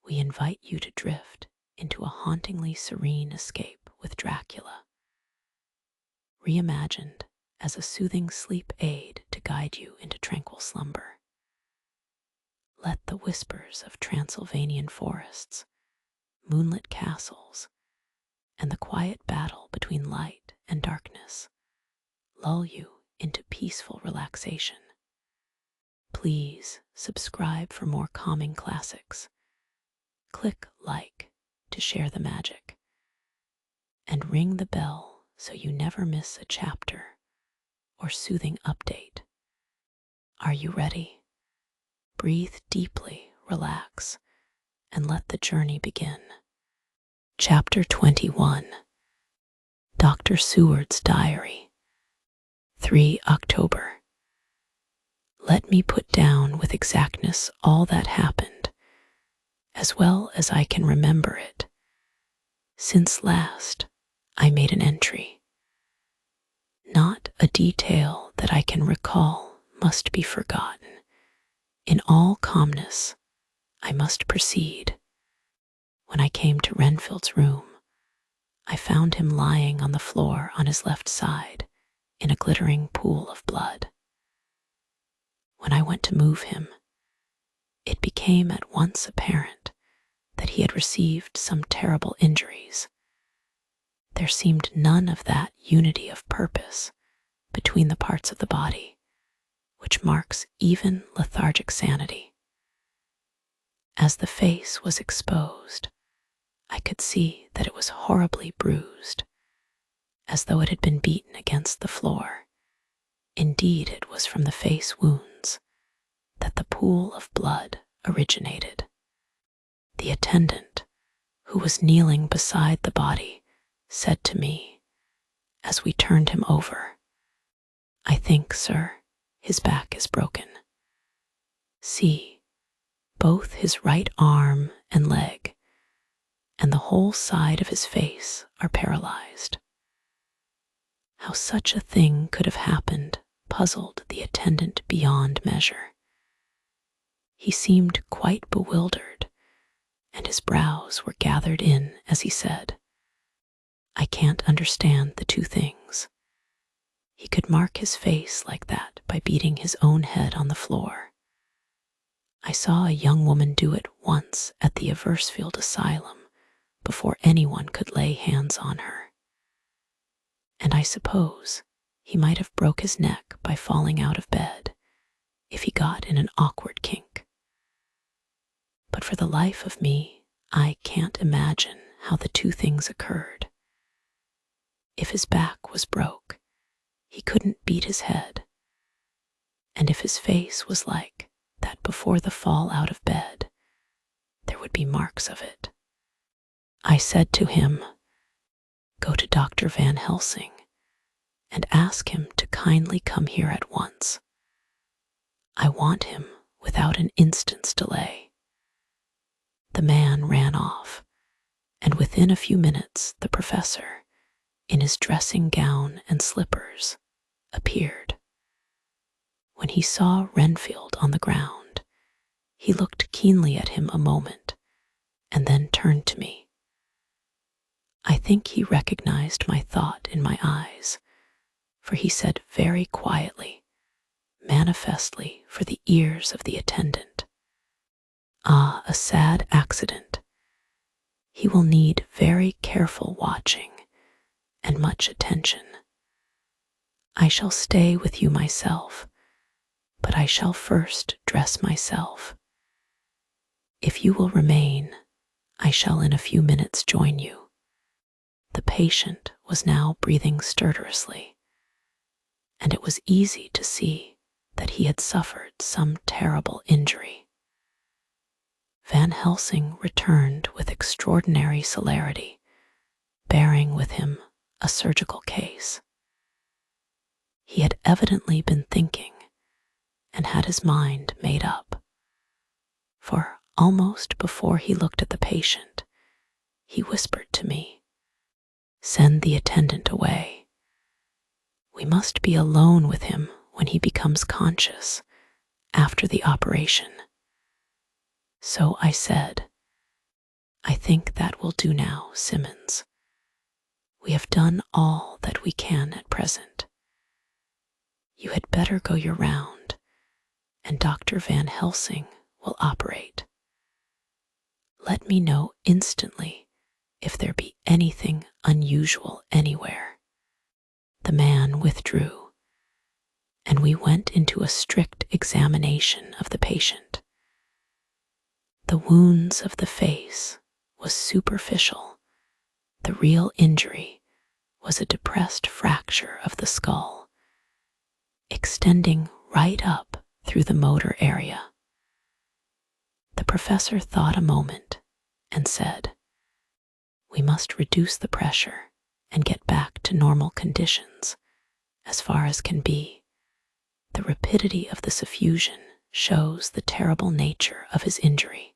we invite you to drift into a hauntingly serene escape with Dracula, reimagined as a soothing sleep aid to guide you into tranquil slumber. Let the whispers of Transylvanian forests, moonlit castles, and the quiet battle between light and darkness lull you into peaceful relaxation. Please subscribe for more calming classics. Click like to share the magic, and ring the bell so you never miss a chapter or soothing update. Are you ready? Breathe deeply, relax, and let the journey begin. Chapter 21. Dr. Seward's Diary. 3 October. Let me put down with exactness all that happened, as well as I can remember it. Since last, I made an entry. Not a detail that I can recall must be forgotten. In all calmness, I must proceed. When I came to Renfield's room, I found him lying on the floor on his left side in a glittering pool of blood. When I went to move him, it became at once apparent that he had received some terrible injuries. There seemed none of that unity of purpose between the parts of the body which marks even lethargic sanity. As the face was exposed, I could see that it was horribly bruised, as though it had been beaten against the floor. Indeed, it was from the face wounds that the pool of blood originated. The attendant, who was kneeling beside the body, said to me, as we turned him over, "I think, sir, his back is broken. See, both his right arm and leg, and the whole side of his face are paralyzed." How such a thing could have happened puzzled the attendant beyond measure. He seemed quite bewildered, and his brows were gathered in as he said, "I can't understand the two things. He could mark his face like that by beating his own head on the floor. I saw a young woman do it once at the Eversfield Asylum before anyone could lay hands on her. And I suppose he might have broke his neck by falling out of bed if he got in an awkward kink. But for the life of me, I can't imagine how the two things occurred. If his back was broke, he couldn't beat his head. And if his face was like that before the fall out of bed, there would be marks of it. I said to him, "Go to Dr. Van Helsing and ask him to kindly come here at once. I want him without an instant's delay." The man ran off, and within a few minutes the professor, in his dressing gown and slippers, appeared. When he saw Renfield on the ground, he looked keenly at him a moment and then turned to me. I think he recognized my thought in my eyes, for he said very quietly, manifestly for the ears of the attendant, "Ah, a sad accident. He will need very careful watching and much attention. I shall stay with you myself, but I shall first dress myself. If you will remain, I shall in a few minutes join you." The patient was now breathing stertorously, and it was easy to see that he had suffered some terrible injury. Van Helsing returned with extraordinary celerity, bearing with him a surgical case. He had evidently been thinking and had his mind made up, for almost before he looked at the patient, he whispered to me, "Send the attendant away. We must be alone with him when he becomes conscious after the operation." So I said, I think that will do now, Simmons. We have done all that we can at present. You had better go your round, and Dr. Van Helsing will operate. Let me know instantly if there be anything unusual anywhere." The man withdrew, and we went into a strict examination of the patient. The wounds of the face was superficial. The real injury was a depressed fracture of the skull, extending right up through the motor area. The professor thought a moment and said, "We must reduce the pressure and get back to normal conditions as far as can be. The rapidity of the suffusion shows the terrible nature of his injury.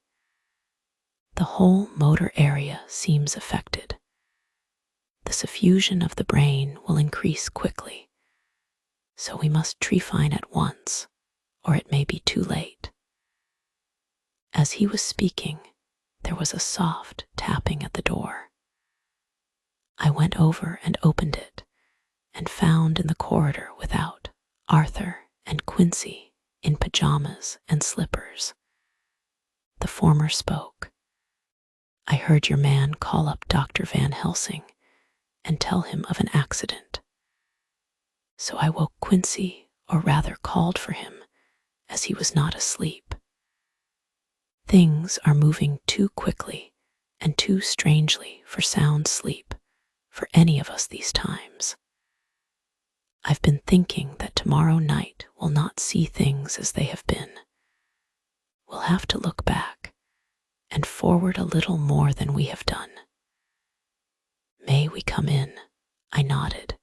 The whole motor area seems affected. The suffusion of the brain will increase quickly, so we must trephine at once, or it may be too late." As he was speaking, there was a soft tapping at the door. I went over and opened it, and found in the corridor without Arthur and Quincy in pajamas and slippers. The former spoke. "I heard your man call up Dr. Van Helsing and tell him of an accident. So I woke Quincy, or rather called for him, as he was not asleep. Things are moving too quickly and too strangely for sound sleep for any of us these times. I've been thinking that tomorrow night will not see things as they have been. We'll have to look back and forward a little more than we have done. May we come in?" I nodded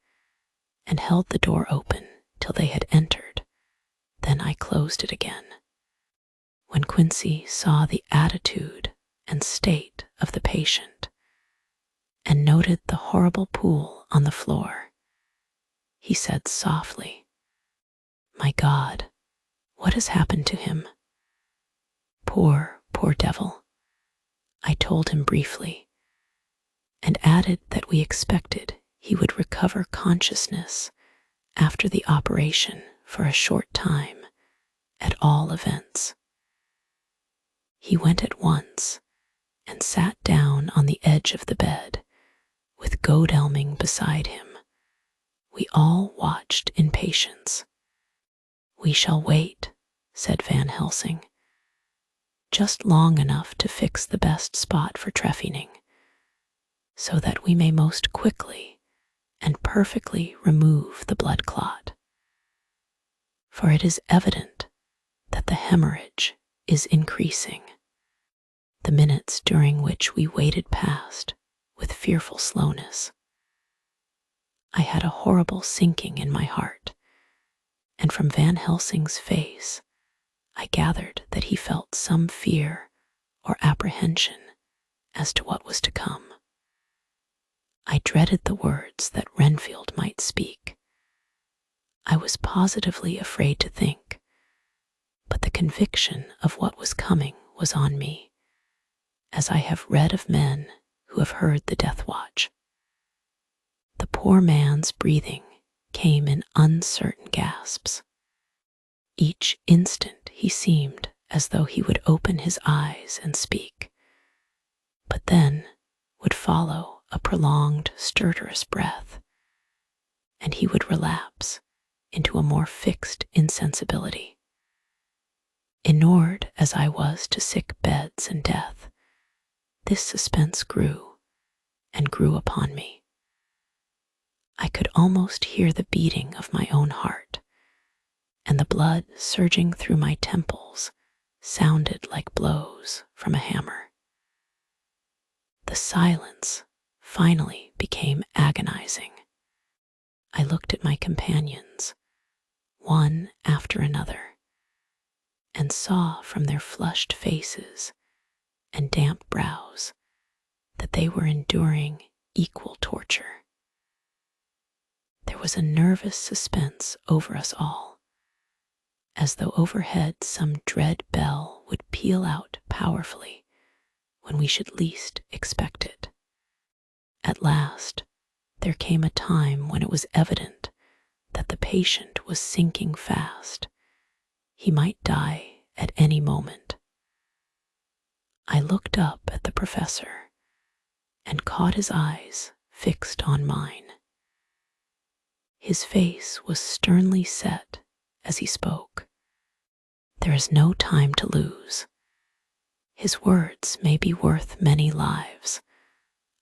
and held the door open till they had entered. Then I closed it again. When Quincy saw the attitude and state of the patient and noted the horrible pool on the floor, he said softly, "My God, what has happened to him?" Poor devil." I told him briefly, and added that we expected he would recover consciousness after the operation for a short time, at all events. He went at once and sat down on the edge of the bed, with Godelming beside him. We all watched in patience. "We shall wait," said Van Helsing, "just long enough to fix the best spot for trephining, so that we may most quickly and perfectly remove the blood clot. For it is evident that the hemorrhage is increasing." The minutes during which we waited passed with fearful slowness. I had a horrible sinking in my heart, and from Van Helsing's face I gathered that he felt some fear or apprehension as to what was to come. I dreaded the words that Renfield might speak. I was positively afraid to think, but the conviction of what was coming was on me, as I have read of men who have heard the death watch. The poor man's breathing came in uncertain gasps. Each instant he seemed as though he would open his eyes and speak, but then would follow a prolonged, stertorous breath, and he would relapse into a more fixed insensibility. Inured as I was to sick beds and death, this suspense grew and grew upon me. I could almost hear the beating of my own heart, and the blood surging through my temples sounded like blows from a hammer. The silence finally became agonizing. I looked at my companions, one after another, and saw from their flushed faces and damp brows that they were enduring equal torture. There was a nervous suspense over us all, as though overhead some dread bell would peal out powerfully when we should least expect it. At last, there came a time when it was evident that the patient was sinking fast. He might die at any moment. I looked up at the professor and caught his eyes fixed on mine. His face was sternly set as he spoke. There is no time to lose. His words may be worth many lives.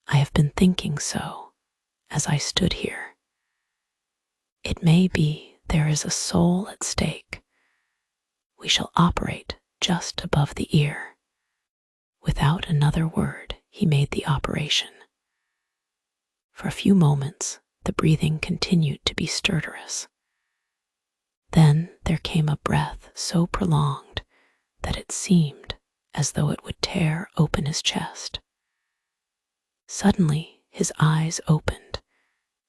I have been thinking so as I stood here. It may be there is a soul at stake. We shall operate just above the ear. Without another word, he made the operation. For a few moments, the breathing continued to be stertorous. Then there came a breath so prolonged that it seemed as though it would tear open his chest. Suddenly, his eyes opened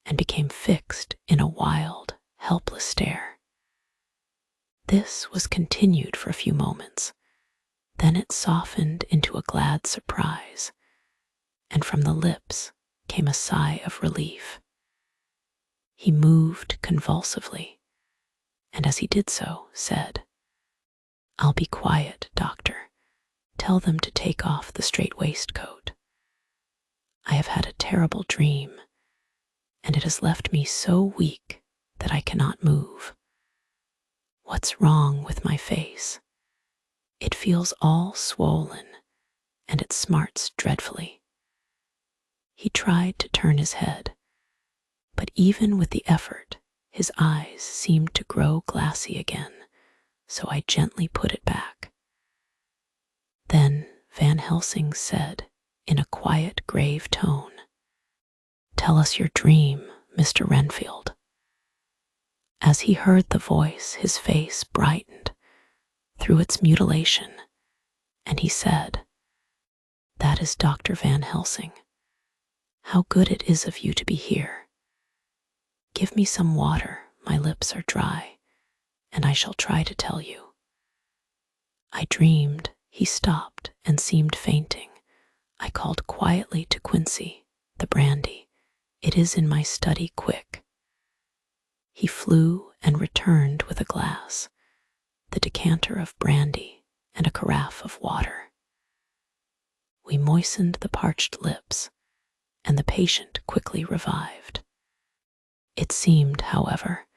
and became fixed in a wild, helpless stare. This was continued for a few moments. Then it softened into a glad surprise, and from the lips came a sigh of relief. He moved convulsively, and as he did so, said, "I'll be quiet, doctor. Tell them to take off the strait waistcoat. I have had a terrible dream, and it has left me so weak that I cannot move. What's wrong with my face? It feels all swollen, and it smarts dreadfully." He tried to turn his head, but even with the effort, his eyes seemed to grow glassy again, so I gently put it back. Then Van Helsing said in a quiet, grave tone, "Tell us your dream, Mr. Renfield." As he heard the voice, his face brightened through its mutilation, and he said, "That is Dr. Van Helsing. How good it is of you to be here. Give me some water, my lips are dry, and I shall try to tell you. I dreamed." He stopped and seemed fainting. I called quietly to Quincy, the brandy. "It is in my study, quick." He flew and returned with a glass, the decanter of brandy, and a carafe of water. We moistened the parched lips, and the patient quickly revived. It seemed, however,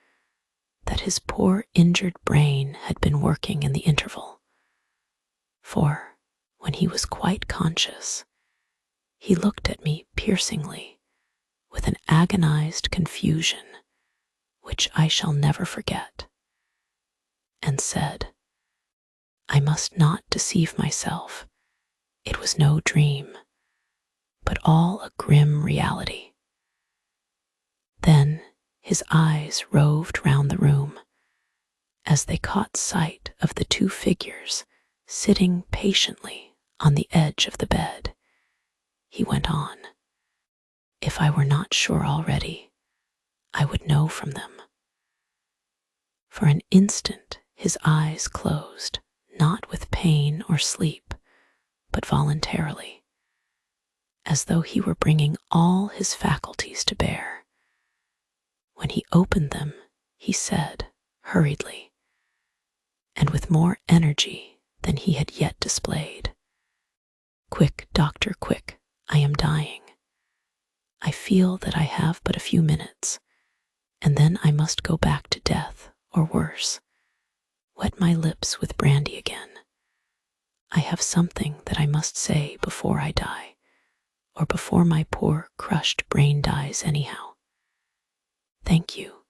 that his poor injured brain had been working in the interval, for when he was quite conscious, he looked at me piercingly with an agonized confusion which I shall never forget, and said, "I must not deceive myself. It was no dream, but all a grim reality." Then his eyes roved round the room. As they caught sight of the two figures sitting patiently on the edge of the bed, he went on, "If I were not sure already, I would know from them." For an instant his eyes closed, not with pain or sleep, but voluntarily, as though he were bringing all his faculties to bear. When he opened them, he said, hurriedly, and with more energy than he had yet displayed, "Quick, doctor, quick, I am dying. I feel that I have but a few minutes, and then I must go back to death, or worse, wet my lips with brandy again. I have something that I must say before I die, or before my poor crushed brain dies anyhow. Thank you.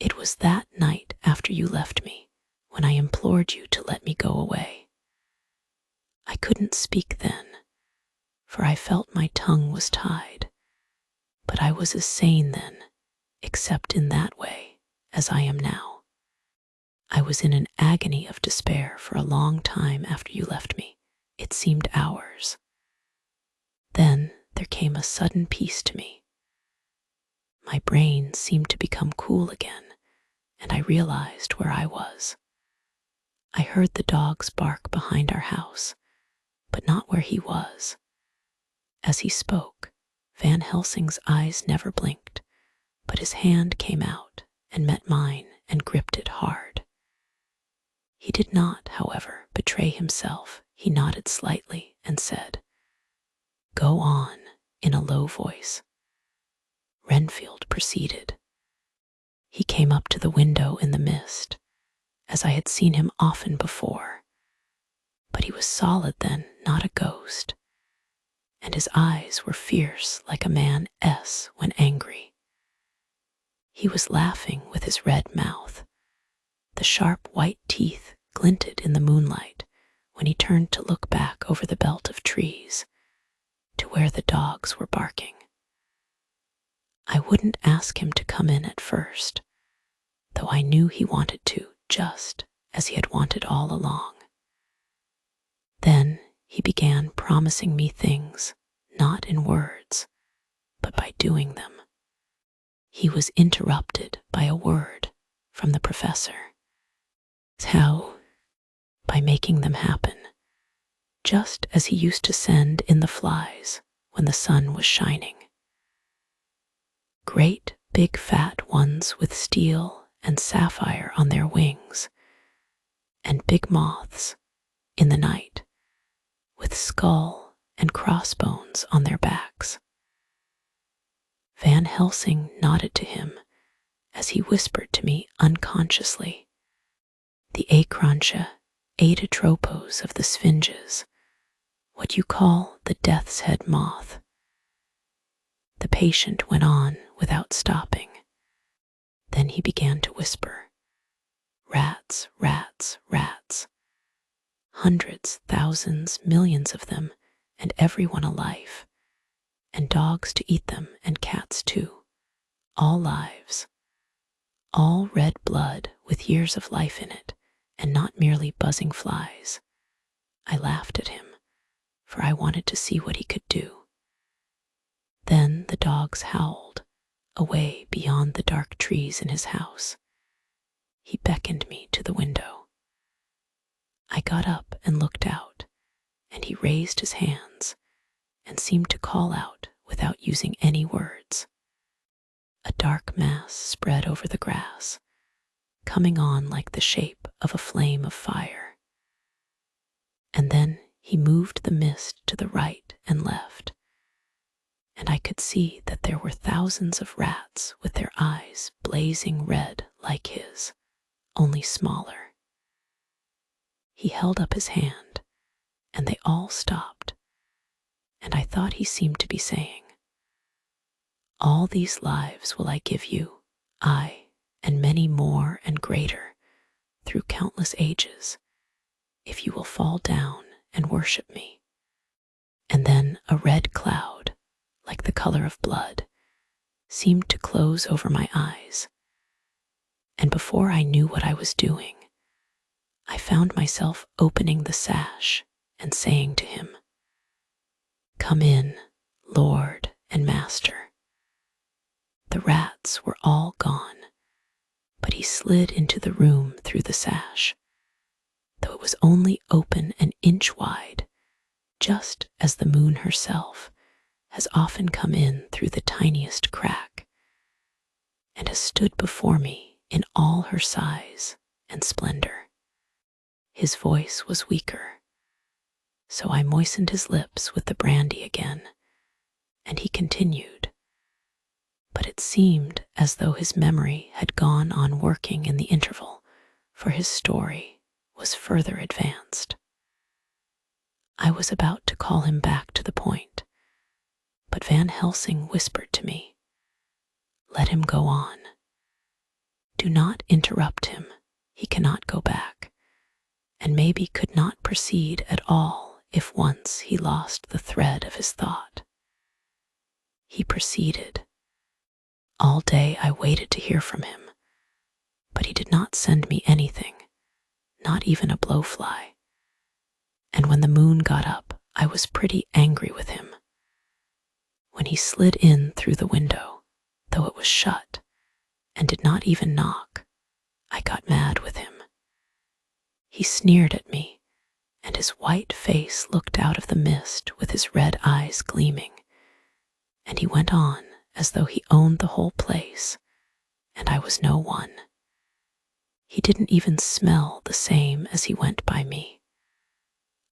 It was that night after you left me when I implored you to let me go away. I couldn't speak then, for I felt my tongue was tied, but I was as sane then, except in that way, as I am now. I was in an agony of despair for a long time after you left me. It seemed hours. Then there came a sudden peace to me. My brain seemed to become cool again, and I realized where I was. I heard the dogs bark behind our house, but not where he was. As he spoke, Van Helsing's eyes never blinked, but his hand came out and met mine and gripped it hard. He did not, however, betray himself. He nodded slightly and said, "Go on," in a low voice. Renfield proceeded. He came up to the window in the mist, as I had seen him often before, but he was solid then, not a ghost, and his eyes were fierce like a man when angry. He was laughing with his red mouth. The sharp white teeth glinted in the moonlight when he turned to look back over the belt of trees to where the dogs were barking. I wouldn't ask him to come in at first, though I knew he wanted to, just as he had wanted all along. Then he began promising me things, not in words, but by doing them. He was interrupted by a word from the professor. How? By making them happen, just as he used to send in the flies when the sun was shining. Great big fat ones with steel and sapphire on their wings, and big moths in the night with skull and crossbones on their backs. Van Helsing nodded to him as he whispered to me unconsciously, "The Acrontia aetatropos of the sphinges, what you call the death's head moth." The patient went on without stopping. Then he began to whisper, "Rats, rats, rats. Hundreds, thousands, millions of them, and everyone alive. And dogs to eat them, and cats too. All lives. All red blood with years of life in it, and not merely buzzing flies." I laughed at him, for I wanted to see what he could do. Then the dogs howled, away beyond the dark trees in his house. He beckoned me to the window. I got up and looked out, and he raised his hands and seemed to call out without using any words. A dark mass spread over the grass, coming on like the shape of a flame of fire. And then he moved the mist to the right and left, and I could see that there were thousands of rats with their eyes blazing red like his, only smaller. He held up his hand, and they all stopped, and I thought he seemed to be saying, "All these lives will I give you, I, and many more and greater, through countless ages, if you will fall down and worship me." And then a red cloud, like the color of blood, seemed to close over my eyes, and before I knew what I was doing, I found myself opening the sash and saying to him, "Come in, Lord and Master." The rats were all gone, but he slid into the room through the sash, though it was only open an inch wide, just as the moon herself has often come in through the tiniest crack, and has stood before me in all her size and splendor. His voice was weaker, so I moistened his lips with the brandy again, and he continued, but it seemed as though his memory had gone on working in the interval, for his story was further advanced. I was about to call him back to the point, but Van Helsing whispered to me, "Let him go on. Do not interrupt him. He cannot go back, and maybe could not proceed at all if once he lost the thread of his thought." He proceeded. All day I waited to hear from him, but he did not send me anything, not even a blowfly. And when the moon got up, I was pretty angry with him. When he slid in through the window, though it was shut, and did not even knock, I got mad with him. He sneered at me and his white face looked out of the mist with his red eyes gleaming. And he went on as though he owned the whole place, and I was no one. He didn't even smell the same as he went by me.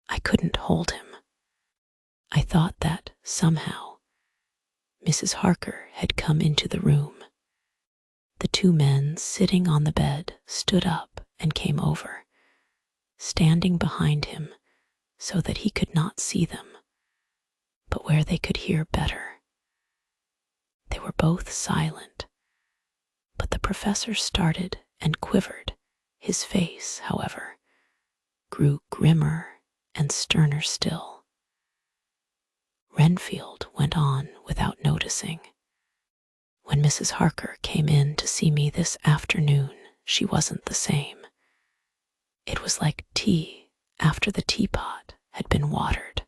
I couldn't hold him. I thought that, somehow, Mrs. Harker had come into the room. The two men sitting on the bed stood up and came over, standing behind him so that he could not see them, but where they could hear better. They were both silent, but the professor started and quivered. His face, however, grew grimmer and sterner still. Renfield went on without noticing. When Mrs. Harker came in to see me this afternoon, she wasn't the same. It was like tea after the teapot had been watered.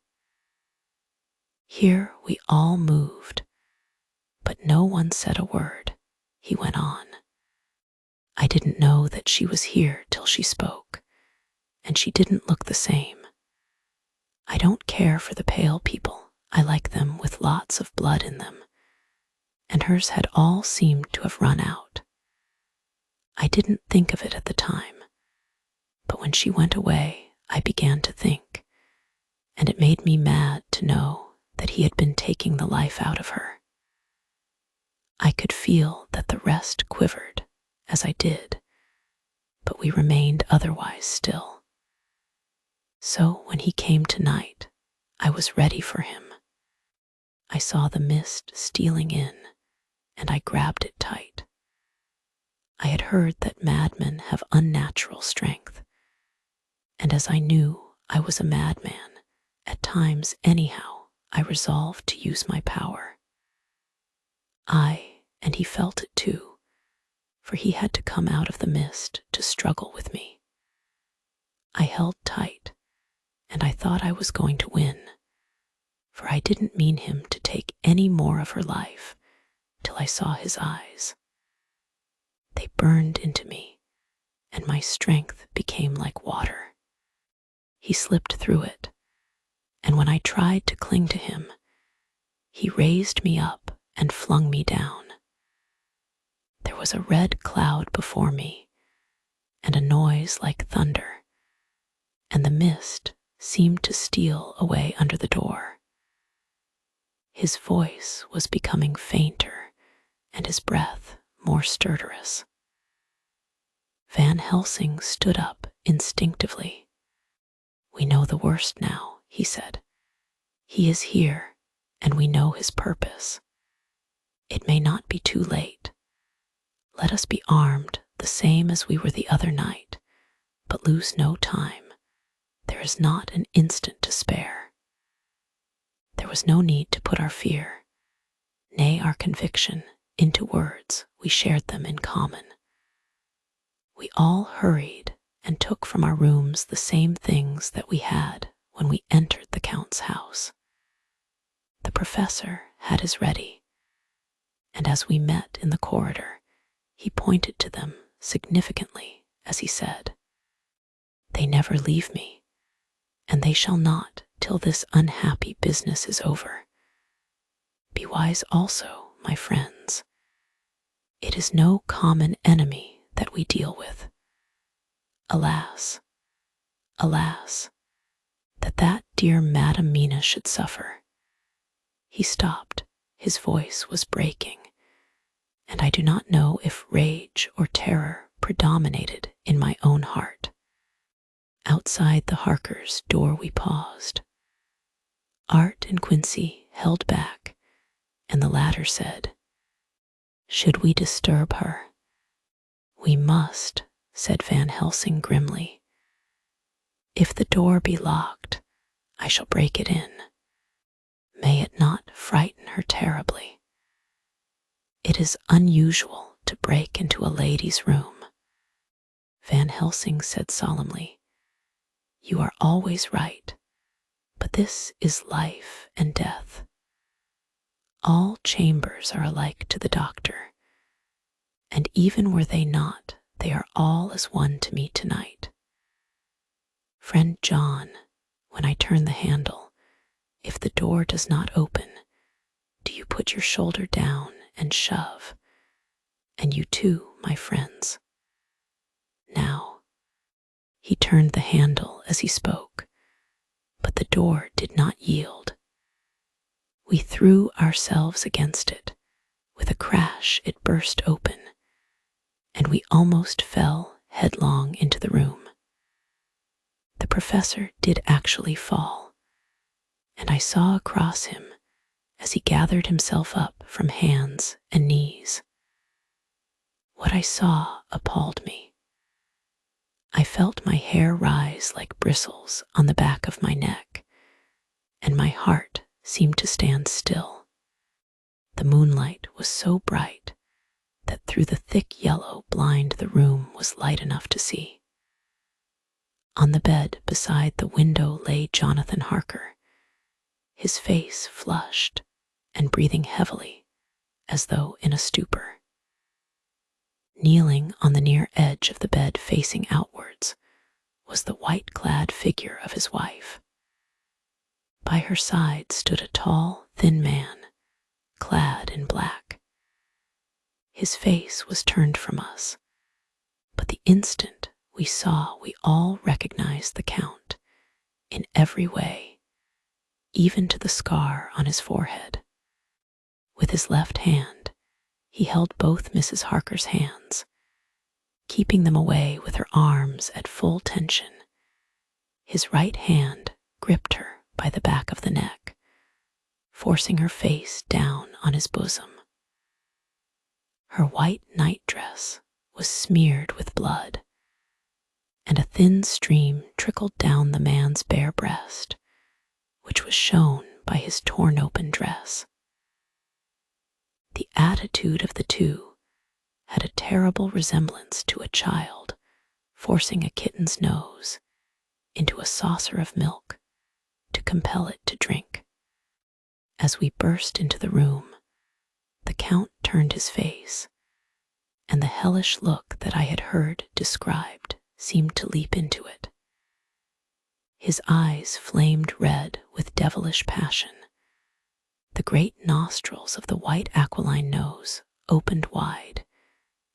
Here we all moved, but no one said a word. He went on. I didn't know that she was here till she spoke, and she didn't look the same. I don't care for the pale people. I like them with lots of blood in them, and hers had all seemed to have run out. I didn't think of it at the time, but when she went away, I began to think, and it made me mad to know that he had been taking the life out of her. I could feel that the rest quivered as I did, but we remained otherwise still. So when he came tonight, I was ready for him. I saw the mist stealing in, and I grabbed it tight. I had heard that madmen have unnatural strength, and as I knew I was a madman, at times anyhow, I resolved to use my power. And he felt it too, for he had to come out of the mist to struggle with me. I held tight, and I thought I was going to win, for I didn't mean him to take any more of her life till I saw his eyes. They burned into me, and my strength became like water. He slipped through it, and when I tried to cling to him, he raised me up and flung me down. There was a red cloud before me, and a noise like thunder, and the mist seemed to steal away under the door. His voice was becoming fainter, and his breath more stertorous. Van Helsing stood up instinctively. "We know the worst now," he said. "He is here, and we know his purpose. It may not be too late. Let us be armed the same as we were the other night, but lose no time. There is not an instant to spare." There was no need to put our fear, nay, our conviction, into words. We shared them in common. We all hurried and took from our rooms the same things that we had when we entered the Count's house. The professor had his ready, and as we met in the corridor, he pointed to them significantly as he said, "They never leave me, and they shall not till this unhappy business is over. Be wise also, my friends. It is no common enemy that we deal with. Alas, alas, that dear Madam Mina should suffer." He stopped. His voice was breaking, and I do not know if rage or terror predominated in my own heart. Outside the Harkers' door we paused. Art and Quincy held back, and the latter said, "Should we disturb her?" "We must," said Van Helsing grimly. "If the door be locked, I shall break it in. May it not frighten her terribly. It is unusual to break into a lady's room." Van Helsing said solemnly, "You are always right, but this is life and death. All chambers are alike to the doctor, and even were they not, they are all as one to me tonight. Friend John, when I turn the handle, if the door does not open, do you put your shoulder down and shove? And you too, my friends. Now, he turned the handle as he spoke, but the door did not yield. We threw ourselves against it. With a crash, it burst open, and we almost fell headlong into the room. The professor did actually fall, and I saw across him as he gathered himself up from hands and knees. What I saw appalled me. I felt my hair rise like bristles on the back of my neck, and my heart seemed to stand still. The moonlight was so bright that through the thick yellow blind the room was light enough to see. On the bed beside the window lay Jonathan Harker, his face flushed and breathing heavily as though in a stupor. Kneeling on the near edge of the bed facing outwards was the white-clad figure of his wife. By her side stood a tall, thin man, clad in black. His face was turned from us, but the instant we saw, we all recognized the Count in every way, even to the scar on his forehead. With his left hand, he held both Mrs. Harker's hands, keeping them away with her arms at full tension. His right hand gripped her by the back of the neck, forcing her face down on his bosom. Her white nightdress was smeared with blood, and a thin stream trickled down the man's bare breast, which was shown by his torn-open dress. The attitude of the two had a terrible resemblance to a child forcing a kitten's nose into a saucer of milk to compel it to drink. As we burst into the room, the Count turned his face, and the hellish look that I had heard described seemed to leap into it. His eyes flamed red with devilish passion. The great nostrils of the white aquiline nose opened wide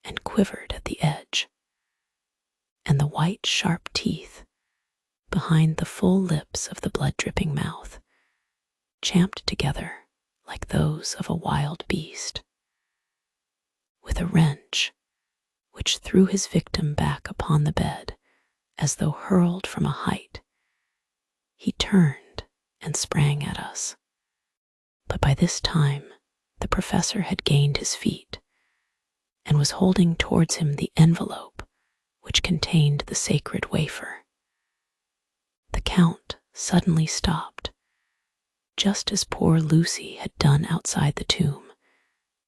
and quivered at the edge, and the white sharp teeth behind the full lips of the blood-dripping mouth champed together like those of a wild beast. With a wrench, which threw his victim back upon the bed as though hurled from a height, he turned and sprang at us. But by this time, the professor had gained his feet and was holding towards him the envelope which contained the sacred wafer. The Count suddenly stopped, just as poor Lucy had done outside the tomb,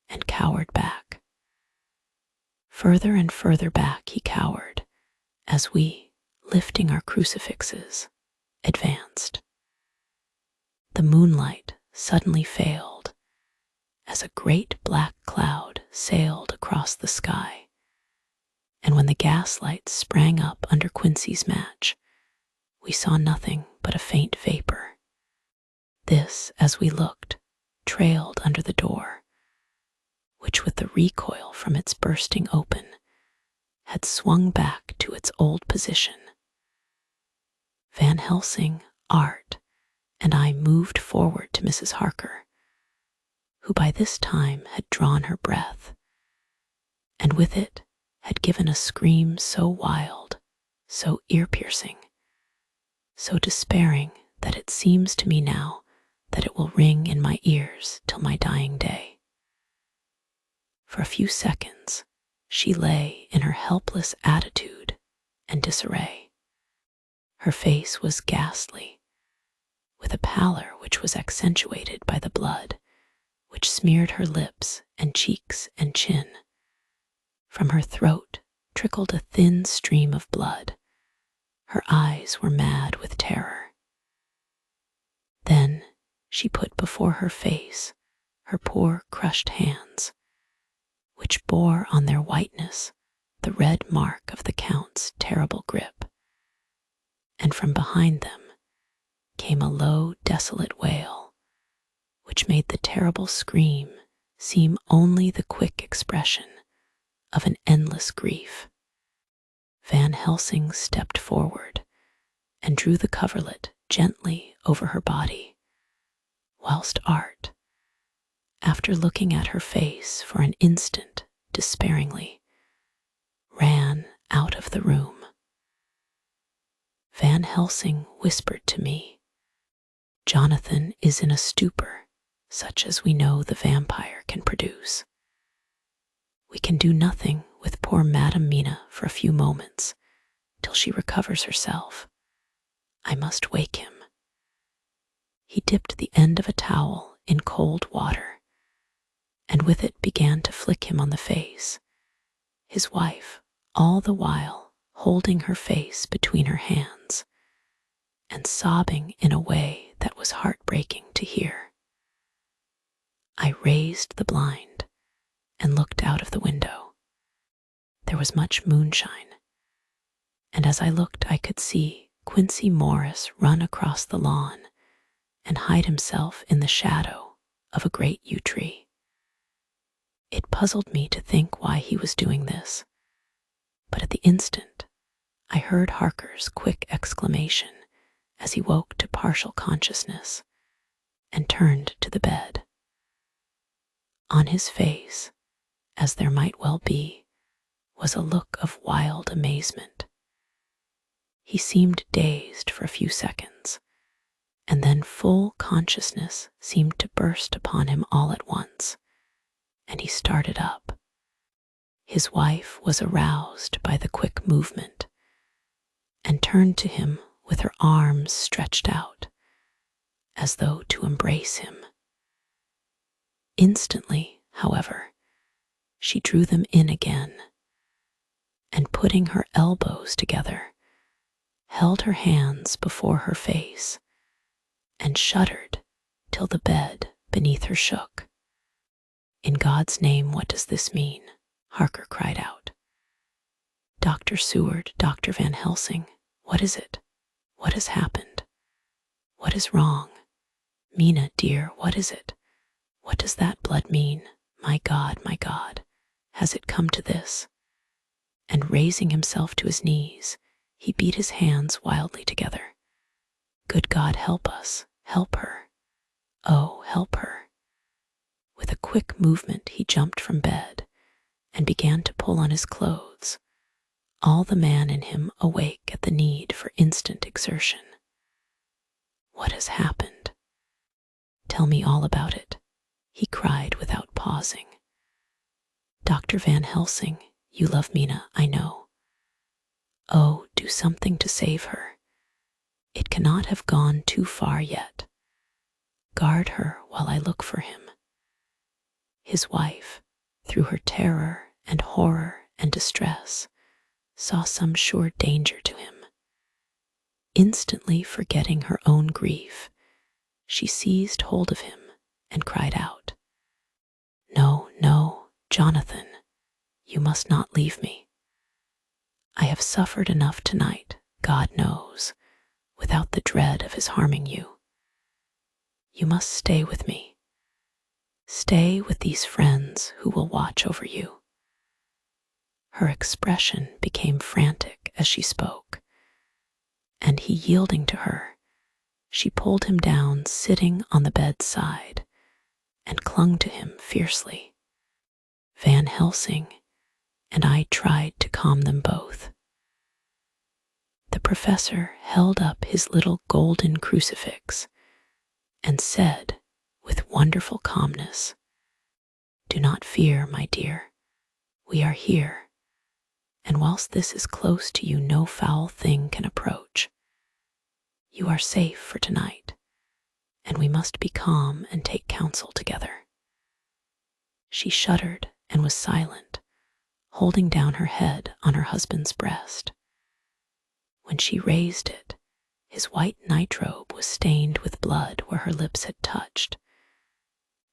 and cowered back. Further and further back he cowered as we, lifting our crucifixes, advanced. The moonlight suddenly failed as a great black cloud sailed across the sky, and when the gaslight sprang up under Quincy's match, we saw nothing but a faint vapor. This, as we looked, trailed under the door, which with the recoil from its bursting open had swung back to its old position. Van Helsing, Art, and I moved forward to Mrs. Harker, who by this time had drawn her breath, and with it had given a scream so wild, so ear-piercing, so despairing that it seems to me now that it will ring in my ears till my dying day. For a few seconds, she lay in her helpless attitude and disarray. Her face was ghastly, with a pallor which was accentuated by the blood which smeared her lips and cheeks and chin. From her throat trickled a thin stream of blood. Her eyes were mad with terror. Then she put before her face her poor crushed hands, which bore on their whiteness the red mark of the Count's terrible grip, and from behind them came a low, desolate wail, which made the terrible scream seem only the quick expression of an endless grief. Van Helsing stepped forward and drew the coverlet gently over her body, whilst Art, after looking at her face for an instant despairingly, ran out of the room. Van Helsing whispered to me, "Jonathan is in a stupor, such as we know the vampire can produce. We can do nothing with poor Madame Mina for a few moments, till she recovers herself. I must wake him." He dipped the end of a towel in cold water, and with it began to flick him on the face, his wife all the while holding her face between her hands and sobbing in a way that was heartbreaking to hear. I raised the blind and looked out of the window. There was much moonshine, and as I looked I could see Quincy Morris run across the lawn and hide himself in the shadow of a great yew tree. It puzzled me to think why he was doing this, but at the instant I heard Harker's quick exclamation as he woke to partial consciousness and turned to the bed. On his face, as there might well be, was a look of wild amazement. He seemed dazed for a few seconds, and then full consciousness seemed to burst upon him all at once, and he started up. His wife was aroused by the quick movement and turned to him with her arms stretched out, as though to embrace him. Instantly, however, she drew them in again, and putting her elbows together, held her hands before her face, and shuddered till the bed beneath her shook. "In God's name, what does this mean?" Harker cried out. "Dr. Seward, Dr. Van Helsing, what is it? What has happened? What is wrong? Mina, dear, what is it? What does that blood mean? My God, has it come to this?" And raising himself to his knees, he beat his hands wildly together. "Good God, help us, help her. Oh, help her." With a quick movement, he jumped from bed and began to pull on his clothes, all the man in him awake at the need for instant exertion. "What has happened? Tell me all about it," he cried without pausing. "Dr. Van Helsing, you love Mina, I know. Oh, do something to save her. It cannot have gone too far yet. Guard her while I look for him." His wife, through her terror and horror and distress, saw some sure danger to him. Instantly forgetting her own grief, she seized hold of him and cried out, "No, no, Jonathan, you must not leave me. I have suffered enough tonight, God knows, without the dread of his harming you. You must stay with me. Stay with these friends who will watch over you." Her expression became frantic as she spoke, and he yielding to her, she pulled him down sitting on the bed's side and clung to him fiercely. Van Helsing and I tried to calm them both. The professor held up his little golden crucifix and said with wonderful calmness, "Do not fear, my dear. We are here, and whilst this is close to you, no foul thing can approach. You are safe for tonight, and we must be calm and take counsel together." She shuddered and was silent, holding down her head on her husband's breast. When she raised it, his white nightrobe was stained with blood where her lips had touched,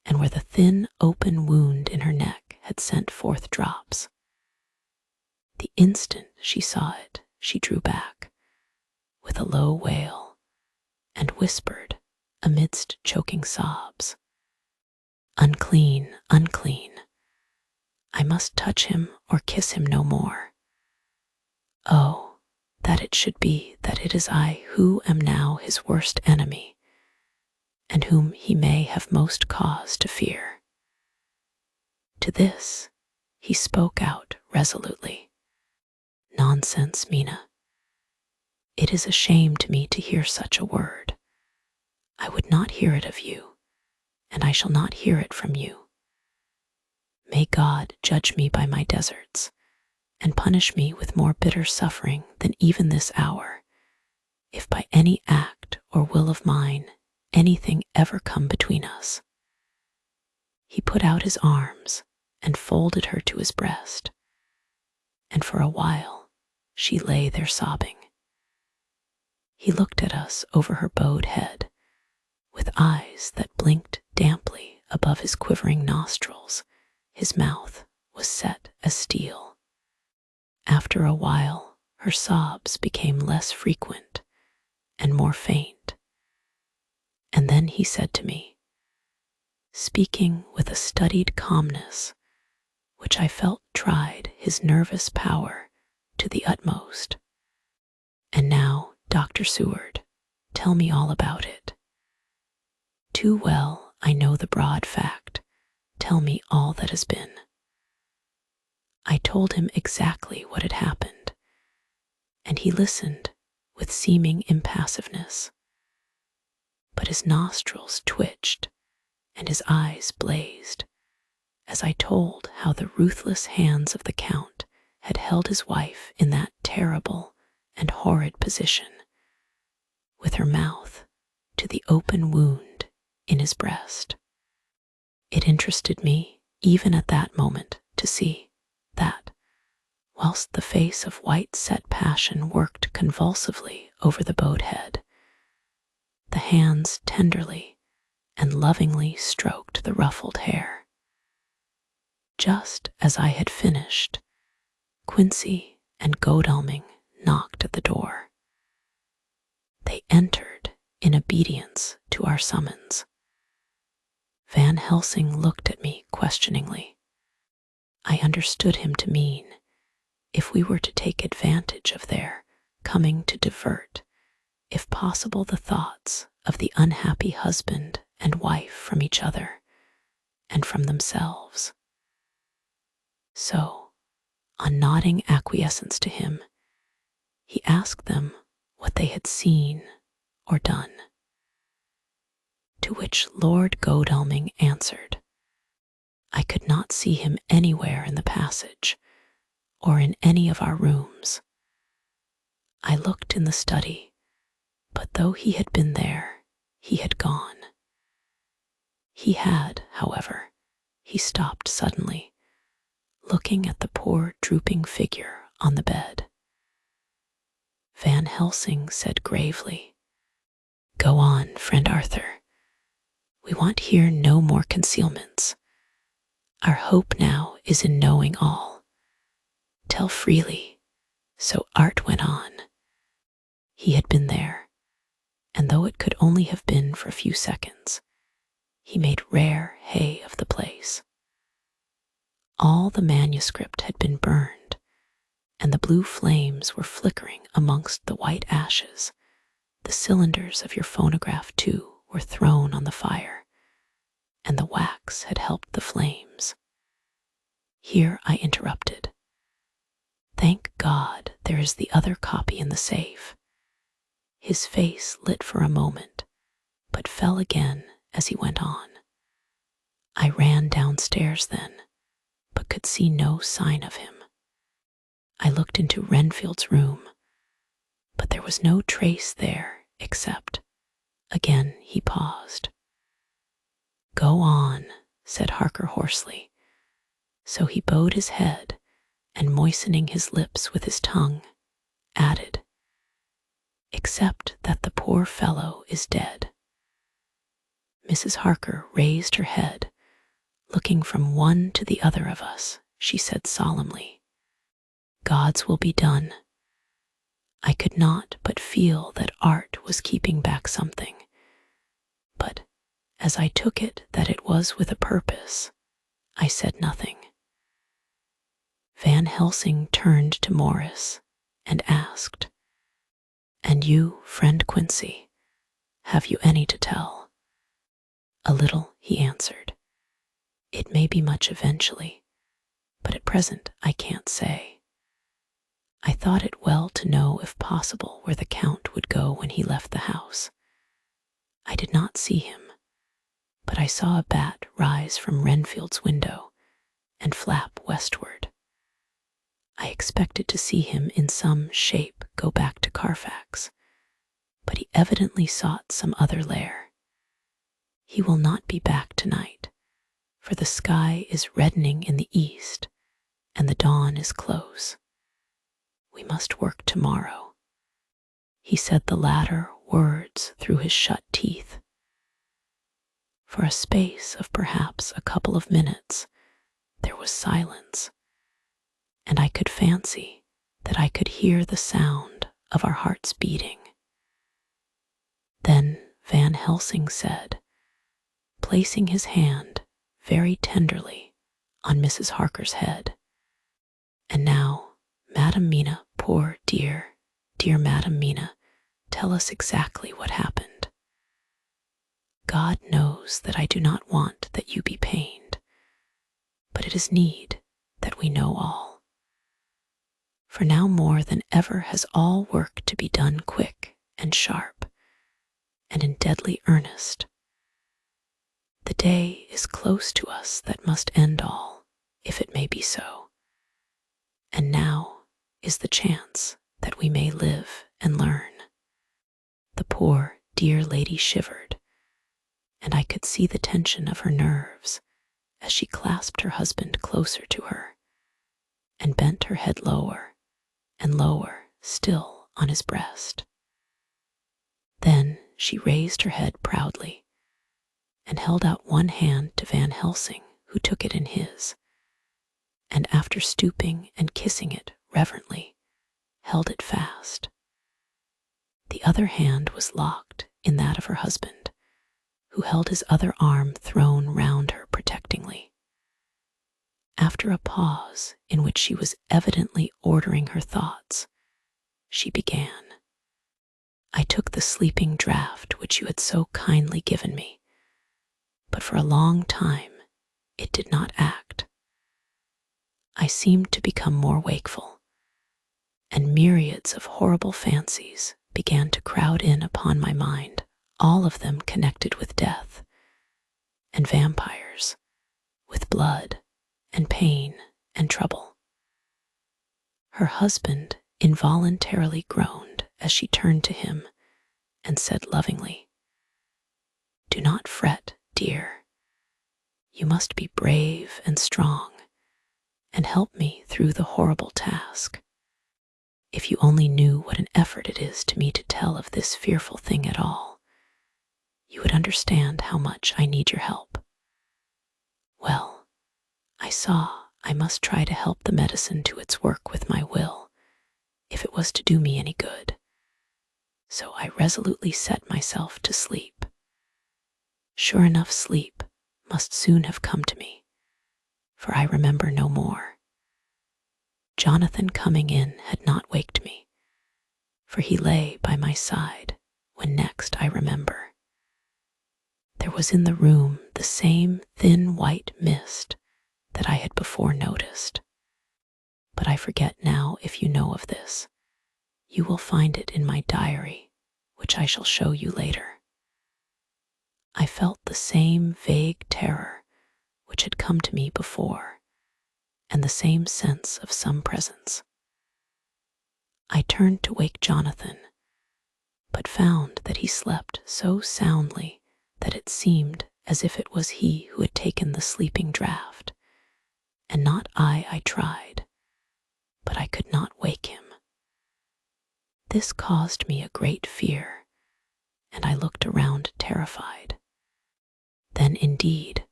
and where the thin open wound in her neck had sent forth drops. The instant she saw it, she drew back, with a low wail, and whispered, amidst choking sobs, "Unclean, unclean. I must touch him or kiss him no more. Oh, that it should be that it is I who am now his worst enemy, and whom he may have most cause to fear." To this, he spoke out resolutely, "Nonsense, Mina. It is a shame to me to hear such a word. I would not hear it of you, and I shall not hear it from you. May God judge me by my deserts, and punish me with more bitter suffering than even this hour, if by any act or will of mine anything ever come between us." He put out his arms and folded her to his breast, and for a while she lay there sobbing. He looked at us over her bowed head, with eyes that blinked damply above his quivering nostrils. His mouth was set as steel. After a while, her sobs became less frequent and more faint. And then he said to me, speaking with a studied calmness, which I felt tried his nervous power to the utmost, "And now, Dr. Seward, tell me all about it. Too well I know the broad fact. Tell me all that has been." I told him exactly what had happened, and he listened with seeming impassiveness. But his nostrils twitched and his eyes blazed as I told how the ruthless hands of the Count had held his wife in that terrible and horrid position, with her mouth to the open wound in his breast. It interested me, even at that moment, to see that, whilst the face of white-set passion worked convulsively over the bowed head, the hands tenderly and lovingly stroked the ruffled hair. Just as I had finished, Quincy and Godalming knocked at the door. They entered in obedience to our summons. Van Helsing looked at me questioningly. I understood him to mean, if we were to take advantage of their coming to divert, if possible, the thoughts of the unhappy husband and wife from each other and from themselves. So, on nodding acquiescence to him, he asked them what they had seen or done. To which Lord Godalming answered, "I could not see him anywhere in the passage or in any of our rooms. I looked in the study, but though he had been there, he had gone. He had, however," he stopped suddenly, looking at the poor drooping figure on the bed. Van Helsing said gravely, "Go on, friend Arthur. We want here no more concealments. Our hope now is in knowing all. Tell freely." So Art went on. He had been there, and though it could only have been for a few seconds, he made rare hay of the place. All the manuscript had been burned, and the blue flames were flickering amongst the white ashes. The cylinders of your phonograph, too, were thrown on the fire, and the wax had helped the flames. Here I interrupted. "Thank God there is the other copy in the safe." His face lit for a moment, but fell again as he went on. I ran downstairs then, but could see no sign of him. I looked into Renfield's room, but there was no trace there except— Again he paused. "Go on," said Harker hoarsely. So he bowed his head and, moistening his lips with his tongue, added, "Except that the poor fellow is dead." Mrs. Harker raised her head. Looking from one to the other of us, she said solemnly, "God's will be done. I could not but feel that art was keeping back something, but as I took it that it was with a purpose, I said nothing. Van Helsing turned to Morris and asked, "And you, friend Quincy, have you any to tell?" "A little," he answered. "It may be much eventually, but at present I can't say. I thought it well to know if possible where the Count would go when he left the house. I did not see him, but I saw a bat rise from Renfield's window and flap westward. I expected to see him in some shape go back to Carfax, but he evidently sought some other lair. He will not be back tonight, for the sky is reddening in the east and the dawn is close. We must work tomorrow." He said the latter words through his shut teeth. For a space of perhaps a couple of minutes, there was silence, and I could fancy that I could hear the sound of our hearts beating. Then Van Helsing said, placing his hand very tenderly on Mrs. Harker's head, "And now, Madam Mina, poor dear, dear Madam Mina, tell us exactly what happened. God knows that I do not want that you be pained, but it is need that we know all. For now more than ever has all work to be done quick and sharp, and in deadly earnest. The day is close to us that must end all, if it may be so. And now is the chance that we may live and learn." The poor, dear lady shivered, and I could see the tension of her nerves as she clasped her husband closer to her and bent her head lower and lower still on his breast. Then she raised her head proudly and held out one hand to Van Helsing, who took it in his, and after stooping and kissing it reverently, held it fast. The other hand was locked in that of her husband, who held his other arm thrown round her protectingly. After a pause in which she was evidently ordering her thoughts, she began, "I took the sleeping draught which you had so kindly given me, but for a long time it did not act. I seemed to become more wakeful, and myriads of horrible fancies began to crowd in upon my mind, all of them connected with death and vampires, with blood and pain and trouble." Her husband involuntarily groaned as she turned to him and said lovingly, "Do not fret, dear. You must be brave and strong and help me through the horrible task. If you only knew what an effort it is to me to tell of this fearful thing at all, you would understand how much I need your help." Well, I saw I must try to help the medicine to its work with my will, if it was to do me any good. So I resolutely set myself to sleep. Sure enough, sleep must soon have come to me, for I remember no more. Jonathan coming in had not waked me, for he lay by my side when next I remember. There was in the room the same thin white mist that I had before noticed, but I forget now if you know of this. You will find it in my diary, which I shall show you later. I felt the same vague terror which had come to me before, and the same sense of some presence. I turned to wake Jonathan, but found that he slept so soundly that it seemed as if it was he who had taken the sleeping draught, and not I. I tried, but I could not wake him. This caused me a great fear, and I looked around terrified. Then indeed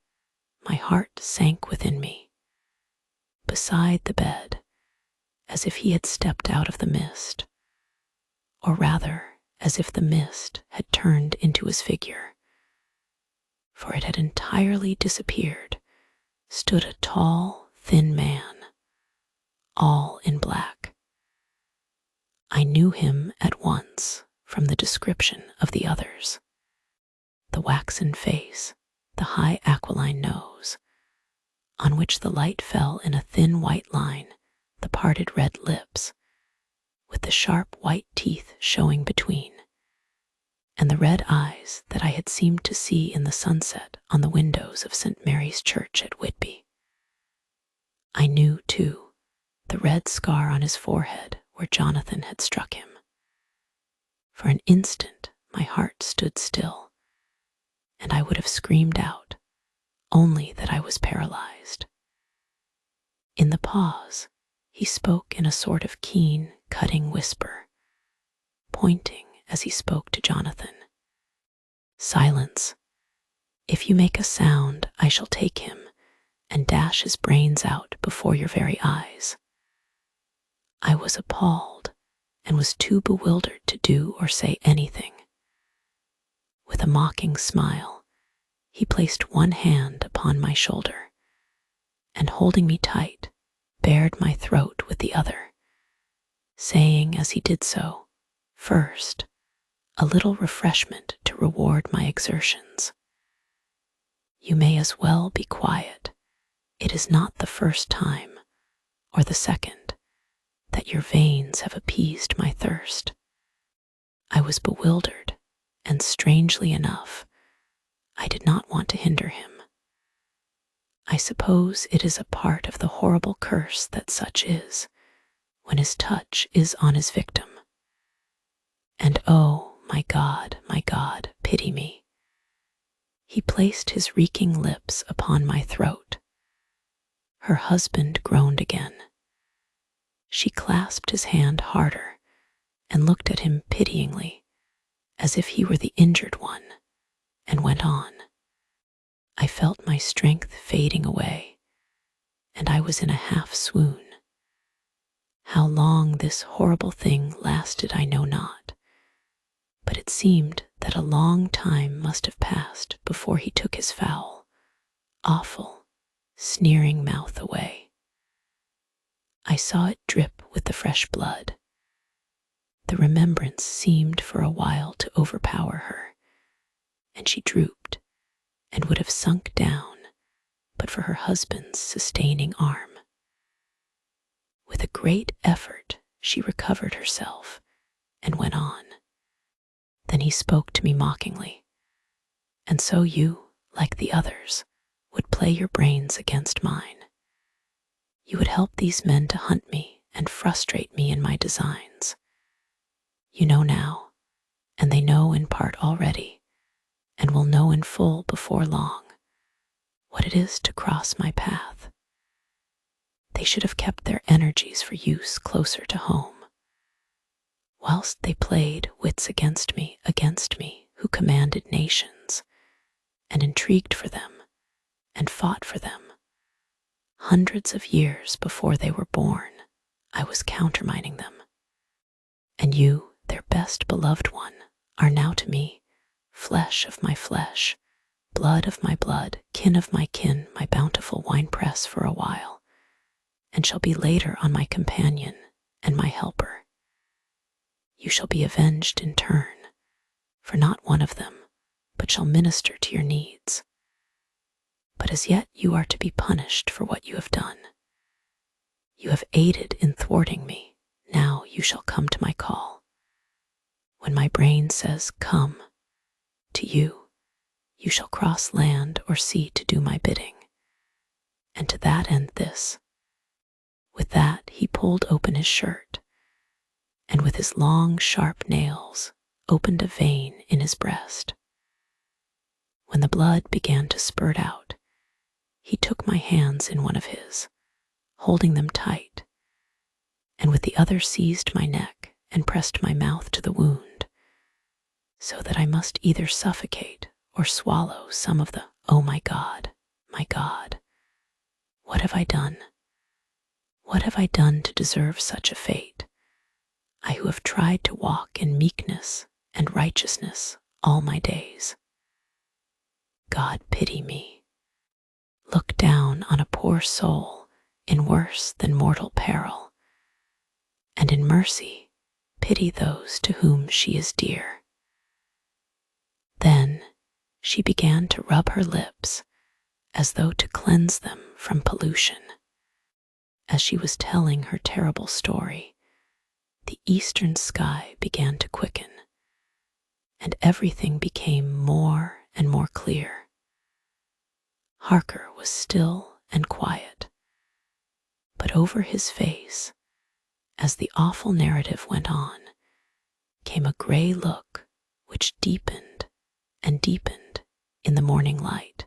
my heart sank within me. Beside the bed, as if he had stepped out of the mist, or rather, as if the mist had turned into his figure, for it had entirely disappeared, stood a tall, thin man, all in black. I knew him at once from the description of the others. The waxen face, the high aquiline nose, on which the light fell in a thin white line, the parted red lips, with the sharp white teeth showing between, and the red eyes that I had seemed to see in the sunset on the windows of St. Mary's Church at Whitby. I knew, too, the red scar on his forehead where Jonathan had struck him. For an instant my heart stood still, and I would have screamed out, only that I was paralyzed. In the pause, he spoke in a sort of keen, cutting whisper, pointing as he spoke to Jonathan. "Silence. If you make a sound, I shall take him and dash his brains out before your very eyes." I was appalled and was too bewildered to do or say anything. With a mocking smile, he placed one hand upon my shoulder and, holding me tight, bared my throat with the other, saying as he did so, "First, a little refreshment to reward my exertions. You may as well be quiet. It is not the first time, or the second, that your veins have appeased my thirst." I was bewildered, and strangely enough, I did not want to hinder him. I suppose it is a part of the horrible curse that such is, when his touch is on his victim. And oh, my God, pity me. He placed his reeking lips upon my throat. Her husband groaned again. She clasped his hand harder and looked at him pityingly, as if he were the injured one, and went on. I felt my strength fading away, and I was in a half swoon. How long this horrible thing lasted I know not, but it seemed that a long time must have passed before he took his foul, awful, sneering mouth away. I saw it drip with the fresh blood. The remembrance seemed for a while to overpower her, and she drooped and would have sunk down but for her husband's sustaining arm. With a great effort, she recovered herself and went on. Then he spoke to me mockingly. "And so you, like the others, would play your brains against mine. You would help these men to hunt me and frustrate me in my designs. You know now, and they know in part already, and will know in full before long, what it is to cross my path. They should have kept their energies for use closer to home. Whilst they played wits against me, who commanded nations, and intrigued for them, and fought for them, hundreds of years before they were born, I was countermining them. And you, their best beloved one, are now to me flesh of my flesh, blood of my blood, kin of my kin, my bountiful winepress for a while, and shall be later on my companion and my helper. You shall be avenged in turn, for not one of them but shall minister to your needs. But as yet you are to be punished for what you have done. You have aided in thwarting me, now you shall come to my call. When my brain says, 'Come,' to you, you shall cross land or sea to do my bidding. And to that end this." With that he pulled open his shirt, and with his long, sharp nails opened a vein in his breast. When the blood began to spurt out, he took my hands in one of his, holding them tight, and with the other seized my neck and pressed my mouth to the wound, so that I must either suffocate or swallow some of the, "Oh, my God, what have I done? What have I done to deserve such a fate?" I who have tried to walk in meekness and righteousness all my days. God, pity me. Look down on a poor soul in worse than mortal peril, and in mercy pity those to whom she is dear. Then she began to rub her lips as though to cleanse them from pollution. As she was telling her terrible story, the eastern sky began to quicken, and everything became more and more clear. Harker was still and quiet, but over his face, as the awful narrative went on, came a gray look which deepened and deepened in the morning light,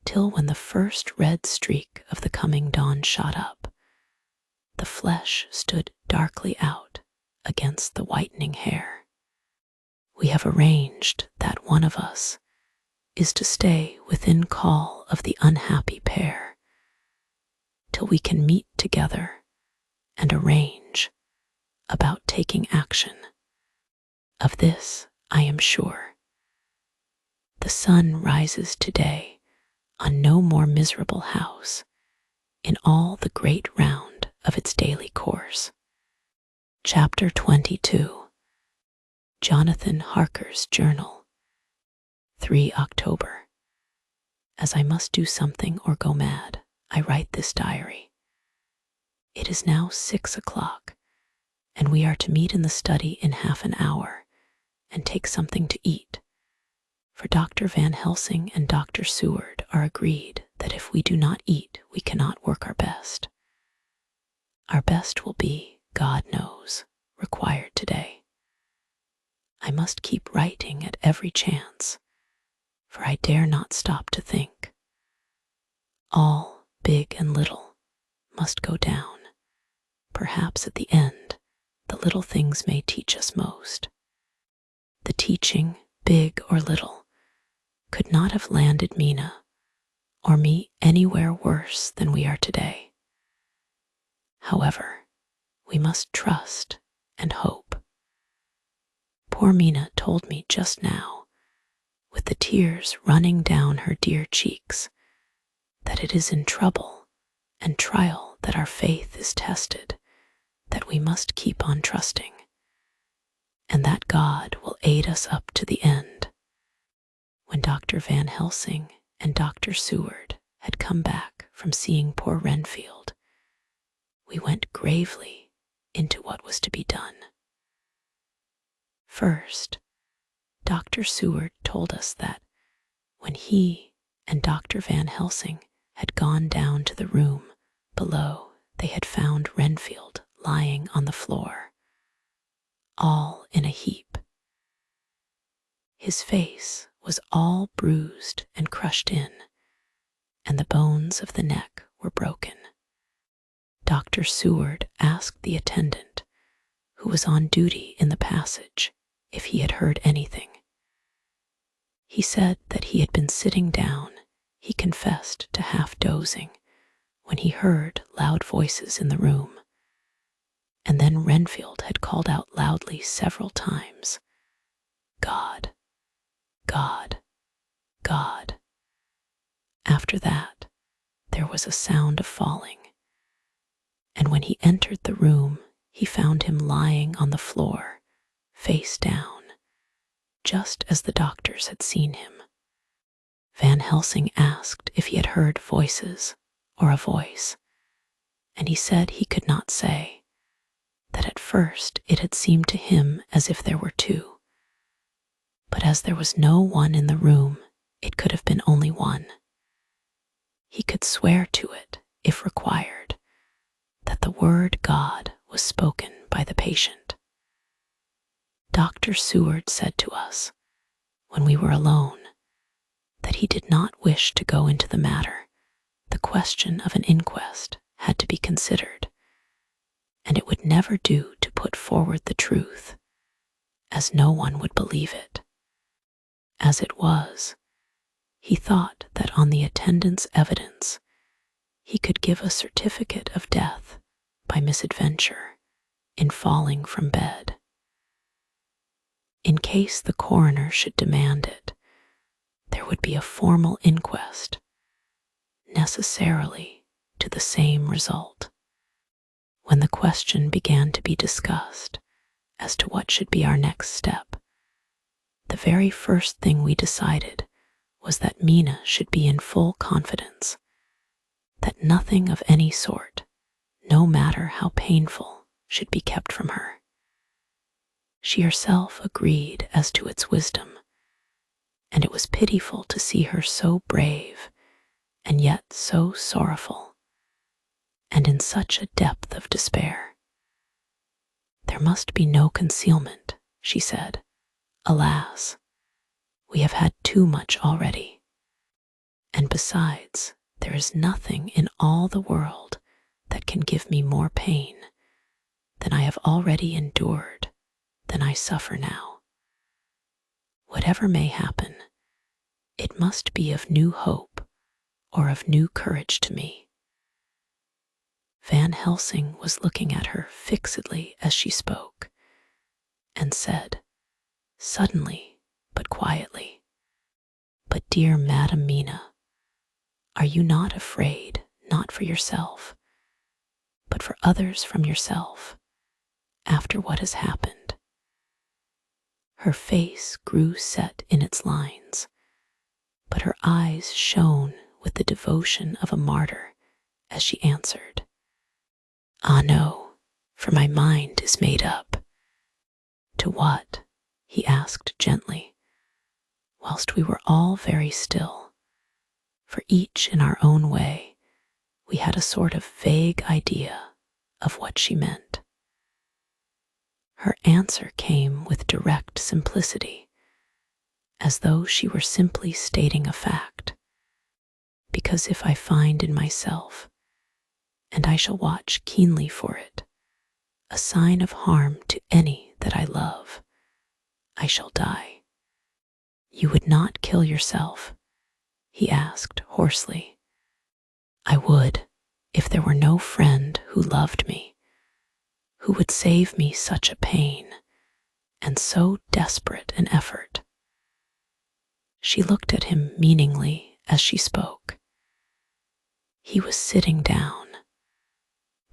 till when the first red streak of the coming dawn shot up, the flesh stood darkly out against the whitening hair. We have arranged that one of us is to stay within call of the unhappy pair, till we can meet together and arrange about taking action. Of this I am sure. The sun rises today on no more miserable house in all the great round of its daily course. Chapter 22. Jonathan Harker's Journal. 3 October. As I must do something or go mad, I write this diary. It is now 6 o'clock, and we are to meet in the study in half an hour and take something to eat, for Dr. Van Helsing and Dr. Seward are agreed that if we do not eat, we cannot work our best. Our best will be, God knows, required today. I must keep writing at every chance, for I dare not stop to think. All, big and little, must go down. Perhaps at the end, the little things may teach us most. The teaching, big or little, could not have landed Mina or me anywhere worse than we are today. However, we must trust and hope. Poor Mina told me just now, with the tears running down her dear cheeks, that it is in trouble and trial that our faith is tested, that we must keep on trusting, and that God will aid us up to the end. When Dr. Van Helsing and Dr. Seward had come back from seeing poor Renfield, we went gravely into what was to be done. First, Dr. Seward told us that when he and Dr. Van Helsing had gone down to the room below, they had found Renfield lying on the floor, all in a heap. His face was all bruised and crushed in, and the bones of the neck were broken. Dr. Seward asked the attendant, who was on duty in the passage, if he had heard anything. He said that he had been sitting down, he confessed to half dozing, when he heard loud voices in the room, and then Renfield had called out loudly several times, God, God, God. After that, there was a sound of falling, and when he entered the room, he found him lying on the floor, face down, just as the doctors had seen him. Van Helsing asked if he had heard voices or a voice, and he said he could not say, that at first it had seemed to him as if there were two, but as there was no one in the room, it could have been only one. He could swear to it, if required, that the word God was spoken by the patient. Dr. Seward said to us, when we were alone, that he did not wish to go into the matter. The question of an inquest had to be considered, and it would never do to put forward the truth, as no one would believe it. As it was, he thought that on the attendant's evidence, he could give a certificate of death by misadventure in falling from bed. In case the coroner should demand it, there would be a formal inquest, necessarily to the same result. When the question began to be discussed as to what should be our next step, the very first thing we decided was that Mina should be in full confidence, that nothing of any sort, no matter how painful, should be kept from her. She herself agreed as to its wisdom, and it was pitiful to see her so brave and yet so sorrowful, and in such a depth of despair. There must be no concealment, she said. Alas, we have had too much already. And besides, there is nothing in all the world that can give me more pain than I have already endured, than I suffer now. Whatever may happen, it must be of new hope or of new courage to me. Van Helsing was looking at her fixedly as she spoke, and said, suddenly but quietly, "But dear Madam Mina, are you not afraid, not for yourself, but for others from yourself, after what has happened?" Her face grew set in its lines, but her eyes shone with the devotion of a martyr as she answered, "Ah no, for my mind is made up." "To what?" he asked gently, whilst we were all very still, for each in our own way we had a sort of vague idea of what she meant. Her answer came with direct simplicity, as though she were simply stating a fact. "Because if I find in myself, and I shall watch keenly for it, a sign of harm to any that I love, I shall die." "You would not kill yourself?" he asked hoarsely. "I would, if there were no friend who loved me, who would save me such a pain and so desperate an effort." She looked at him meaningly as she spoke. He was sitting down,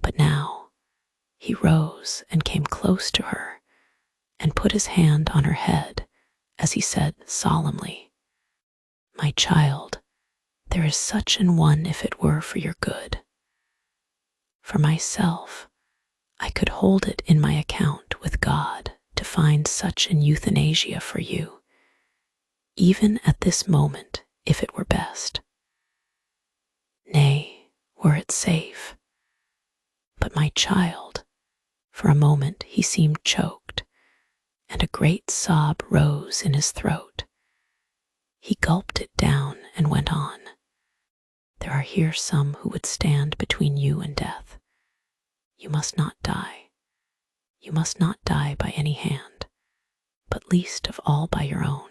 but now he rose and came close to her and put his hand on her head as he said solemnly, "My child, there is such an one if it were for your good. For myself, I could hold it in my account with God to find such an euthanasia for you, even at this moment if it were best. Nay, were it safe. But my child," for a moment he seemed choked, and a great sob rose in his throat. He gulped it down and went on, "There are here some who would stand between you and death. You must not die. You must not die by any hand, but least of all by your own.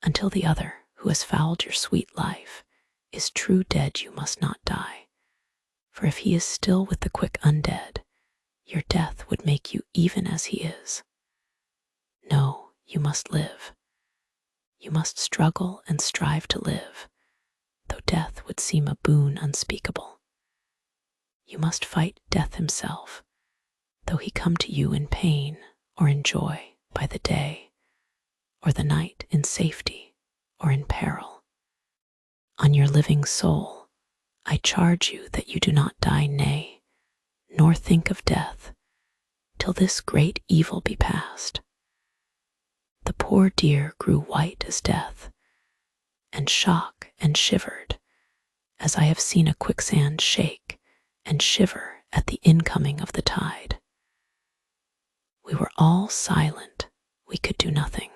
Until the other, who has fouled your sweet life, is true dead, you must not die. For if he is still with the quick undead, your death would make you even as he is. No, you must live. You must struggle and strive to live, though death would seem a boon unspeakable. You must fight death himself, though he come to you in pain or in joy by the day, or the night in safety or in peril. On your living soul, I charge you that you do not die, nay, nor think of death, till this great evil be past." The poor dear grew white as death, and shook and shivered, as I have seen a quicksand shake and shiver at the incoming of the tide. We were all silent, we could do nothing.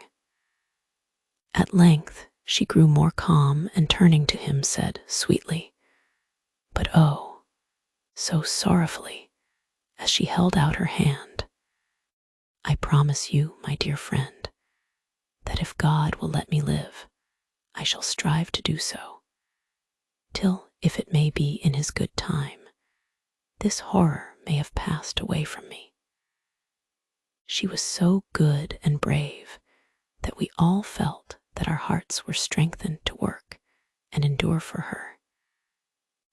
At length she grew more calm, and turning to him said sweetly, but oh, so sorrowfully, as she held out her hand, "I promise you, my dear friend, that if God will let me live, I shall strive to do so, till, if it may be in his good time, this horror may have passed away from me." She was so good and brave that we all felt that our hearts were strengthened to work and endure for her,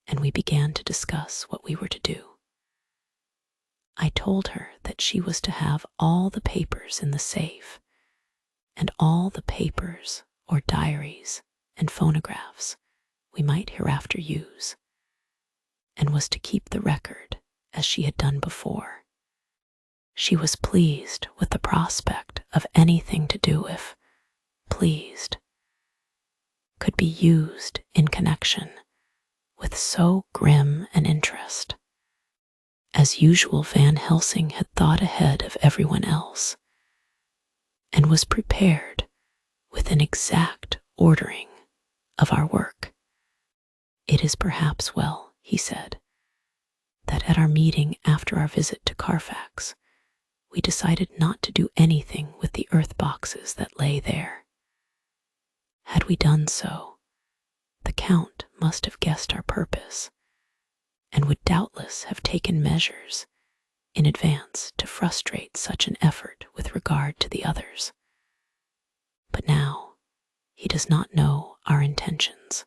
and we began to discuss what we were to do. I told her that she was to have all the papers in the safe, and all the papers or diaries and phonographs we might hereafter use, and was to keep the record as she had done before. She was pleased with the prospect of anything to do with pleased could be used in connection with so grim an interest. As usual, Van Helsing had thought ahead of everyone else and was prepared with an exact ordering of our work. It is perhaps well, he said, that at our meeting after our visit to Carfax, we decided not to do anything with the earth boxes that lay there. Had we done so, the Count must have guessed our purpose and would doubtless have taken measures in advance to frustrate such an effort with regard to the others. But now he does not know our intentions.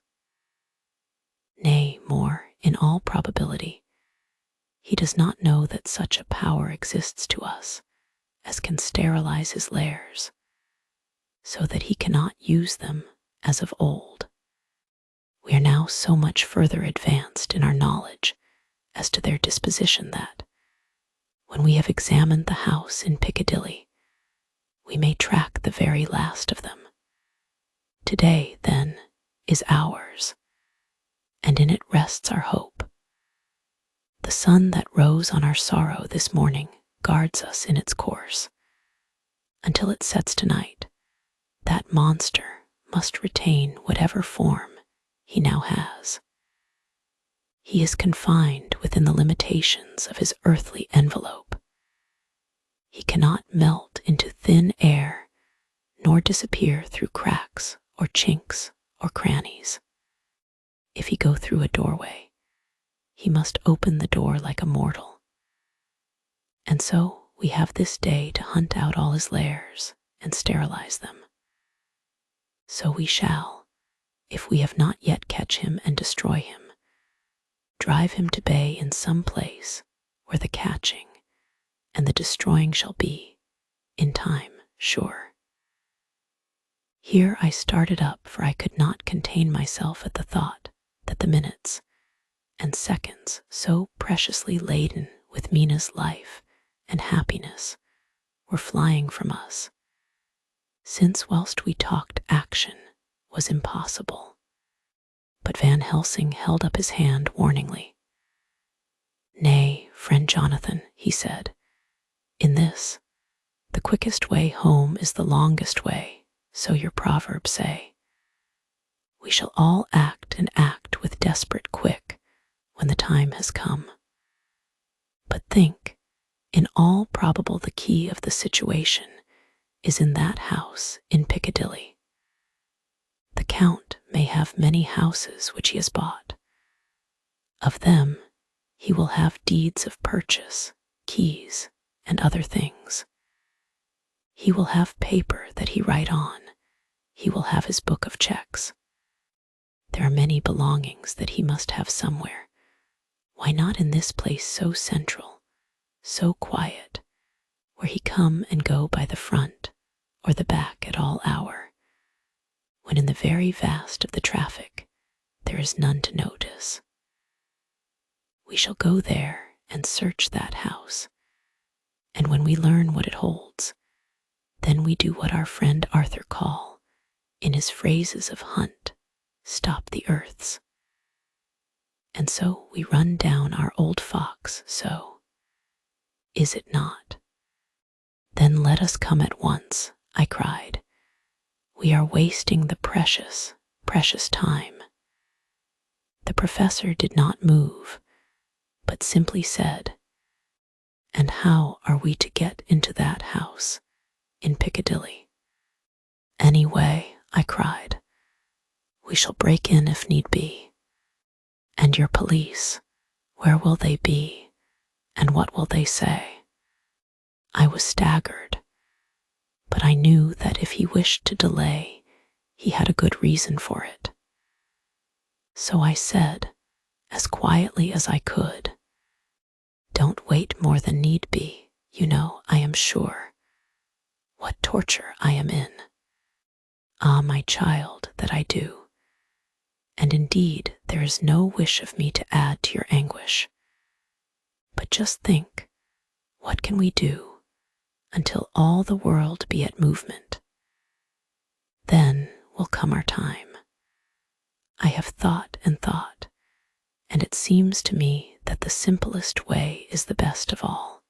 Nay, more, in all probability, he does not know that such a power exists to us as can sterilize his lairs, so that he cannot use them as of old. We are now so much further advanced in our knowledge as to their disposition that, when we have examined the house in Piccadilly, we may track the very last of them. Today, then, is ours, and in it rests our hope. The sun that rose on our sorrow this morning guards us in its course. Until it sets tonight, that monster must retain whatever form he now has. He is confined within the limitations of his earthly envelope. He cannot melt into thin air, nor disappear through cracks or chinks or crannies. If he go through a doorway, he must open the door like a mortal. And so we have this day to hunt out all his lairs and sterilize them. So we shall, if we have not yet catch him and destroy him, drive him to bay in some place where the catching and the destroying shall be, in time, sure. Here I started up, for I could not contain myself at the thought that the minutes and seconds so preciously laden with Mina's life and happiness were flying from us, since whilst we talked action was impossible. But Van Helsing held up his hand warningly. Nay, friend Jonathan, he said, in this, the quickest way home is the longest way, so your proverbs say. We shall all act and act with desperate quick when the time has come. But think, in all probable the key of the situation is in that house in Piccadilly. The Count may have many houses which he has bought. Of them he will have deeds of purchase, keys, and other things. He will have paper that he write on. He will have his book of checks. There are many belongings that he must have somewhere. Why not in this place so central, so quiet, where he come and go by the front or the back at all hour, when in the very vast of the traffic there is none to notice? We shall go there and search that house, and when we learn what it holds, then we do what our friend Arthur Call, in his phrases of hunt, stop the earths. And so we run down our old fox, so. Is it not? Then let us come at once, I cried. We are wasting the precious, precious time. The professor did not move, but simply said, and how are we to get into that house in Piccadilly? Any way, I cried. We shall break in if need be. And your police, where will they be, and what will they say? I was staggered, but I knew that if he wished to delay, he had a good reason for it. So I said, as quietly as I could, "Don't wait more than need be. You know, I am sure, what torture I am in. Ah, my child, that I do. And indeed, there is no wish of me to add to your anguish. But just think, what can we do until all the world be at movement? Then will come our time. I have thought and thought, and it seems to me that the simplest way is the best of all.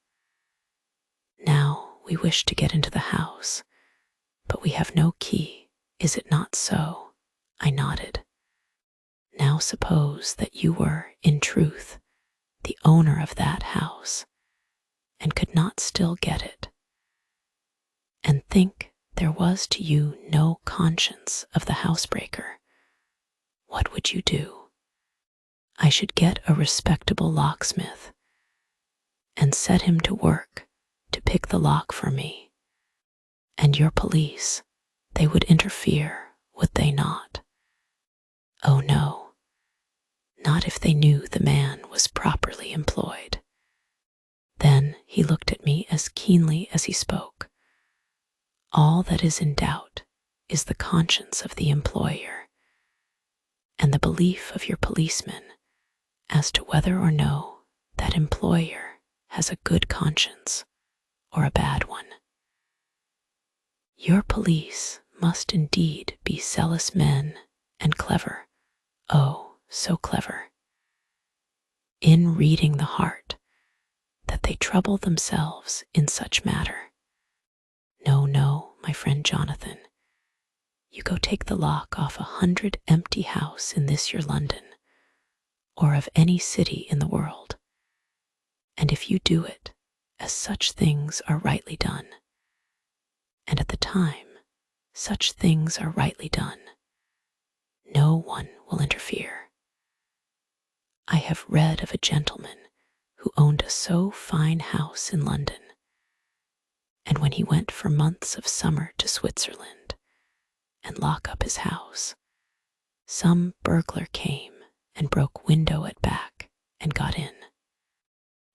Now we wish to get into the house, but we have no key, is it not so?" I nodded. "Now suppose that you were, in truth, the owner of that house, and could not still get it, and think there was to you no conscience of the housebreaker, what would you do?" "I should get a respectable locksmith, and set him to work to pick the lock for me. And your police, they would interfere, would they not?" "Oh no, not if they knew the man was properly employed." Then he looked at me as keenly as he spoke. "All that is in doubt is the conscience of the employer, and the belief of your policeman as to whether or no that employer has a good conscience or a bad one. Your police must indeed be zealous men and clever, oh, so clever, in reading the heart, that they trouble themselves in such matter. No, no, my friend Jonathan, you go take the lock off 100 empty house in this your London, or of any city in the world, and if you do it, as such things are rightly done, and at the time such things are rightly done, no one will interfere. I have read of a gentleman who owned a so fine house in London, and when he went for months of summer to Switzerland and lock up his house, some burglar came and broke window at back and got in.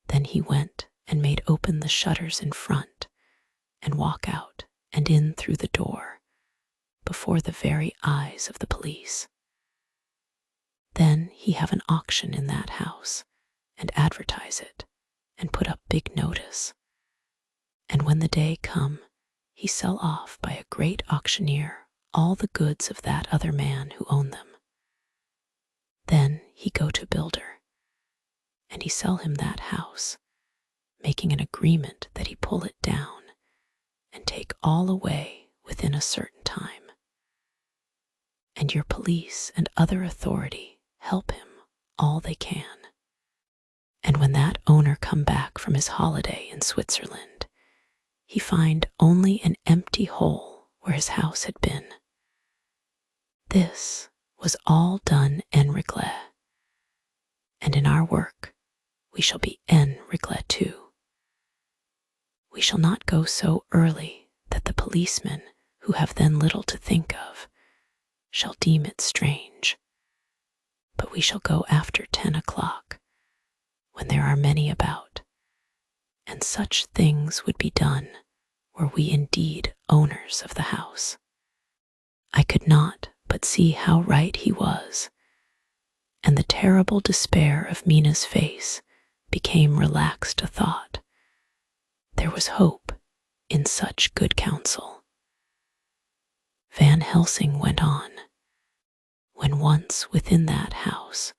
Then he went and made open the shutters in front and walk out and in through the door before the very eyes of the police. Then he have an auction in that house and advertise it and put up big notice. And when the day come, he sell off by a great auctioneer all the goods of that other man who owned them. Then he go to builder, and he sell him that house, making an agreement that he pull it down and take all away within a certain time. And your police and other authority help him all they can. And when that owner come back from his holiday in Switzerland, he find only an empty hole where his house had been. This was all done en règle, and in our work we shall be en règle too. We shall not go so early that the policemen, who have then little to think of, shall deem it strange, but we shall go after 10 o'clock, when there are many about, and such things would be done were we indeed owners of the house." I could not but see how right he was, and the terrible despair of Mina's face became relaxed a thought. There was hope in such good counsel. Van Helsing went on, "When once within that house,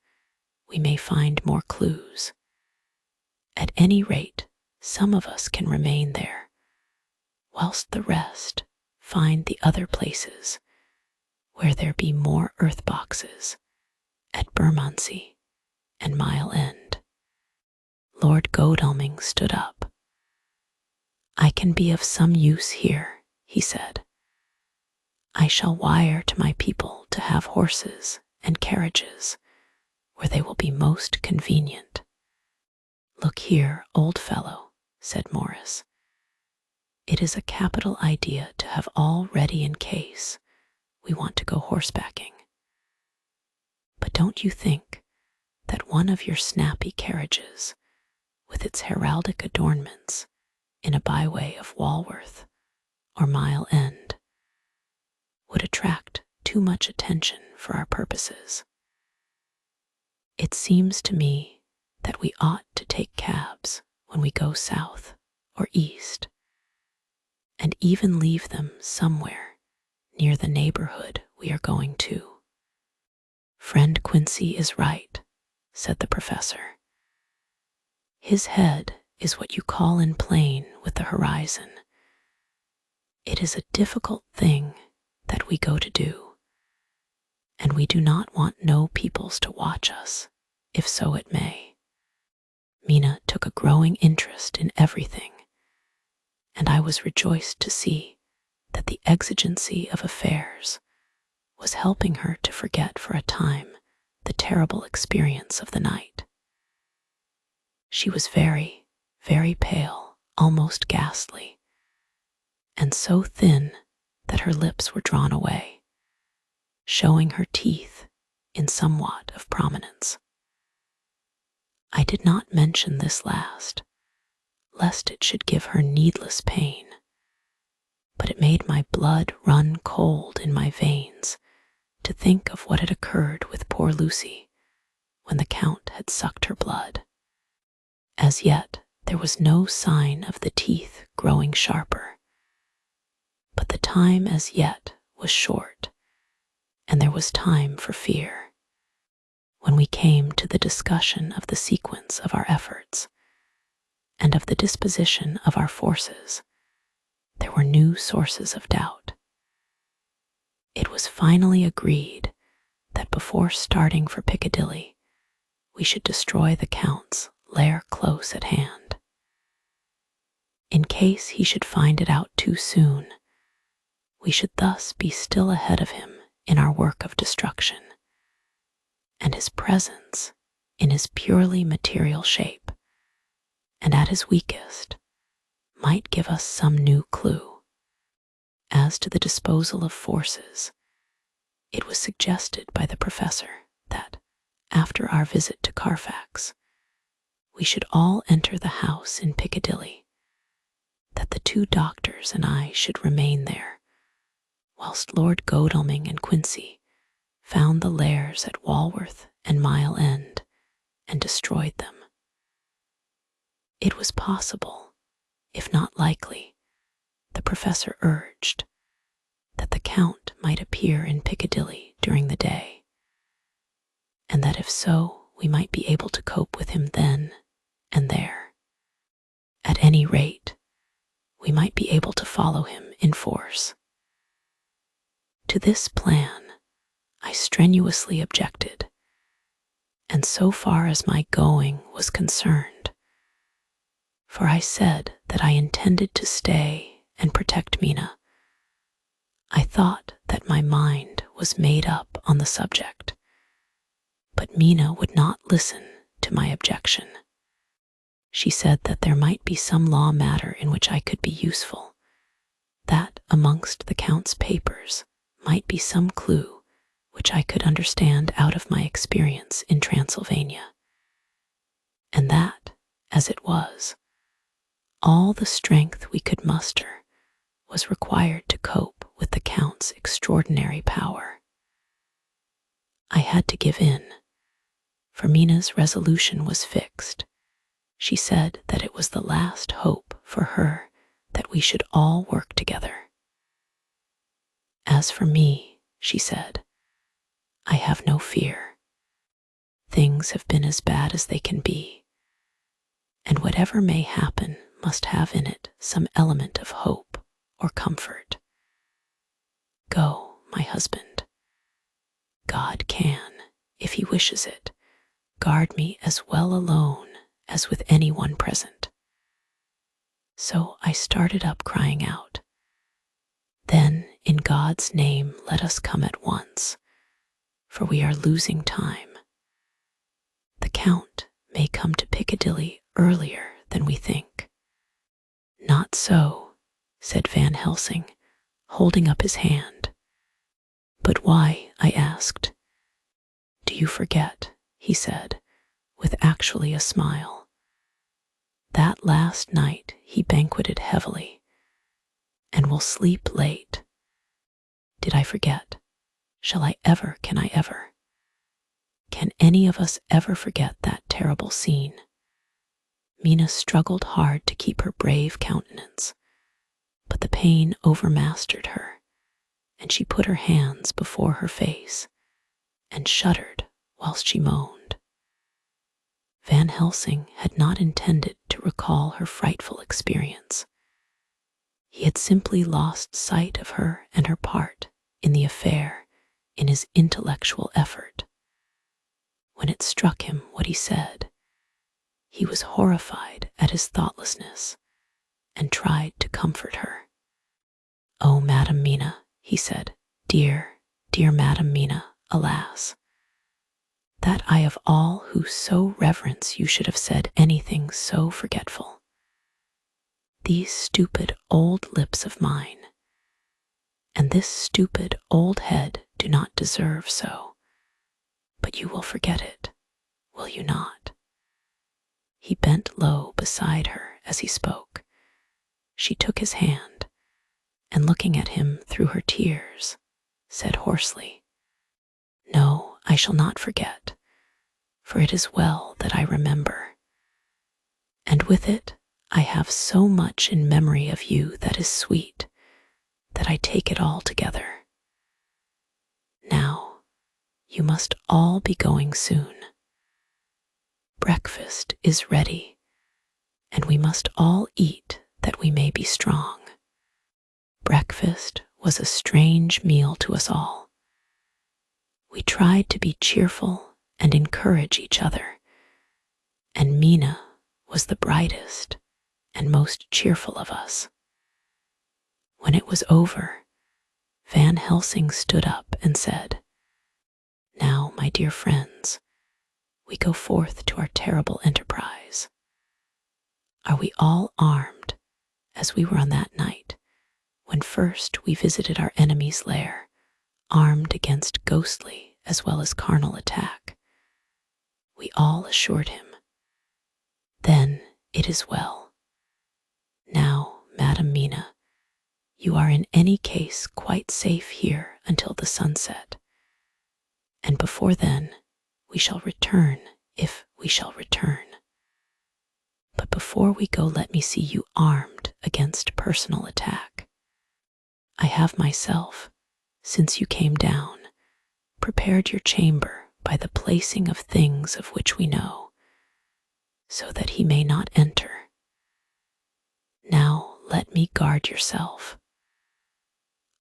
we may find more clues. At any rate, some of us can remain there, whilst the rest find the other places where there be more earth boxes, at Bermondsey and Mile End." Lord Godalming stood up. "I can be of some use here," he said. "I shall wire to my people to have horses and carriages where they will be most convenient." "Look here, old fellow," said Morris, It is a capital idea to have all ready in case we want to go horsebacking. But don't you think that one of your snappy carriages, with its heraldic adornments in a byway of Walworth or Mile End, would attract too much attention for our purposes? It seems to me that we ought to take cabs when we go south or east, and even leave them somewhere near the neighborhood we are going to. Friend Quincy is right, said the professor. His head is what you call in plane with the horizon. It is a difficult thing that we go to do, and we do not want no peoples to watch us, if so it may. Mina took a growing interest in everything, and I was rejoiced to see that the exigency of affairs was helping her to forget for a time the terrible experience of the night. She was very, very pale, almost ghastly, and so thin that her lips were drawn away, showing her teeth in somewhat of prominence. I did not mention this last, lest it should give her needless pain, but it made my blood run cold in my veins to think of what had occurred with poor Lucy when the Count had sucked her blood. As yet, there was no sign of the teeth growing sharper, but the time as yet was short, and there was time for fear. When we came to the discussion of the sequence of our efforts and of the disposition of our forces, there were new sources of doubt. It was finally agreed that before starting for Piccadilly, we should destroy the Count's lair close at hand. In case he should find it out too soon, we should thus be still ahead of him in our work of destruction, and his presence, in his purely material shape, and at his weakest, might give us some new clue. As to the disposal of forces, it was suggested by the professor that, after our visit to Carfax, we should all enter the house in Piccadilly, that the 2 doctors and I should remain there, whilst Lord Godalming and Quincy found the lairs at Walworth and Mile End and destroyed them. It was possible, if not likely, the professor urged, that the Count might appear in Piccadilly during the day, and that if so, we might be able to cope with him then and there. At any rate, we might be able to follow him in force. To this plan, I strenuously objected, and so far as my going was concerned, for I said that I intended to stay and protect Mina, I thought that my mind was made up on the subject, but Mina would not listen to my objection. She said that there might be some law matter in which I could be useful, that amongst the Count's papers might be some clue which I could understand out of my experience in Transylvania, and that, as it was, all the strength we could muster was required to cope with the Count's extraordinary power. I had to give in, for Mina's resolution was fixed. She said that it was the last hope for her that we should all work together. As for me, she said, I have no fear. Things have been as bad as they can be, and whatever may happen must have in it some element of hope or comfort. Go, my husband. God can, if he wishes it, guard me as well alone as with anyone present. So I started up crying out, Then, in God's name, let us come at once, for we are losing time. The Count may come to Piccadilly earlier than we think. Not so, said Van Helsing, holding up his hand. But why? I asked. Do you forget, he said, with actually a smile. That last night he banqueted heavily, and will sleep late. Did I forget? Shall I ever, can I ever? Can any of us ever forget that terrible scene? Mina struggled hard to keep her brave countenance, but the pain overmastered her, and she put her hands before her face and shuddered whilst she moaned. Van Helsing had not intended to recall her frightful experience. He had simply lost sight of her and her part in the affair in his intellectual effort. When it struck him what he said, he was horrified at his thoughtlessness and tried to comfort her. Oh, Madam Mina, he said, dear, dear Madam Mina, alas, that I of all who so reverence you should have said anything so forgetful. These stupid old lips of mine, and this stupid old head do not deserve so, but you will forget it, will you not? He bent low beside her as he spoke. She took his hand, and looking at him through her tears, said hoarsely, No, I shall not forget, for it is well that I remember. And with it, I have so much in memory of you that is sweet, that I take it all together. Now, you must all be going soon. Breakfast is ready, and we must all eat that we may be strong. Breakfast was a strange meal to us all. We tried to be cheerful and encourage each other, and Mina was the brightest and most cheerful of us. When it was over, Van Helsing stood up and said, Now, my dear friends, we go forth to our terrible enterprise. Are we all armed, as we were on that night, when first we visited our enemy's lair, armed against ghostly as well as carnal attack? We all assured him. Then it is well. Now, Madam Mina, you are in any case quite safe here until the sunset, and before then we shall return if we shall return. But before we go, let me see you armed against personal attack. I have myself, since you came down, prepared your chamber by the placing of things of which we know, so that he may not enter. Now let me guard yourself.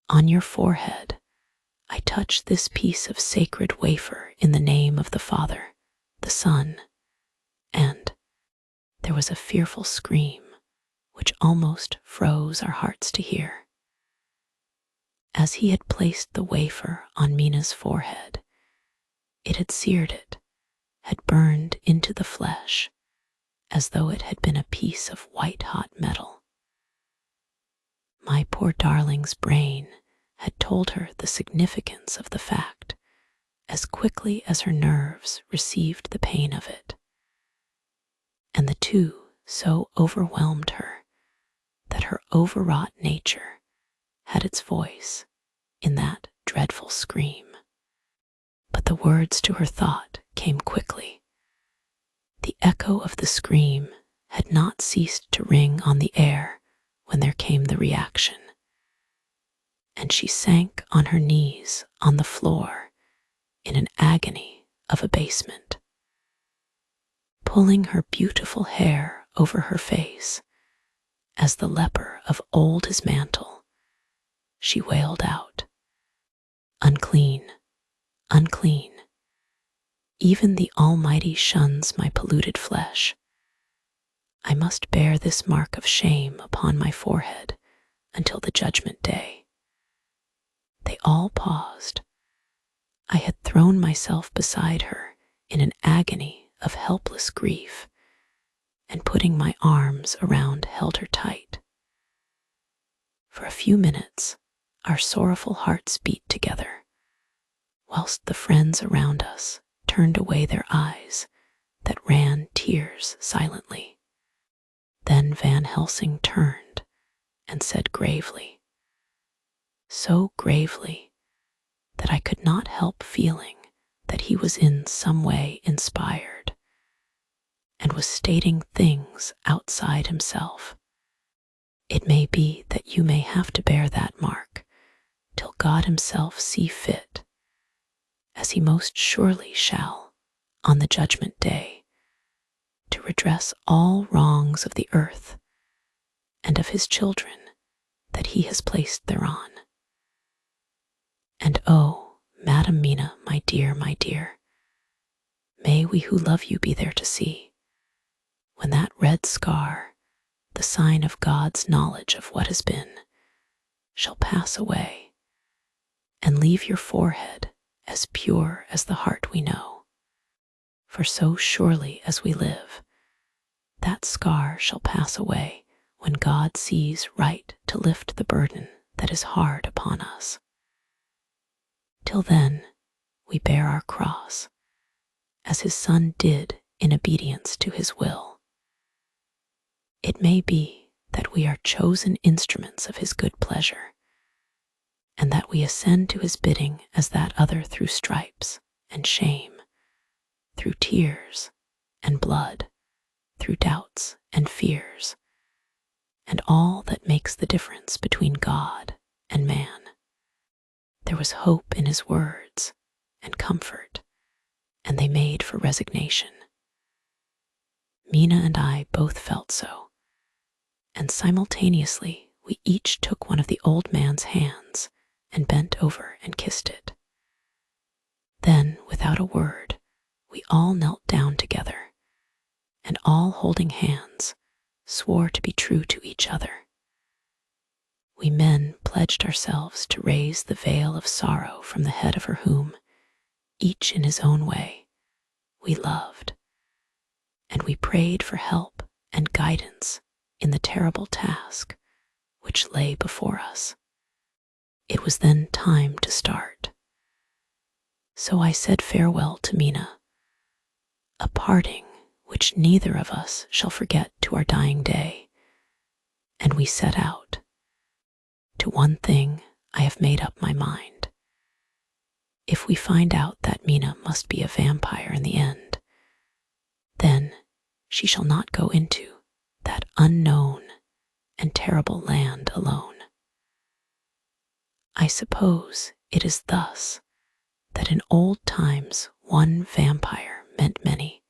On your forehead, I touch this piece of sacred wafer in the name of the Father, the Son, and there was a fearful scream which almost froze our hearts to hear. As he had placed the wafer on Mina's forehead, it had seared it, had burned into the flesh, as though it had been a piece of white-hot metal. My poor darling's brain had told her the significance of the fact as quickly as her nerves received the pain of it, and the two so overwhelmed her that her overwrought nature had its voice in that dreadful scream. But the words to her thought came quickly. The echo of the scream had not ceased to ring on the air when there came the reaction, and she sank on her knees on the floor in an agony of abasement. Pulling her beautiful hair over her face, as the leper of old his mantle, she wailed out, Unclean, unclean. Even the Almighty shuns my polluted flesh. I must bear this mark of shame upon my forehead until the judgment day. They all paused. I had thrown myself beside her in an agony of helpless grief, and putting my arms around held her tight. For a few minutes, our sorrowful hearts beat together, whilst the friends around us turned away their eyes that ran tears silently. Then Van Helsing turned and said gravely, so gravely that I could not help feeling that he was in some way inspired and was stating things outside himself. It may be that you may have to bear that mark till God himself see fit, as he most surely shall on the judgment day, to redress all wrongs of the earth and of his children that he has placed thereon. And oh, Madam Mina, my dear, may we who love you be there to see, when that red scar, the sign of God's knowledge of what has been, shall pass away, and leave your forehead as pure as the heart we know. For so surely as we live, that scar shall pass away when God sees right to lift the burden that is hard upon us. Till then, we bear our cross, as his Son did in obedience to his will. It may be that we are chosen instruments of his good pleasure, and that we ascend to his bidding as that other through stripes and shame, through tears and blood, through doubts and fears, and all that makes the difference between God and man. There was hope in his words and comfort, and they made for resignation. Mina and I both felt so, and simultaneously we each took one of the old man's hands and bent over and kissed it. Then, without a word, we all knelt down together, and all holding hands, swore to be true to each other. We men pledged ourselves to raise the veil of sorrow from the head of her whom, each in his own way, we loved, and we prayed for help and guidance in the terrible task which lay before us. It was then time to start. So I said farewell to Mina, a parting which neither of us shall forget to our dying day, and we set out. To one thing I have made up my mind. If we find out that Mina must be a vampire in the end, then she shall not go into that unknown and terrible land alone. I suppose it is thus that in old times one vampire meant many,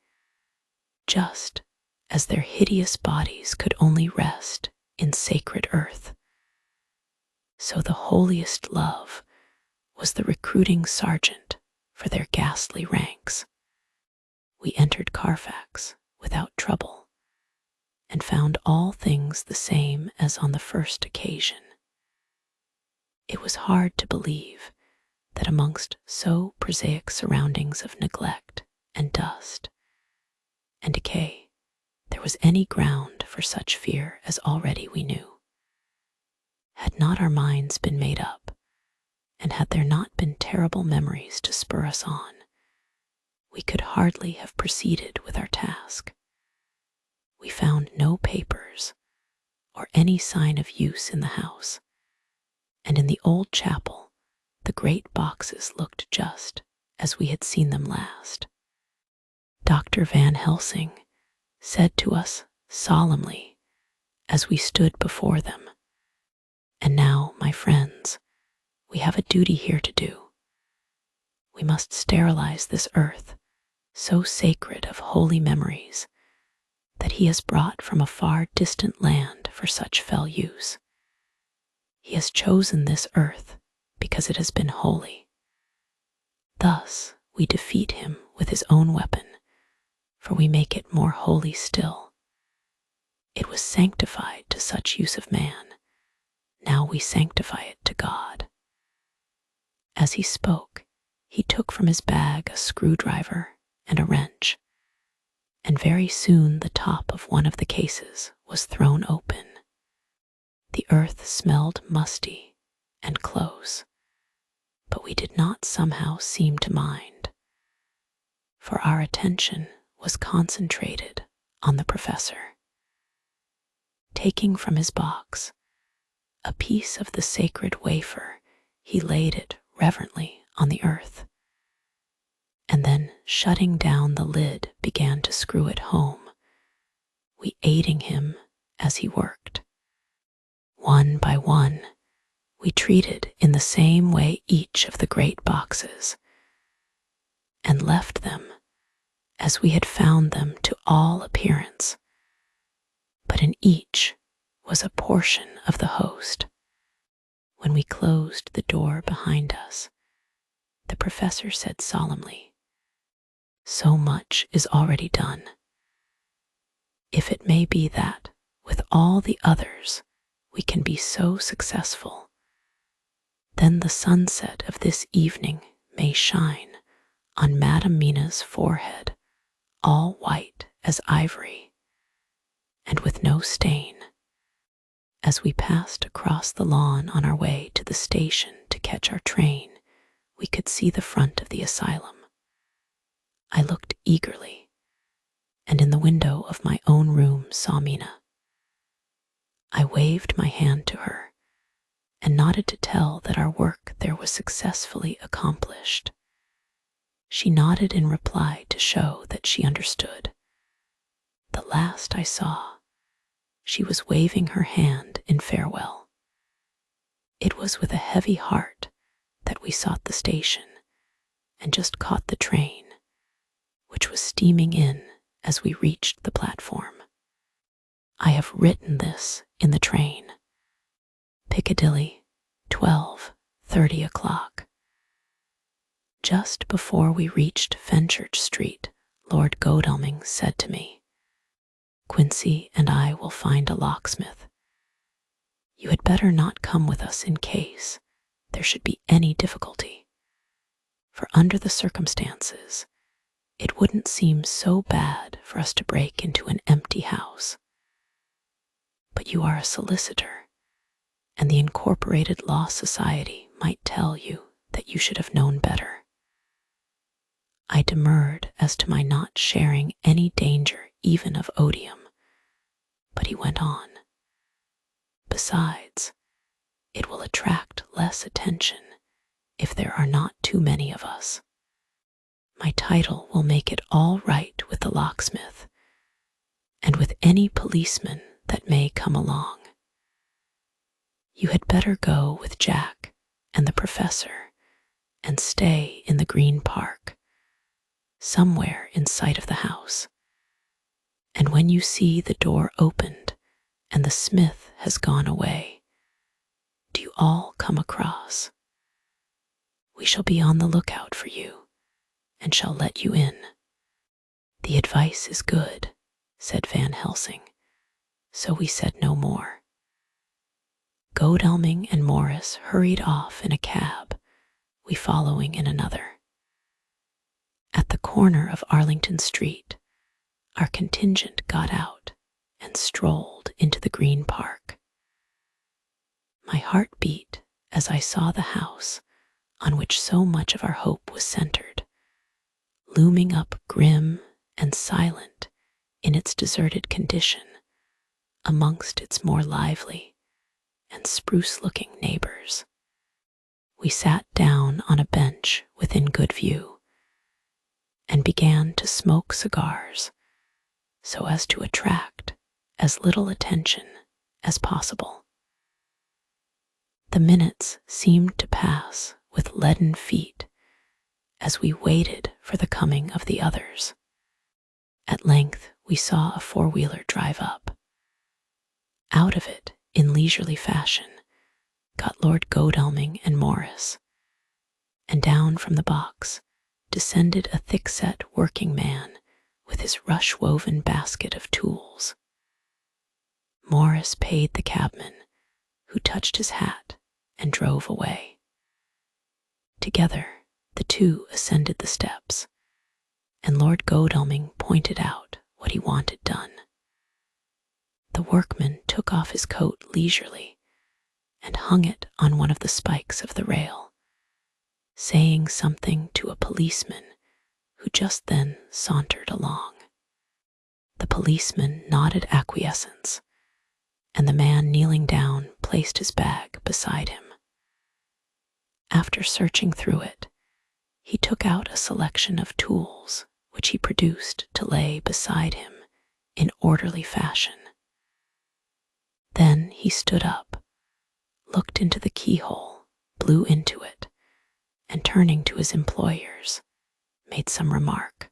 just as their hideous bodies could only rest in sacred earth. So the holiest love was the recruiting sergeant for their ghastly ranks. We entered Carfax without trouble, and found all things the same as on the first occasion. It was hard to believe that amongst so prosaic surroundings of neglect and dust and decay, there was any ground for such fear as already we knew. Had not our minds been made up, and had there not been terrible memories to spur us on, we could hardly have proceeded with our task. We found no papers or any sign of use in the house, and in the old chapel the great boxes looked just as we had seen them last. Dr. Van Helsing said to us solemnly as we stood before them, "And now, my friends, we have a duty here to do. We must sterilize this earth, so sacred of holy memories, that he has brought from a far distant land for such fell use. He has chosen this earth because it has been holy. Thus we defeat him with his own weapon, for we make it more holy still. It was sanctified to such use of man, now we sanctify it to God." As he spoke, he took from his bag a screwdriver and a wrench, and very soon the top of one of the cases was thrown open. The earth smelled musty and close, but we did not somehow seem to mind, for our attention was concentrated on the professor. Taking from his box a piece of the sacred wafer, he laid it reverently on the earth, and then, shutting down the lid, began to screw it home, we aiding him as he worked. One by one, we treated in the same way each of the great boxes, and left them as we had found them to all appearance, but in each was a portion of the host. When we closed the door behind us, the professor said solemnly, "So much is already done. If it may be that, with all the others, we can be so successful, then the sunset of this evening may shine on Madam Mina's forehead, all white as ivory, and with no stain." As we passed across the lawn on our way to the station to catch our train, we could see the front of the asylum. I looked eagerly, and in the window of my own room saw Mina. I waved my hand to her and nodded to tell that our work there was successfully accomplished. She nodded in reply to show that she understood. The last I saw, she was waving her hand in farewell. It was with a heavy heart that we sought the station and just caught the train, which was steaming in as we reached the platform. I have written this in the train. Piccadilly, 12:30 o'clock. Just before we reached Fenchurch Street, Lord Godalming said to me, "Quincy and I will find a locksmith. You had better not come with us in case there should be any difficulty, for under the circumstances, it wouldn't seem so bad for us to break into an empty house. But you are a solicitor, and the Incorporated Law Society might tell you that you should have known better." I demurred as to my not sharing any danger even of odium, but he went on. "Besides, it will attract less attention if there are not too many of us. My title will make it all right with the locksmith and with any policeman that may come along. You had better go with Jack and the professor and stay in the Green Park, somewhere in sight of the house. And when you see the door opened and the smith has gone away, do you all come across? We shall be on the lookout for you and shall let you in." "The advice is good," said Van Helsing, so we said no more. Godalming and Morris hurried off in a cab, we following in another. At the corner of Arlington Street, our contingent got out and strolled into the Green Park. My heart beat as I saw the house on which so much of our hope was centered, looming up grim and silent in its deserted condition amongst its more lively and spruce-looking neighbors. We sat down on a bench within good view and began to smoke cigars so as to attract as little attention as possible. The minutes seemed to pass with leaden feet as we waited for the coming of the others. At length we saw a four-wheeler drive up. Out of it, in leisurely fashion, got Lord Godalming and Morris, and down from the box descended a thick-set working man with his rush-woven basket of tools. Morris paid the cabman, who touched his hat and drove away. Together, the two ascended the steps, and Lord Godalming pointed out what he wanted done. The workman took off his coat leisurely and hung it on one of the spikes of the rail, saying something to a policeman who just then sauntered along. The policeman nodded acquiescence, and the man kneeling down placed his bag beside him. After searching through it, he took out a selection of tools which he produced to lay beside him in orderly fashion. Then he stood up, looked into the keyhole, blew into it, and turning to his employers, made some remark.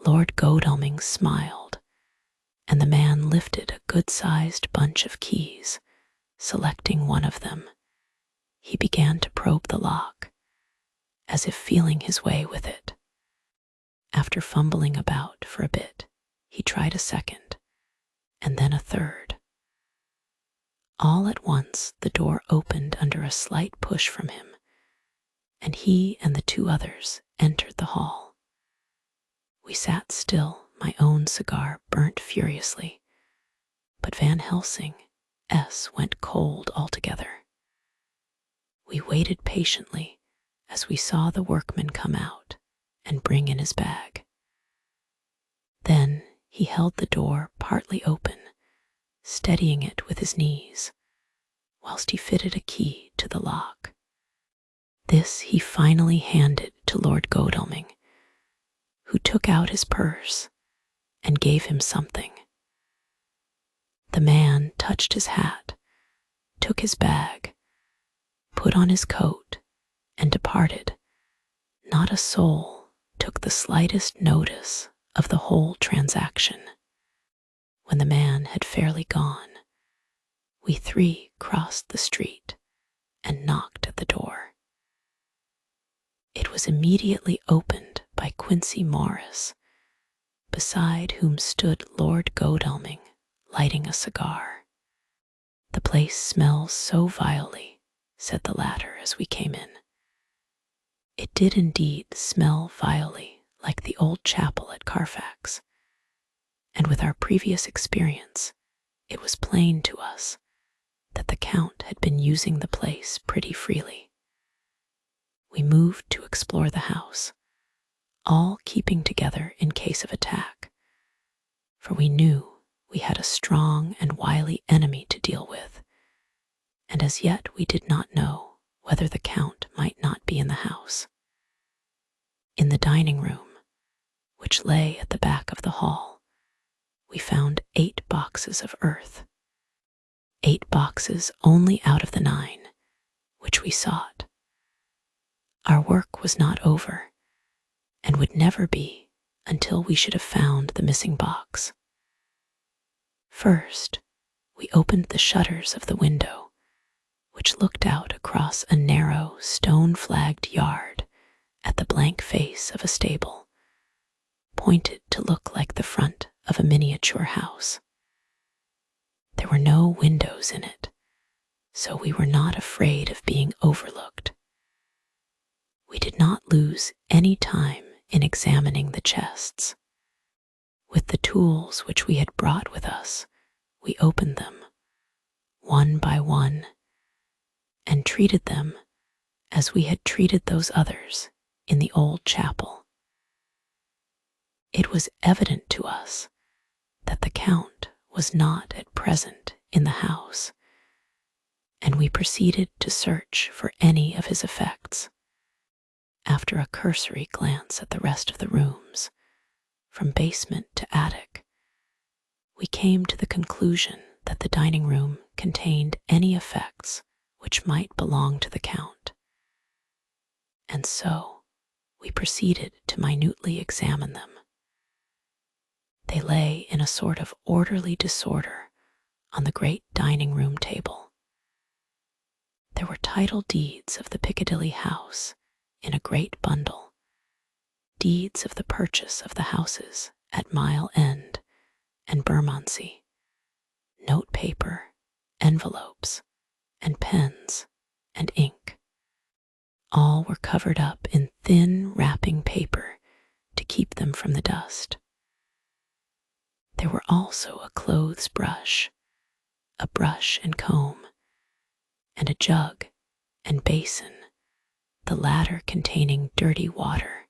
Lord Godalming smiled, and the man lifted a good-sized bunch of keys. Selecting one of them, he began to probe the lock, as if feeling his way with it. After fumbling about for a bit, he tried a second, and then a third. All at once the door opened under a slight push from him, and he and the two others entered the hall. We sat still, my own cigar burnt furiously, but Van Helsing went cold altogether. We waited patiently as we saw the workman come out and bring in his bag. Then he held the door partly open, steadying it with his knees, whilst he fitted a key to the lock. This he finally handed to Lord Godalming, who took out his purse and gave him something. The man touched his hat, took his bag, put on his coat, and departed. Not a soul took the slightest notice of the whole transaction. When the man had fairly gone, we three crossed the street and knocked at the door. It was immediately opened by Quincy Morris, beside whom stood Lord Godalming, lighting a cigar. "The place smells so vilely," said the latter as we came in. It did indeed smell vilely like the old chapel at Carfax, and with our previous experience, it was plain to us that the Count had been using the place pretty freely. We moved to explore the house, all keeping together in case of attack, for we knew we had a strong and wily enemy to deal with, and as yet we did not know whether the Count might not be in the house. In the dining room, which lay at the back of the hall, we found 8 boxes of earth. 8 boxes only out of the 9 which we sought. Our work was not over, and would never be until we should have found the missing box. First, we opened the shutters of the window, which looked out across a narrow, stone-flagged yard at the blank face of a stable, pointed to look like the front of a miniature house. There were no windows in it, so we were not afraid of being overlooked. We did not lose any time in examining the chests. With the tools which we had brought with us, we opened them, one by one, and treated them as we had treated those others in the old chapel. It was evident to us that the Count was not at present in the house, and we proceeded to search for any of his effects. After a cursory glance at the rest of the rooms, from basement to attic, we came to the conclusion that the dining room contained any effects which might belong to the Count, and so we proceeded to minutely examine them. They lay in a sort of orderly disorder on the great dining room table. There were title deeds of the Piccadilly house in a great bundle, deeds of the purchase of the houses at Mile End and Bermondsey, note paper, envelopes, and pens and ink. All were covered up in thin wrapping paper to keep them from the dust. There were also a clothes brush, a brush and comb, and a jug and basin, the latter containing dirty water,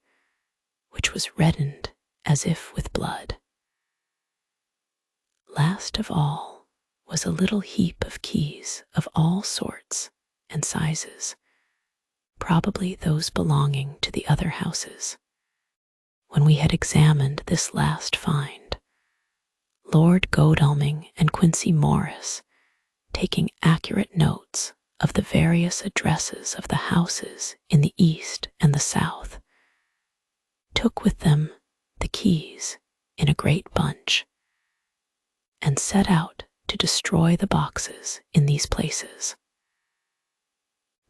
which was reddened as if with blood. Last of all was a little heap of keys of all sorts and sizes, probably those belonging to the other houses. When we had examined this last find, Lord Godalming and Quincy Morris, taking accurate notes of the various addresses of the houses in the east and the south, took with them the keys in a great bunch, and set out to destroy the boxes in these places.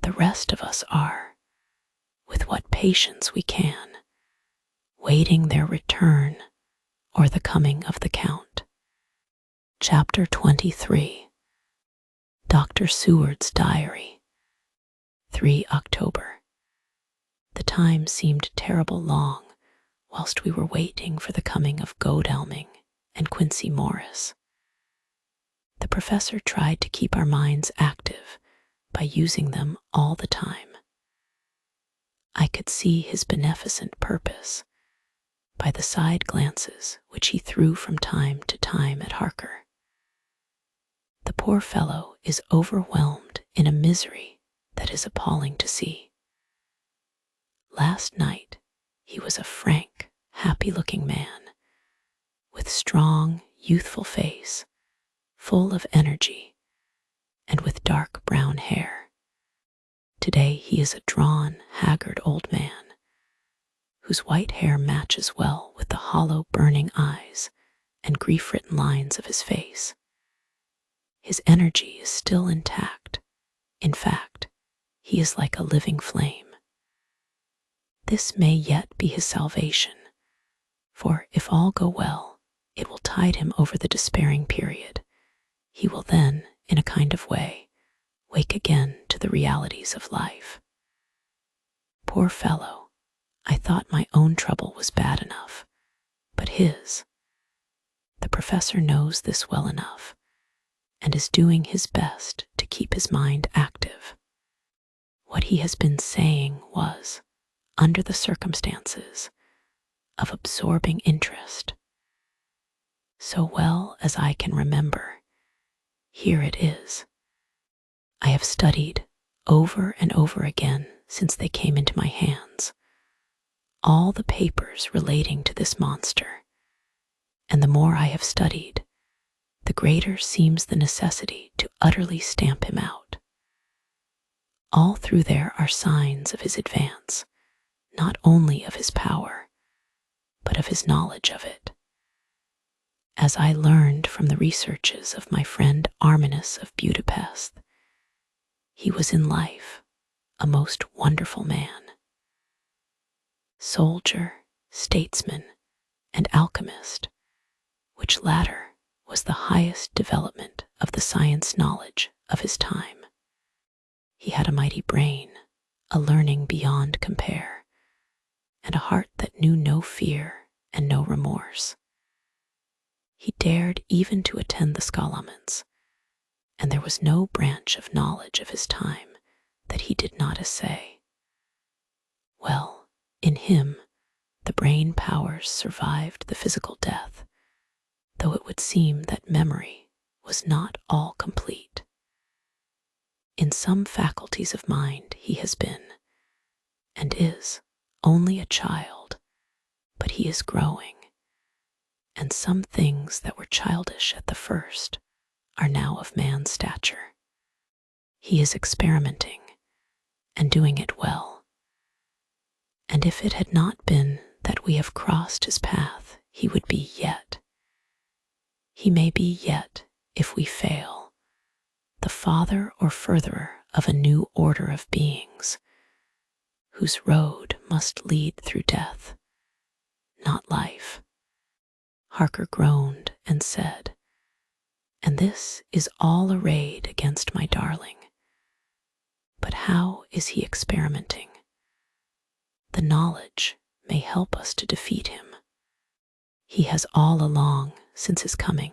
The rest of us are, with what patience we can, waiting their return or the coming of the Count. Chapter 23. Dr. Seward's Diary. 3 October. The time seemed terrible long whilst we were waiting for the coming of Godalming and Quincy Morris. The professor tried to keep our minds active by using them all the time. I could see his beneficent purpose by the side glances which he threw from time to time at Harker. The poor fellow is overwhelmed in a misery that is appalling to see. Last night he was a frank, happy-looking man, with strong, youthful face, full of energy, and with dark brown hair. Today he is a drawn, haggard old man, whose white hair matches well with the hollow, burning eyes and grief-written lines of his face. His energy is still intact. In fact, he is like a living flame. This may yet be his salvation, for if all go well, it will tide him over the despairing period. He will then, in a kind of way, wake again to the realities of life. Poor fellow, I thought my own trouble was bad enough, but his. The professor knows this well enough, and is doing his best to keep his mind active. What he has been saying was, under the circumstances, of absorbing interest. So well as I can remember, here it is. I have studied over and over again since they came into my hands all the papers relating to this monster, and the more I have studied, the greater seems the necessity to utterly stamp him out. All through there are signs of his advance, not only of his power, but of his knowledge of it. As I learned from the researches of my friend Arminius of Budapest, he was in life a most wonderful man. Soldier, statesman, and alchemist, which latter was the highest development of the science knowledge of his time. He had a mighty brain, a learning beyond compare, and a heart that knew no fear and no remorse. He dared even to attend the Scholaments, and there was no branch of knowledge of his time that he did not essay. Well, in him, the brain powers survived the physical death, though it would seem that memory was not all complete. In some faculties of mind he has been, and is, only a child, but he is growing, and some things that were childish at the first are now of man's stature. He is experimenting, and doing it well. And if it had not been that we have crossed his path, he would be yet. He may be yet, if we fail, the father or furtherer of a new order of beings, whose road must lead through death, not life. Harker groaned and said, "And this is all arrayed against my darling. But how is he experimenting? The knowledge may help us to defeat him. He has all along, since his coming,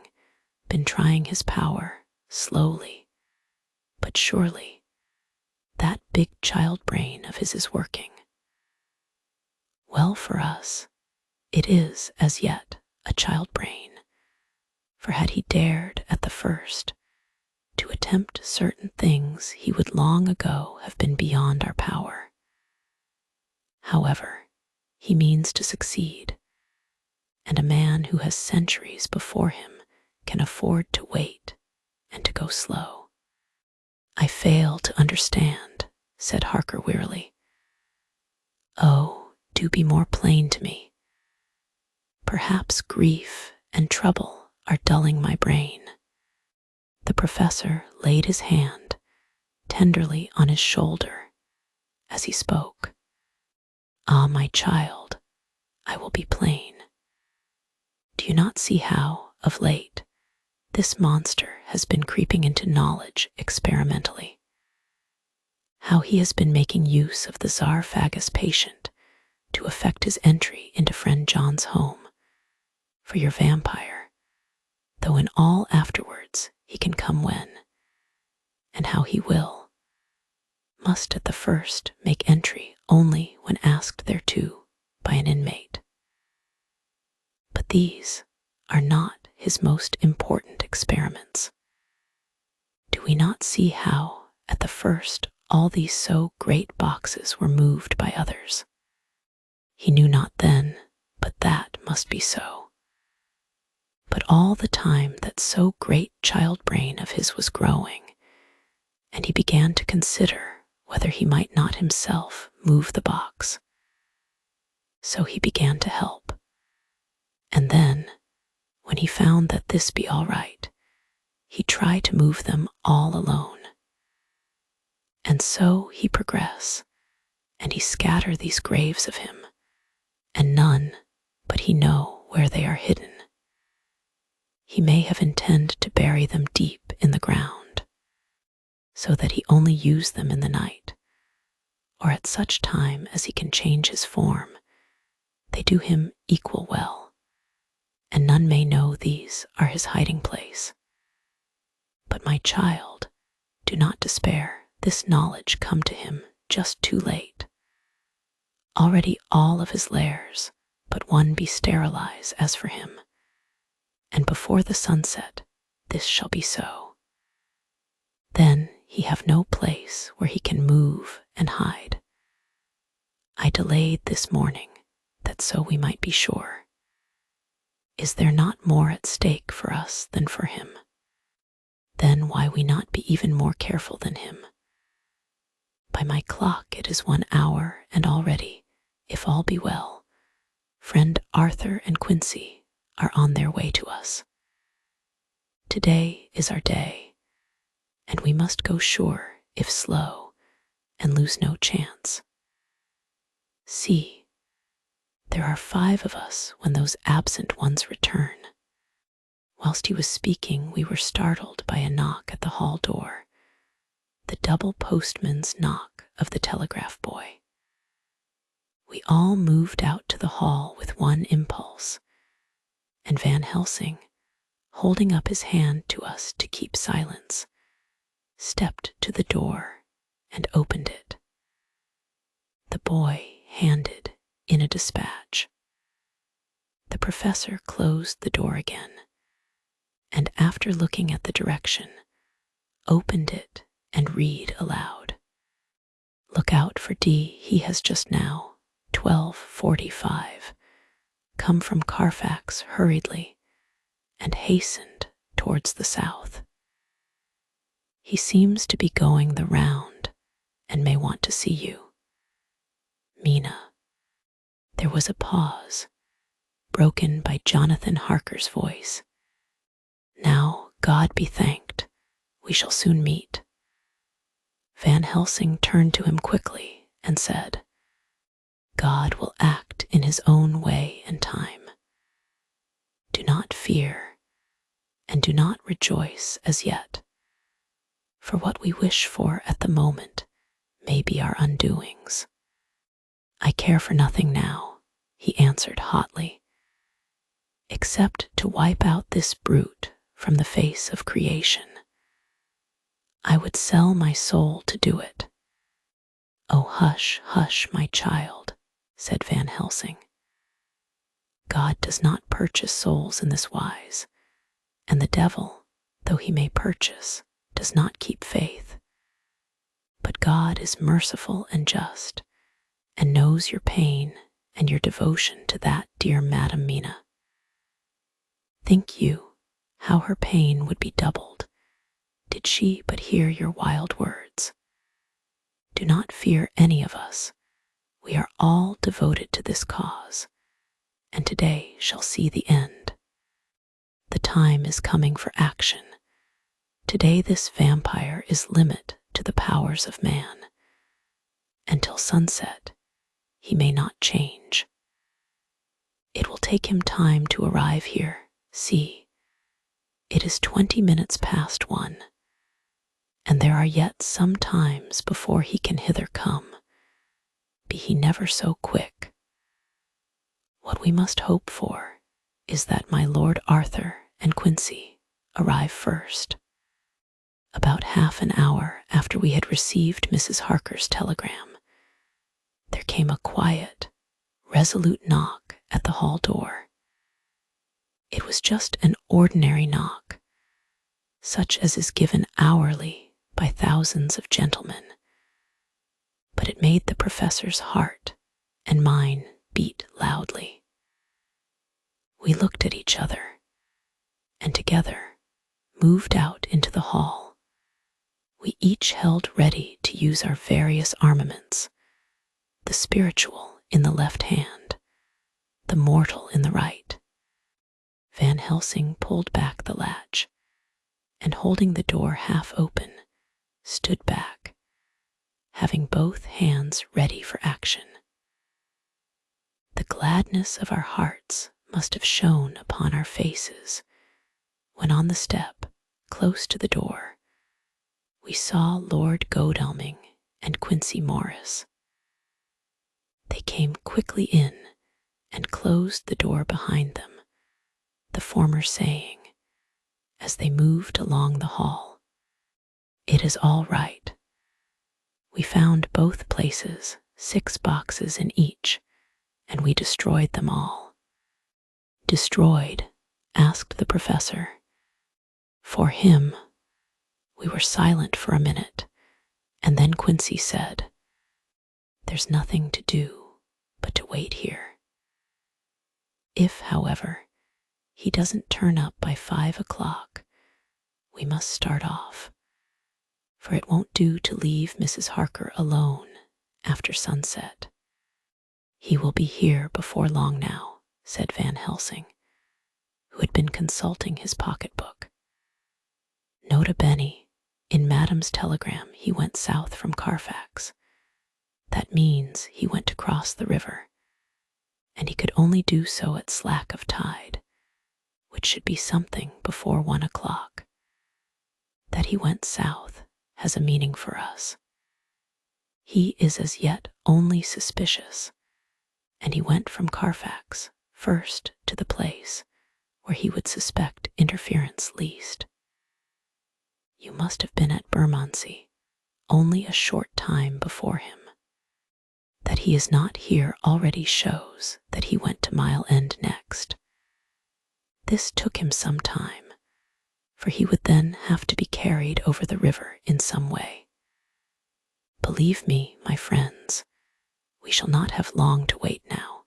been trying his power, slowly, but surely, that big child brain of his is working. Well, for us, it is as yet a child brain, for had he dared at the first to attempt certain things, he would long ago have been beyond our power. However, he means to succeed, and a man who has centuries before him can afford to wait and to go slow. I fail to understand, said Harker wearily. Oh, do be more plain to me. Perhaps grief and trouble are dulling my brain. The professor laid his hand tenderly on his shoulder as he spoke. Ah, my child, I will be plain. Do you not see how, of late, this monster has been creeping into knowledge experimentally? How he has been making use of the Zarfagus patient to effect his entry into friend John's home for your vampire, though in all afterwards he can come when, and how he must at the first make entry only when asked thereto by an inmate. But these are not his most important experiments. Do we not see how, at the first, all these so great boxes were moved by others? He knew not then, but that must be so. But all the time that so great child brain of his was growing, and he began to consider whether he might not himself move the box. So he began to help. And then, when he found that this be all right, he tried to move them all alone. And so he progress, and he scatter these graves of him, and none but he know where they are hidden. He may have intend to bury them deep in the ground, so that he only use them in the night, or at such time as he can change his form. They do him equal well, and none may know these are his hiding place. But my child, do not despair, this knowledge come to him just too late. Already all of his lairs but one be sterilized as for him, and before the sunset this shall be so. Then he have no place where he can move and hide. I delayed this morning, that so we might be sure. Is there not more at stake for us than for him? Then why we not be even more careful than him? By my clock it is 1 hour, and already, if all be well, friend Arthur and Quincy are on their way to us. Today is our day, and we must go sure, if slow, and lose no chance. See, there are 5 of us when those absent ones return. Whilst he was speaking, we were startled by a knock at the hall door, the double postman's knock of the telegraph boy. We all moved out to the hall with one impulse, and Van Helsing, holding up his hand to us to keep silence, stepped to the door and opened it. The boy handed in a dispatch. The professor closed the door again, and after looking at the direction, opened it and read aloud. Look out for D. He has just now, 12:45, come from Carfax hurriedly and hastened towards the south. He seems to be going the round and may want to see you. Mina. There was a pause, broken by Jonathan Harker's voice. Now, God be thanked, we shall soon meet. Van Helsing turned to him quickly and said, God will act in his own way and time. Do not fear, and do not rejoice as yet, for what we wish for at the moment may be our undoings. I care for nothing now, he answered hotly, except to wipe out this brute from the face of creation. I would sell my soul to do it, "Oh, hush, hush, my child," said Van Helsing. "God does not purchase souls in this wise, and the devil, though he may purchase, does not keep faith. But God is merciful and just, and knows your pain and your devotion to that dear Madam Mina. Think you how her pain would be doubled did she but hear your wild words? Do not fear any of us. We are all devoted to this cause, and today shall see the end. The time is coming for action. Today this vampire is limit to the powers of man. Until sunset, he may not change. It will take him time to arrive here. See, it is 20 minutes past 1, and there are yet some times before he can hither come, be he never so quick. What we must hope for is that my Lord Arthur and Quincy arrive first. About half an hour after we had received Mrs. Harker's telegram, there came a quiet, resolute knock at the hall door. It was just an ordinary knock, such as is given hourly by thousands of gentlemen, but it made the professor's heart and mine beat loudly. We looked at each other, and together moved out into the hall. We each held ready to use our various armaments, the spiritual in the left hand, the mortal in the right. Van Helsing pulled back the latch, and holding the door half open, stood back, having both hands ready for action. The gladness of our hearts must have shone upon our faces when on the step, close to the door, we saw Lord Godalming and Quincy Morris. They came quickly in and closed the door behind them, the former saying, as they moved along the hall, "It is all right. We found both places, 6 boxes in each, and we destroyed them all." "Destroyed?" asked the professor. For him, we were silent for a minute, and then Quincy said, "There's nothing to do but to wait here. If, however, he doesn't turn up by 5 o'clock, we must start off, for it won't do to leave Mrs. Harker alone after sunset." "He will be here before long now," said Van Helsing, who had been consulting his pocketbook. "Nota bene, in Madam's telegram he went south from Carfax. That means he went to cross the river, and he could only do so at slack of tide, which should be something before 1 o'clock. That he went south has a meaning for us. He is as yet only suspicious, and he went from Carfax first to the place where he would suspect interference least. You must have been at Bermondsey only a short time before him. That he is not here already shows that he went to Mile End next. This took him some time, for he would then have to be carried over the river in some way. Believe me, my friends, we shall not have long to wait now.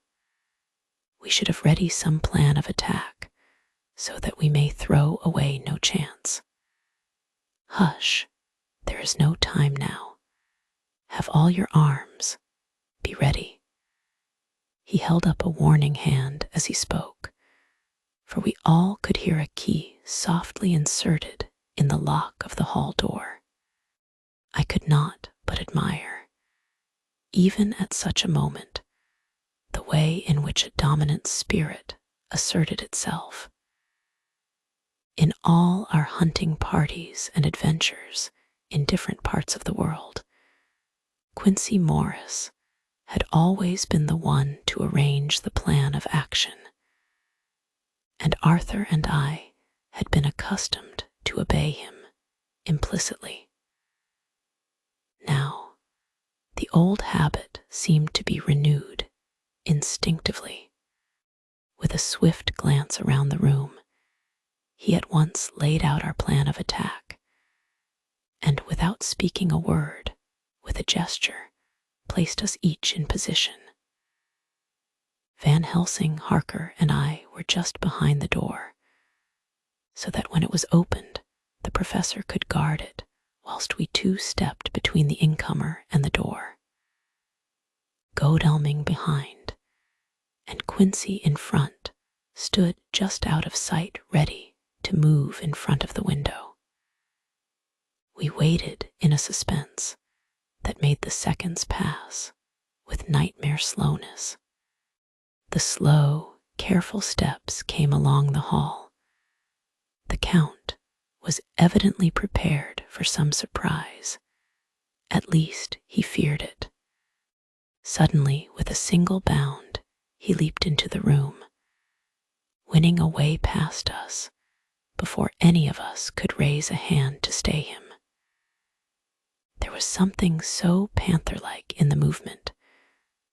We should have ready some plan of attack, so that we may throw away no chance. Hush, there is no time now. Have all your arms. Be ready." He held up a warning hand as he spoke, for we all could hear a key softly inserted in the lock of the hall door. I could not but admire, even at such a moment, the way in which a dominant spirit asserted itself. In all our hunting parties and adventures in different parts of the world, Quincy Morris had always been the one to arrange the plan of action, and Arthur and I had been accustomed to obey him implicitly. Now, The old habit seemed to be renewed instinctively. With a swift glance around the room, he at once laid out our plan of attack, and without speaking a word, with a gesture, placed us each in position. Van Helsing, Harker, and I were just behind the door, so that when it was opened, the professor could guard it, whilst we two stepped between the incomer and the door. Godalming behind, and Quincy in front, stood just out of sight, ready to move in front of the window. We waited in a suspense that made the seconds pass with nightmare slowness. The slow, careful steps came along the hall. The Count was evidently prepared for some surprise. At least he feared it. Suddenly, with a single bound, he leaped into the room, winning a way past us before any of us could raise a hand to stay him. There was something so panther-like in the movement,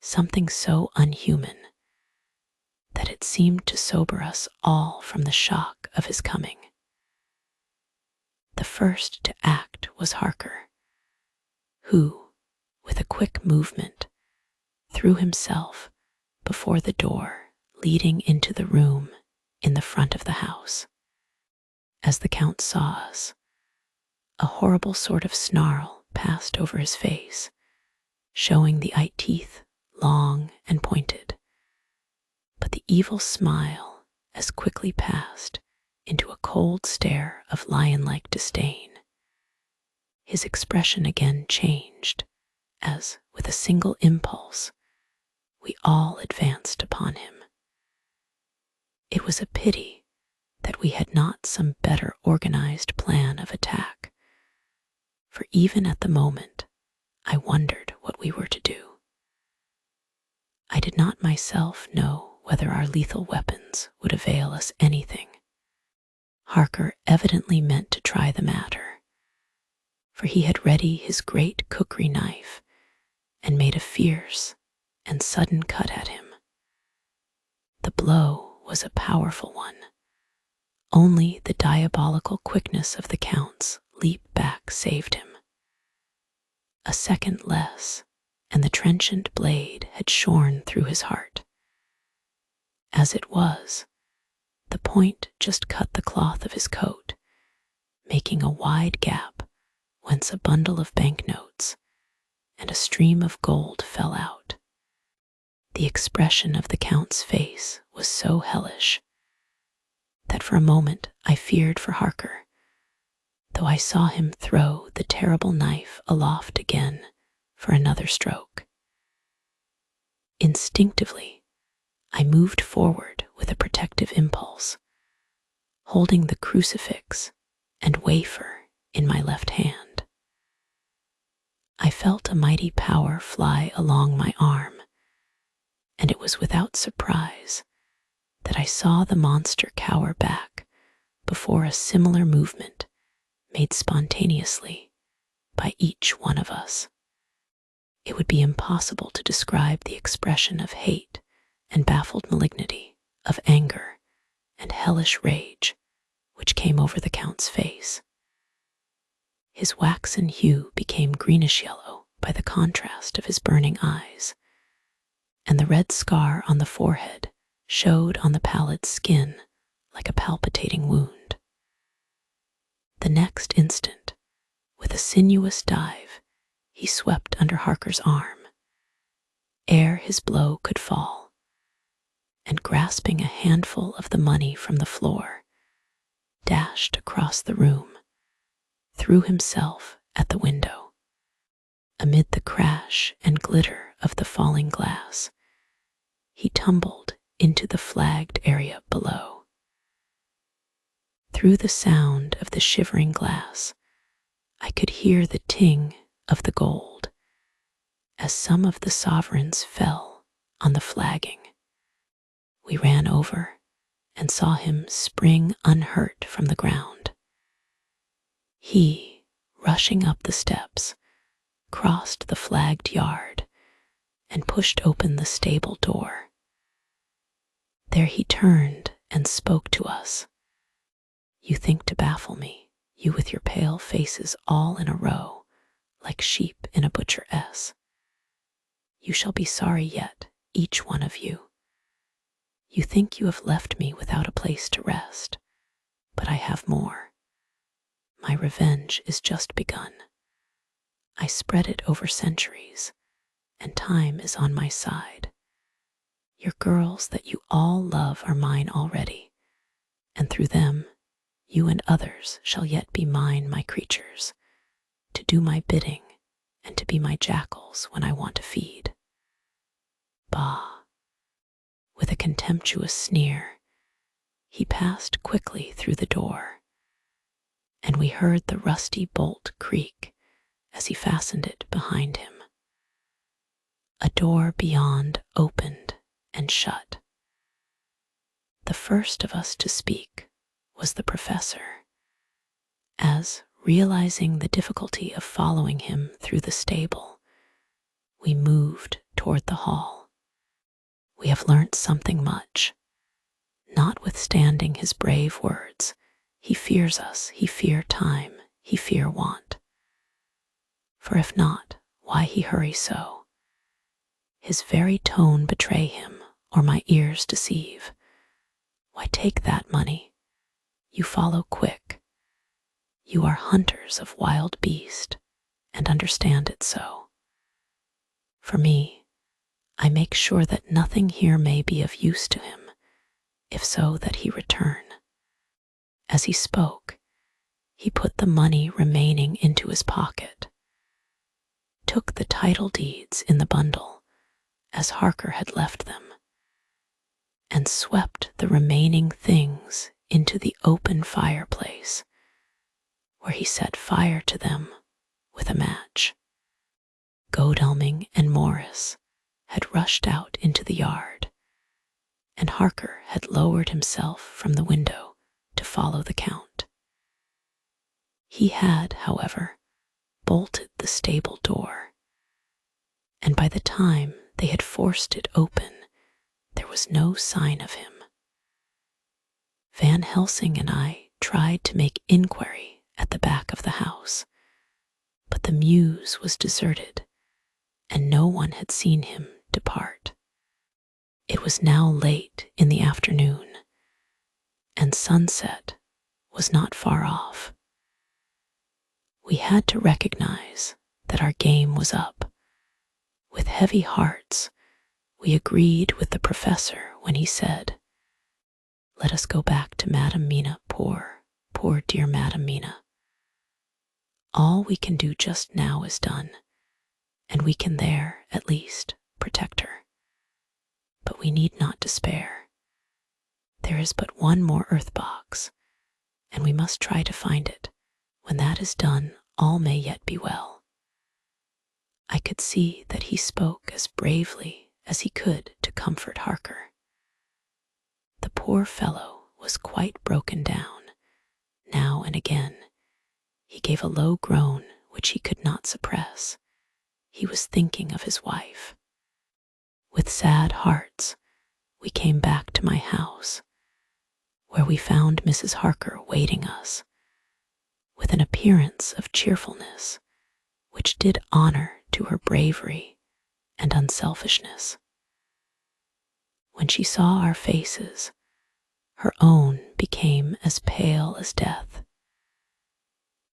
something so unhuman, that it seemed to sober us all from the shock of his coming. The first to act was Harker, who, with a quick movement, threw himself before the door leading into the room in the front of the house. As the Count saw us, a horrible sort of snarl passed over his face, showing the eye teeth long and pointed. But the evil smile as quickly passed into a cold stare of lion-like disdain. His expression again changed as, with a single impulse, we all advanced upon him. It was a pity that we had not some better organized plan of attack, for even at the moment I wondered what we were to do. I did not myself know whether our lethal weapons would avail us anything. Harker evidently meant to try the matter, for he had ready his great cookery knife and made a fierce and sudden cut at him. The blow was a powerful one. Only the diabolical quickness of the Count's leap back saved him. A second less, and the trenchant blade had shorn through his heart. As it was, the point just cut the cloth of his coat, making a wide gap whence a bundle of banknotes and a stream of gold fell out. The expression of the Count's face was so hellish that for a moment I feared for Harker, though I saw him throw the terrible knife aloft again for another stroke. Instinctively, I moved forward with a protective impulse, holding the crucifix and wafer in my left hand. I felt a mighty power fly along my arm, and it was without surprise that I saw the monster cower back before a similar movement made spontaneously by each one of us. It would be impossible to describe the expression of hate and baffled malignity, of anger and hellish rage which came over the Count's face. His waxen hue became greenish-yellow by the contrast of his burning eyes, and the red scar on the forehead showed on the pallid skin like a palpitating wound. The next instant, with a sinuous dive, he swept under Harker's arm, ere his blow could fall, and grasping a handful of the money from the floor, dashed across the room, threw himself at the window. Amid the crash and glitter of the falling glass, he tumbled into the flagged area below. Through the sound of the shivering glass, I could hear the ting of the gold as some of the sovereigns fell on the flagging. We ran over and saw him spring unhurt from the ground. He, rushing up the steps, crossed the flagged yard, and pushed open the stable door. There he turned and spoke to us. "You think to baffle me, you with your pale faces all in a row, like sheep in a butcher S. You shall be sorry yet, each one of you. You think you have left me without a place to rest, but I have more. My revenge is just begun. I spread it over centuries, and time is on my side. Your girls that you all love are mine already, and through them, you and others shall yet be mine, my creatures, to do my bidding and to be my jackals when I want to feed." Bah! With a contemptuous sneer, he passed quickly through the door, and we heard the rusty bolt creak as he fastened it behind him. A door beyond opened and shut. The first of us to speak was the professor, as, realizing the difficulty of following him through the stable, we moved toward the hall. We have learnt something much. Notwithstanding his brave words, he fears us, he fear time, he fear want. For if not, why he hurry so? His very tone betray him, or my ears deceive. Why take that money? You follow quick. You are hunters of wild beast, and understand it so. For me, I make sure that nothing here may be of use to him, if so that he return. As he spoke, he put the money remaining into his pocket, took the title deeds in the bundle, as Harker had left them, and swept the remaining things into the open fireplace, where he set fire to them with a match. Godalming and Morris had rushed out into the yard, and Harker had lowered himself from the window to follow the Count. He had, however, bolted the stable door, and by the time they had forced it open, there was no sign of him. Van Helsing and I tried to make inquiry at the back of the house, but the mews was deserted, and no one had seen him depart. It was now late in the afternoon, and sunset was not far off. We had to recognize that our game was up. With heavy hearts, we agreed with the professor when he said, "Let us go back to Madam Mina, poor dear Madam Mina. All we can do just now is done, and we can there, at least, protect her. But we need not despair. There is but one more earth box, and we must try to find it. When that is done, all may yet be well." I could see that he spoke as bravely as he could to comfort Harker. The poor fellow was quite broken down. Now and again, he gave a low groan which he could not suppress. He was thinking of his wife. With sad hearts, we came back to my house, where we found Mrs. Harker waiting us, with an appearance of cheerfulness which did honor to her bravery and unselfishness. When she saw our faces, her own became as pale as death.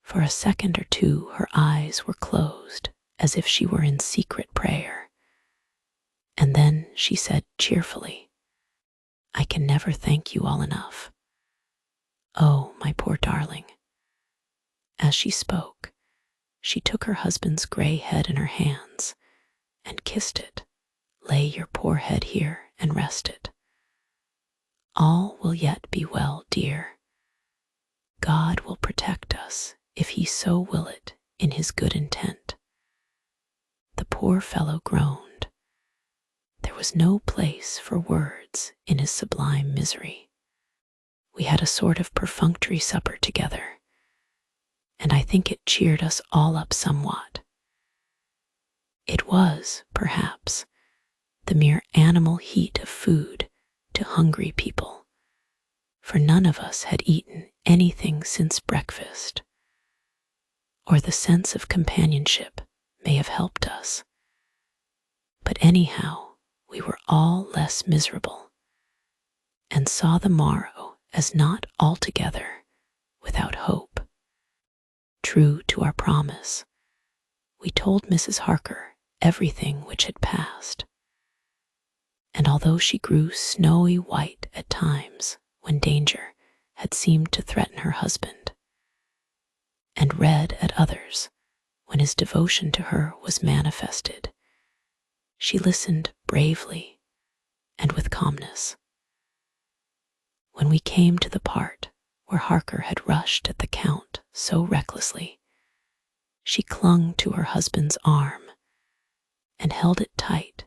For a second or two her eyes were closed as if she were in secret prayer, and then she said cheerfully, "I can never thank you all enough. Oh, my poor darling." As she spoke, she took her husband's gray head in her hands and kissed it. "Lay your poor head here and rest it. All will yet be well, dear. God will protect us if he so will it in his good intent." The poor fellow groaned. There was no place for words in his sublime misery. We had a sort of perfunctory supper together, and I think it cheered us all up somewhat. It was, perhaps, the mere animal heat of food to hungry people, for none of us had eaten anything since breakfast. Or the sense of companionship may have helped us. But anyhow, we were all less miserable, and saw the morrow as not altogether without hope. True to our promise, we told Mrs. Harker everything which had passed, and although she grew snowy white at times when danger had seemed to threaten her husband, and red at others when his devotion to her was manifested, she listened bravely and with calmness. When we came to the part where Harker had rushed at the Count so recklessly, she clung to her husband's arm and held it tight,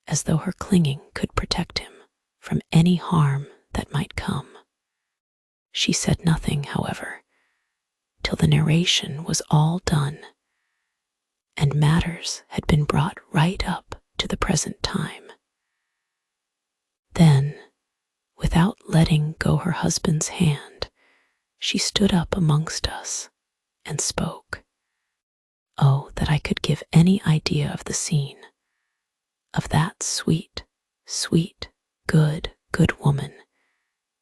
as though her clinging could protect him from any harm that might come. She said nothing, however, till the narration was all done, and matters had been brought right up to the present time. Then, without letting go her husband's hand, she stood up amongst us and spoke. Oh, that I could give any idea of the scene, of that sweet, sweet, good woman,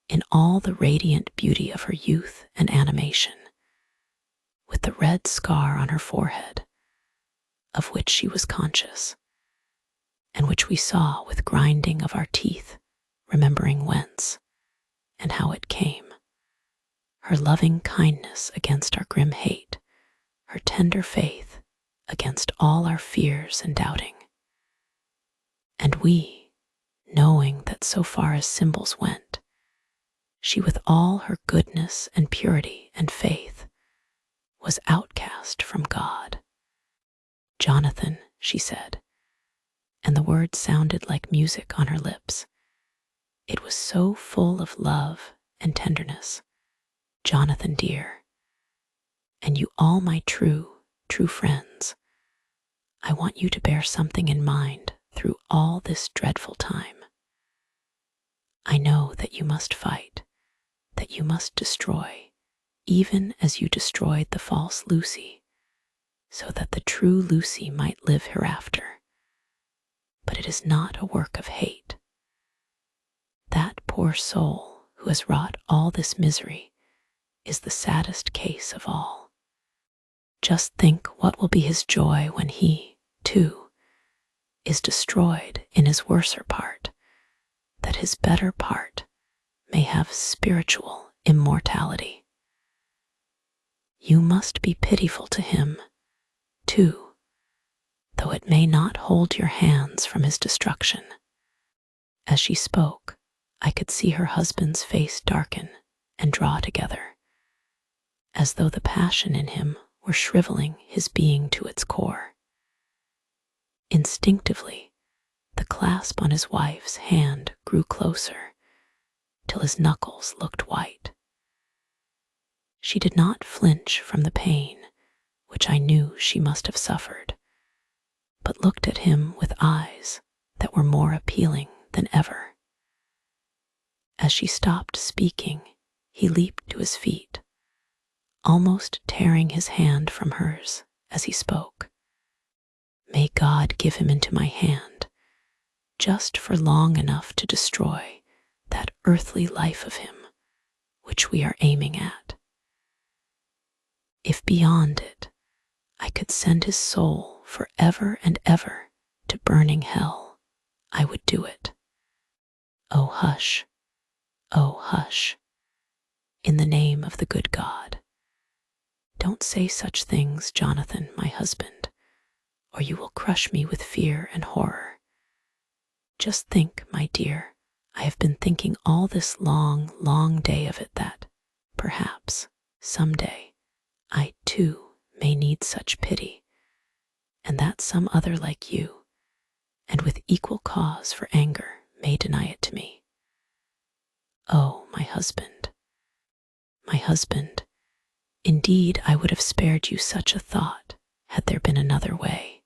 in all the radiant beauty of her youth and animation, with the red scar on her forehead, of which she was conscious, and which we saw with grinding of our teeth, remembering whence and how it came, her loving kindness against our grim hate, her tender faith against all our fears and doubting. And we, knowing that so far as symbols went, she with all her goodness and purity and faith was outcast from God. Jonathan, she said, and the word sounded like music on her lips. It was so full of love and tenderness. Jonathan dear, and you all my true friends, I want you to bear something in mind through all this dreadful time. I know that you must fight, that you must destroy, even as you destroyed the false Lucy, so that the true Lucy might live hereafter. But it is not a work of hate. That poor soul who has wrought all this misery is the saddest case of all. Just think what will be his joy when he, too, is destroyed in his worser part, that his better part may have spiritual immortality. You must be pitiful to him, too, though it may not hold your hands from his destruction. As she spoke, I could see her husband's face darken and draw together, as though the passion in him were shriveling his being to its core. Instinctively, the clasp on his wife's hand grew closer, till his knuckles looked white. She did not flinch from the pain, which I knew she must have suffered, but looked at him with eyes that were more appealing than ever. As she stopped speaking, he leaped to his feet, almost tearing his hand from hers as he spoke. May God give him into my hand, just for long enough to destroy that earthly life of him which we are aiming at. If beyond it, I could send his soul for ever and ever to burning hell, I would do it. Oh, hush, in the name of the good God. Don't say such things, Jonathan, my husband, or you will crush me with fear and horror. Just think, my dear, I have been thinking all this long day of it that, perhaps, some day, I too may need such pity, and that some other like you, and with equal cause for anger, may deny it to me. Oh, my husband, indeed I would have spared you such a thought had there been another way.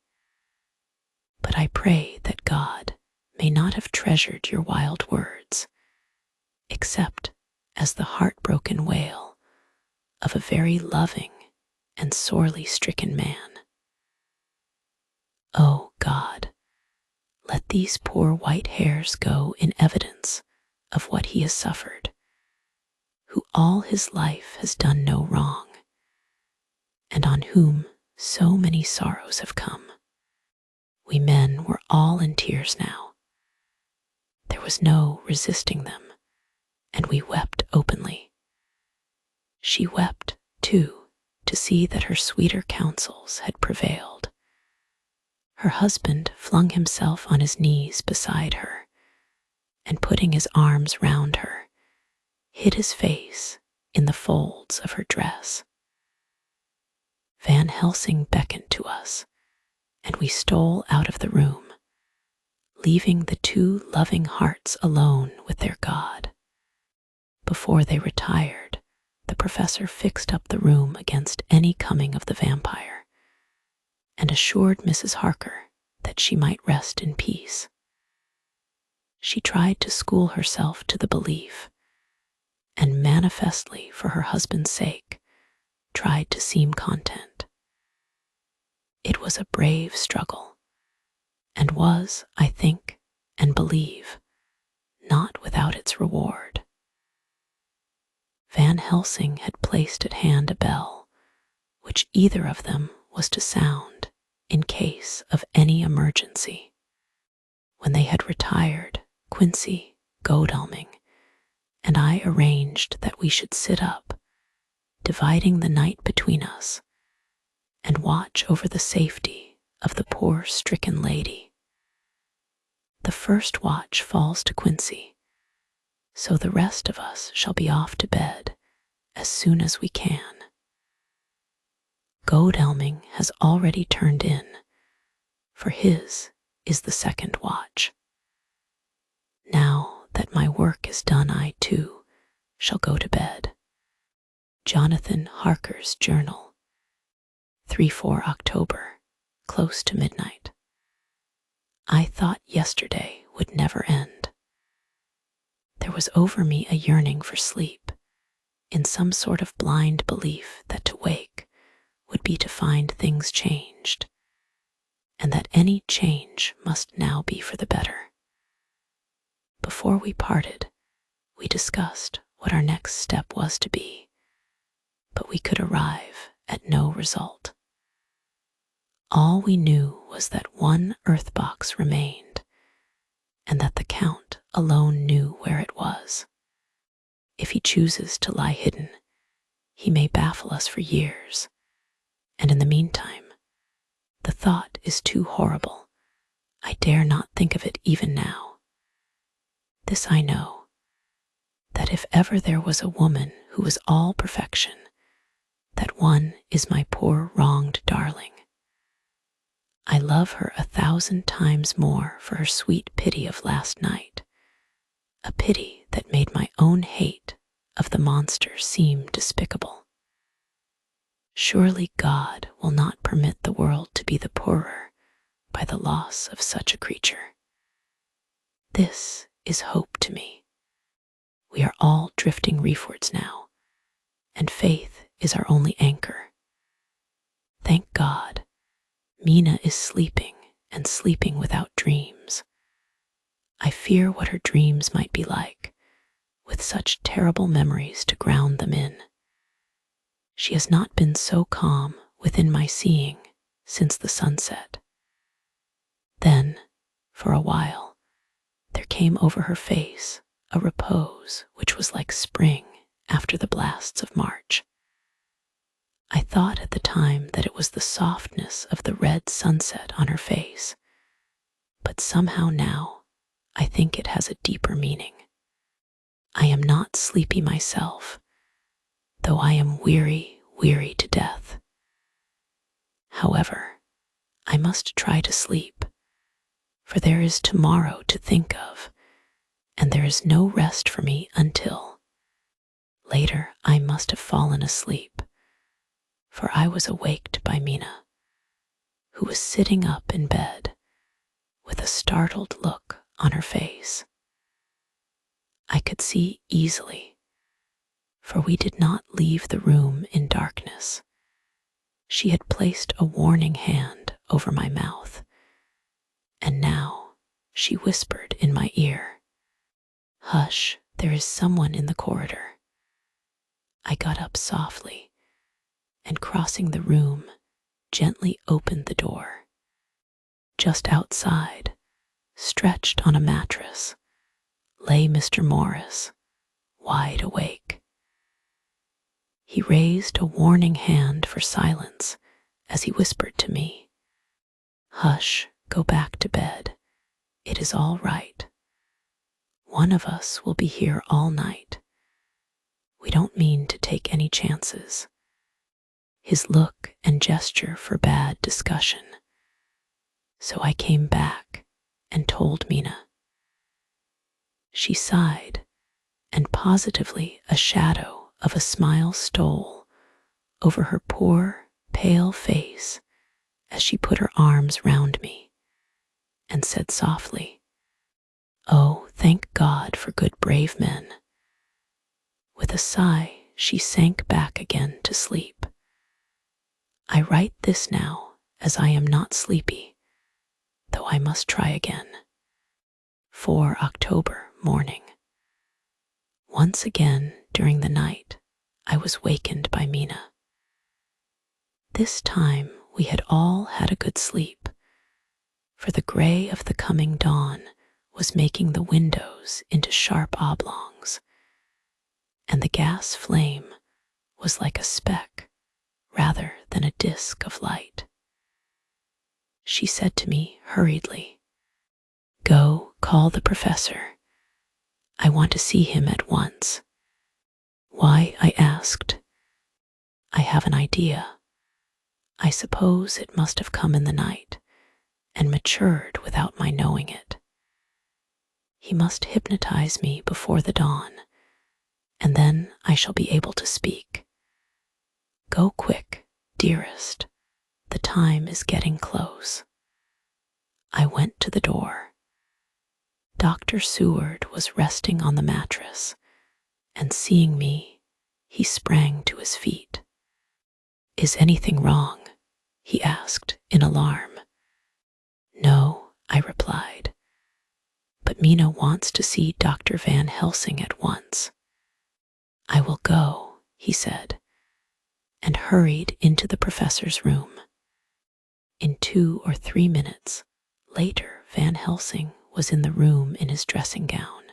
But I pray that God may not have treasured your wild words, except as the heartbroken wail of a very loving and sorely stricken man. Oh God, let these poor white hairs go in evidence of what he has suffered, who all his life has done no wrong, and on whom so many sorrows have come. We men were all in tears now. There was no resisting them, and we wept openly. She wept, too, to see that her sweeter counsels had prevailed. Her husband flung himself on his knees beside her, and putting his arms round her, hid his face in the folds of her dress. Van Helsing beckoned to us, and we stole out of the room, leaving the two loving hearts alone with their God. Before they retired, the professor fixed up the room against any coming of the vampire, and assured Mrs. Harker that she might rest in peace. She tried to school herself to the belief, and manifestly for her husband's sake, tried to seem content. It was a brave struggle, and was, I think, and believe, not without its reward. Van Helsing had placed at hand a bell, which either of them was to sound in case of any emergency. When they had retired, Quincy, Godalming, and I arranged that we should sit up, dividing the night between us, and watch over the safety of the poor stricken lady. The first watch falls to Quincy, so the rest of us shall be off to bed as soon as we can. Godalming has already turned in, for his is the second watch. Now that my work is done, I too shall go to bed. Jonathan Harker's Journal, 3/4 October, close to midnight. I thought yesterday would never end. There was over me a yearning for sleep, in some sort of blind belief that to wake would be to find things changed, and that any change must now be for the better. Before we parted, we discussed what our next step was to be, but we could arrive at no result. All we knew was that one earth box remained, and that the Count alone knew where it was. If he chooses to lie hidden, he may baffle us for years, and in the meantime, the thought is too horrible. I dare not think of it even now. This I know, that if ever there was a woman who was all perfection, that one is my poor wronged darling. I love her 1,000 times more for her sweet pity of last night, a pity that made my own hate of the monster seem despicable. Surely God will not permit the world to be the poorer by the loss of such a creature. This is hope to me. We are all drifting reefwards now, and faith is our only anchor. Thank God, Mina is sleeping, and sleeping without dreams. I fear what her dreams might be like, with such terrible memories to ground them in. She has not been so calm within my seeing since the sunset. Then, for a while, there came over her face a repose which was like spring after the blasts of March. I thought at the time that it was the softness of the red sunset on her face, but somehow now I think it has a deeper meaning. I am not sleepy myself, though I am weary to death. However, I must try to sleep, for there is tomorrow to think of, and there is no rest for me until later I must have fallen asleep, for I was awaked by Mina, who was sitting up in bed, with a startled look on her face. I could see easily, for we did not leave the room in darkness. She had placed a warning hand over my mouth, and now she whispered in my ear, "Hush, there is someone in the corridor." I got up softly and, crossing the room, gently opened the door. Just outside, stretched on a mattress, lay Mr. Morris, wide awake. He raised a warning hand for silence as he whispered to me, "Hush, go back to bed. It is all right. One of us will be here all night. We don't mean to take any chances." His look and gesture forbade discussion, so I came back and told Mina. She sighed, and positively a shadow of a smile stole over her poor, pale face as she put her arms round me and said softly, "Oh, thank God for good, brave men." With a sigh, she sank back again to sleep. I write this now as I am not sleepy, though I must try again. 4 October morning. Once again during the night, I was wakened by Mina. This time we had all had a good sleep, for the gray of the coming dawn was making the windows into sharp oblongs, and the gas flame was like a speck rather than a disk of light. She said to me hurriedly, "Go call the professor. I want to see him at once." "Why?" I asked. "I have an idea. I suppose it must have come in the night and matured without my knowing it. He must hypnotize me before the dawn, and then I shall be able to speak. Go quick, dearest. The time is getting close." I went to the door. Dr. Seward was resting on the mattress, and seeing me, he sprang to his feet. "Is anything wrong?" he asked in alarm. "No," I replied, "but Mina wants to see Dr. Van Helsing at once." "I will go," he said, and hurried into the professor's room. In 2 or 3 minutes later, Van Helsing was in the room in his dressing gown,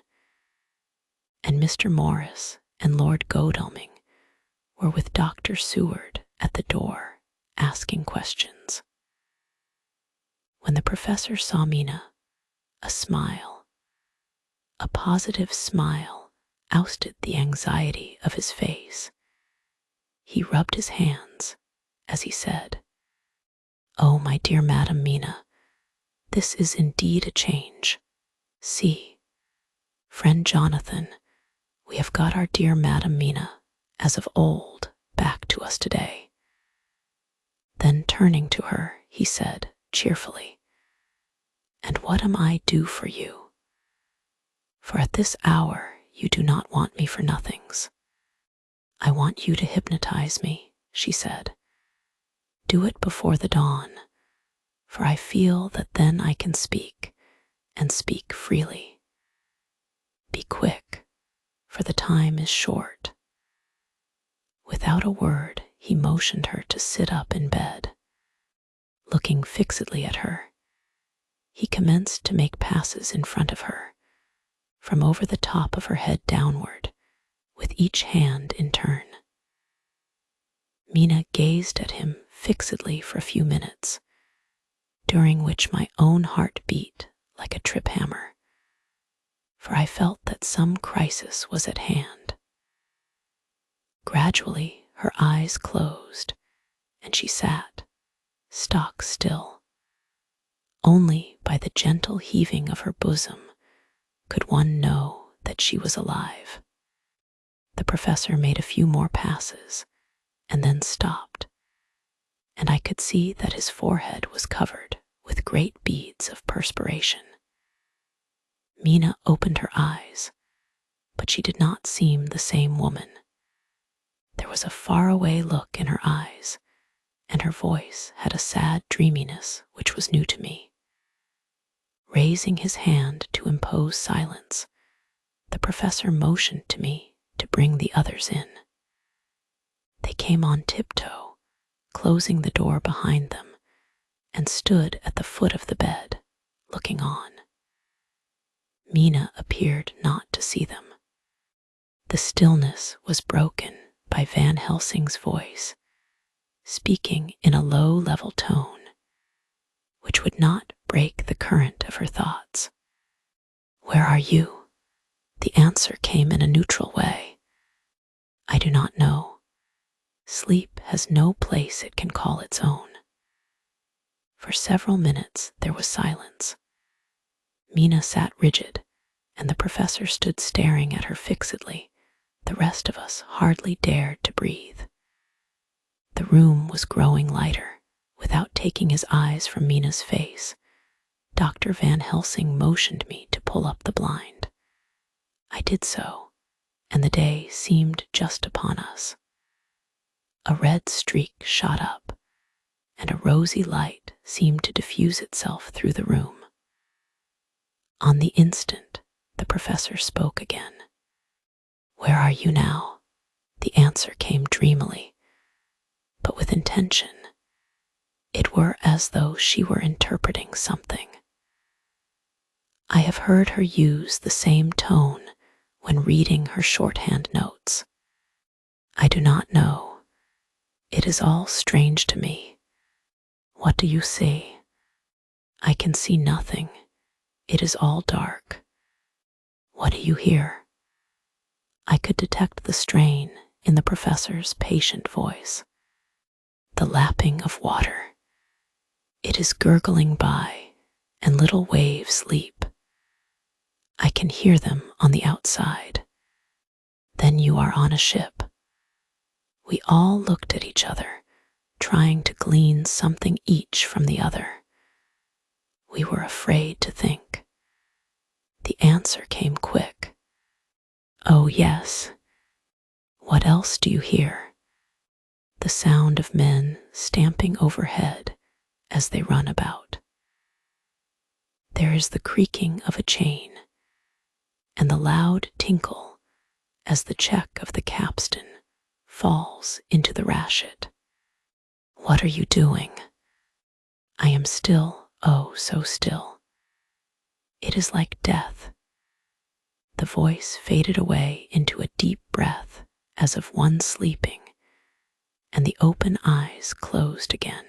and Mr. Morris and Lord Godalming were with Dr. Seward at the door, asking questions. When the professor saw Mina, a smile, a positive smile, ousted the anxiety of his face. He rubbed his hands as he said, "Oh, my dear Madam Mina, this is indeed a change. See, friend Jonathan, we have got our dear Madam Mina, as of old, back to us today." Then turning to her, he said cheerfully, "And what am I due for you? For at this hour you do not want me for nothings. I want you to hypnotize me," she said. "Do it before the dawn, for I feel that then I can speak, and speak freely. Be quick, for the time is short." Without a word, he motioned her to sit up in bed. Looking fixedly at her, he commenced to make passes in front of her, from over the top of her head downward, with each hand in turn. Mina gazed at him fixedly for a few minutes, during which my own heart beat like a trip hammer, for I felt that some crisis was at hand. Gradually her eyes closed, and she sat, stock still. Only by the gentle heaving of her bosom could one know that she was alive. The professor made a few more passes, and then stopped, and I could see that his forehead was covered with great beads of perspiration. Mina opened her eyes, but she did not seem the same woman. There was a faraway look in her eyes, and her voice had a sad dreaminess which was new to me. Raising his hand to impose silence, the professor motioned to me to bring the others in. They came on tiptoe, closing the door behind them, and stood at the foot of the bed, looking on. Mina appeared not to see them. The stillness was broken by Van Helsing's voice, speaking in a low, level tone, which would not break the current of her thoughts. "Where are you?" The answer came in a neutral way. "I do not know. Sleep has no place it can call its own." For several minutes there was silence. Mina sat rigid, and the professor stood staring at her fixedly. The rest of us hardly dared to breathe. The room was growing lighter. Without taking his eyes from Mina's face, Dr. Van Helsing motioned me to pull up the blind. I did so, and the day seemed just upon us. A red streak shot up, and a rosy light seemed to diffuse itself through the room. On the instant, the professor spoke again. "Where are you now?" The answer came dreamily, but with intention. It were as though she were interpreting something. I have heard her use the same tone when reading her shorthand notes. I do not know. It is all strange to me. What do you see? I can see nothing. It is all dark. What do you hear? I could detect the strain in the professor's patient voice. The lapping of water. It is gurgling by, and little waves leap. I can hear them on the outside. Then you are on a ship. We all looked at each other, trying to glean something each from the other. We were afraid to think. The answer came quick. "Oh, yes. What else do you hear?" The sound of men stamping overhead as they run about. There is the creaking of a chain, and the loud tinkle as the check of the capstan falls into the rashit. What are you doing? I am still, oh, so still. It is like death. The voice faded away into a deep breath as of one sleeping, and the open eyes closed again.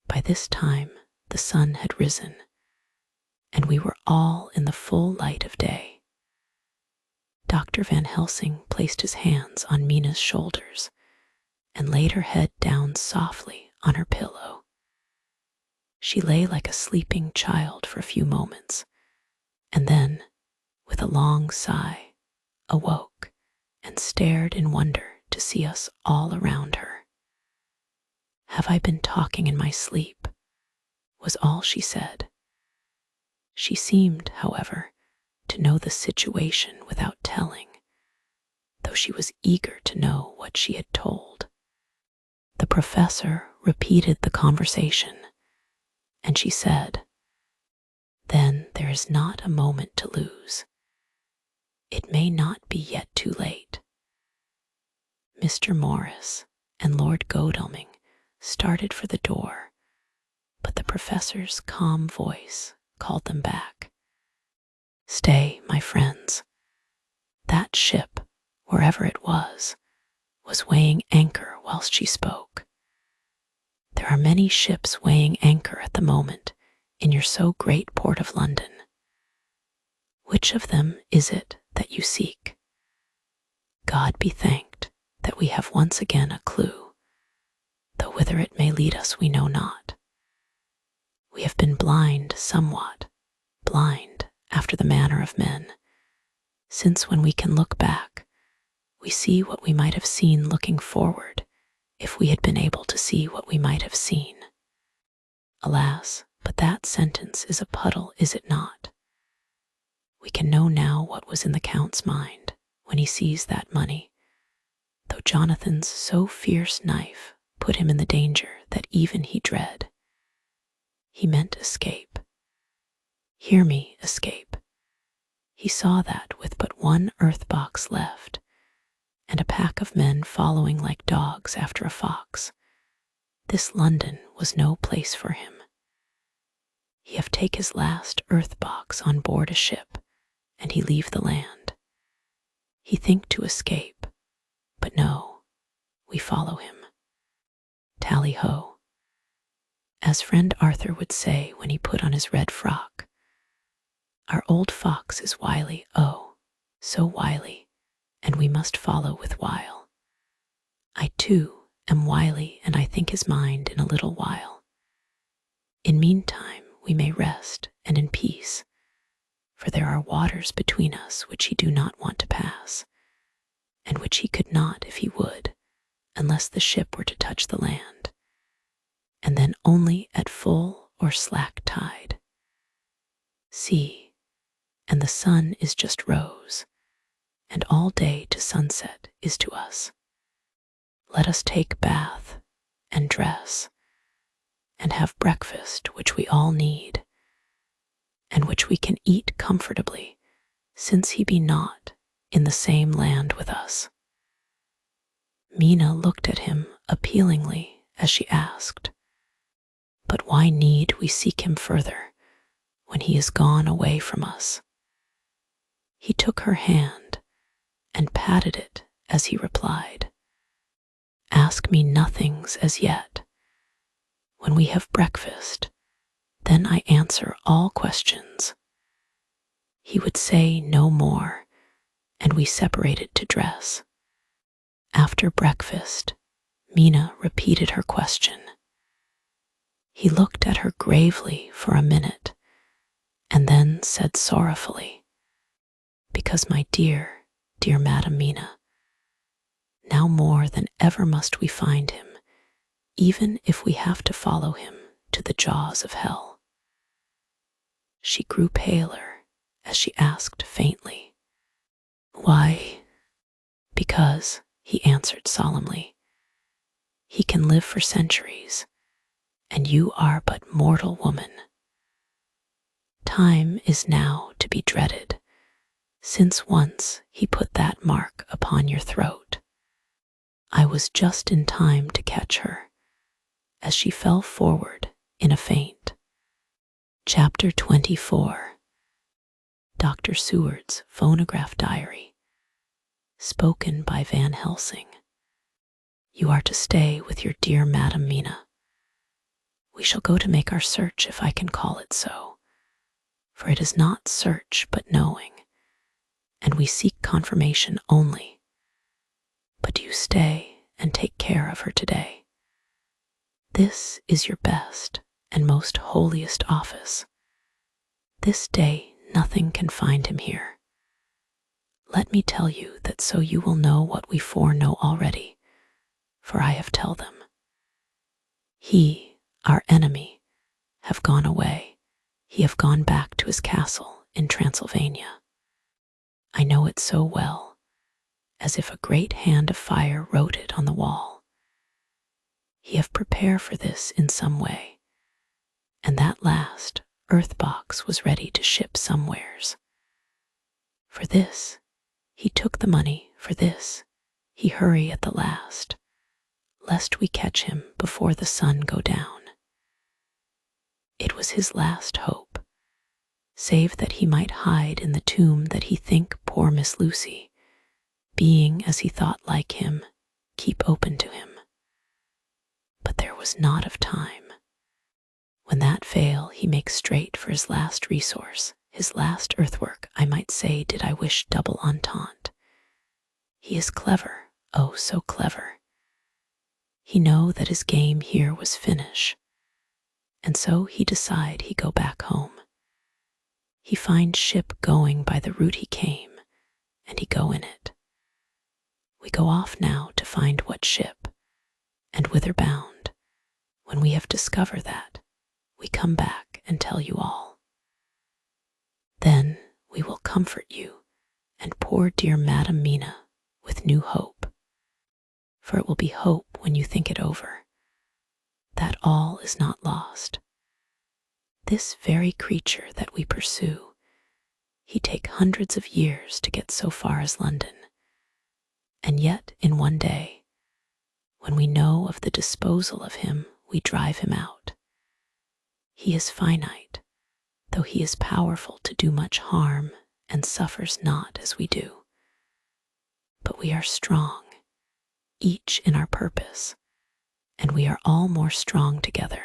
By this time, the sun had risen, and we were all in the full light of day. Dr. Van Helsing placed his hands on Mina's shoulders and laid her head down softly on her pillow. She lay like a sleeping child for a few moments, and then, with a long sigh, awoke and stared in wonder to see us all around her. "Have I been talking in my sleep?" was all she said. She seemed, however, to know the situation without telling, though she was eager to know what she had told. The professor repeated the conversation, and she said, "Then there is not a moment to lose. It may not be yet too late." Mr. Morris and Lord Godalming started for the door, but the professor's calm voice called them back. "Stay, my friends. That ship, wherever it was weighing anchor whilst she spoke. There are many ships weighing anchor at the moment in your so great port of London. Which of them is it that you seek? God be thanked that we have once again a clue, though whither it may lead us we know not. We have been blind somewhat, blind after the manner of men, since when we can look back, we see what we might have seen looking forward if we had been able to see what we might have seen. Alas, But that sentence is a puddle, is it not? We can know now what was in the Count's mind when he seized that money, though Jonathan's so fierce knife put him in the danger that even he dread. He meant escape. Hear me, escape. He saw that with but one earth box left, and a pack of men following like dogs after a fox, this London was no place for him. He have take his last earth box on board a ship, and he leave the land. He think to escape, but no, we follow him. Tally ho. As friend Arthur would say when he put on his red frock, our old fox is wily, oh, so wily, and we must follow with wile. I too am wily, and I think his mind in a little while. In meantime we may rest and in peace, for there are waters between us which he do not want to pass, and which he could not if he would, unless the ship were to touch the land, and then only at full or slack tide. See, and the sun is just rose, and all day to sunset is to us. Let us take bath and dress, and have breakfast which we all need, and which we can eat comfortably, since he be not in the same land with us. Mina looked at him appealingly as she asked, but why need we seek him further when he is gone away from us? He took her hand and patted it as he replied, ask me nothings as yet. When we have breakfast, then I answer all questions. He would say no more, and we separated to dress. After breakfast, Mina repeated her question. He looked at her gravely for a minute, and then said sorrowfully, because my dear, dear Madam Mina, now more than ever must we find him, even if we have to follow him to the jaws of hell. She grew paler as she asked faintly, why? Because, he answered solemnly, he can live for centuries, and you are but mortal woman. Time is now to be dreaded, since once he put that mark upon your throat. I was just in time to catch her, as she fell forward in a faint. Chapter 24. Dr. Seward's Phonograph Diary. Spoken by Van Helsing. You are to stay with your dear Madam Mina. We shall go to make our search, if I can call it so, for it is not search but knowing, and we seek confirmation only. But do you stay and take care of her today. This is your best and most holiest office. This day nothing can find him here. Let me tell you that so you will know what we foreknow already, for I have tell them. He, our enemy, have gone away. He have gone back to his castle in Transylvania. I know it so well, as if a great hand of fire wrote it on the wall. He have prepared for this in some way, and that last earth box was ready to ship somewheres. For this, he took the money, for this, he hurry at the last, lest we catch him before the sun go down. It was his last hope, save that he might hide in the tomb that he think poor Miss Lucy, being as he thought like him, keep open to him. But there was not of time. When that fail, he makes straight for his last resource, his last earthwork, I might say, did I wish double entente. He is clever, oh so clever. He know that his game here was finish, and so he decide he go back home. He find ship going by the route he came, and he go in it. We go off now to find what ship, and whither bound. When we have discovered that, we come back and tell you all. Then we will comfort you and poor dear Madam Mina with new hope, for it will be hope when you think it over, that all is not lost. This very creature that we pursue, he take hundreds of years to get so far as London, and yet in one day, when we know of the disposal of him, we drive him out. He is finite, though he is powerful to do much harm and suffers not as we do. But we are strong, each in our purpose, and we are all more strong together.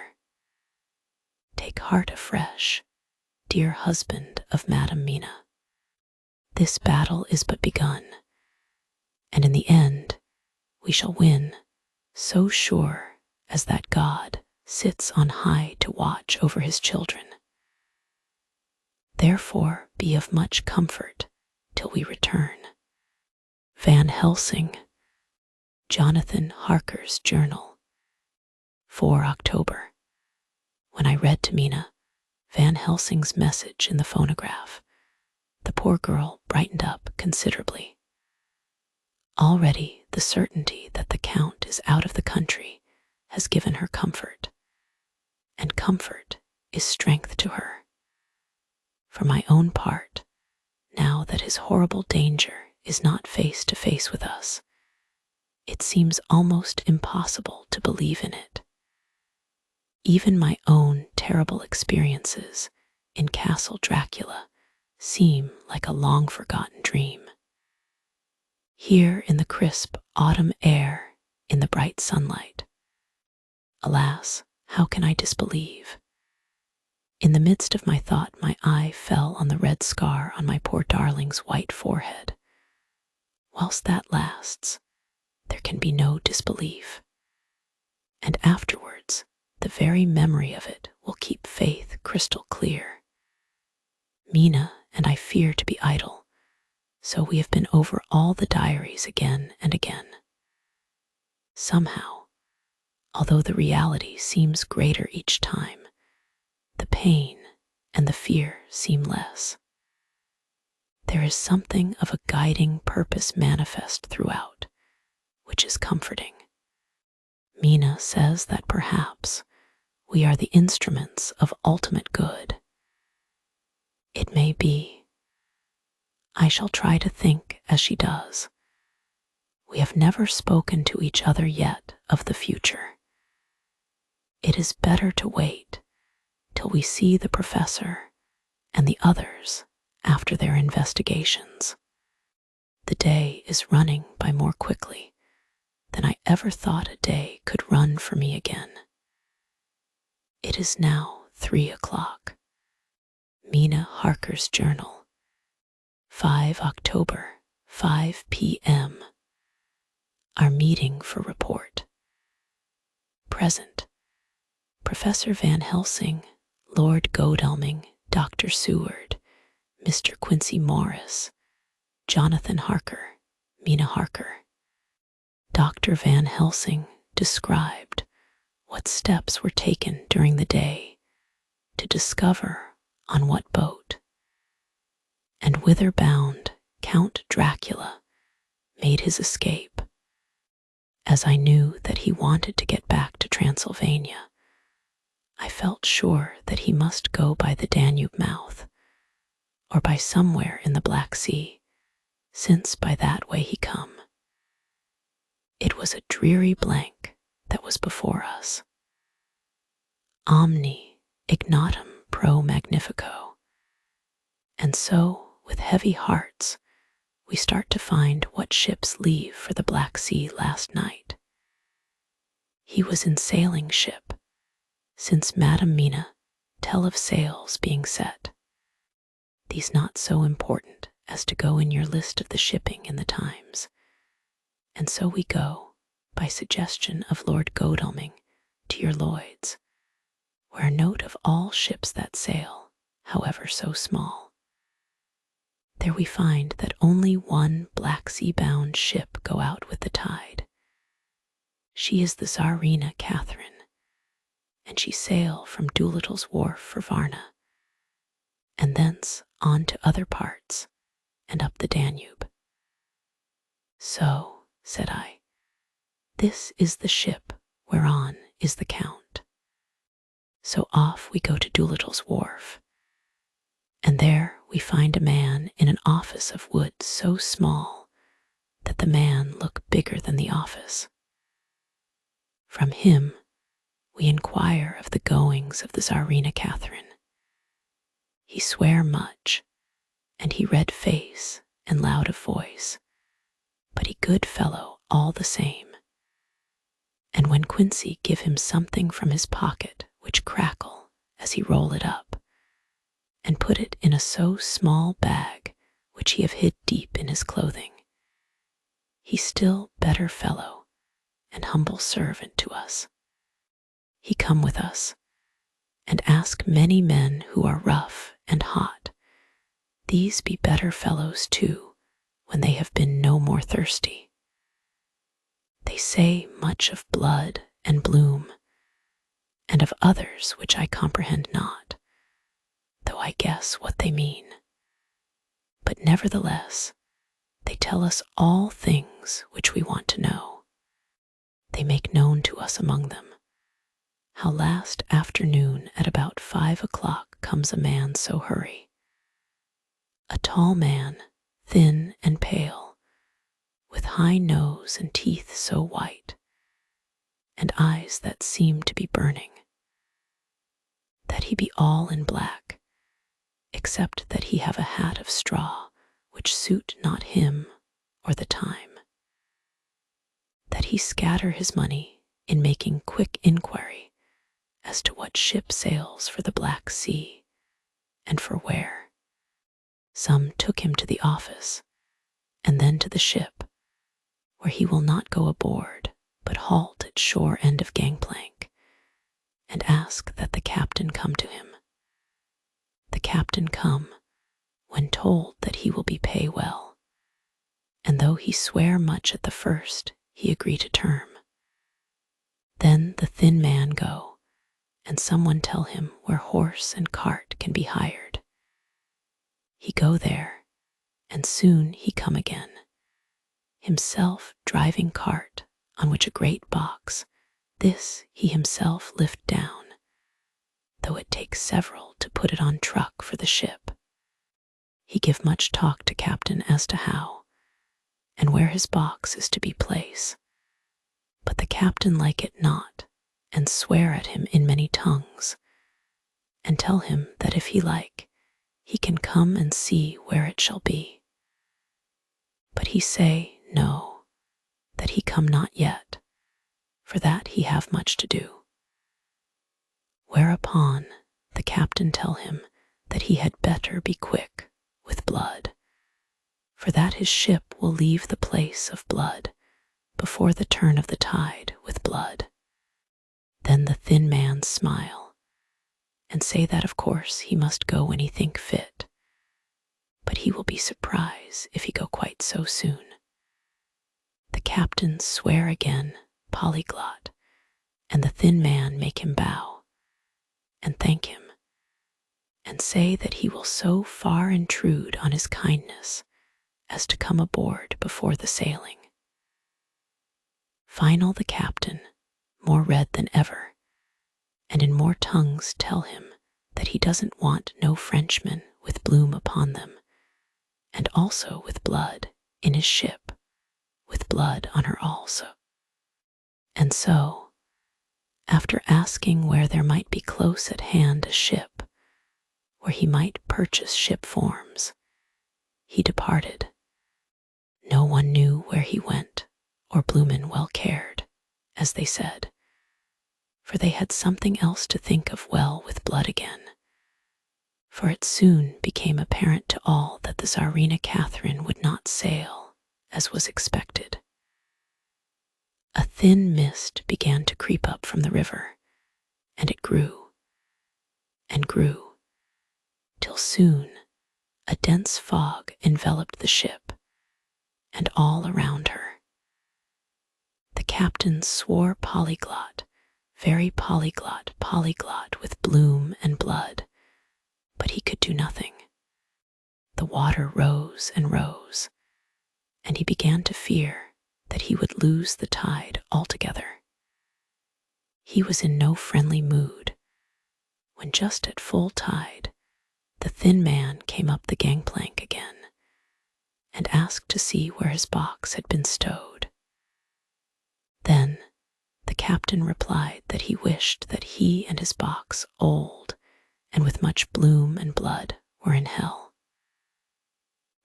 Take heart afresh, dear husband of Madam Mina. This battle is but begun, and in the end we shall win, so sure as that God sits on high to watch over his children. Therefore be of much comfort till we return. Van Helsing, Jonathan Harker's Journal, 4 October. When I read to Mina Van Helsing's message in the phonograph, the poor girl brightened up considerably. Already the certainty that the Count is out of the country has given her comfort, and comfort is strength to her. For my own part, now that his horrible danger is not face to face with us, it seems almost impossible to believe in it. Even my own terrible experiences in Castle Dracula seem like a long-forgotten dream. Here in the crisp autumn air, in the bright sunlight, alas, how can I disbelieve? In the midst of my thought, my eye fell on the red scar on my poor darling's white forehead. Whilst that lasts, there can be no disbelief. And afterwards, the very memory of it will keep faith crystal clear. Mina and I fear to be idle, so we have been over all the diaries again and again. Somehow, although the reality seems greater each time, the pain and the fear seem less. There is something of a guiding purpose manifest throughout, which is comforting. Mina says that perhaps we are the instruments of ultimate good. It may be. I shall try to think as she does. We have never spoken to each other yet of the future. It is better to wait till we see the professor and the others after their investigations. The day is running by more quickly than I ever thought a day could run for me again. It is now 3 o'clock. Mina Harker's Journal, 5 October, 5 p.m. Our meeting for report. Present: Professor Van Helsing, Lord Godalming, Dr. Seward, Mr. Quincy Morris, Jonathan Harker, Mina Harker. Dr. Van Helsing described what steps were taken during the day to discover on what boat and whither bound Count Dracula made his escape. As I knew that he wanted to get back to Transylvania, I felt sure that he must go by the Danube mouth, or by somewhere in the Black Sea, since by that way he come. It was a dreary blank that was before us. Omni ignotum pro magnifico. And so, with heavy hearts, we start to find what ships leave for the Black Sea last night. He was in sailing ship, since Madam Mina tell of sails being set. These not so important as to go in your list of the shipping in the Times. And so we go, by suggestion of Lord Godalming, to your Lloyd's, where a note of all ships that sail, however so small. There we find that only one Black Sea-bound ship go out with the tide. She is the Tsarina Catherine, and she sail from Doolittle's wharf for Varna, and thence on to other parts, and up the Danube. So, said I, this is the ship whereon is the Count. So off we go to Doolittle's wharf, and there we find a man in an office of wood so small that the man looked bigger than the office. From him we inquire of the goings of the Tsarina Catherine. He sware much, and he red face and loud of voice, but he good fellow all the same. And when Quincy give him something from his pocket which crackle as he roll it up, and put it in a so small bag which he have hid deep in his clothing, he still better fellow and humble servant to us. He come with us, and ask many men who are rough and hot. These be better fellows too, when they have been no more thirsty. They say much of blood and bloom, and of others which I comprehend not, though I guess what they mean. But nevertheless, they tell us all things which we want to know. They make known to us among them how last afternoon at about 5 o'clock comes a man so hurry, a tall man, thin and pale, with high nose and teeth so white, and eyes that seem to be burning, that he be all in black, except that he have a hat of straw which suit not him or the time, that he scatter his money in making quick inquiry as to what ship sails for the Black Sea, and for where. Some took him to the office, and then to the ship, where he will not go aboard, but halt at shore end of gangplank, and ask that the captain come to him. The captain come, when told that he will be pay well, and though he swear much at the first, he agree to term. Then the thin man go, and someone tell him where horse and cart can be hired. He go there, and soon he come again, himself driving cart on which a great box, this he himself lift down, though it takes several to put it on truck for the ship. He give much talk to captain as to how, and where his box is to be placed, but the captain like it not, and swear at him in many tongues, and tell him that if he like, he can come and see where it shall be. But he say no, that he come not yet, for that he have much to do. Whereupon the captain tell him that he had better be quick with blood, for that his ship will leave the place of blood before the turn of the tide with blood. Then the thin man smile, and say that of course he must go when he think fit, but he will be surprised if he go quite so soon. The captain swear again, polyglot, and the thin man make him bow, and thank him, and say that he will so far intrude on his kindness as to come aboard before the sailing. Final the captain, more red than ever, and in more tongues tell him that he doesn't want no Frenchmen with bloom upon them, and also with blood in his ship, with blood on her also. And so, after asking where there might be close at hand a ship, where he might purchase ship forms, he departed. No one knew where he went, or Bloomin well cared, as they said, for they had something else to think of well with blood again. For it soon became apparent to all that the Tsarina Catherine would not sail, as was expected. A thin mist began to creep up from the river, and it grew, and grew, till soon a dense fog enveloped the ship, and all around her. The captain swore polyglot, very polyglot, polyglot with bloom and blood, but he could do nothing. The water rose and rose, and he began to fear that he would lose the tide altogether. He was in no friendly mood when, just at full tide, the thin man came up the gangplank again and asked to see where his box had been stowed. Then the captain replied that he wished that he and his box, old and with much bloom and blood, were in hell.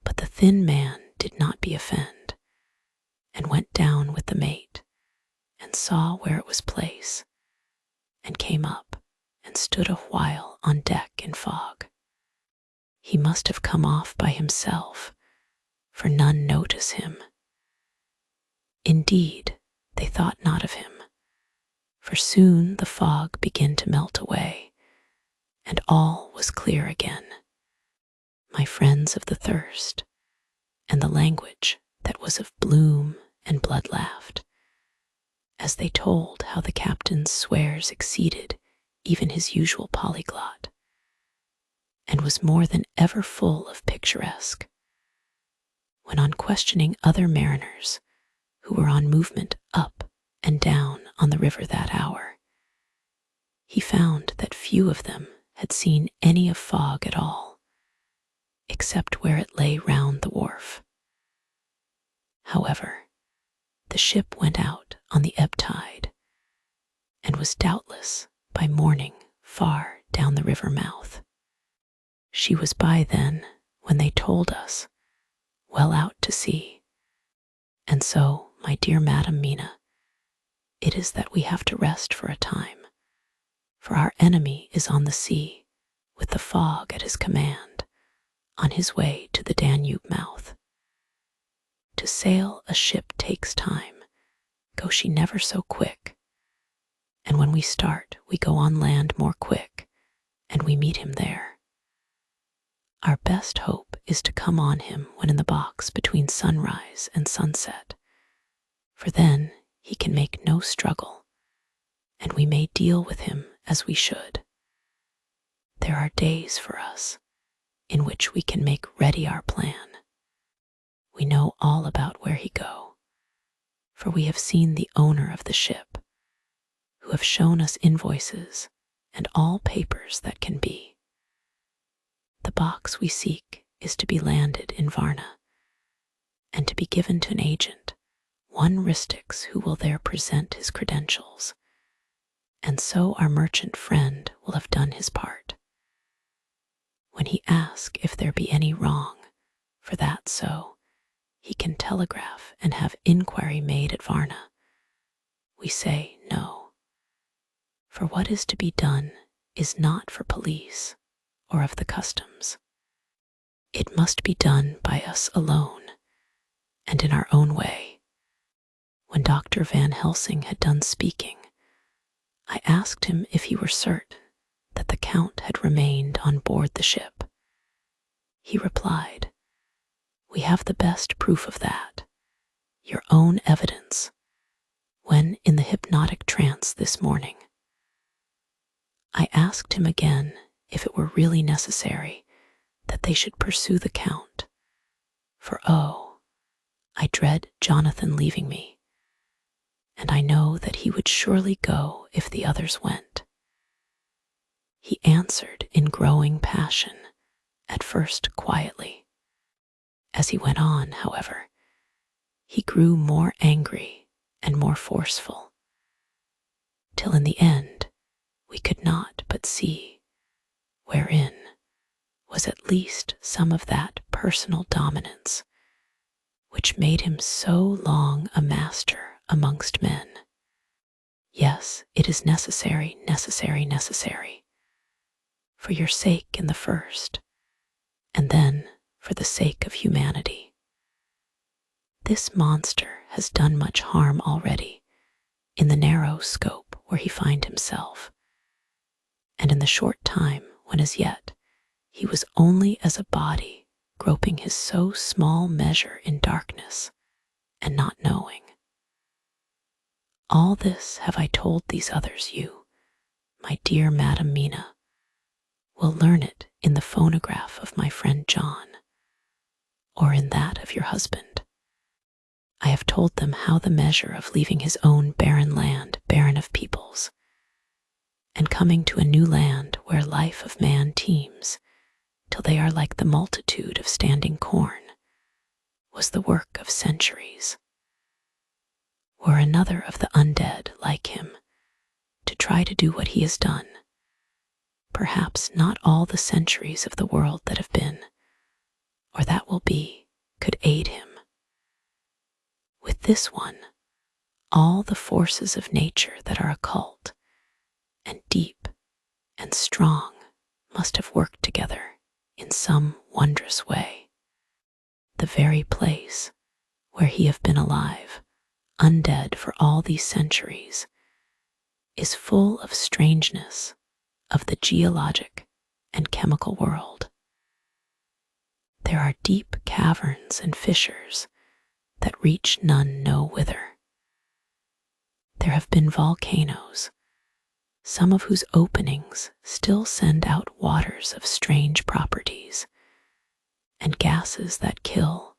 But the thin man did not be offend, and went down with the mate, and saw where it was placed, and came up and stood a while on deck in fog. He must have come off by himself, for none notice him. Indeed, they thought not of him, for soon the fog began to melt away, and all was clear again. My friends of the thirst, and the language that was of bloom and blood laughed, as they told how the captain's swears exceeded even his usual polyglot, and was more than ever full of picturesque. When on questioning other mariners who were on movement up and down on the river that hour, he found that few of them had seen any of fog at all, except where it lay round the wharf. However, the ship went out on the ebb tide, and was doubtless by morning far down the river mouth. She was by then, when they told us, well out to sea. And so, my dear Madam Mina, it is that we have to rest for a time, for our enemy is on the sea, with the fog at his command, on his way to the Danube mouth. To sail a ship takes time, go she never so quick, and when we start we go on land more quick, and we meet him there. Our best hope is to come on him when in the box between sunrise and sunset, for then he can make no struggle, and we may deal with him as we should. There are days for us in which we can make ready our plan. We know all about where he go, for we have seen the owner of the ship, who have shown us invoices and all papers that can be. The box we seek is to be landed in Varna, and to be given to an agent, one Ristix, who will there present his credentials, and so our merchant friend will have done his part. When he asks if there be any wrong, for that so, he can telegraph and have inquiry made at Varna. We say no, for what is to be done is not for police or of the customs. It must be done by us alone, and in our own way. When Dr. Van Helsing had done speaking, I asked him if he were certain that the Count had remained on board the ship. He replied, "We have the best proof of that, your own evidence, when in the hypnotic trance this morning." I asked him again if it were really necessary that they should pursue the Count, for oh, I dread Jonathan leaving me, and I know that he would surely go if the others went. He answered in growing passion, at first quietly. As he went on, however, he grew more angry and more forceful, till in the end we could not but see wherein was at least some of that personal dominance which made him so long a master amongst men. Yes, it is necessary, necessary, necessary, for your sake in the first, and then for the sake of humanity. This monster has done much harm already in the narrow scope where he find himself, and in the short time when as yet he was only as a body groping his so small measure in darkness and not knowing. All this have I told these others. You, my dear Madam Mina, will learn it in the phonograph of my friend John, or in that of your husband. I have told them how the measure of leaving his own barren land, barren of peoples, and coming to a new land where life of man teems, till they are like the multitude of standing corn, was the work of centuries. Were another of the undead like him to try to do what he has done, perhaps not all the centuries of the world that have been, or that will be, could aid him. With this one, all the forces of nature that are occult and deep and strong must have worked together in some wondrous way. The very place where he have been alive, undead for all these centuries, is full of strangeness of the geologic and chemical world. There are deep caverns and fissures that reach none know whither. There have been volcanoes, some of whose openings still send out waters of strange properties, and gases that kill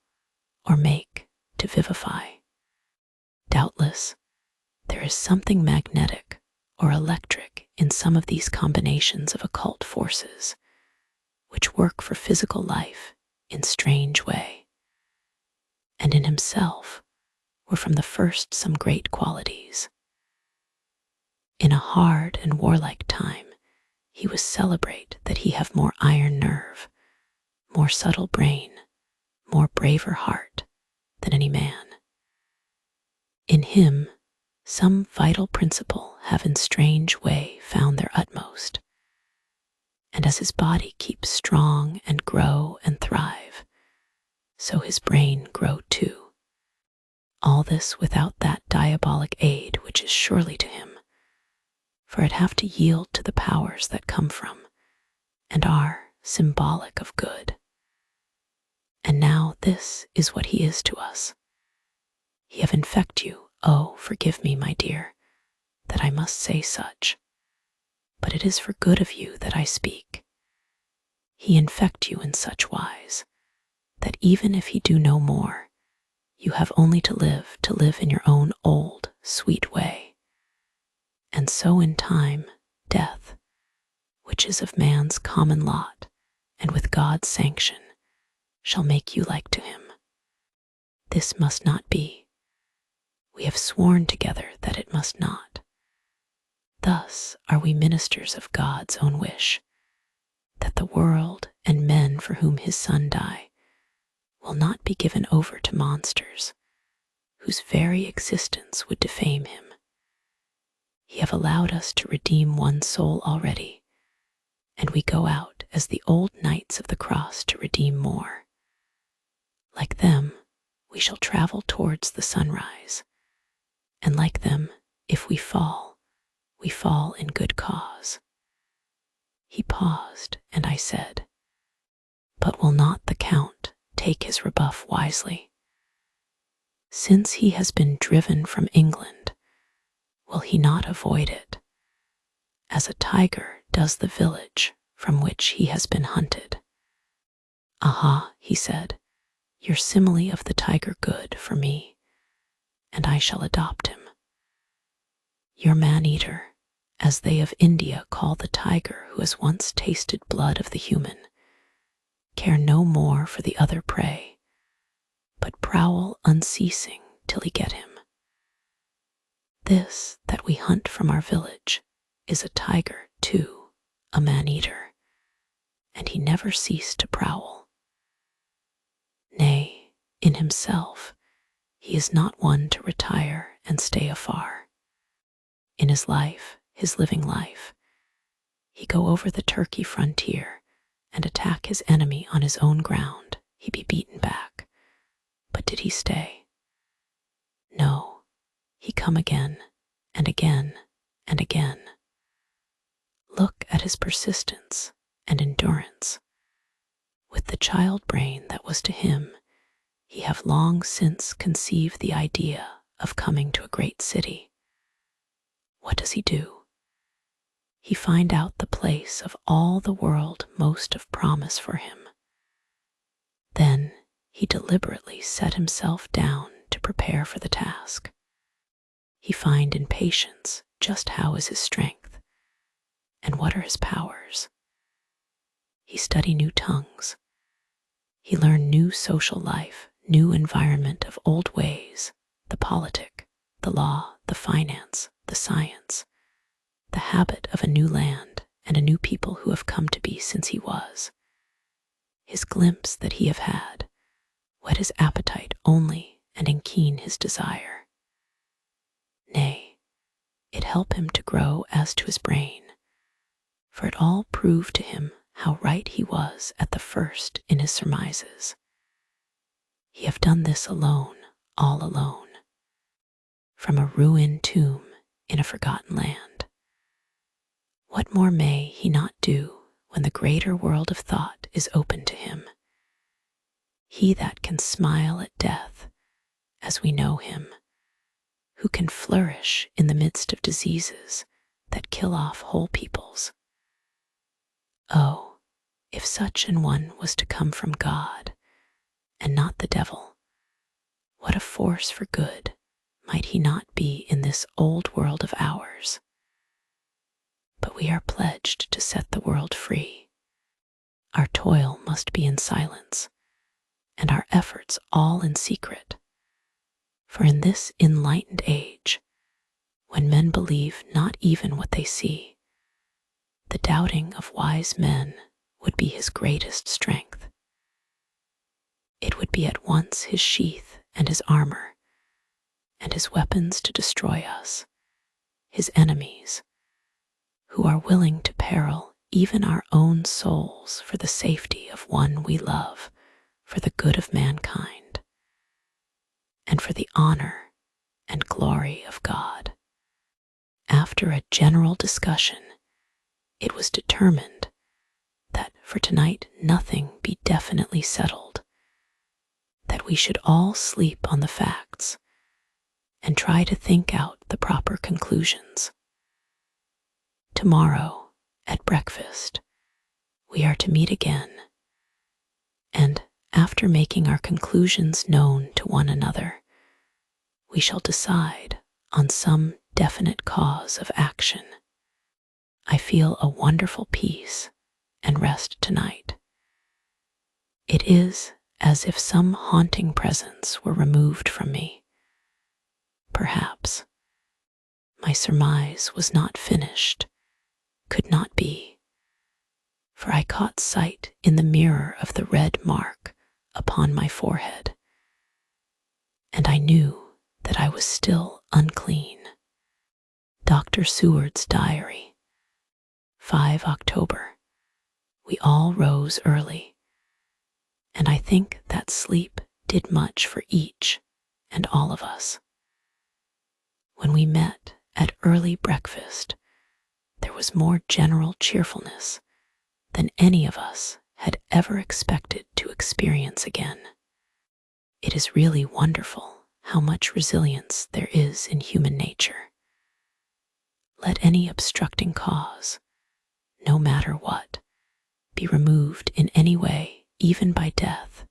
or make to vivify. Doubtless, there is something magnetic or electric in some of these combinations of occult forces, which work for physical life in strange way, and in himself were from the first some great qualities. In a hard and warlike time, he was celebrate that he have more iron nerve, more subtle brain, more braver heart than any man. In him, some vital principle have in strange way found their utmost, and as his body keeps strong and grow and thrive, so his brain grow too. All this without that diabolic aid which is surely to him, for it have to yield to the powers that come from, and are symbolic of good. And now this is what he is to us. He have infect you, oh, forgive me, my dear, that I must say such, but it is for good of you that I speak. He infect you in such wise, that even if he do no more, you have only to live in your own old, sweet way. And so in time, death, which is of man's common lot, and with God's sanction, shall make you like to him. This must not be. We have sworn together that it must not. Thus are we ministers of God's own wish, that the world and men for whom his Son die will not be given over to monsters, whose very existence would defame him. He have allowed us to redeem one soul already, and we go out as the old knights of the cross to redeem more. Like them, we shall travel towards the sunrise, and like them, if we fall in good cause. He paused, and I said, but will not the Count take his rebuff wisely? Since he has been driven from England, will he not avoid it, as a tiger does the village from which he has been hunted? Aha, he said, your simile of the tiger good for me, and I shall adopt him. Your man-eater, as they of India call the tiger who has once tasted blood of the human, care no more for the other prey, but prowl unceasing till he get him. This that we hunt from our village is a tiger too, a man-eater, and he never ceased to prowl. Nay, in himself, he is not one to retire and stay afar. In his life, his living life, he go over the Turkey frontier and attack his enemy on his own ground, he be beaten back. But did he stay? No, he come again and again and again. Look at his persistence and endurance. With the child brain that was to him, he have long since conceived the idea of coming to a great city. what does he do? He find out the place of all the world most of promise for him. Then he deliberately set himself down to prepare for the task. He find in patience just how is his strength and what are his powers. He study new tongues. He learn new social life, new environment of old ways, the politic, the law, the finance, the science, the habit of a new land and a new people who have come to be since he was. His glimpse that he have had, whet his appetite only and enkeen his desire. Nay, it help him to grow as to his brain, for it all proved to him how right he was at the first in his surmises. He have done this alone, all alone, from a ruined tomb in a forgotten land. What more may he not do when the greater world of thought is open to him? He that can smile at death, as we know him, who can flourish in the midst of diseases that kill off whole peoples. Oh, if such an one was to come from God, and not the devil, what a force for good might he not be in this old world of ours? But we are pledged to set the world free. Our toil must be in silence, and our efforts all in secret. For in this enlightened age, when men believe not even what they see, the doubting of wise men would be his greatest strength. It would be at once his sheath and his armor, and his weapons to destroy us, his enemies, who are willing to peril even our own souls for the safety of one we love, for the good of mankind, and for the honor and glory of God. After a general discussion, it was determined that for tonight nothing be definitely settled, that we should all sleep on the facts and try to think out the proper conclusions. Tomorrow, at breakfast, we are to meet again, and after making our conclusions known to one another, we shall decide on some definite cause of action. I feel a wonderful peace and rest tonight. It is as if some haunting presence were removed from me. Perhaps my surmise was not finished, could not be, for I caught sight in the mirror of the red mark upon my forehead, and I knew that I was still unclean. Dr. Seward's diary, 5 October. We all rose early, and I think that sleep did much for each and all of us. When we met at early breakfast, there was more general cheerfulness than any of us had ever expected to experience again. It is really wonderful how much resilience there is in human nature. Let any obstructing cause, no matter what, be removed in any way, even by death,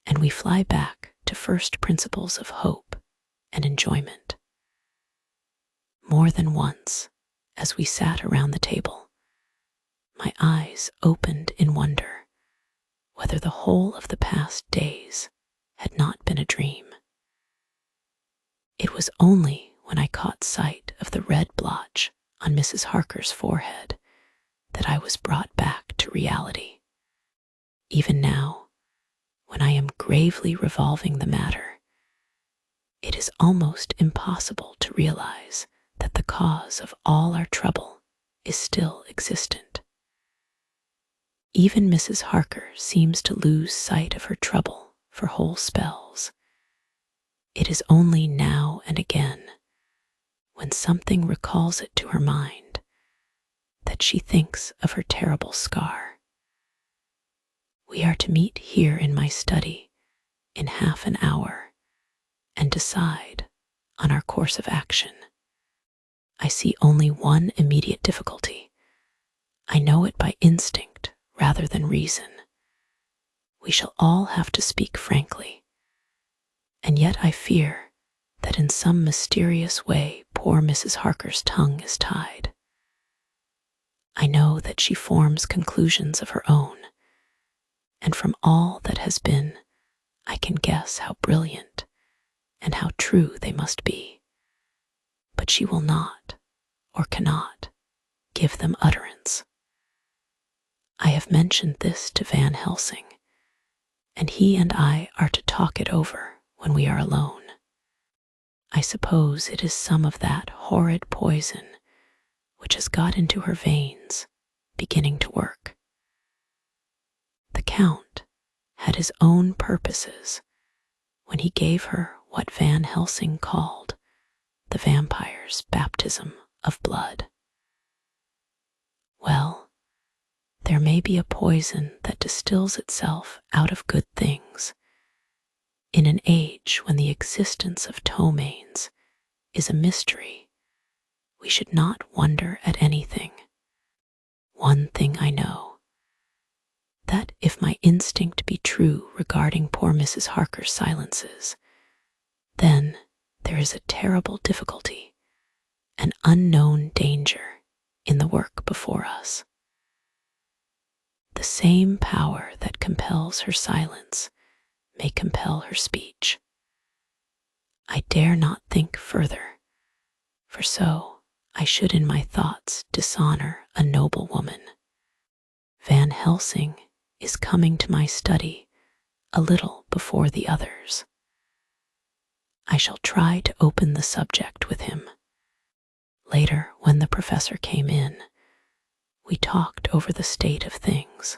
and we fly back to first principles of hope and enjoyment. More than once, as we sat around the table, my eyes opened in wonder whether the whole of the past days had not been a dream. It was only when I caught sight of the red blotch on Mrs. Harker's forehead that I was brought back to reality. Even now, when I am gravely revolving the matter, it is almost impossible to realize that the cause of all our trouble is still existent. Even Mrs. Harker seems to lose sight of her trouble for whole spells. It is only now and again, when something recalls it to her mind, that she thinks of her terrible scar. We are to meet here in my study in half an hour and decide on our course of action. I see only one immediate difficulty. I know it by instinct rather than reason. We shall all have to speak frankly. And yet I fear that in some mysterious way poor Mrs. Harker's tongue is tied. I know that she forms conclusions of her own, and from all that has been, I can guess how brilliant and how true they must be. But she will not, or cannot, give them utterance. I have mentioned this to Van Helsing, and he and I are to talk it over when we are alone. I suppose it is some of that horrid poison which has got into her veins, beginning to work. The Count had his own purposes when he gave her what Van Helsing called the vampire's baptism of blood. Well, there may be a poison that distills itself out of good things. In an age when the existence of ptomaines is a mystery, we should not wonder at anything. One thing I know, that if my instinct be true regarding poor Mrs. Harker's silences, then there is a terrible difficulty, an unknown danger in the work before us. The same power that compels her silence may compel her speech. I dare not think further, for so I should in my thoughts dishonor a noble woman. Van Helsing is coming to my study a little before the others. I shall try to open the subject with him. Later, when the professor came in, we talked over the state of things.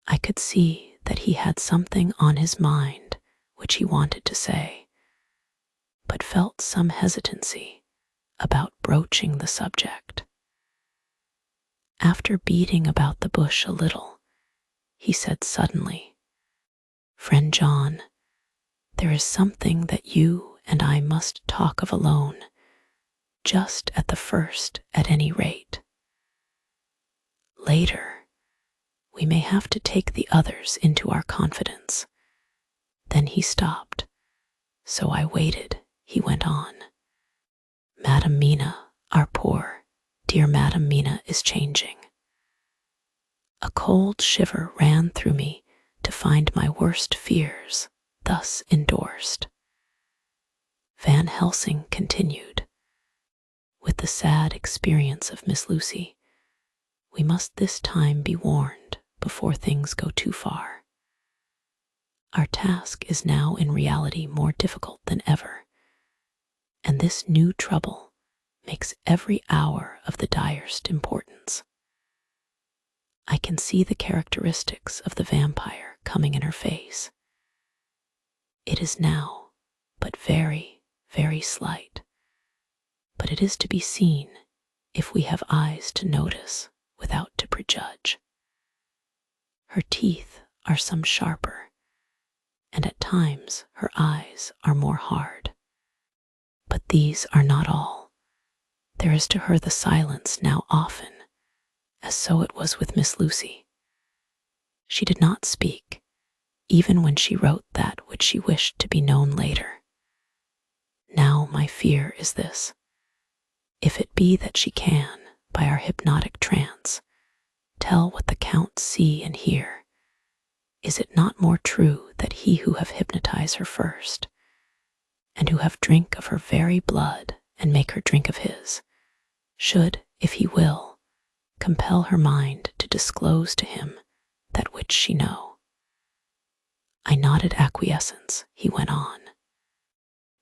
I could see that he had something on his mind which he wanted to say, but felt some hesitancy about broaching the subject. After beating about the bush a little, he said suddenly, "Friend John, there is something that you and I must talk of alone, just at the first at any rate. Later, we may have to take the others into our confidence." Then he stopped, so I waited. He went on. "Madam Mina, our poor, dear Madam Mina is changing." A cold shiver ran through me to find my worst fears thus endorsed. Van Helsing continued, "With the sad experience of Miss Lucy, we must this time be warned before things go too far. Our task is now in reality more difficult than ever, and this new trouble makes every hour of the direst importance. I can see the characteristics of the vampire coming in her face. It is now but very, very slight, but it is to be seen if we have eyes to notice without to prejudge. Her teeth are some sharper, and at times her eyes are more hard. But these are not all. There is to her the silence now often, as so it was with Miss Lucy. She did not speak, even when she wrote that which she wished to be known later. Now my fear is this: if it be that she can, by our hypnotic trance, tell what the Count see and hear, is it not more true that he who have hypnotized her first, and who have drink of her very blood and make her drink of his, should, if he will, compel her mind to disclose to him that which she know?" I nodded acquiescence. He went on,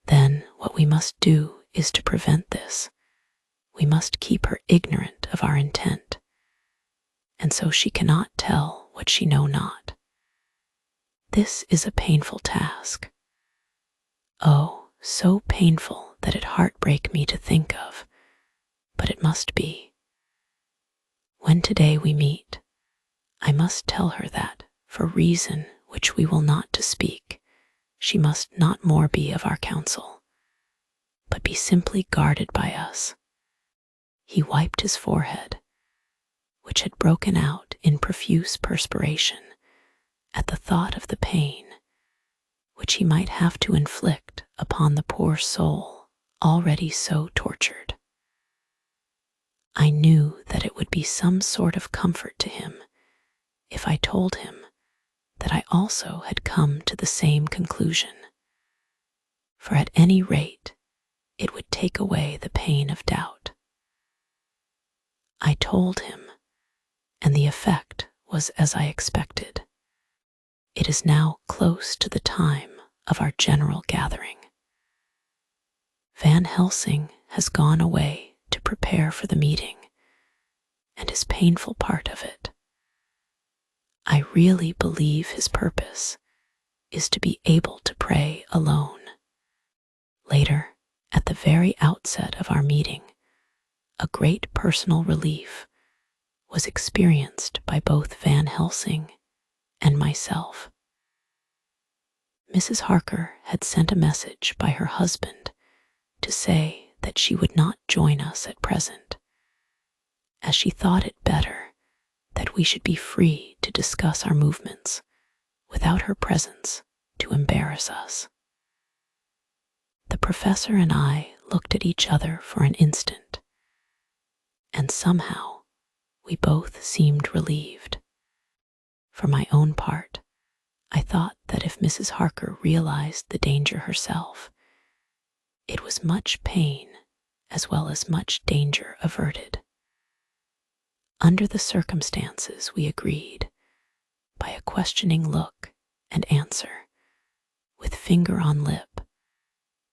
"Then what we must do is to prevent this. We must keep her ignorant of our intent, and so she cannot tell what she know not. This is a painful task. Oh, so painful that it heartbreak me to think of, but it must be. When today we meet, I must tell her that, for reason which we will not to speak, she must not more be of our counsel, but be simply guarded by us. He wiped his forehead, which had broken out in profuse perspiration at the thought of the pain which he might have to inflict upon the poor soul already so tortured. I knew that it would be some sort of comfort to him if I told him that I also had come to the same conclusion, for at any rate it would take away the pain of doubt. I told him, and the effect was as I expected. It is now close to the time of our general gathering. Van Helsing has gone away to prepare for the meeting and his painful part of it. I really believe his purpose is to be able to pray alone. Later, at the very outset of our meeting, a great personal relief was experienced by both Van Helsing and myself. Mrs. Harker had sent a message by her husband to say that she would not join us at present, as she thought it better that we should be free to discuss our movements without her presence to embarrass us. The professor and I looked at each other for an instant, and somehow we both seemed relieved. For my own part, I thought that if Mrs. Harker realized the danger herself, it was much pain as well as much danger averted. Under the circumstances, we agreed, by a questioning look and answer, with finger on lip,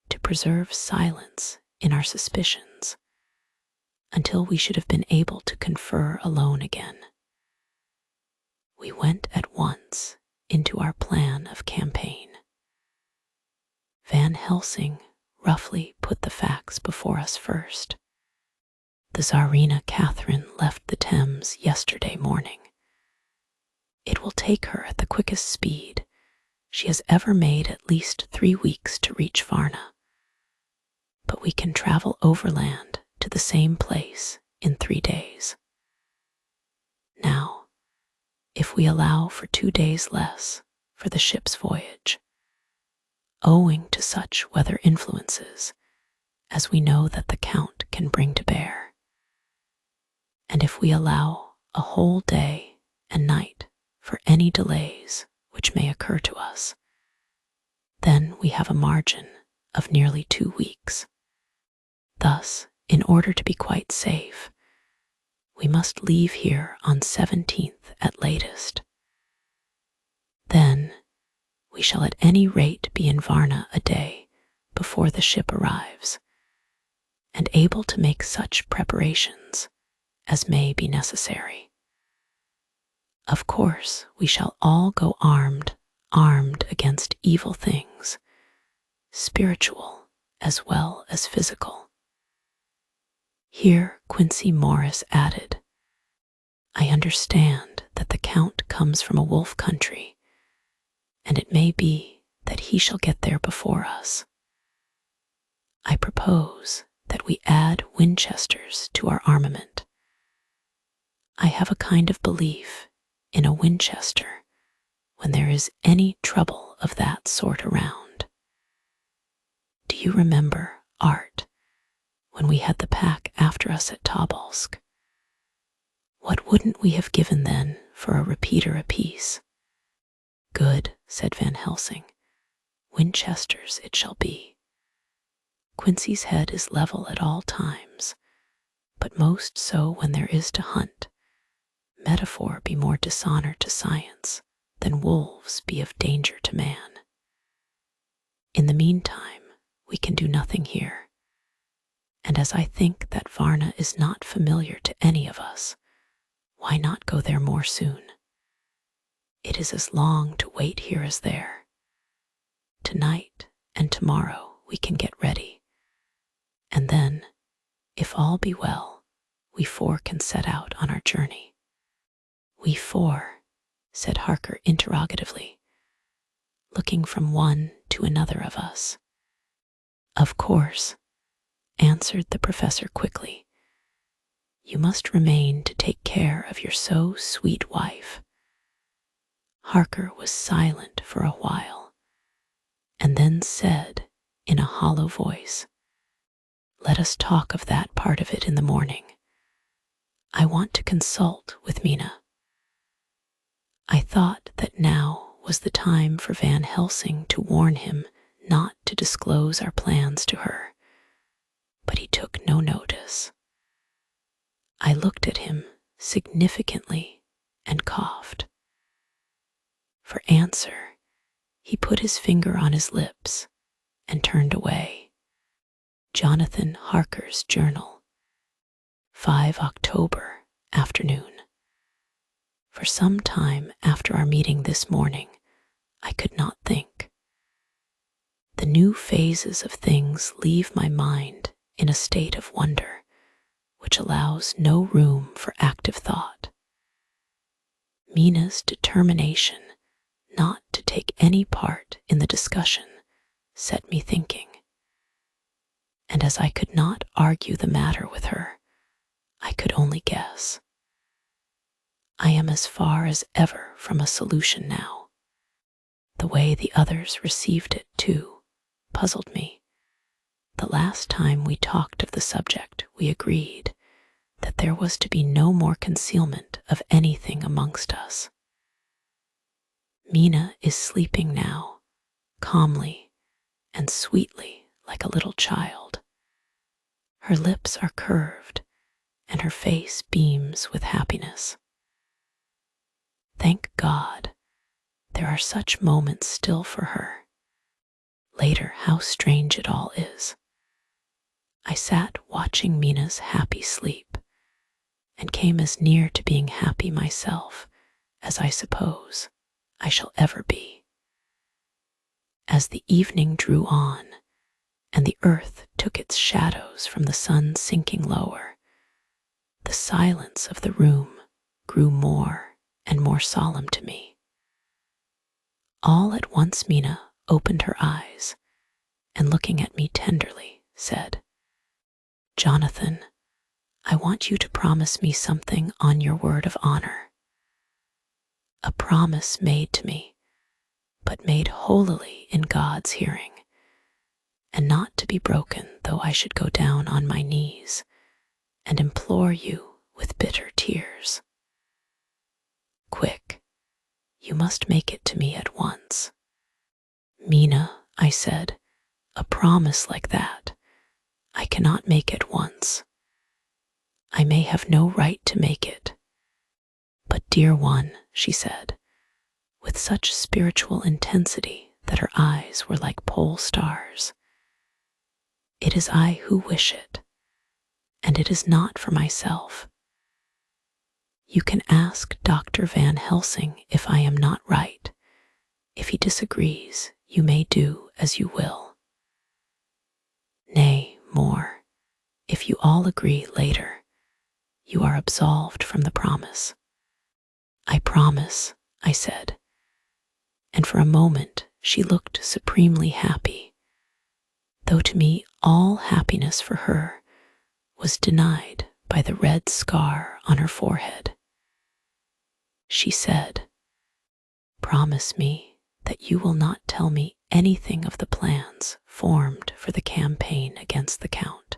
to preserve silence in our suspicions until we should have been able to confer alone again. We went at once into our plan of campaign. Van Helsing roughly put the facts before us first. The Tsarina Catherine left the Thames yesterday morning. It will take her at the quickest speed she has ever made at least 3 weeks to reach Varna, but we can travel overland to the same place in 3 days. Now, if we allow for 2 days less for the ship's voyage, owing to such weather influences as we know that the Count can bring to bear, and if we allow a whole day and night for any delays which may occur to us, then we have a margin of nearly 2 weeks. Thus, in order to be quite safe, we must leave here on 17th at latest. Then we shall at any rate be in Varna a day before the ship arrives, and able to make such preparations as may be necessary. Of course, we shall all go armed against evil things, spiritual as well as physical. Here Quincey Morris added, I understand that the Count comes from a wolf country, and it may be that he shall get there before us. I propose that we add Winchesters to our armament. I have a kind of belief in a Winchester when there is any trouble of that sort around. Do you remember, Art, when we had the pack after us at Tobolsk? What wouldn't we have given then for a repeater apiece? Good, said Van Helsing. Winchesters it shall be. Quincey's head is level at all times, but most so when there is to hunt. Metaphor be more dishonor to science than wolves be of danger to man. In the meantime, we can do nothing here, and as I think that Varna is not familiar to any of us, why not go there more soon? It is as long to wait here as there. Tonight and tomorrow we can get ready, and then, if all be well, we 4 can set out on our journey. We 4, said Harker interrogatively, looking from one to another of us. Of course, answered the professor quickly. You must remain to take care of your so sweet wife. Harker was silent for a while, and then said in a hollow voice, Let us talk of that part of it in the morning. I want to consult with Mina. I thought that now was the time for Van Helsing to warn him not to disclose our plans to her, but he took no notice. I looked at him significantly and coughed. For answer, he put his finger on his lips and turned away. Jonathan Harker's Journal, 5 October afternoon. For some time after our meeting this morning, I could not think. The new phases of things leave my mind in a state of wonder, which allows no room for active thought. Mina's determination not to take any part in the discussion set me thinking, and as I could not argue the matter with her, I could only guess. I am as far as ever from a solution now. The way the others received it, too, puzzled me. The last time we talked of the subject, we agreed that there was to be no more concealment of anything amongst us. Mina is sleeping now, calmly and sweetly like a little child. Her lips are curved, and her face beams with happiness. Thank God, there are such moments still for her. Later, how strange it all is. I sat watching Mina's happy sleep, and came as near to being happy myself as I suppose I shall ever be. As the evening drew on, and the earth took its shadows from the sun sinking lower, the silence of the room grew more and more solemn to me. All at once Mina opened her eyes, and looking at me tenderly, said, Jonathan, I want you to promise me something on your word of honor. A promise made to me, but made holily in God's hearing, and not to be broken though I should go down on my knees and implore you with bitter tears. Quick, you must make it to me at once. Mina, I said, a promise like that, I cannot make at once. I may have no right to make it. But dear one, she said, with such spiritual intensity that her eyes were like pole stars, it is I who wish it, and it is not for myself. You can ask Dr. Van Helsing if I am not right. If he disagrees, you may do as you will. Nay, more, if you all agree later, you are absolved from the promise. I promise, I said, and for a moment she looked supremely happy, though to me all happiness for her was denied by the red scar on her forehead. She said, Promise me that you will not tell me anything of the plans formed for the campaign against the Count.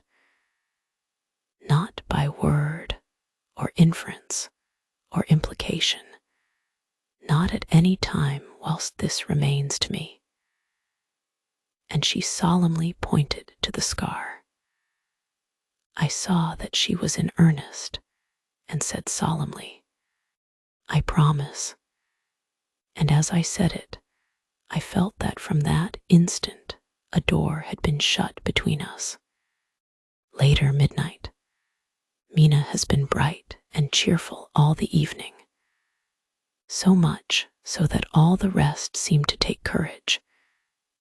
Not by word or inference or implication, not at any time whilst this remains to me. And she solemnly pointed to the scar. I saw that she was in earnest, and said solemnly, I promise. And as I said it, I felt that from that instant a door had been shut between us. Later midnight. Mina has been bright and cheerful all the evening, so much so that all the rest seemed to take courage,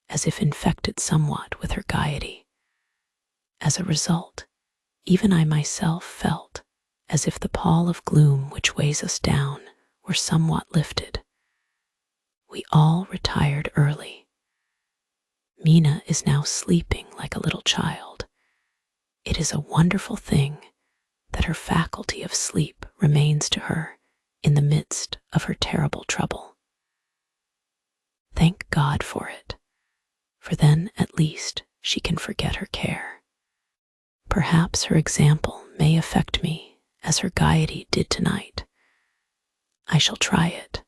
as if infected somewhat with her gaiety. As a result, even I myself felt as if the pall of gloom which weighs us down were somewhat lifted. We all retired early. Mina is now sleeping like a little child, is a wonderful thing that her faculty of sleep remains to her in the midst of her terrible trouble. Thank God for it, for then at least she can forget her care. Perhaps her example may affect me as her gaiety did tonight. I shall try it.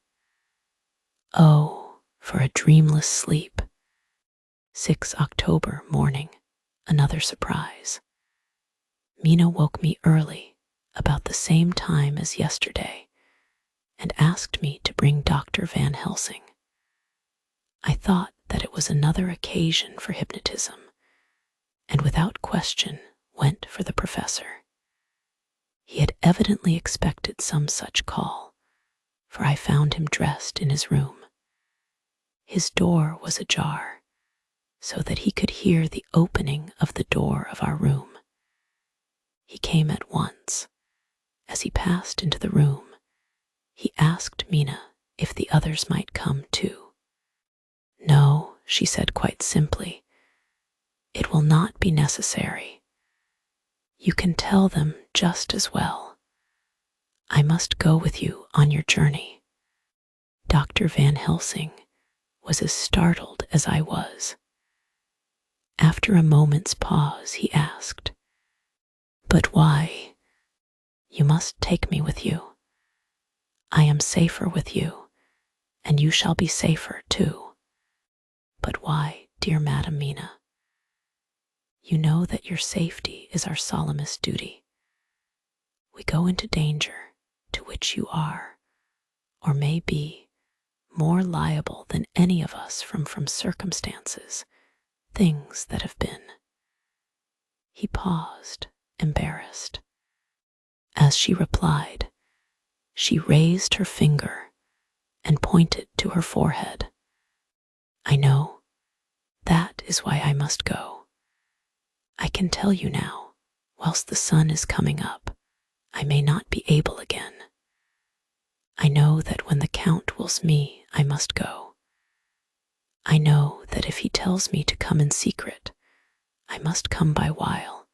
Oh, for a dreamless sleep. 6 October morning, another surprise. Mina woke me early, about the same time as yesterday, and asked me to bring Dr. Van Helsing. I thought that it was another occasion for hypnotism, and without question went for the professor. He had evidently expected some such call, for I found him dressed in his room. His door was ajar, so that he could hear the opening of the door of our room. He came at once. As he passed into the room, he asked Mina if the others might come too. No, she said quite simply, it will not be necessary. You can tell them just as well. I must go with you on your journey. Dr. Van Helsing was as startled as I was. After a moment's pause, he asked, "But why? You must take me with you. I am safer with you, and you shall be safer too." "But why, dear Madam Mina?" "You know that your safety is our solemnest duty. We go into danger to which you are, or may be, more liable than any of us from circumstances, things that have been." He paused, embarrassed. As she replied, she raised her finger and pointed to her forehead. "I know. That is why I must go. I can tell you now, whilst the sun is coming up, I may not be able again. I know that when the Count wills me, I must go. I know that if he tells me to come in secret, I must come by wile,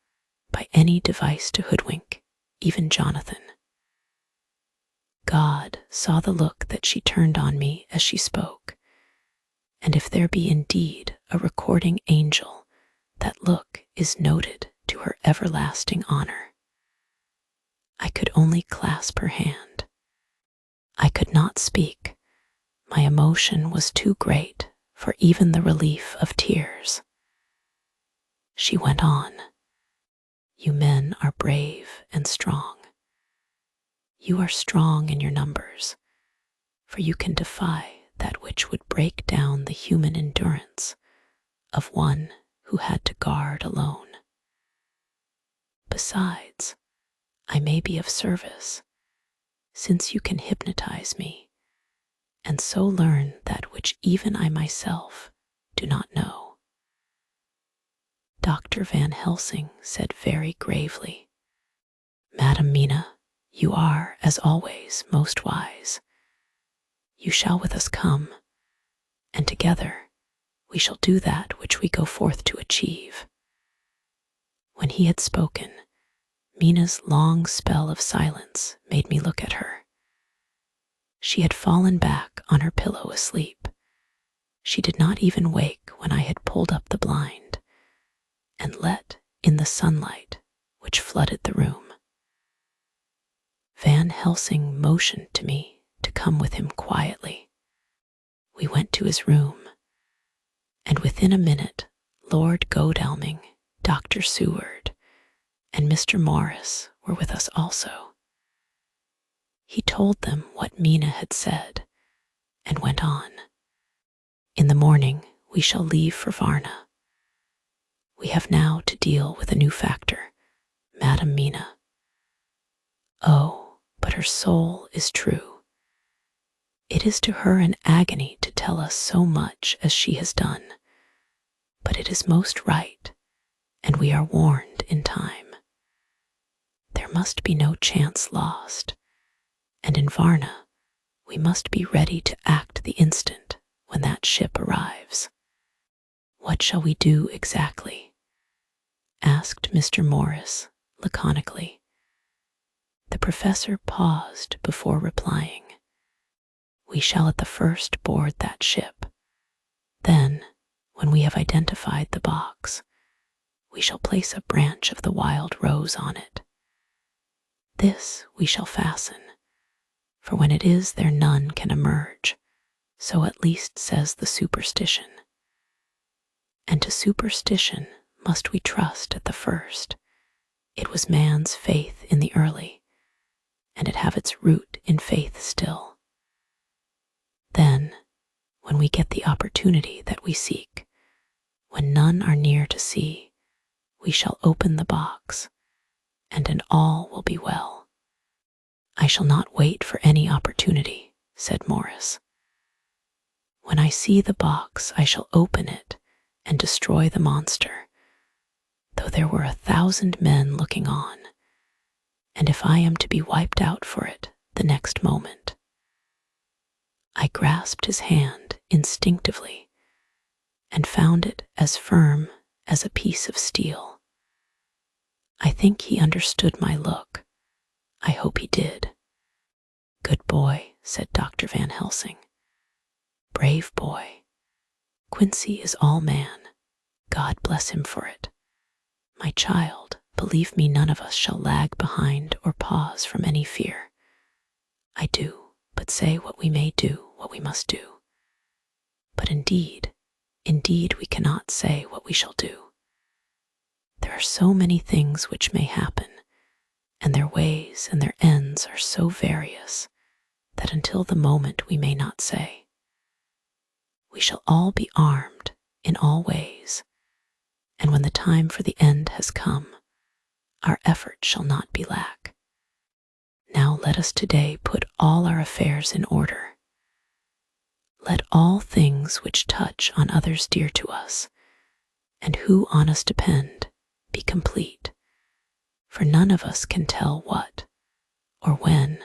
by any device to hoodwink, even Jonathan." God saw the look that she turned on me as she spoke, and if there be indeed a recording angel, that look is noted to her everlasting honor. I could only clasp her hand. I could not speak. My emotion was too great for even the relief of tears. She went on, "You men are brave and strong. You are strong in your numbers, for you can defy that which would break down the human endurance of one who had to guard alone. Besides, I may be of service, since you can hypnotize me, and so learn that which even I myself do not know." Dr. Van Helsing said very gravely, "Madam Mina, you are, as always, most wise. You shall with us come, and together we shall do that which we go forth to achieve." When he had spoken, Mina's long spell of silence made me look at her. She had fallen back on her pillow asleep. She did not even wake when I had pulled up the blind and let in the sunlight which flooded the room. Van Helsing motioned to me to come with him quietly. We went to his room, and within a minute Lord Godalming, Dr. Seward, and Mr. Morris were with us also. He told them what Mina had said, and went on, "In the morning we shall leave for Varna. We have now to deal with a new factor, Madam Mina. Oh, but her soul is true. It is to her an agony to tell us so much as she has done, but it is most right, and we are warned in time. There must be no chance lost, and in Varna we must be ready to act the instant when that ship arrives. What shall we do exactly? asked Mr. Morris laconically. The professor paused before replying. We shall at the first board that ship. Then, when we have identified the box, we shall place a branch of the wild rose on it. This we shall fasten, for when it is there none can emerge, so at least says the superstition. And to superstition must we trust at the first. It was man's faith in the early, and it have its root in faith still. Then, when we get the opportunity that we seek, when none are near to see, we shall open the box, and all will be well. I shall not wait for any opportunity, said Morris. When I see the box, I shall open it and destroy the monster, though there were 1,000 men looking on, and if I am to be wiped out for it the next moment. I grasped his hand instinctively and found it as firm as a piece of steel. I think he understood my look. I hope he did. Good boy, said Dr. Van Helsing. Brave boy. Quincy is all man. God bless him for it. My child, believe me, none of us shall lag behind or pause from any fear. I do but say what we may do, what we must do. But indeed, we cannot say what we shall do. There are so many things which may happen, and their ways and their ends are so various, that until the moment we may not say. We shall all be armed in all ways, and when the time for the end has come, our effort shall not be lack. Now let us today put all our affairs in order. Let all things which touch on others dear to us, and who on us depend, be complete, for none of us can tell what, or when,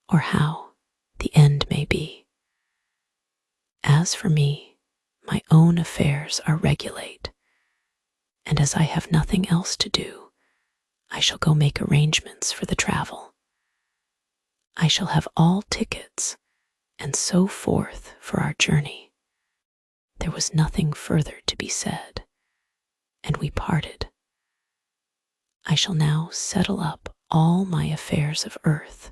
or how the end may be. As for me, my own affairs are regulate, and as I have nothing else to do, I shall go make arrangements for the travel. I shall have all tickets, and so forth for our journey. There was nothing further to be said, and we parted. I shall now settle up all my affairs of earth,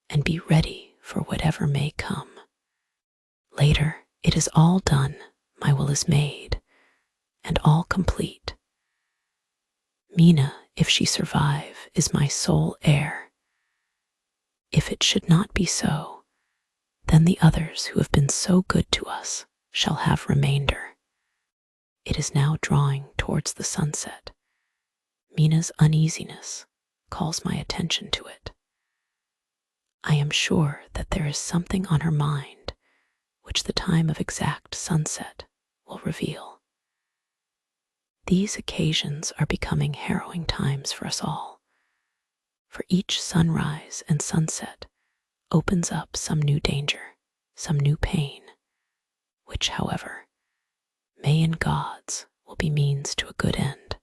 and be ready for whatever may come. Later, it is all done, my will is made, and all complete. Mina, if she survive, is my sole heir. If it should not be so, then the others who have been so good to us shall have remainder. It is now drawing towards the sunset. Mina's uneasiness calls my attention to it. I am sure that there is something on her mind which the time of exact sunset will reveal. These occasions are becoming harrowing times for us all, for each sunrise and sunset opens up some new danger, some new pain, which, however, may in God's will be means to a good end.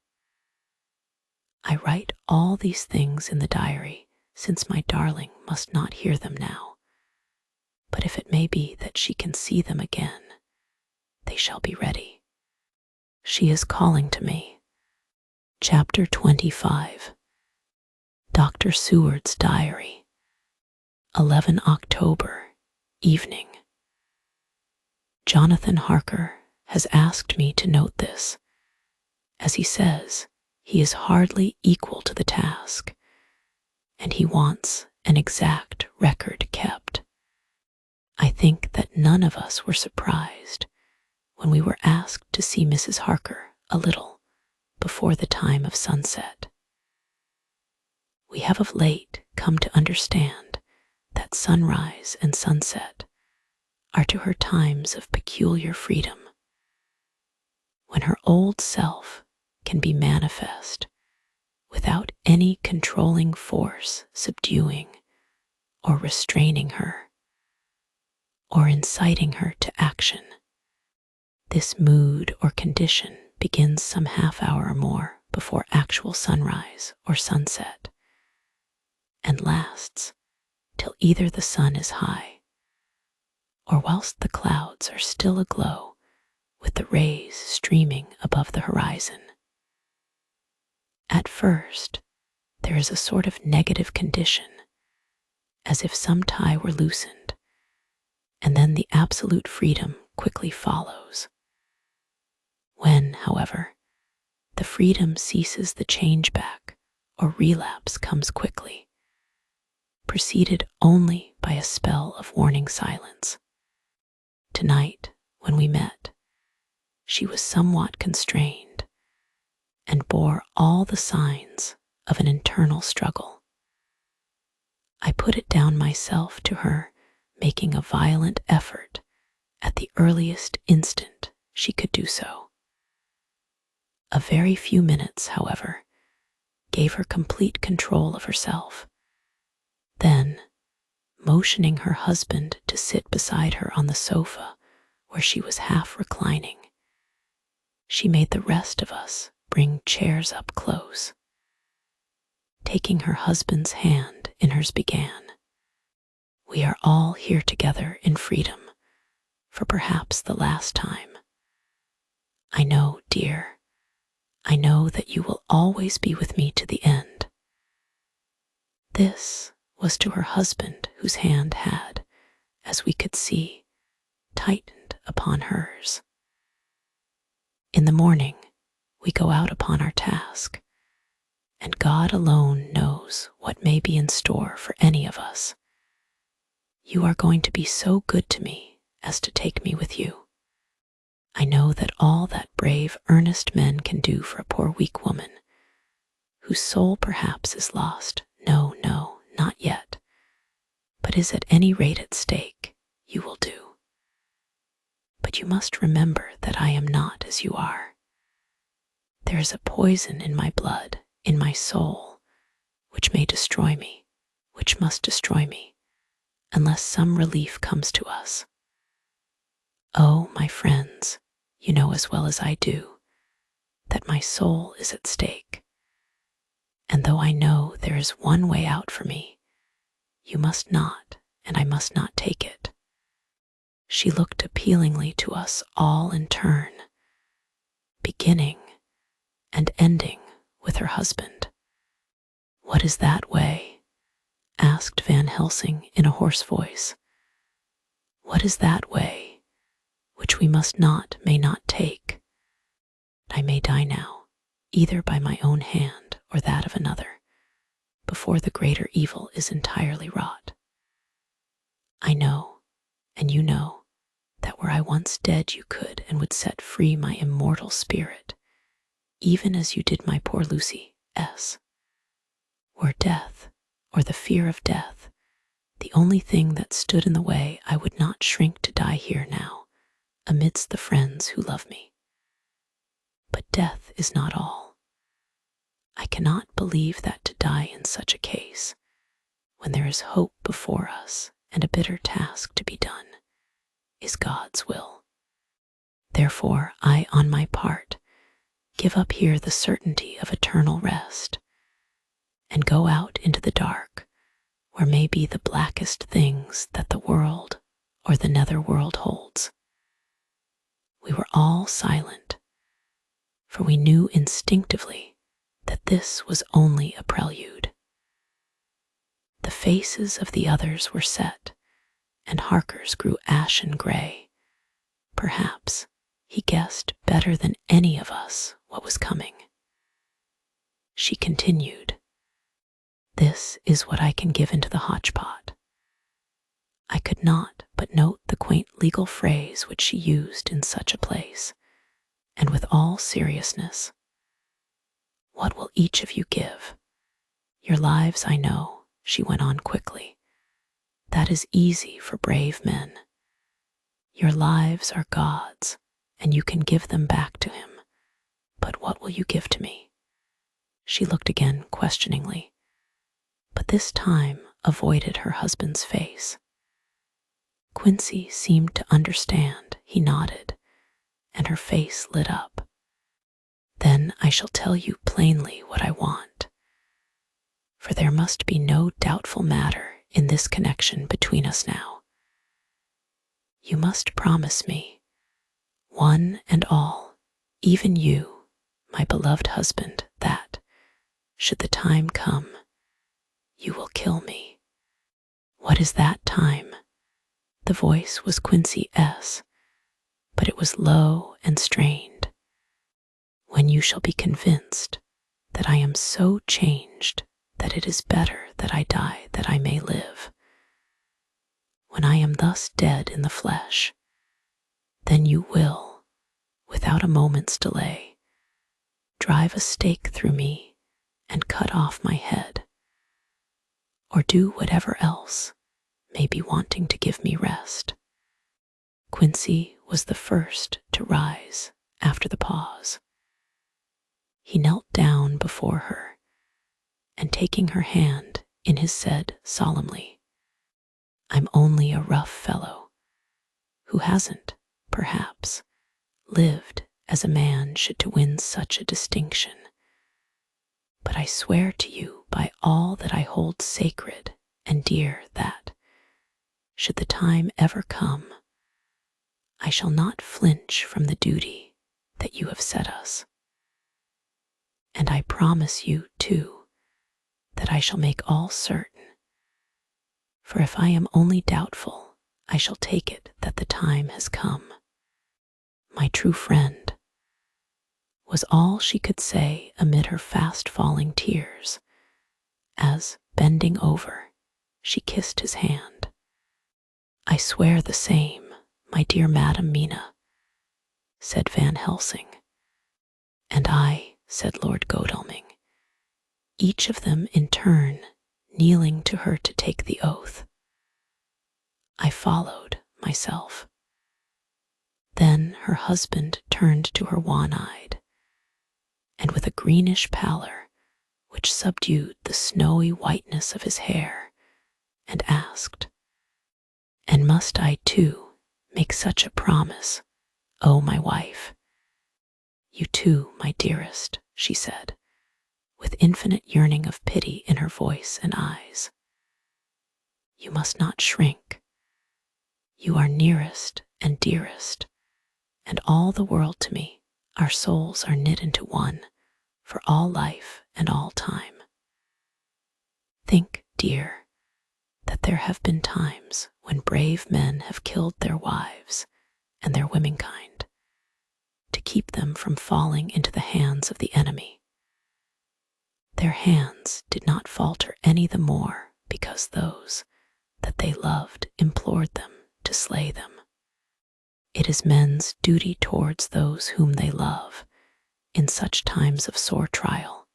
I write all these things in the diary, since my darling must not hear them now, but if it may be that she can see them again, they shall be ready. She is calling to me. Chapter 25. Dr. Seward's Diary. 11 October, evening. Jonathan Harker has asked me to note this. As he says, he is hardly equal to the task, and he wants an exact record kept. I think that none of us were surprised when we were asked to see Mrs. Harker a little before the time of sunset. We have of late come to understand that sunrise and sunset are to her times of peculiar freedom, when her old self can be manifest without any controlling force subduing or restraining her, or inciting her to action. This mood or condition begins some half hour or more before actual sunrise or sunset, and lasts till either the sun is high or whilst the clouds are still aglow with the rays streaming above the horizon. At first, there is a sort of negative condition, as if some tie were loosened, and then the absolute freedom quickly follows. When, however, the freedom ceases, the change back or relapse comes quickly, preceded only by a spell of warning silence. Tonight, when we met, she was somewhat constrained and bore all the signs of an internal struggle. I put it down myself to her making a violent effort at the earliest instant she could do so. A very few minutes, however, gave her complete control of herself. Then, motioning her husband to sit beside her on the sofa where she was half reclining, she made the rest of us bring chairs up close. Taking her husband's hand in hers, began, "We are all here together in freedom, for perhaps the last time. I know, dear, I know that you will always be with me to the end." This was to her husband, whose hand had, as we could see, tightened upon hers. In the morning, we go out upon our task, and God alone knows what may be in store for any of us. You are going to be so good to me as to take me with you. I know that all that brave, earnest men can do for a poor weak woman, whose soul perhaps is lost, no, not yet, but is at any rate at stake, you will do. But you must remember that I am not as you are. There is a poison in my blood, in my soul, which may destroy me, which must destroy me, unless some relief comes to us. Oh, my friends, you know as well as I do that my soul is at stake. And though I know there is one way out for me, you must not, and I must not take it. She looked appealingly to us all in turn, beginning and ending with her husband. "What is that way?" asked Van Helsing in a hoarse voice. "What is that way which we must not, may not take? I may die now, either by my own hand or that of another, before the greater evil is entirely wrought. I know, and you know, that were I once dead you could and would set free my immortal spirit, even as you did my poor Lucy S. Were death, or the fear of death, the only thing that stood in the way, I would not shrink to die here now, amidst the friends who love me. But death is not all. I cannot believe that to die in such a case, when there is hope before us and a bitter task to be done, is God's will. Therefore, I, on my part, give up here the certainty of eternal rest, and go out into the dark, where may be the blackest things that the world or the nether world holds. We were all silent, for we knew instinctively that this was only a prelude. The faces of the others were set, and Harker's grew ashen gray. Perhaps he guessed better than any of us what was coming. She continued, "This is what I can give into the hotchpot." I could not but note the quaint legal phrase which she used in such a place, and with all seriousness. "What will each of you give? Your lives, I know," she went on quickly. "That is easy for brave men. Your lives are God's, and you can give them back to him. But what will you give to me?" She looked again questioningly, but this time avoided her husband's face. Quincy seemed to understand. He nodded, and her face lit up. Then I shall tell you plainly what I want, for there must be no doubtful matter in this connection between us now. You must promise me, one and all, even you, my beloved husband, that, should the time come, you will kill me. What is that time? The voice was Quincy S., but it was low and strained. When you shall be convinced that I am so changed that it is better that I die that I may live. When I am thus dead in the flesh, then you will, without a moment's delay, drive a stake through me and cut off my head, or do whatever else may be wanting to give me rest. Quincy was the first to rise after the pause. He knelt down before her, and taking her hand in his said solemnly, I'm only a rough fellow who hasn't, perhaps, lived as a man should to win such a distinction. But I swear to you by all that I hold sacred and dear that, should the time ever come, I shall not flinch from the duty that you have set us. And I promise you, too, that I shall make all certain, for if I am only doubtful, I shall take it that the time has come. My true friend, was all she could say amid her fast-falling tears, as, bending over, she kissed his hand. I swear the same, my dear Madam Mina, said Van Helsing. And I, said Lord Godalming, each of them in turn kneeling to her to take the oath. I followed myself. Then her husband turned to her wan-eyed, and with a greenish pallor which subdued the snowy whiteness of his hair, and asked, And must I too make such a promise, O my wife? You too, my dearest, she said, with infinite yearning of pity in her voice and eyes. You must not shrink. You are nearest and dearest, and all the world to me. Our souls are knit into one for all life and all time. Think, dear, that there have been times when brave men have killed their wives and their womenkind to keep them from falling into the hands of the enemy. Their hands did not falter any the more because those that they loved implored them to slay them. It is men's duty towards those whom they love in such times of sore trial.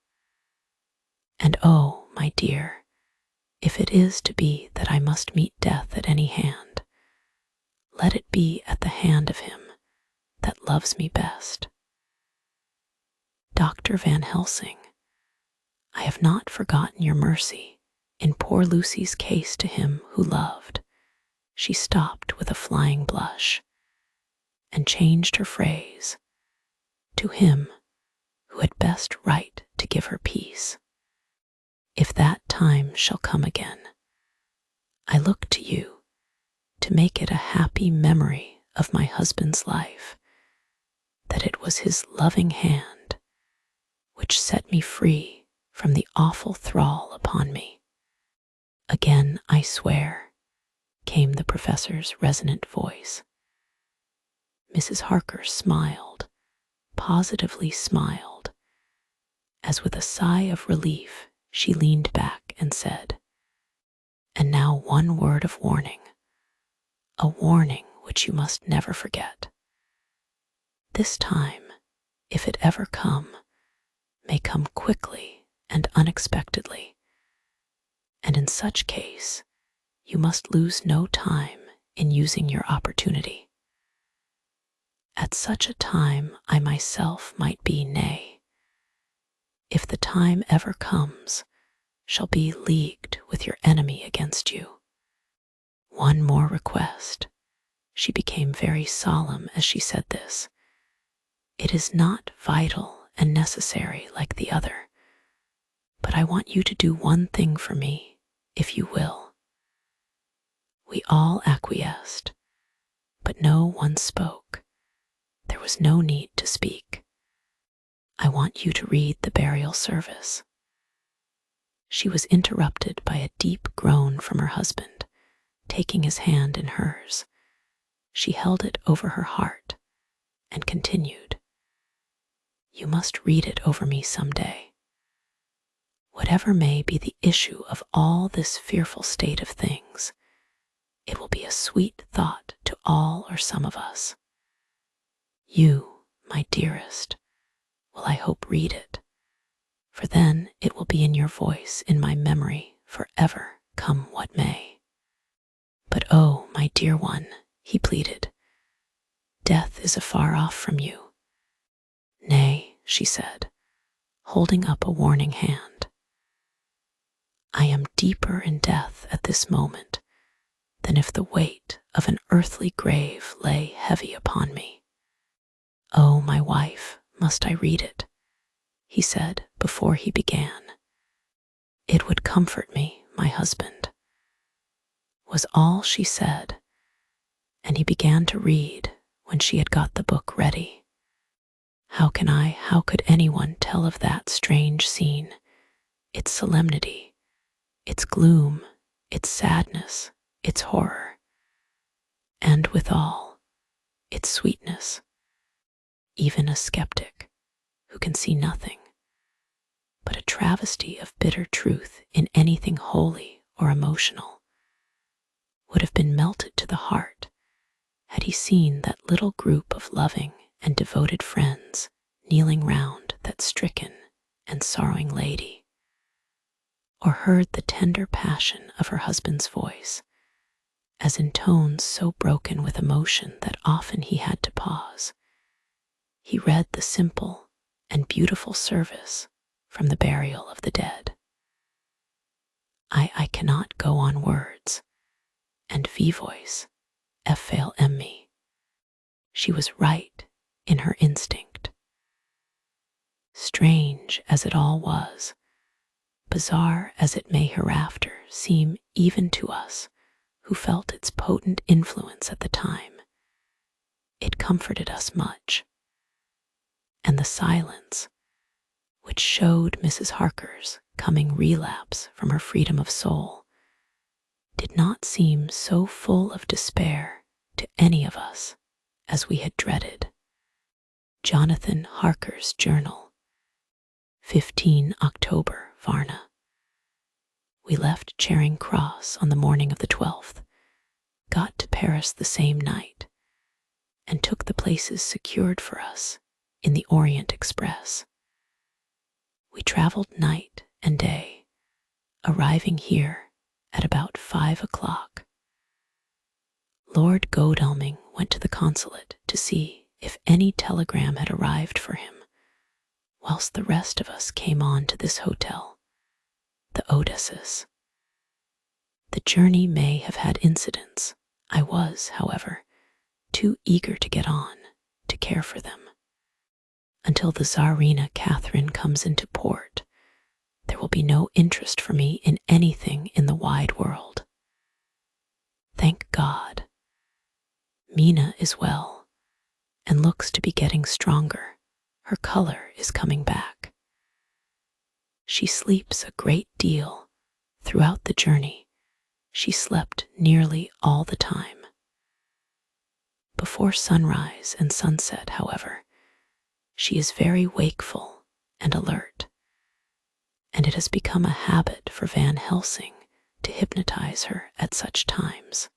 And oh, my dear, if it is to be that I must meet death at any hand, let it be at the hand of him that loves me best. Dr. Van Helsing, I have not forgotten your mercy in poor Lucy's case to him who loved. She stopped with a flying blush and changed her phrase to him who had best right to give her peace. If that time shall come again, I look to you to make it a happy memory of my husband's life, that it was his loving hand which set me free from the awful thrall upon me. Again I swear, came the professor's resonant voice. Mrs. Harker smiled, positively smiled, as with a sigh of relief she leaned back and said, And now one word of warning, a warning which you must never forget. This time, if it ever come, may come quickly and unexpectedly, and in such case, you must lose no time in using your opportunity. At such a time I myself might be, nay, if the time ever comes, shall be leagued with your enemy against you. One more request. She became very solemn as she said this. It is not vital and necessary like the other. But I want you to do one thing for me, if you will." We all acquiesced, but no one spoke. There was no need to speak. "I want you to read the burial service." She was interrupted by a deep groan from her husband, taking his hand in hers. She held it over her heart and continued, "You must read it over me some day. Whatever may be the issue of all this fearful state of things, it will be a sweet thought to all or some of us. You, my dearest, will I hope read it, for then it will be in your voice in my memory forever, come what may." "But oh, my dear one," he pleaded, "death is afar off from you." "Nay," she said, holding up a warning hand. "I am deeper in death at this moment than if the weight of an earthly grave lay heavy upon me." "Oh, my wife, must I read it?" he said before he began. "It would comfort me, my husband," was all she said, and he began to read when she had got the book ready. How could anyone tell of that strange scene, its solemnity, its gloom, its sadness, its horror, and withal, its sweetness? Even a skeptic, who can see nothing but a travesty of bitter truth in anything holy or emotional, would have been melted to the heart had he seen that little group of loving and devoted friends kneeling round that stricken and sorrowing lady, or heard the tender passion of her husband's voice, as in tones so broken with emotion that often he had to pause, he read the simple and beautiful service from the burial of the dead. I cannot go on words, and V voice, fail me. She was right in her instinct. Strange as it all was, bizarre as it may hereafter seem even to us who felt its potent influence at the time, it comforted us much. And the silence, which showed Mrs. Harker's coming relapse from her freedom of soul, did not seem so full of despair to any of us as we had dreaded. Jonathan Harker's Journal, 15 October, Varna. We left Charing Cross on the morning of the 12th, got to Paris the same night, and took the places secured for us in the Orient Express. We traveled night and day, arriving here at about 5 o'clock. Lord Godalming went to the consulate to see if any telegram had arrived for him, whilst the rest of us came on to this hotel, the Odysseus. The journey may have had incidents. I was, however, too eager to get on to care for them. Until the Tsarina Catherine comes into port, there will be no interest for me in anything in the wide world. Thank God. Mina is well and looks to be getting stronger. Her color is coming back. She sleeps a great deal. Throughout the journey, she slept nearly all the time. Before sunrise and sunset, however, she is very wakeful and alert, and it has become a habit for Van Helsing to hypnotize her at such times.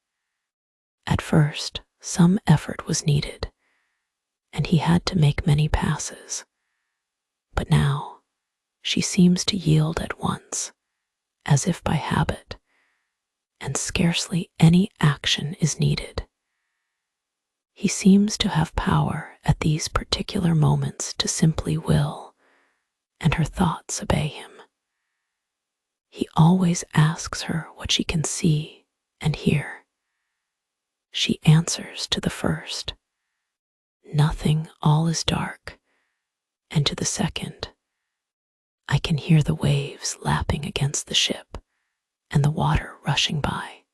At first, some effort was needed, and he had to make many passes, but now she seems to yield at once, as if by habit, and scarcely any action is needed. He seems to have power at these particular moments to simply will, and her thoughts obey him. He always asks her what she can see and hear. She answers to the first. Nothing, all is dark, and to the second, I can hear the waves lapping against the ship and the water rushing by.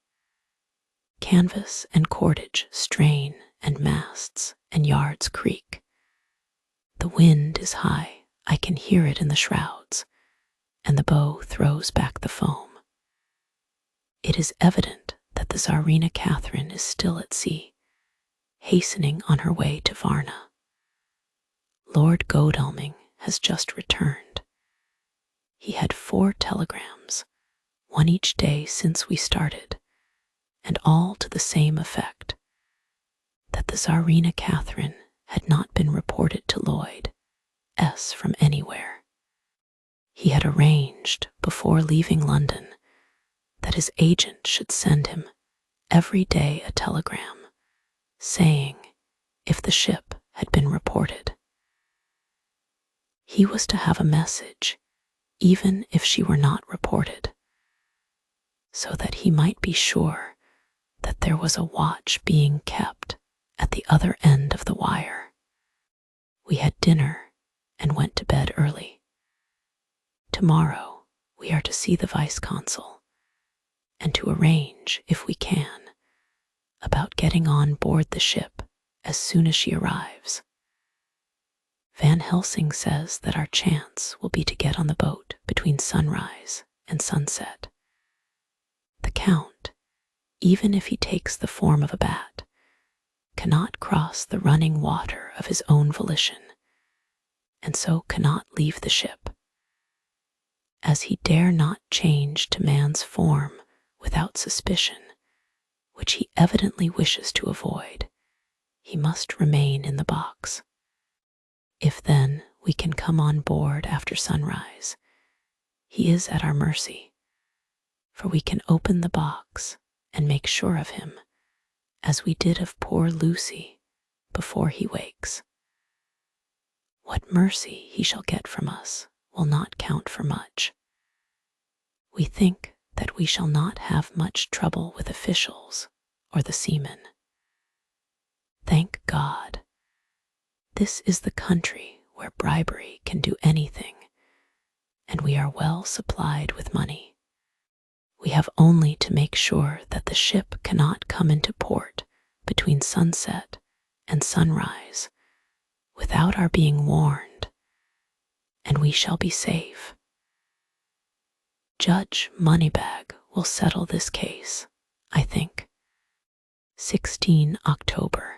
Canvas and cordage strain, and masts and yards creak. The wind is high, I can hear it in the shrouds, and the bow throws back the foam. It is evident that the Tsarina Catherine is still at sea, hastening on her way to Varna. Lord Godalming has just returned. He had 4 telegrams, one each day since we started, and all to the same effect, that the Tsarina Catherine had not been reported to Lloyd S. from anywhere. He had arranged, before leaving London, that his agent should send him every day a telegram, saying if the ship had been reported. He was to have a message, even if she were not reported, so that he might be sure that there was a watch being kept at the other end of the wire. We had dinner and went to bed early. Tomorrow we are to see the vice-consul and to arrange, if we can, about getting on board the ship as soon as she arrives. Van Helsing says that our chance will be to get on the boat between sunrise and sunset. The Count, even if he takes the form of a bat, cannot cross the running water of his own volition, and so cannot leave the ship. As he dare not change to man's form without suspicion, which he evidently wishes to avoid, he must remain in the box. If then we can come on board after sunrise, he is at our mercy, for we can open the box and make sure of him, as we did of poor Lucy before he wakes. What mercy he shall get from us will not count for much. We think that we shall not have much trouble with officials or the seamen. Thank God, this is the country where bribery can do anything, and we are well supplied with money. We have only to make sure that the ship cannot come into port between sunset and sunrise without our being warned, and we shall be safe. Judge Moneybag will settle this case, I think. 16 October.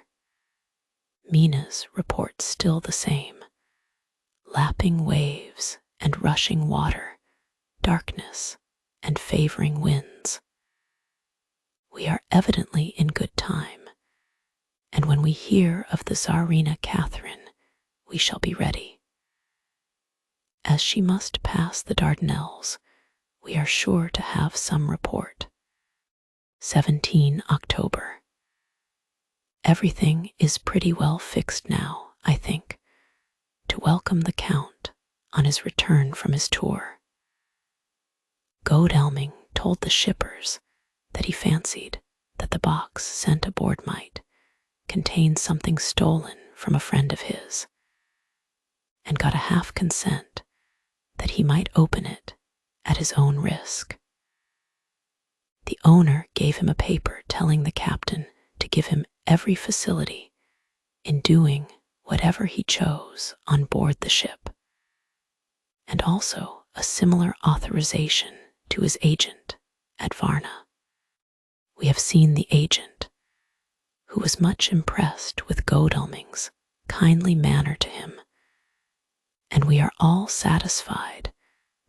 Mina's report still the same. Lapping waves and rushing water, darkness and favoring winds. We are evidently in good time, and when we hear of the Tsarina Catherine, we shall be ready. As she must pass the Dardanelles, we are sure to have some report. 17 October. Everything is pretty well fixed now, I think, to welcome the Count on his return from his tour. Godalming told the shippers that he fancied that the box sent aboard might contain something stolen from a friend of his, and got a half consent that he might open it at his own risk. The owner gave him a paper telling the captain to give him every facility in doing whatever he chose on board the ship, and also a similar authorization to his agent at Varna. We have seen the agent, who was much impressed with Godalming's kindly manner to him, and we are all satisfied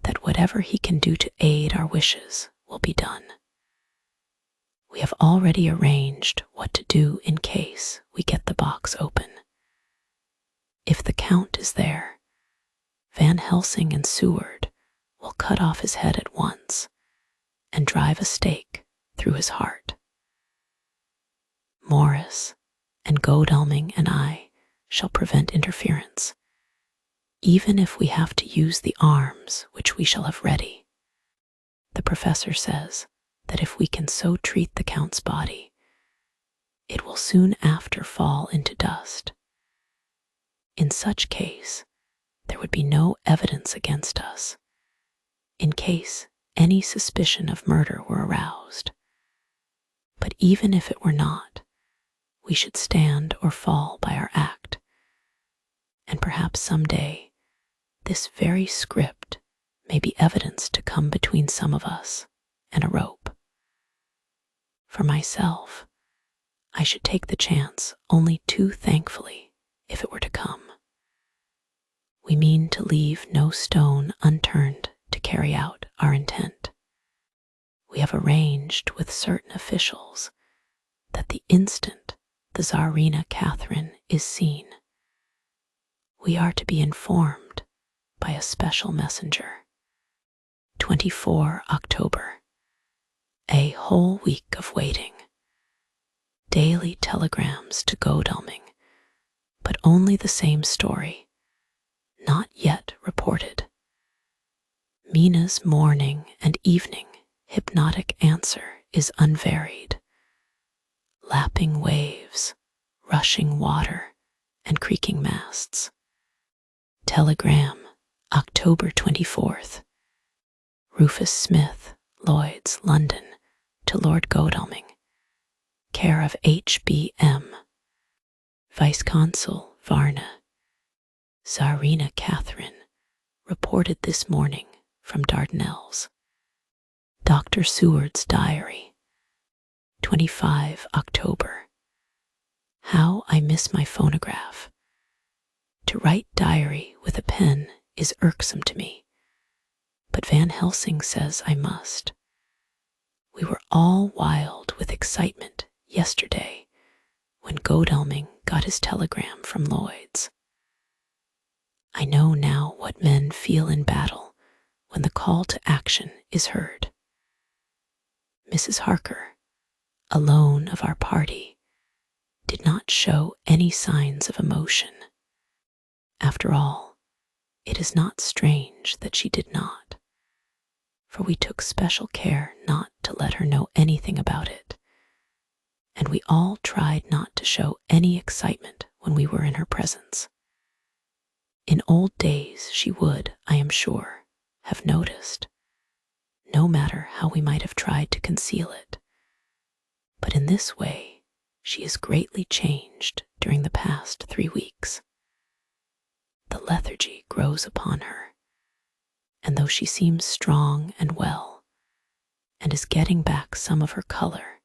that whatever he can do to aid our wishes will be done. We have already arranged what to do in case we get the box open. If the Count is there, Van Helsing and Seward will cut off his head at once and drive a stake through his heart. Morris and Godalming and I shall prevent interference, even if we have to use the arms which we shall have ready. The professor says that if we can so treat the Count's body, it will soon after fall into dust. In such case, there would be no evidence against us, in case any suspicion of murder were aroused. But even if it were not, we should stand or fall by our act, and perhaps someday this very script may be evidence to come between some of us and a rope. For myself, I should take the chance only too thankfully if it were to come. We mean to leave no stone unturned to carry out our intent. We have arranged with certain officials that the instant the Tsarina Catherine is seen, we are to be informed by a special messenger. 24 October. A whole week of waiting. Daily telegrams to Godalming, but only the same story, not yet reported. Mina's morning and evening hypnotic answer is unvaried. Lapping waves, rushing water, and creaking masts. Telegram, October 24th. Rufus Smith, Lloyd's, London, to Lord Godalming, care of H.B.M. Vice-Consul, Varna. Tsarina Catherine, reported this morning from Dardanelles. Dr. Seward's diary. 25 October. How I miss my phonograph. To write diary with a pen is irksome to me, but Van Helsing says I must. We were all wild with excitement yesterday when Godalming got his telegram from Lloyd's. I know now what men feel in battle when the call to action is heard. Mrs. Harker, alone of our party, did not show any signs of emotion. After all, it is not strange that she did not, for we took special care not to let her know anything about it, and we all tried not to show any excitement when we were in her presence. In old days she would, I am sure, have noticed, no matter how we might have tried to conceal it. But in this way she is greatly changed during the past 3 weeks. The lethargy grows upon her, and though she seems strong and well, and is getting back some of her color,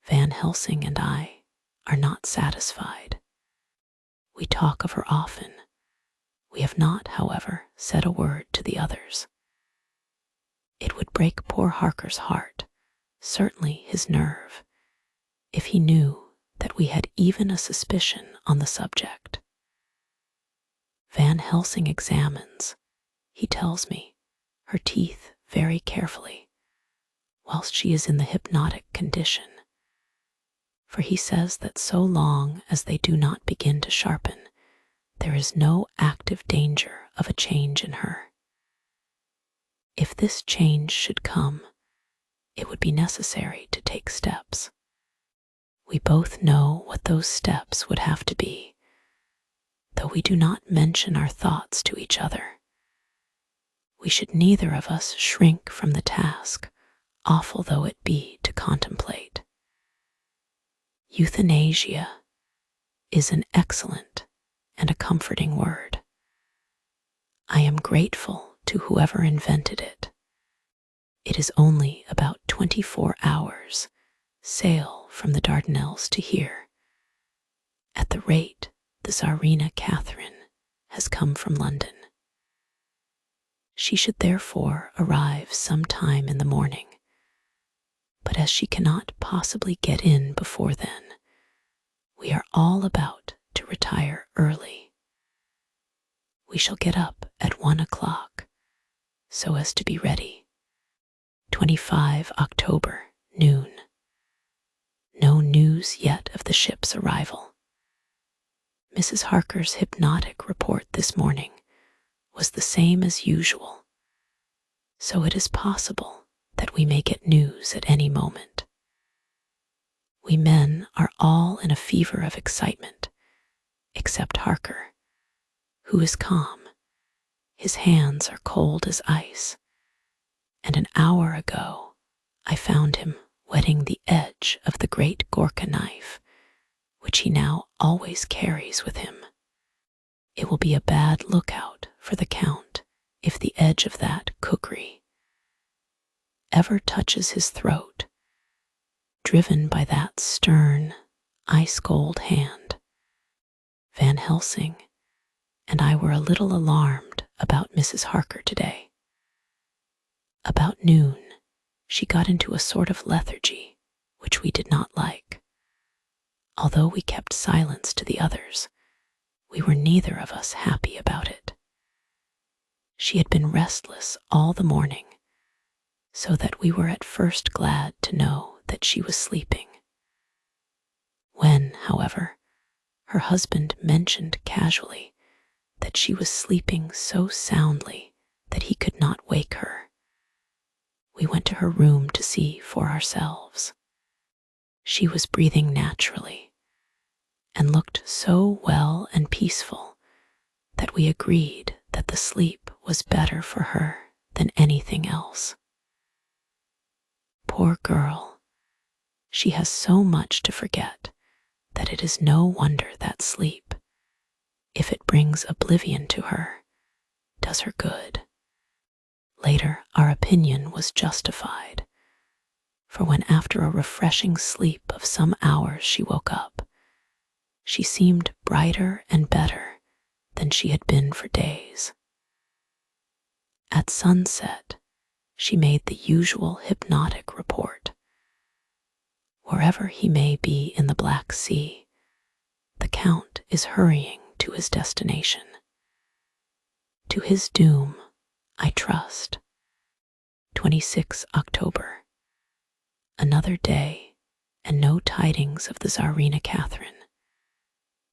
Van Helsing and I are not satisfied. We talk of her often. We have not, however, said a word to the others. It would break poor Harker's heart, certainly his nerve, if he knew that we had even a suspicion on the subject. Van Helsing examines, he tells me, her teeth very carefully, whilst she is in the hypnotic condition, for he says that so long as they do not begin to sharpen, there is no active danger of a change in her. If this change should come, it would be necessary to take steps. We both know what those steps would have to be, though we do not mention our thoughts to each other. We should neither of us shrink from the task, awful though it be to contemplate. Euthanasia is an excellent and a comforting word. I am grateful to whoever invented it. It is only about 24 hours sail from the Dardanelles to here. At the rate the Tsarina Catherine has come from London. She should therefore arrive some time in the morning, but as she cannot possibly get in before then, we are all about to retire early. We shall get up at 1 o'clock, so as to be ready. 25 October, noon. No news yet of the ship's arrival. Mrs. Harker's hypnotic report this morning was the same as usual, so it is possible that we may get news at any moment. We men are all in a fever of excitement, except Harker, who is calm His hands are cold as ice, and an hour ago I found him wetting the edge of the great Gorka knife, which he now always carries with him. It will be a bad lookout for the Count if the edge of that kukri ever touches his throat, driven by that stern, ice-cold hand. Van Helsing and I were a little alarmed about Mrs. Harker today. About noon, she got into a sort of lethargy, which we did not like. Although we kept silence to the others, we were neither of us happy about it. She had been restless all the morning, so that we were at first glad to know that she was sleeping. When, however, her husband mentioned casually that she was sleeping so soundly that he could not wake her, we went to her room to see for ourselves. She was breathing naturally and looked so well and peaceful that we agreed that the sleep was better for her than anything else. Poor girl, she has so much to forget that it is no wonder that sleep, if it brings oblivion to her, does her good. Later, our opinion was justified, for when after a refreshing sleep of some hours she woke up, she seemed brighter and better than she had been for days. At sunset, she made the usual hypnotic report. Wherever he may be in the Black Sea, the Count is hurrying to his destination. To his doom, I trust. 26 October. Another day, and no tidings of the Tsarina Catherine.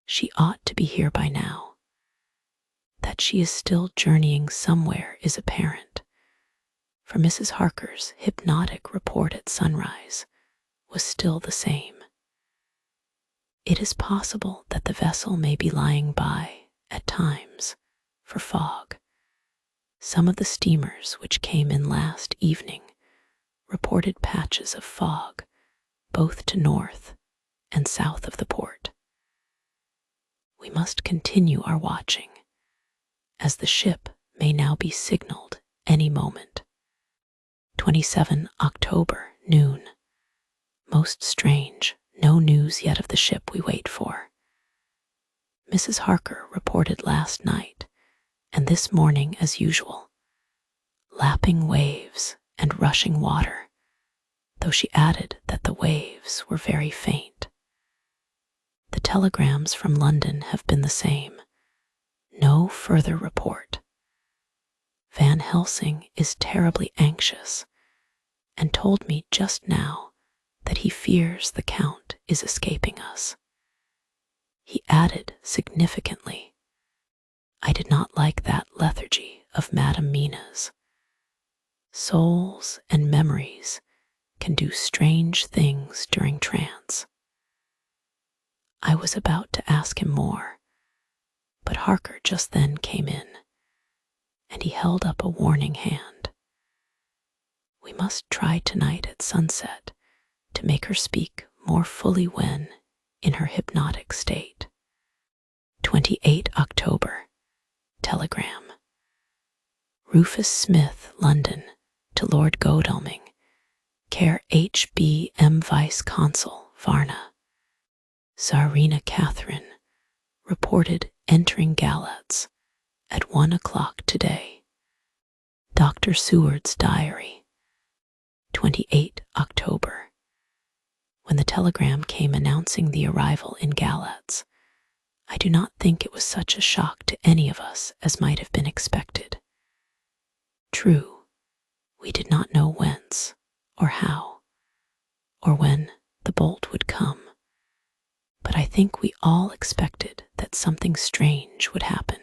She ought to be here by now. That she is still journeying somewhere is apparent, for Mrs. Harker's hypnotic report at sunrise was still the same. It is possible that the vessel may be lying by, at times, for fog. Some of the steamers which came in last evening reported patches of fog both to north and south of the port. We must continue our watching, as the ship may now be signaled any moment. 27 October, noon. Most strange, no news yet of the ship we wait for. Mrs. Harker reported last night, and this morning as usual, lapping waves and rushing water, though she added that the waves were very faint. The telegrams from London have been the same. No further report. Van Helsing is terribly anxious and told me just now that he fears the Count is escaping us. He added significantly, I did not like that lethargy of Madame Mina's. Souls and memories can do strange things during trance. I was about to ask him more, but Harker just then came in, and he held up a warning hand. We must try tonight at sunset to make her speak more fully when in her hypnotic state. 28 October. Telegram. Rufus Smith, London, to Lord Godalming, care H.B.M. Vice Consul, Varna. Tsarina Catherine reported entering Galatz at 1 o'clock today. Dr. Seward's diary. 28 October. When the telegram came announcing the arrival in Galatz, I do not think it was such a shock to any of us as might have been expected. True, we did not know whence, or how, or when the bolt would come, but I think we all expected that something strange would happen.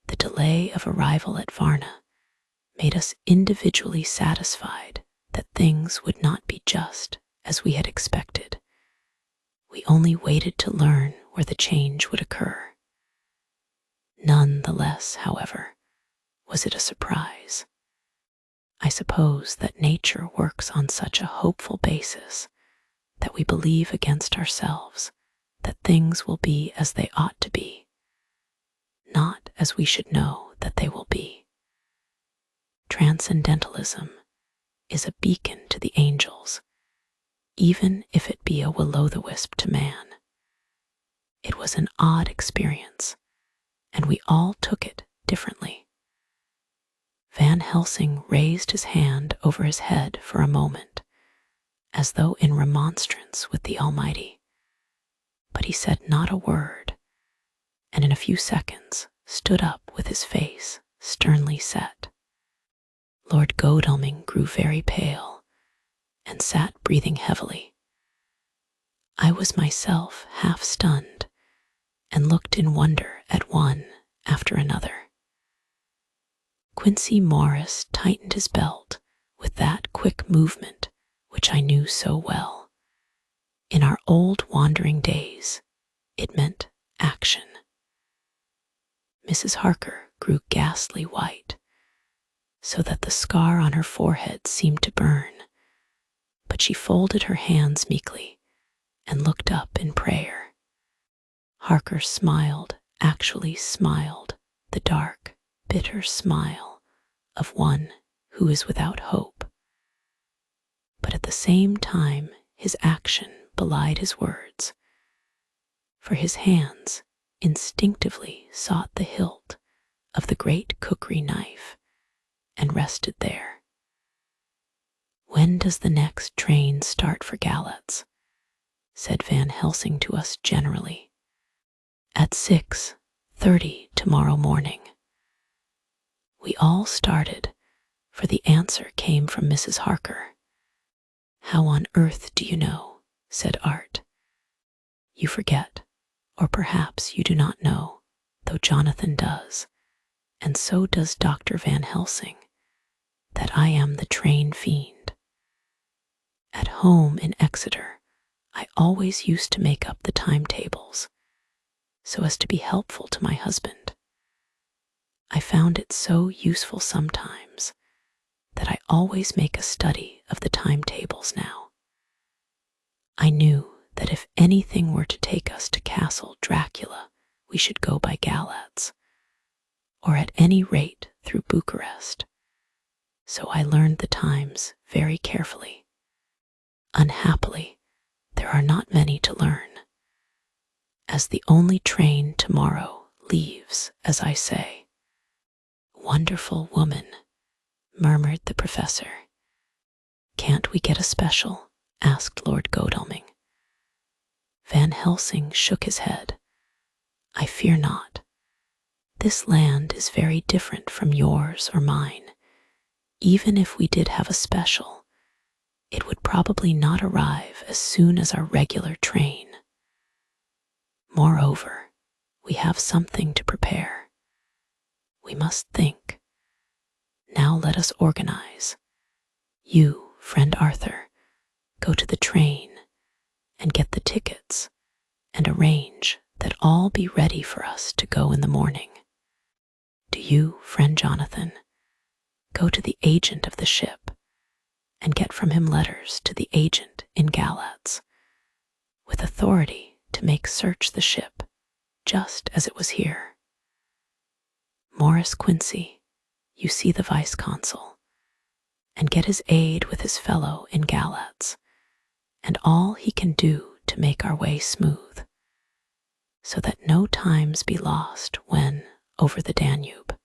The delay of arrival at Varna made us individually satisfied that things would not be just as we had expected. We only waited to learn where the change would occur. None the less, however, Was it a surprise? I suppose that nature works on such a hopeful basis that we believe against ourselves that things will be as they ought to be, not as we should know that they will be. Transcendentalism is a beacon to the angels, even if it be a will-o'-the-wisp to man. It was an odd experience, and we all took it differently. Van Helsing raised his hand over his head for a moment, as though in remonstrance with the Almighty, but he said not a word, and in a few seconds stood up with his face sternly set. Lord Godalming grew very pale and sat breathing heavily. I was myself half stunned and looked in wonder at one after another. Quincy Morris tightened his belt with that quick movement which I knew so well. In our old wandering days, it meant action. Mrs. Harker grew ghastly white, so that the scar on her forehead seemed to burn, but she folded her hands meekly and looked up in prayer. Harker smiled, actually smiled, the dark, bitter smile of one who is without hope. But at the same time, his action belied his words, for his hands instinctively sought the hilt of the great cookery knife and rested there. "When does the next train start for Galatz?" said Van Helsing to us generally. "At 6:30 tomorrow morning." We all started, for the answer came from Mrs. Harker. "How on earth do you know?" said Art. "You forget, or perhaps you do not know, though Jonathan does, and so does Dr. Van Helsing, that I am the train fiend. At home in Exeter, I always used to make up the timetables, so as to be helpful to my husband. I found it so useful sometimes that I always make a study of the timetables now. I knew that if anything were to take us to Castle Dracula, we should go by Galatz, or at any rate through Bucharest, so I learned the times very carefully. Unhappily, there are not many to learn, as the only train tomorrow leaves, as I say." "Wonderful woman," murmured the professor. "Can't we get a special?" asked Lord Godalming. Van Helsing shook his head. "I fear not. This land is very different from yours or mine. Even if we did have a special, it would probably not arrive as soon as our regular train. Moreover, we have something to prepare. We must think. Now let us organize. You, friend Arthur, go to the train and get the tickets and arrange that all be ready for us to go in the morning. Do you, friend Jonathan, go to the agent of the ship and get from him letters to the agent in Galatz, with authority to make search the ship just as it was here. Morris Quincy, you see the vice-consul, and get his aid with his fellow in Galatz, and all he can do to make our way smooth, so that no times be lost when over the Danube.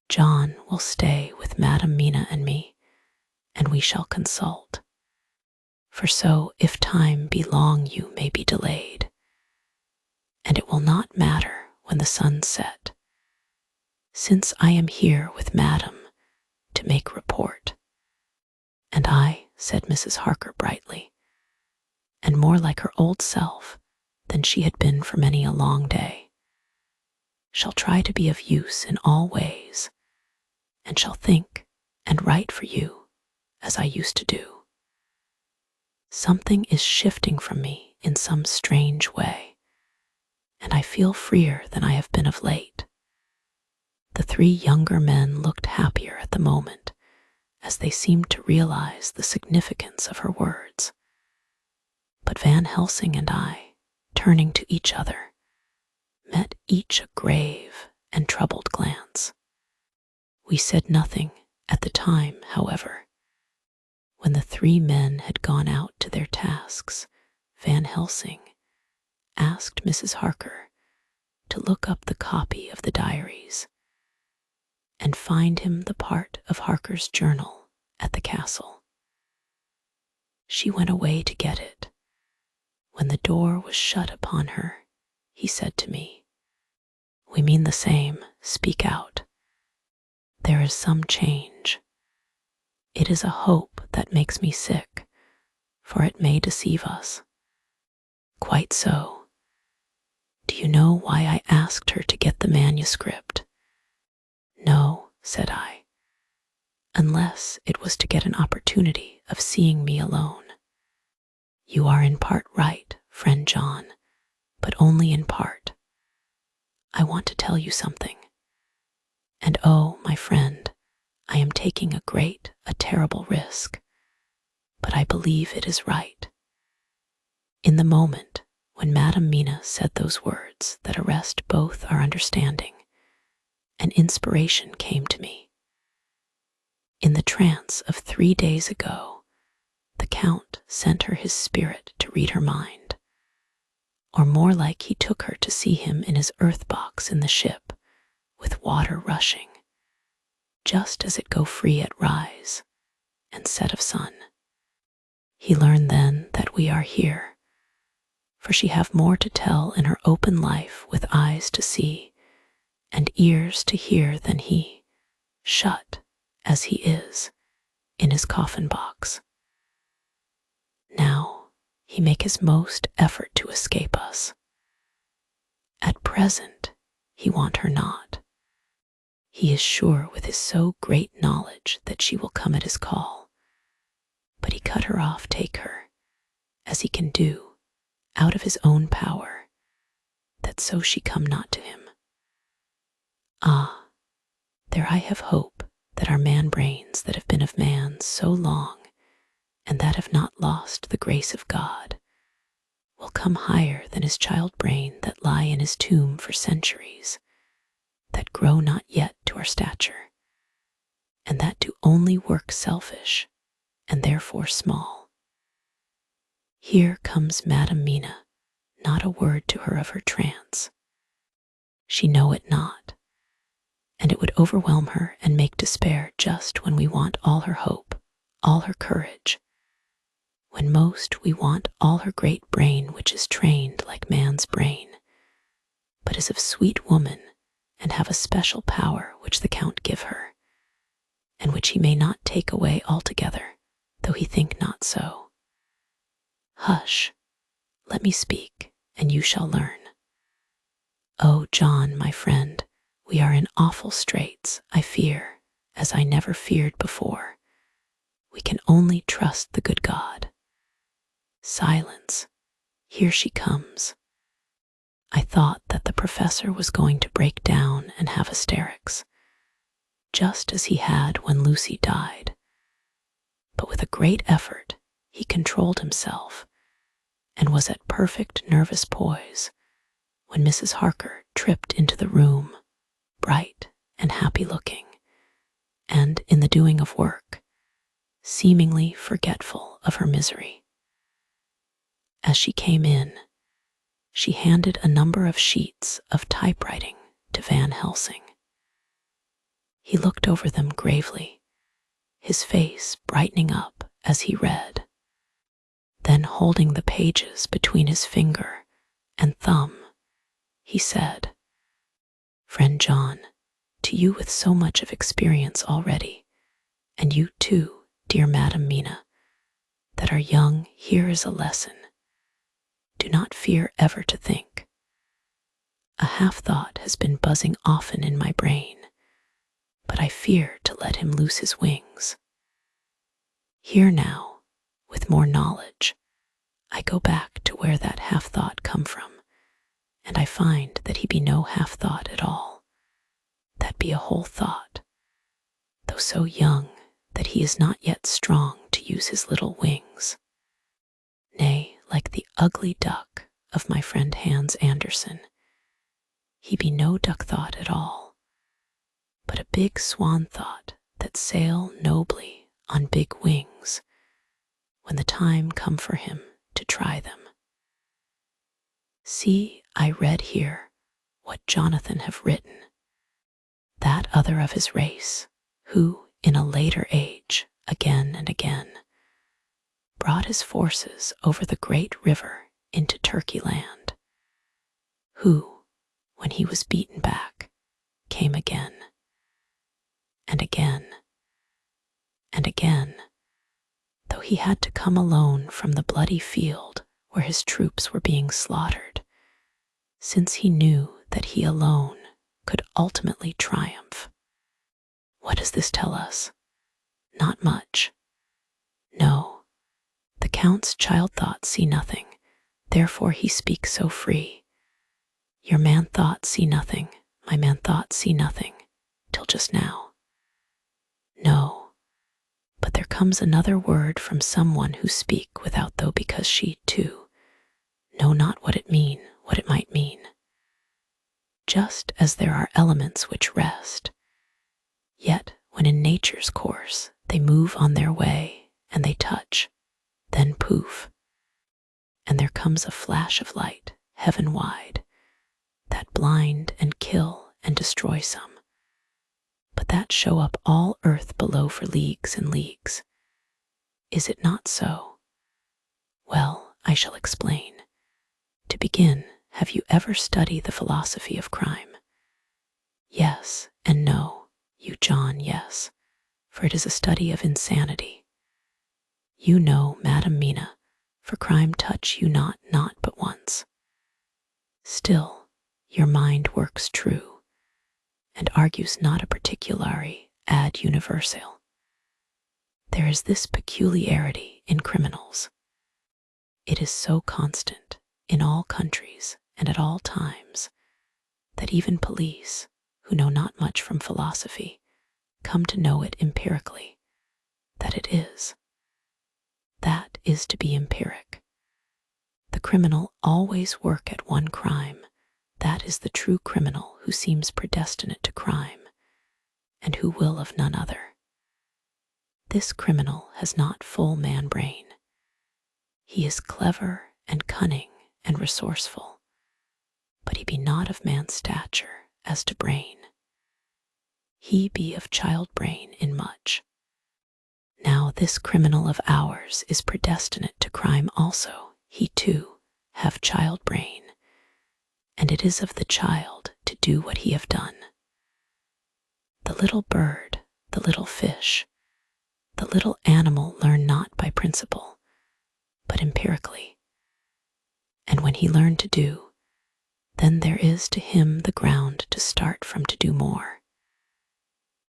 John will stay with Madam Mina and me, and we shall consult, for so if time be long you may be delayed, and it will not matter when the sun set, since I am here with Madam to make report." "And I," said Mrs. Harker brightly, and more like her old self than she had been for many a long day, "shall try to be of use in all ways, and shall think and write for you as I used to do. Something is shifting from me in some strange way, and I feel freer than I have been of late. The three younger men looked happier at the moment, as they seemed to realize the significance of her words. But Van Helsing and I, turning to each other, met each a grave and troubled glance. We said nothing at the time, however. When the three men had gone out to their tasks, Van Helsing asked Mrs. Harker to look up the copy of the diaries and find him the part of Harker's journal at the castle. She went away to get it. When the door was shut upon her, he said to me, "We mean the same. Speak out. There is some change. It is a hope that makes me sick, for it may deceive us." "Quite so. Do you know why I asked her to get the manuscript?" "No," said I, "unless it was to get an opportunity of seeing me alone." "You are in part right, friend John, but only in part. I want to tell you something. And oh, my friend, I am taking a terrible risk, but I believe it is right." In the moment when Madame Mina said those words that arrest both our understanding, an inspiration came to me. In the trance of 3 days ago, the Count sent her his spirit to read her mind, or more like he took her to see him in his earth box in the ship, with water rushing, just as it go free at rise and set of sun. He learned then that we are here, for she have more to tell in her open life with eyes to see and ears to hear than he, shut as he is in his coffin box. Now he make his most effort to escape us. At present he want her not. He is sure with his so great knowledge that she will come at his call, but he cut her off take her, as he can do, out of his own power, that so she come not to him. Ah, there I have hope that our man brains that have been of man so long, and that have not lost the grace of God, will come higher than his child brain that lie in his tomb for centuries, that grow not yet to our stature, and that do only work selfish, and therefore small. Here comes Madame Mina, not a word to her of her trance. She know it not, and it would overwhelm her and make despair just when we want all her hope, all her courage, when most we want all her great brain, which is trained like man's brain, but is of sweet woman, and have a special power which the Count give her, and which he may not take away altogether, though he think not so. Hush, let me speak, and you shall learn. Oh, John, my friend, we are in awful straits, I fear, as I never feared before. We can only trust the good God. Silence, here she comes. I thought that the professor was going to break down and have hysterics, just as he had when Lucy died. But with a great effort, he controlled himself and was at perfect nervous poise when Mrs. Harker tripped into the room, bright and happy looking, and in the doing of work, seemingly forgetful of her misery. As she came in, she handed a number of sheets of typewriting to Van Helsing. He looked over them gravely, his face brightening up as he read. Then, holding the pages between his finger and thumb, he said, "Friend John, to you with so much of experience already, and you too, dear Madame Mina, that are young, here is a lesson. Do not fear ever to think. A half-thought has been buzzing often in my brain, but I fear to let him loose his wings. Here now, with more knowledge, I go back to where that half-thought come from, and I find that he be no half-thought at all, that be a whole thought, though so young that he is not yet strong to use his little wings. Nay, like the ugly duck of my friend Hans Andersen, he be no duck thought at all, but a big swan thought that sail nobly on big wings when the time come for him to try them. See, I read here what Jonathan have written, that other of his race, who in a later age, again and again, brought his forces over the great river into Turkey land, who, when he was beaten back, came again, and again, and again, though he had to come alone from the bloody field where his troops were being slaughtered, since he knew that he alone could ultimately triumph. What does this tell us? Not much. No, the Count's child thoughts see nothing, therefore he speaks so free. Your man thoughts see nothing, my man thoughts see nothing, till just now. No, but there comes another word from someone who speak without though, because she, too, know not what it might mean. Just as there are elements which rest, yet when in nature's course they move on their way and they touch, then poof, and there comes a flash of light heaven-wide, that blind and kill and destroy some, but that show up all earth below for leagues and leagues. Is it not so? Well, I shall explain. To begin, have you ever studied the philosophy of crime? Yes and no, you John, yes, for it is a study of insanity. You know, Madam Mina, for crime touch you not but once. Still, your mind works true, and argues not a particulari ad universal. There is this peculiarity in criminals. It is so constant in all countries and at all times that even police, who know not much from philosophy, come to know it empirically, that it is. That is to be empiric. The criminal always work at one crime. That is the true criminal who seems predestinate to crime, and who will of none other. This criminal has not full man brain. He is clever and cunning and resourceful, but he be not of man's stature as to brain. He be of child brain in much. Now this criminal of ours is predestinate to crime also. He too have child brain, and it is of the child to do what he have done. The little bird, the little fish, the little animal learn not by principle, but empirically. And when he learn to do, then there is to him the ground to start from to do more.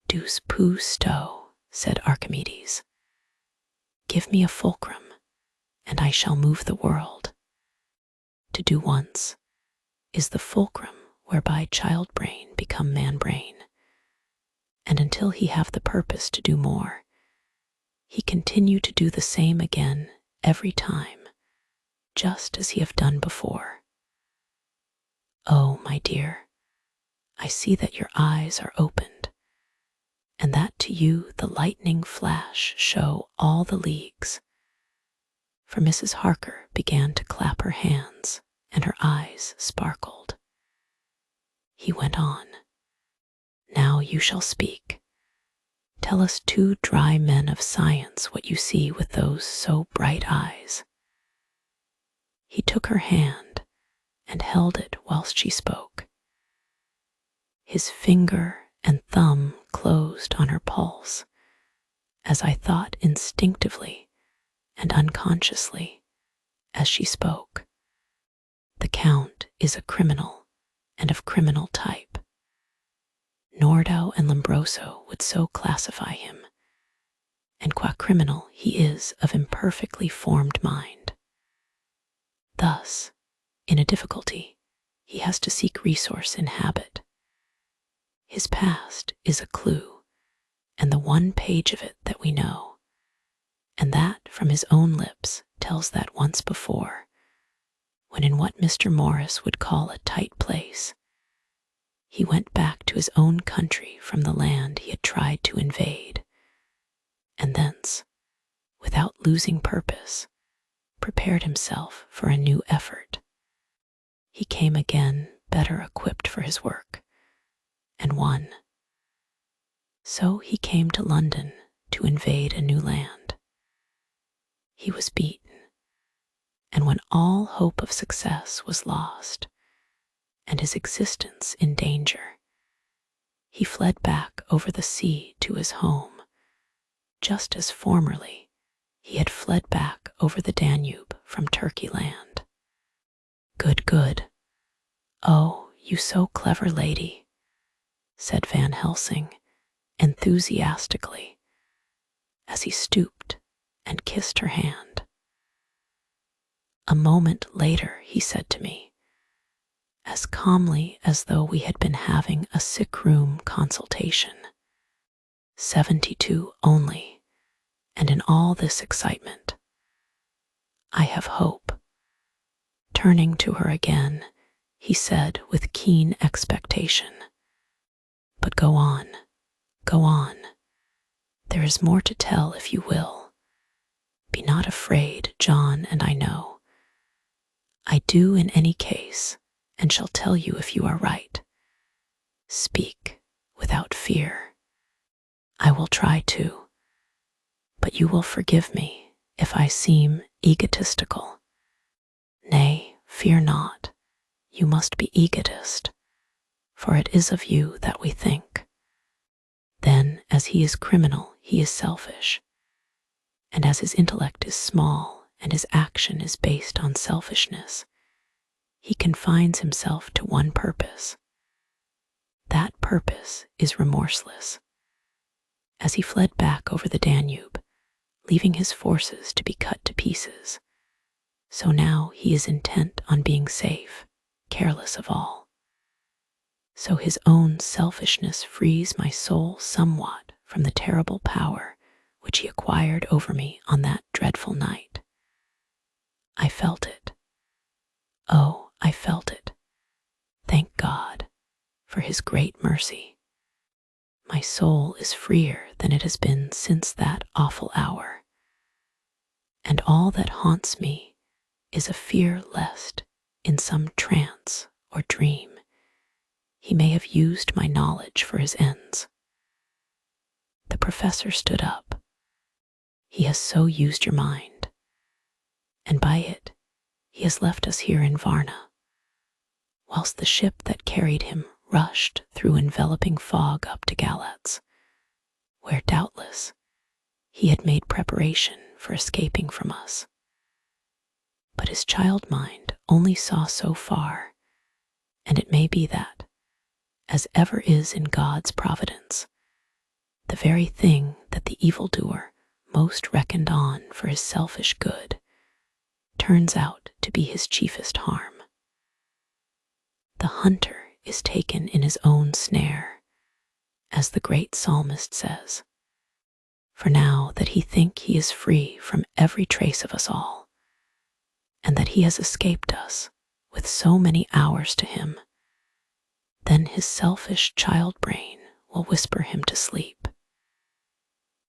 Deus pou sto, said Archimedes. Give me a fulcrum, and I shall move the world. To do once is the fulcrum whereby child brain become man brain, and until he have the purpose to do more, he continue to do the same again every time, just as he have done before. Oh, my dear, I see that your eyes are opened, and that to you the lightning flash show all the leagues. For Mrs. Harker began to clap her hands, and her eyes sparkled. He went on. Now you shall speak. Tell us two dry men of science what you see with those so bright eyes. He took her hand and held it whilst she spoke. His finger and thumb closed on her pulse, as I thought instinctively and unconsciously as she spoke. The Count is a criminal, and of criminal type. Nordau and Lombroso would so classify him, and qua criminal he is of imperfectly formed mind. Thus, in a difficulty, he has to seek resource in habit. His past is a clue, and the one page of it that we know, and that from his own lips tells that once before, when in what Mr. Morris would call a tight place, he went back to his own country from the land he had tried to invade, and thence, without losing purpose, prepared himself for a new effort. He came again better equipped for his work, and won. So he came to London to invade a new land. He was beaten, and when all hope of success was lost, and his existence in danger, he fled back over the sea to his home, just as formerly he had fled back over the Danube from Turkey land. Good, good. Oh, you so clever lady, said Van Helsing enthusiastically, as he stooped and kissed her hand. A moment later he said to me, as calmly as though we had been having a sick-room consultation, 72 only, and in all this excitement, I have hope. Turning to her again, he said with keen expectation, but go on, go on. There is more to tell if you will. Be not afraid, John, and I know. I do in any case, and shall tell you if you are right. Speak without fear. I will try to, but you will forgive me if I seem egotistical. Nay, fear not. You must be egotist, for it is of you that we think. Then, as he is criminal, he is selfish, and as his intellect is small and his action is based on selfishness, he confines himself to one purpose. That purpose is remorseless. As he fled back over the Danube, leaving his forces to be cut to pieces, so now he is intent on being safe, careless of all. So his own selfishness frees my soul somewhat from the terrible power which he acquired over me on that dreadful night. I felt it. Oh, I felt it. Thank God for his great mercy. My soul is freer than it has been since that awful hour, and all that haunts me is a fear lest, in some trance or dream, he may have used my knowledge for his ends. The professor stood up. He has so used your mind, and by it he has left us here in Varna, whilst the ship that carried him rushed through enveloping fog up to Galatz, where doubtless he had made preparation for escaping from us. But his child mind only saw so far, and it may be that, as ever is in God's providence, the very thing that the evildoer most reckoned on for his selfish good turns out to be his chiefest harm. The hunter is taken in his own snare, as the great psalmist says, for now that he think he is free from every trace of us all, and that he has escaped us with so many hours to him, then his selfish child brain will whisper him to sleep.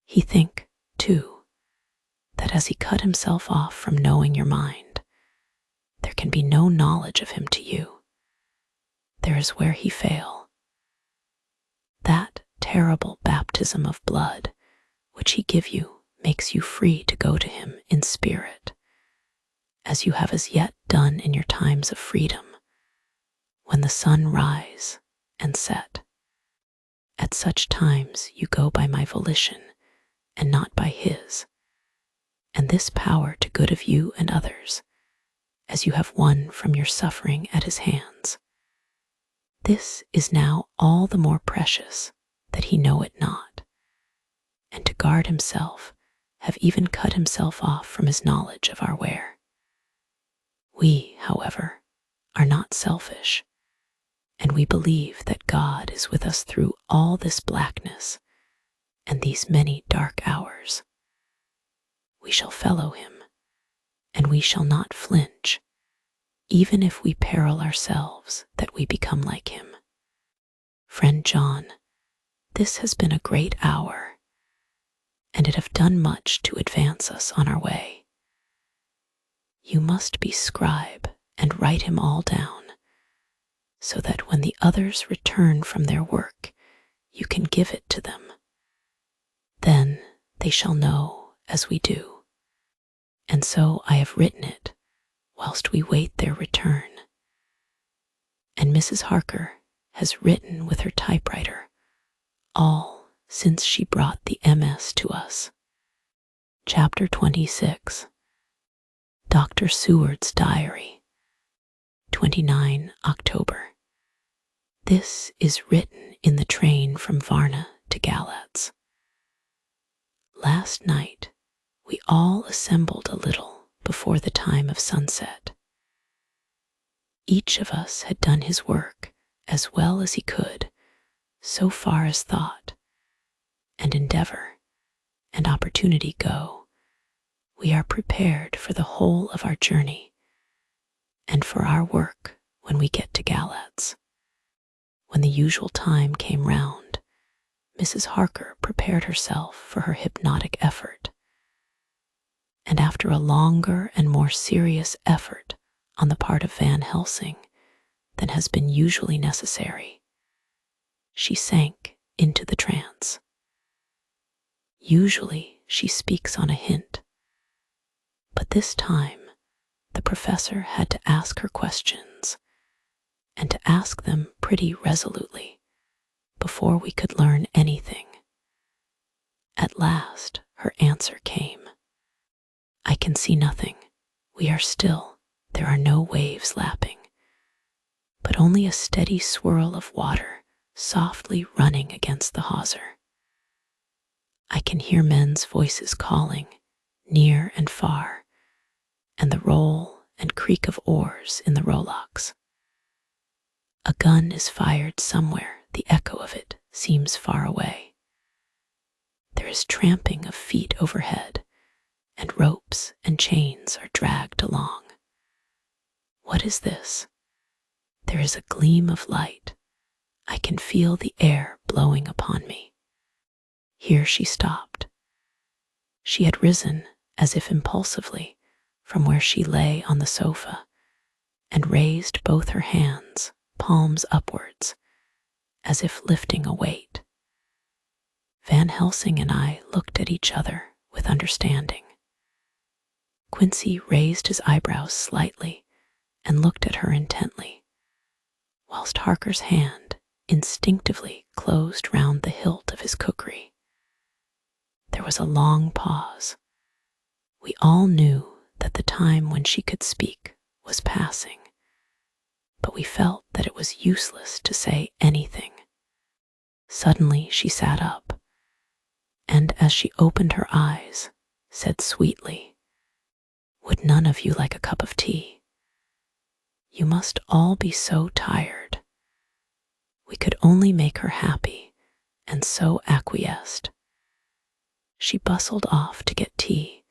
He think, too, that as he cut himself off from knowing your mind, there can be no knowledge of him to you. There is where he fail. That terrible baptism of blood which he give you makes you free to go to him in spirit, as you have as yet done in your times of freedom, when the sun rise and set. At such times you go by my volition and not by his, and this power to good of you and others, as you have won from your suffering at his hands. This is now all the more precious that he know it not, and to guard himself have even cut himself off from his knowledge of our ware. We, however, are not selfish, and we believe that God is with us through all this blackness and these many dark hours. We shall follow him, and we shall not flinch, even if we peril ourselves that we become like him. Friend John, this has been a great hour, and it have done much to advance us on our way. You must be scribe and write him all down, so that when the others return from their work, you can give it to them. Then they shall know as we do. And so I have written it whilst we wait their return. And Mrs. Harker has written with her typewriter all since she brought the MS to us. Chapter 26. Dr. Seward's Diary. 29 October. This is written in the train from Varna to Galatz. Last night we all assembled a little before the time of sunset. Each of us had done his work as well as he could, so far as thought and endeavor and opportunity go. We are prepared for the whole of our journey and for our work when we get to Galatz. When the usual time came round, Mrs. Harker prepared herself for her hypnotic effort. And after a longer and more serious effort on the part of Van Helsing than has been usually necessary, she sank into the trance. Usually she speaks on a hint, but this time the professor had to ask her questions, and to ask them pretty resolutely before we could learn anything. At last her answer came. I can see nothing. We are still. There are no waves lapping, but only a steady swirl of water softly running against the hawser. I can hear men's voices calling, near and far, and the roll and creak of oars in the rowlocks. A gun is fired somewhere, the echo of it seems far away. There is tramping of feet overhead, and ropes and chains are dragged along. What is this? There is a gleam of light. I can feel the air blowing upon me. Here she stopped. She had risen, as if impulsively, from where she lay on the sofa, and raised both her hands, palms upwards, as if lifting a weight. Van Helsing and I looked at each other with understanding. Quincy raised his eyebrows slightly and looked at her intently, whilst Harker's hand instinctively closed round the hilt of his kukri. There was a long pause. We all knew that the time when she could speak was passing, but we felt that it was useless to say anything. Suddenly she sat up, and as she opened her eyes, said sweetly, "Would none of you like a cup of tea? You must all be so tired." We could only make her happy, and so acquiesced. She bustled off to get tea.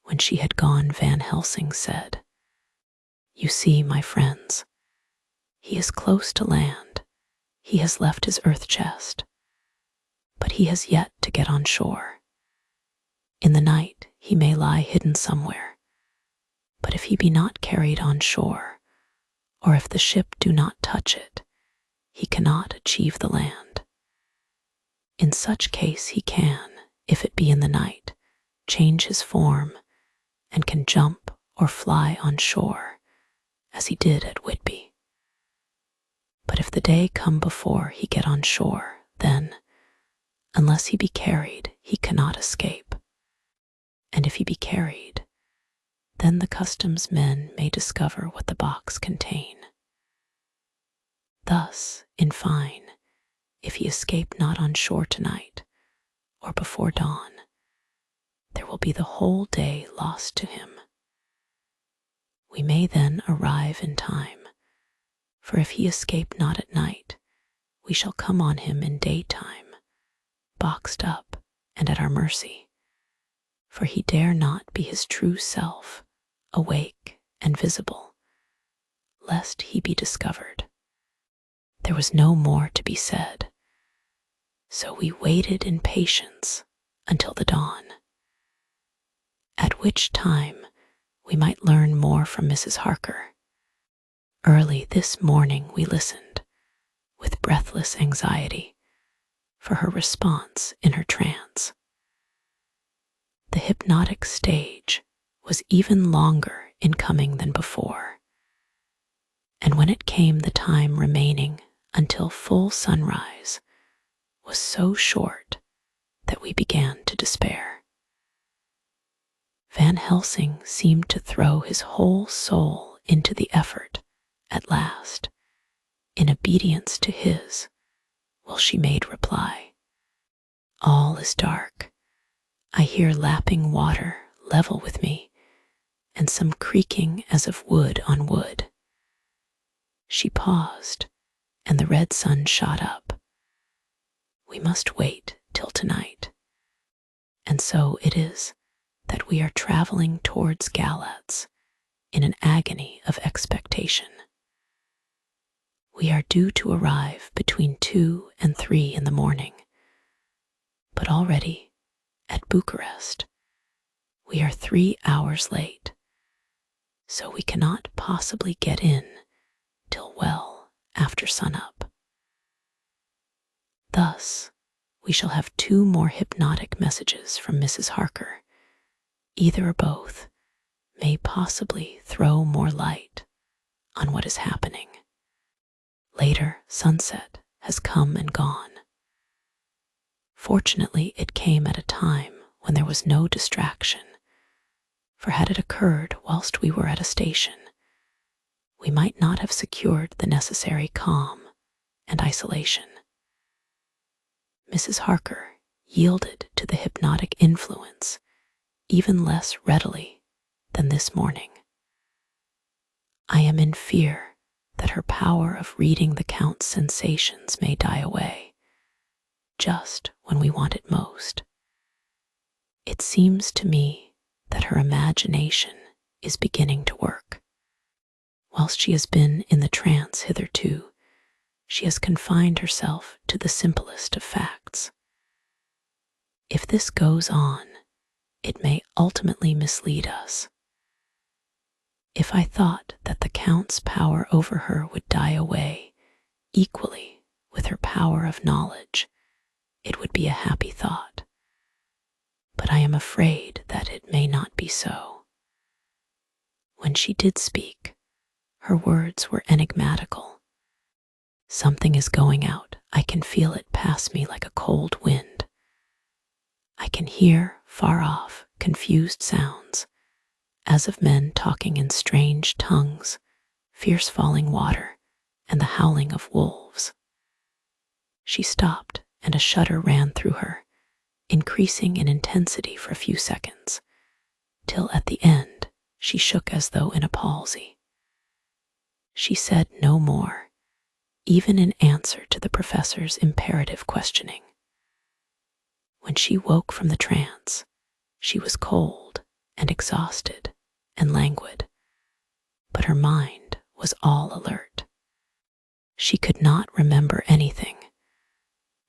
When she had gone, Van Helsing said, "You see, my friends, he is close to land. He has left his earth chest, but he has yet to get on shore. In the night he may lie hidden somewhere, but if he be not carried on shore, or if the ship do not touch it, he cannot achieve the land. In such case he can, if it be in the night, change his form, and can jump or fly on shore, as he did at Whitby. But if the day come before he get on shore, then, unless he be carried, he cannot escape. And if he be carried, then the customs men may discover what the box contain. Thus, in fine, if he escape not on shore tonight, or before dawn, there will be the whole day lost to him. We may then arrive in time, For if he escape not at night, we shall come on him in daytime, boxed up and at our mercy. For he dare not be his true self, awake and visible, lest he be discovered. There was no more to be said, so we waited in patience until the dawn, at which time we might learn more from Mrs. Harker. Early this morning we listened, with breathless anxiety, for her response in her trance. The hypnotic stage was even longer in coming than before, and when it came the time remaining until full sunrise was so short that we began to despair. Van Helsing seemed to throw his whole soul into the effort at last, in obedience to his, while she made reply, "All is dark. I hear lapping water level with me, and some creaking as of wood on wood." She paused, and the red sun shot up. We must wait till tonight. And so it is that we are traveling towards Galatz in an agony of expectation. We are due to arrive between 2 and 3 in the morning, but already at Bucharest we are 3 hours late, so we cannot possibly get in till well after sunup. Thus, we shall have 2 more hypnotic messages from Mrs. Harker. Either or both may possibly throw more light on what is happening. Later, sunset has come and gone. Fortunately, it came at a time when there was no distraction, for had it occurred whilst we were at a station, we might not have secured the necessary calm and isolation. Mrs. Harker yielded to the hypnotic influence even less readily than this morning. I am in fear that her power of reading the Count's sensations may die away, just when we want it most. It seems to me that her imagination is beginning to work. Whilst she has been in the trance hitherto, she has confined herself to the simplest of facts. If this goes on, it may ultimately mislead us. If I thought that the Count's power over her would die away equally with her power of knowledge, it would be a happy thought. But I am afraid that it may not be so. When she did speak, her words were enigmatical. Something is going out. I can feel it pass me like a cold wind. I can hear, far off, confused sounds, as of men talking in strange tongues, fierce falling water, and the howling of wolves. She stopped, and a shudder ran through her, increasing in intensity for a few seconds, till at the end she shook as though in a palsy. She said no more, even in answer to the professor's imperative questioning. When she woke from the trance, she was cold and exhausted and languid, but her mind was all alert. She could not remember anything,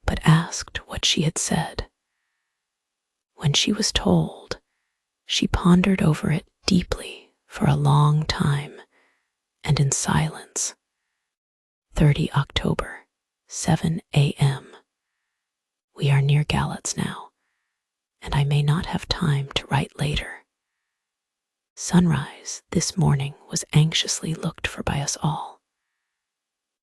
but asked what she had said. When she was told, she pondered over it deeply for a long time and in silence. 30 October, 7 a.m. We are near Galatz now, and I may not have time to write later. Sunrise this morning was anxiously looked for by us all.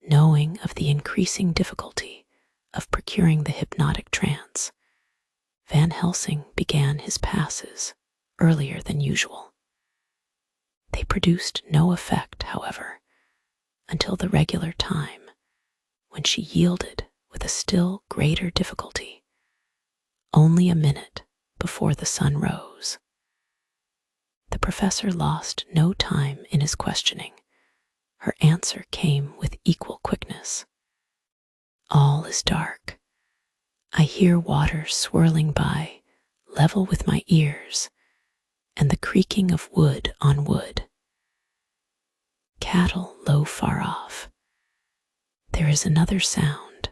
Knowing of the increasing difficulty of procuring the hypnotic trance, Van Helsing began his passes earlier than usual. They produced no effect, however, until the regular time, when she yielded with a still greater difficulty, only a minute before the sun rose. The professor lost no time in his questioning. Her answer came with equal quickness. All is dark. I hear water swirling by, level with my ears, and the creaking of wood on wood. Cattle low far off. There is another sound,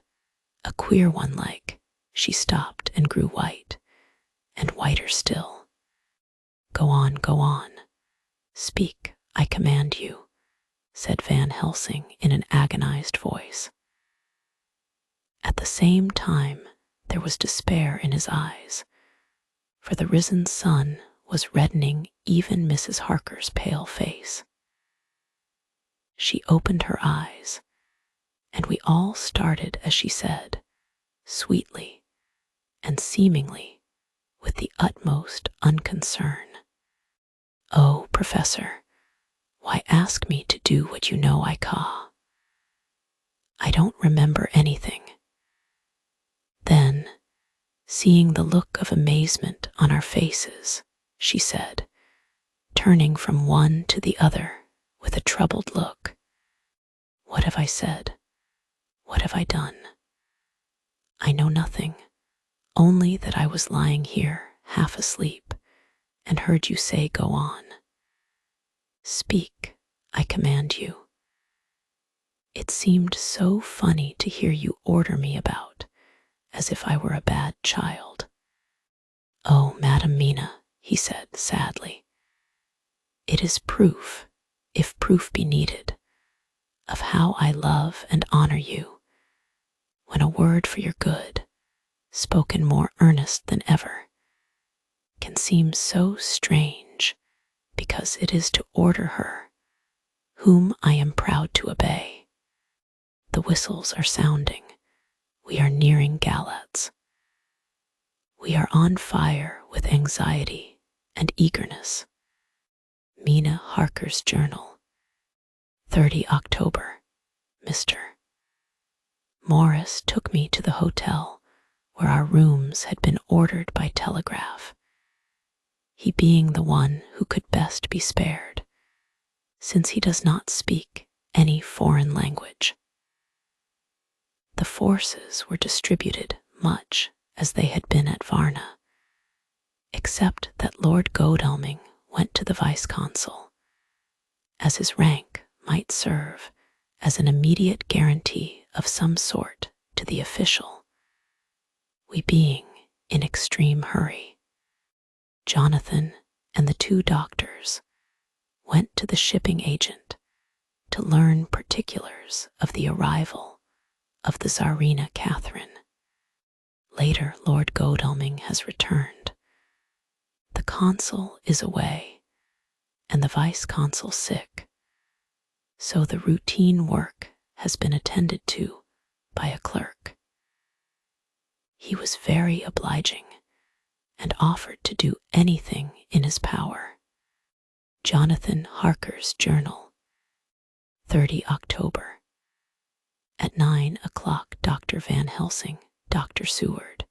a queer one like. She stopped and grew white, and whiter still. Go on, go on. Speak, I command you, said Van Helsing in an agonized voice. At the same time, there was despair in his eyes, for the risen sun was reddening even Mrs. Harker's pale face. She opened her eyes, and we all started as she said, sweetly and seemingly with the utmost unconcern, "Oh, Professor, why ask me to do what you know I caw? I don't remember anything." Then, seeing the look of amazement on our faces, she said, turning from one to the other with a troubled look, "What have I said? What have I done? I know nothing, only that I was lying here half asleep and heard you say go on. Speak, I command you." It seemed so funny to hear you order me about, as if I were a bad child. "Oh, Madam Mina," he said sadly, "it is proof, if proof be needed, of how I love and honor you, when a word for your good, spoken more earnest than ever, can seem so strange because it is to order her, whom I am proud to obey. The whistles are sounding. We are nearing Galatz. We are on fire with anxiety and eagerness. Mina Harker's Journal, 30 October, Mr. Morris took me to the hotel where our rooms had been ordered by telegraph, he being the one who could best be spared, since he does not speak any foreign language. The forces were distributed much as they had been at Varna, except that Lord Godalming went to the vice-consul, as his rank might serve as an immediate guarantee of some sort to the official, we being in extreme hurry. Jonathan and the 2 doctors went to the shipping agent to learn particulars of the arrival of the Tsarina Catherine. Later, Lord Godalming has returned. The consul is away, and the vice-consul sick, so the routine work has been attended to by a clerk. He was very obliging and offered to do anything in his power. Jonathan Harker's Journal, 30 October. At 9 o'clock, Dr. Van Helsing, Dr. Seward,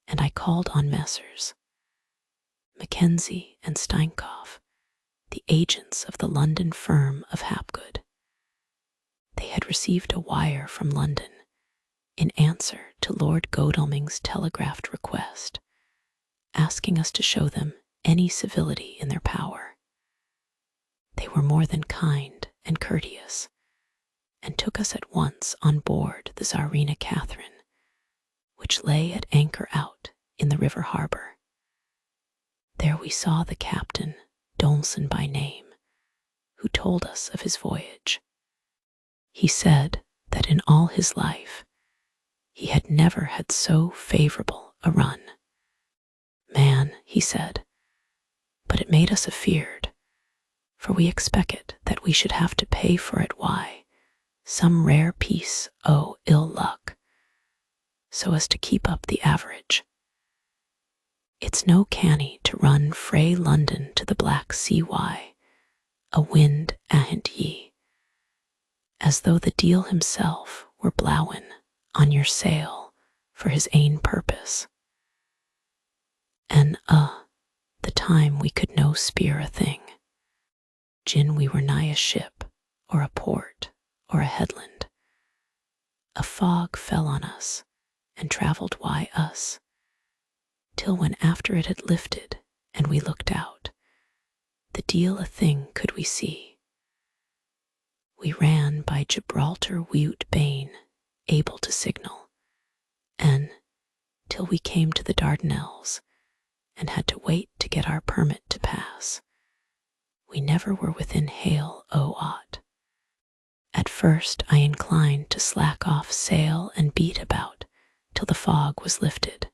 and I called on Messrs. Mackenzie and Steinkopf, the agents of the London firm of Hapgood. They had received a wire from London in answer to Lord Godalming's telegraphed request, asking us to show them any civility in their power. They were more than kind and courteous, and took us at once on board the Tsarina Catherine, which lay at anchor out in the river harbor. There we saw the captain, Dolson by name, who told us of his voyage. He said that in all his life he had never had so favorable a run. "Man," he said, "but it made us afeard, for we expected that we should have to pay for it some rare piece o' ill luck, so as to keep up the average. It's no canny to run frae London to the Black Sea a wind ahint ye, as though the Deil himself were blowin' on your sail for his ain purpose. And the time we could no speer a thing. Gin we were nigh a ship or a port or a headland. A fog fell on us and traveled us, till when after it had lifted and we looked out, the deal a thing could we see. We ran by Gibraltar Wiut Bane, able to signal, and till we came to the Dardanelles and had to wait to get our permit to pass, we never were within hail o' aught. At first I inclined to slack off sail and beat about till the fog was lifted.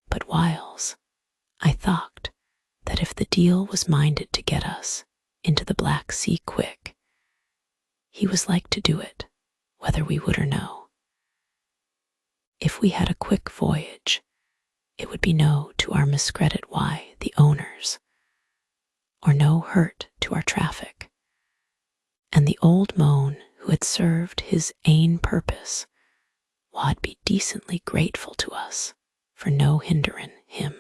But whiles I thought that if the deal was minded to get us into the Black Sea quick, he was like to do it, whether we would or no. If we had a quick voyage, it would be no to our miscredit why the owners, or no hurt to our traffic. And the old moan who had served his ain purpose wad be decently grateful to us for no hindering him.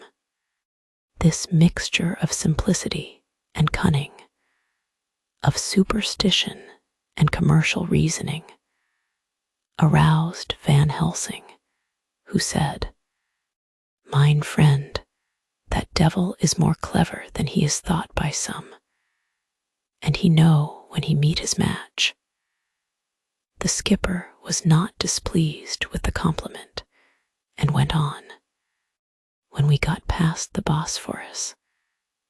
This mixture of simplicity and cunning, of superstition and commercial reasoning, aroused Van Helsing, who said, "Mine friend, that devil is more clever than he is thought by some, and he know when he meet his match." The skipper was not displeased with the compliment, and went on. When we got past the Bosphorus,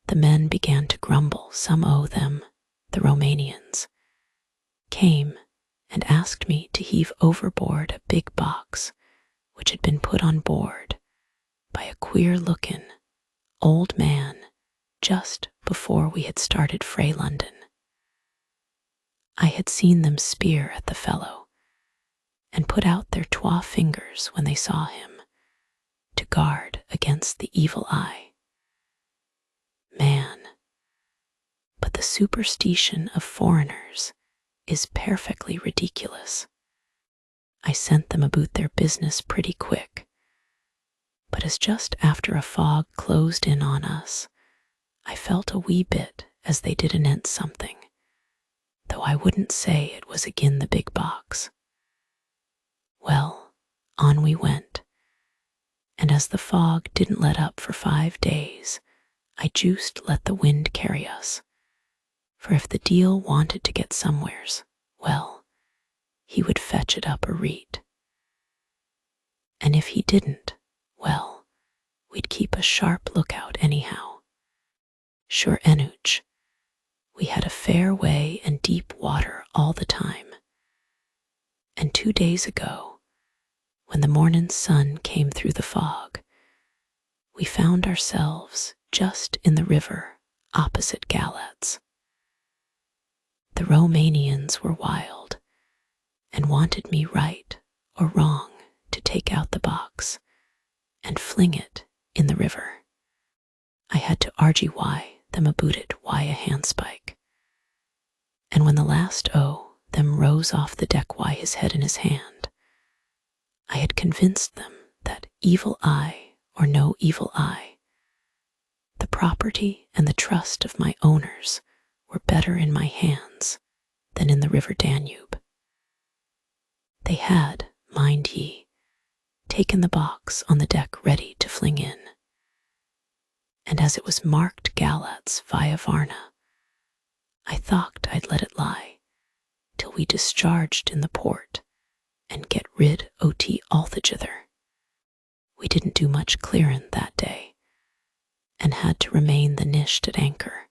the men began to grumble. Some o' them, the Romanians, came and asked me to heave overboard a big box which had been put on board by a queer-looking old man just before we had started frae London. I had seen them speer at the fellow and put out their twa fingers when they saw him, to guard against the evil eye. Man, but the superstition of foreigners is perfectly ridiculous. I sent them about their business pretty quick, but as just after a fog closed in on us, I felt a wee bit as they did anent something, though I wouldn't say it was agin the big box. Well, on we went, and as the fog didn't let up for 5 days, I juiced let the wind carry us, for if the deal wanted to get somewheres, well, he would fetch it up a reet. And if he didn't, well, we'd keep a sharp lookout anyhow. Sure enough, we had a fair way and deep water all the time. And 2 days ago, when the morning sun came through the fog, we found ourselves just in the river opposite Galatz. The Romanians were wild and wanted me right or wrong to take out the box and fling it in the river. I had to argy them about it a handspike. And when the last o' them rose off the deck his head in his hand, I had convinced them that evil eye or no evil eye, the property and the trust of my owners were better in my hands than in the river Danube. They had, mind ye, taken the box on the deck ready to fling in, and as it was marked Galatz via Varna, I thought I'd let it lie till we discharged in the port and get rid o' tea altogether. We didn't do much clearing that day, and had to remain the nisht at anchor.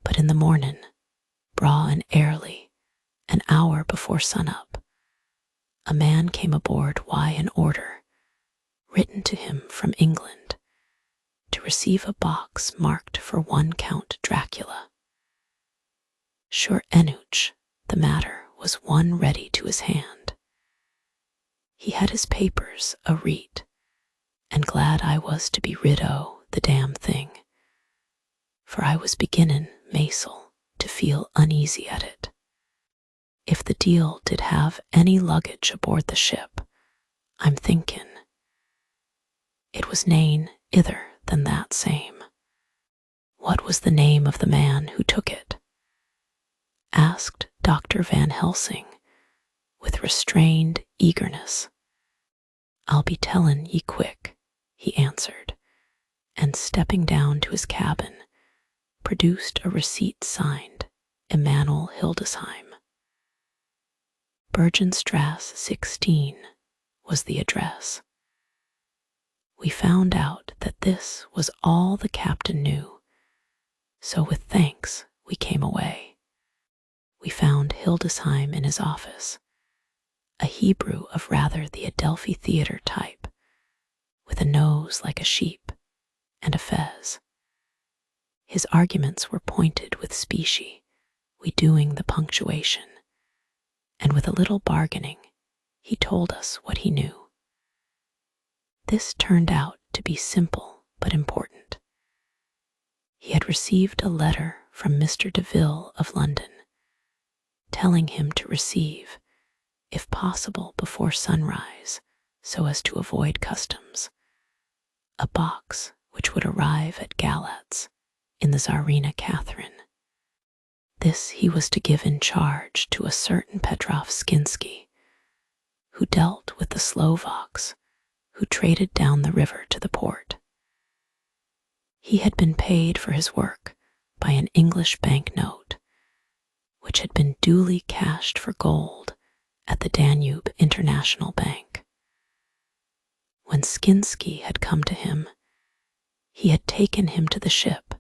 But in the morning, braw and early, an hour before sunup, a man came aboard an order, written to him from England, to receive a box marked for one Count Dracula. Sure enough, the matter was one ready to his hand. He had his papers a reet, and glad I was to be rid o' the damn thing, for I was beginning, Maisel, to feel uneasy at it. If the deal did have any luggage aboard the ship, I'm thinking it was nane ither than that same. What was the name of the man who took it? Ask asked Dr. Van Helsing with restrained eagerness. "I'll be tellin' ye quick," he answered, and stepping down to his cabin, produced a receipt signed Emanuel Hildesheim. Bergenstrasse 16 was the address. We found out that this was all the captain knew, so with thanks we came away. We found Hildesheim in his office, a Hebrew of rather the Adelphi theater type, with a nose like a sheep and a fez. His arguments were pointed with specie, we doing the punctuation, and with a little bargaining, he told us what he knew. This turned out to be simple but important. He had received a letter from Mr. Deville of London, telling him to receive, if possible before sunrise, so as to avoid customs, a box which would arrive at Galatz in the Tsarina Catherine. This he was to give in charge to a certain Petrov Skinsky, who dealt with the Slovaks who traded down the river to the port. He had been paid for his work by an English banknote, which had been duly cashed for gold at the Danube International Bank. When Skinsky had come to him, he had taken him to the ship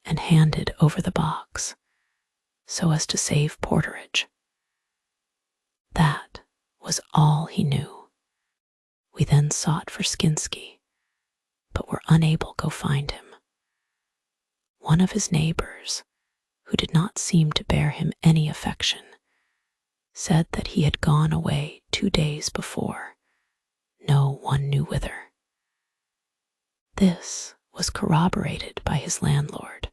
and handed over the box, so as to save porterage. That was all he knew. We then sought for Skinsky, but were unable to go find him. One of his neighbors, who did not seem to bear him any affection, said that he had gone away 2 days before, no one knew whither. This was corroborated by his landlord,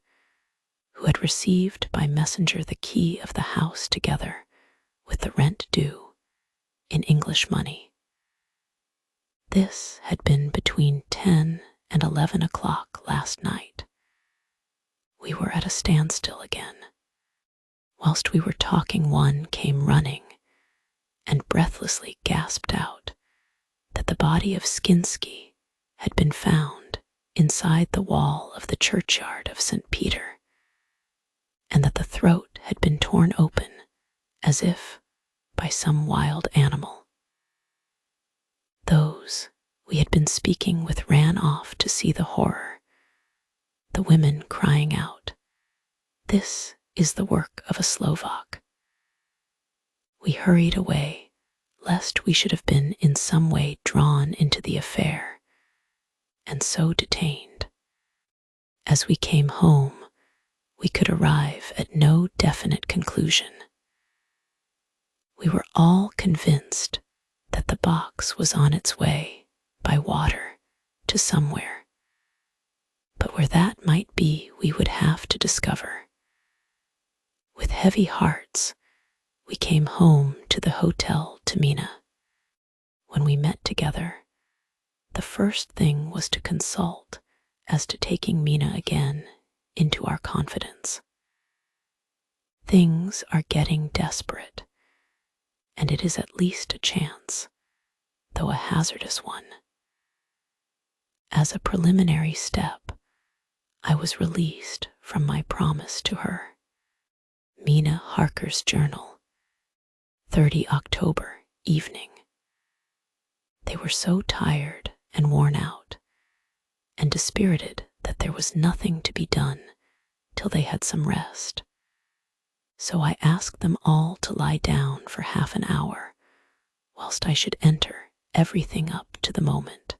who had received by messenger the key of the house together with the rent due in English money. This had been between 10 and 11 o'clock last night. We were at a standstill again. Whilst we were talking, one came running and breathlessly gasped out that the body of Skinsky had been found inside the wall of the churchyard of St. Peter, and that the throat had been torn open as if by some wild animal. Those we had been speaking with ran off to see the horror, the women crying out, "This is the work of a Slovak." We hurried away, lest we should have been in some way drawn into the affair, and so detained. As we came home, we could arrive at no definite conclusion. We were all convinced that the box was on its way by water to somewhere, but where that might be we would have to discover. With heavy hearts, we came home to the Hotel Tamina. When we met together, the first thing was to consult as to taking Mina again into our confidence. Things are getting desperate, and it is at least a chance, though a hazardous one. As a preliminary step, I was released from my promise to her. Mina Harker's journal, 30 October evening. They were so tired and worn out, and dispirited that there was nothing to be done till they had some rest. So I asked them all to lie down for half an hour, whilst I should enter everything up to the moment.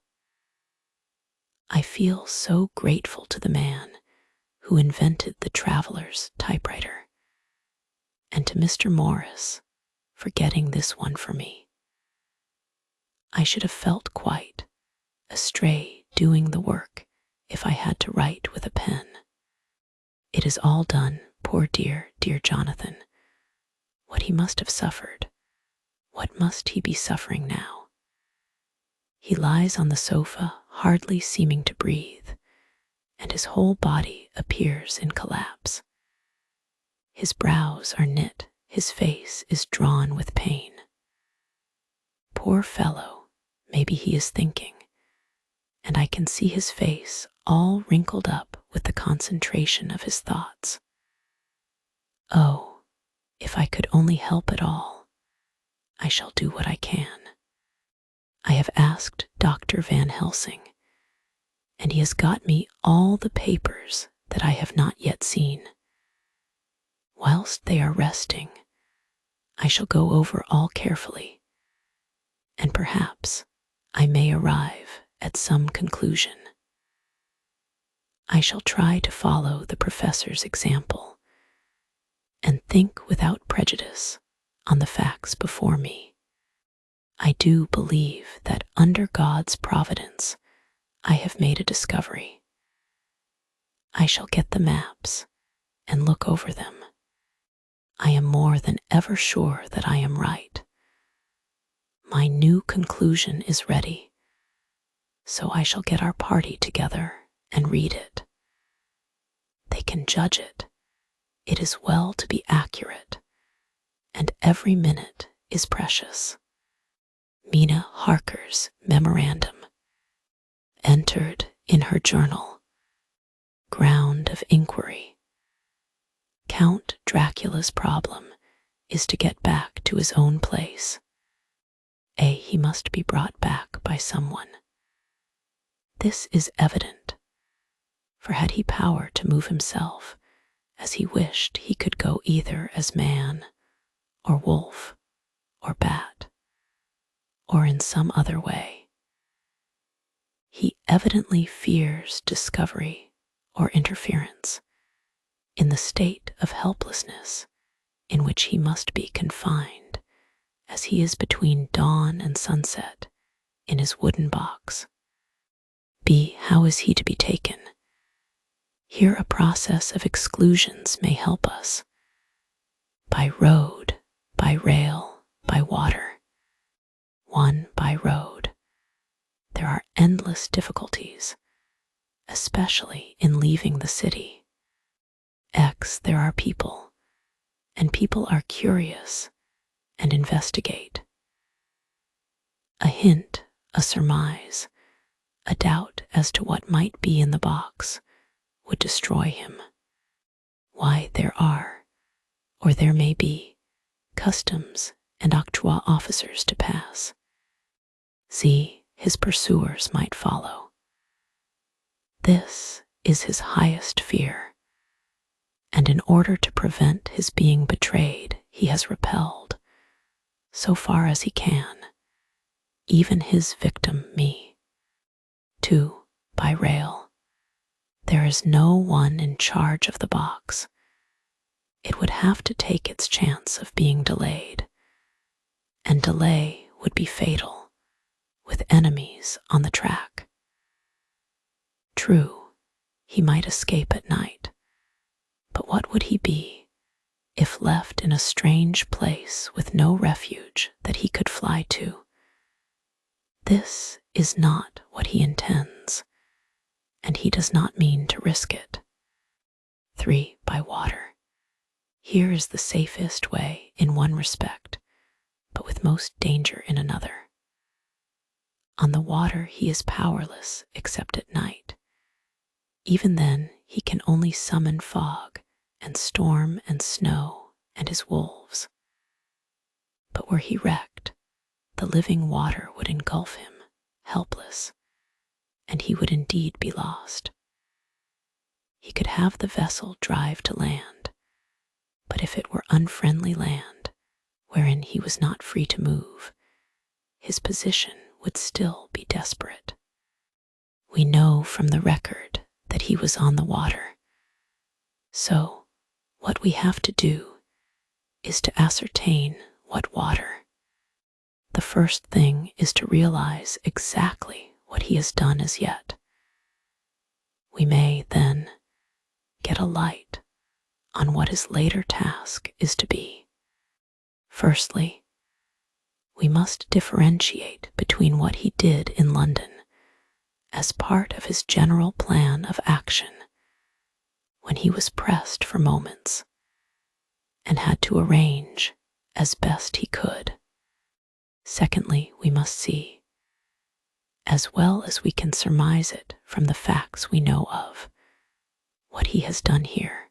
I feel so grateful to the man who invented the traveler's typewriter, and to Mr. Morris for getting this one for me. I should have felt quite astray doing the work if I had to write with a pen. It is all done, poor dear, dear Jonathan. What he must have suffered, what must he be suffering now? He lies on the sofa, hardly seeming to breathe, and his whole body appears in collapse. His brows are knit his face is drawn with pain. Poor fellow, maybe he is thinking, and I can see his face all wrinkled up with the concentration of his thoughts. Oh, if I could only help at all, I shall do what I can. I have asked Dr. Van Helsing, and he has got me all the papers that I have not yet seen. Whilst they are resting, I shall go over all carefully, and perhaps I may arrive at some conclusion. I shall try to follow the professor's example and think without prejudice on the facts before me. I do believe that under God's providence, I have made a discovery. I shall get the maps and look over them. I am more than ever sure that I am right. My new conclusion is ready, so I shall get our party together and read it. They can judge it. It is well to be accurate, and every minute is precious. Mina Harker's memorandum, entered in her journal. Ground of inquiry. Count Dracula's problem is to get back to his own place. He must be brought back by someone. This is evident, for had he power to move himself as he wished, he could go either as man, or wolf, or bat, or in some other way. He evidently fears discovery or interference in the state of helplessness in which he must be confined, as he is between dawn and sunset in his wooden box. How is he to be taken? Here a process of exclusions may help us. By road, by rail, by water. 1. By road. There are endless difficulties, especially in leaving the city. There are people, and people are curious and investigate. A hint, a surmise, a doubt as to what might be in the box would destroy him. Why, there are, or there may be, customs and octroi officers to pass. His pursuers might follow. This is his highest fear, and in order to prevent his being betrayed, he has repelled, so far as he can, even his victim, me. 2. By rail. There is no one in charge of the box. It would have to take its chance of being delayed, and delay would be fatal, with enemies on the track. True, he might escape at night, but what would he be if left in a strange place with no refuge that he could fly to? This is not what he intends, and he does not mean to risk it. 3. By water. Here is the safest way in one respect, but with most danger in another. On the water he is powerless except at night. Even then he can only summon fog and storm and snow and his wolves. But were he wrecked, the living water would engulf him, helpless, and he would indeed be lost. He could have the vessel drive to land, but if it were unfriendly land, wherein he was not free to move, his position would still be desperate. We know from the record that he was on the water. So, what we have to do is to ascertain what water. The first thing is to realize exactly what he has done as yet. We may, then, get a light on what his later task is to be. Firstly, we must differentiate between what he did in London as part of his general plan of action when he was pressed for moments, and had to arrange as best he could. Secondly, we must see, as well as we can surmise it from the facts we know of, what he has done here.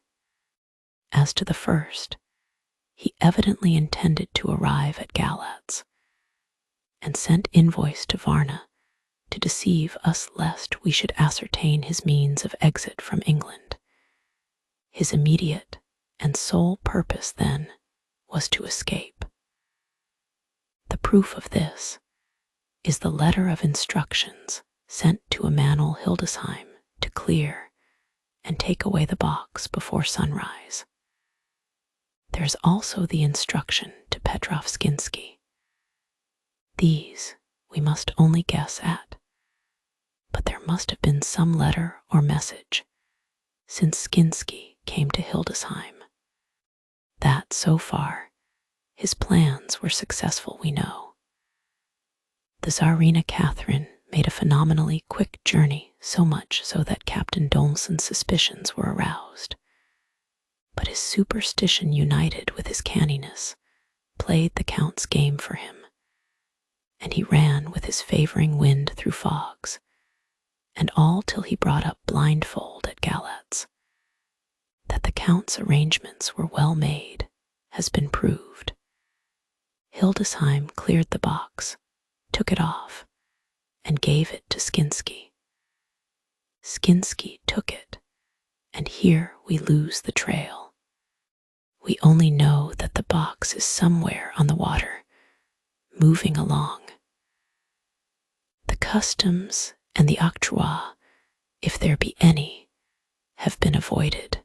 As to the first, he evidently intended to arrive at Galatz, and sent invoice to Varna to deceive us lest we should ascertain his means of exit from England. His immediate and sole purpose, then, was to escape. The proof of this is the letter of instructions sent to Emanuel Hildesheim to clear and take away the box before sunrise. There is also the instruction to Petrov Skinsky. These we must only guess at, but there must have been some letter or message since Skinsky came to Hildesheim. That, so far, his plans were successful we know. The Tsarina Catherine made a phenomenally quick journey, so much so that Captain Dolmson's suspicions were aroused. But his superstition united with his canniness played the Count's game for him, and he ran with his favoring wind through fogs, and all till he brought up blindfold at Galatz. That the Count's arrangements were well made has been proved. Hildesheim cleared the box, took it off, and gave it to Skinsky. Skinsky took it, and here we lose the trail. We only know that the box is somewhere on the water, moving along. The customs and the octroi, if there be any, have been avoided.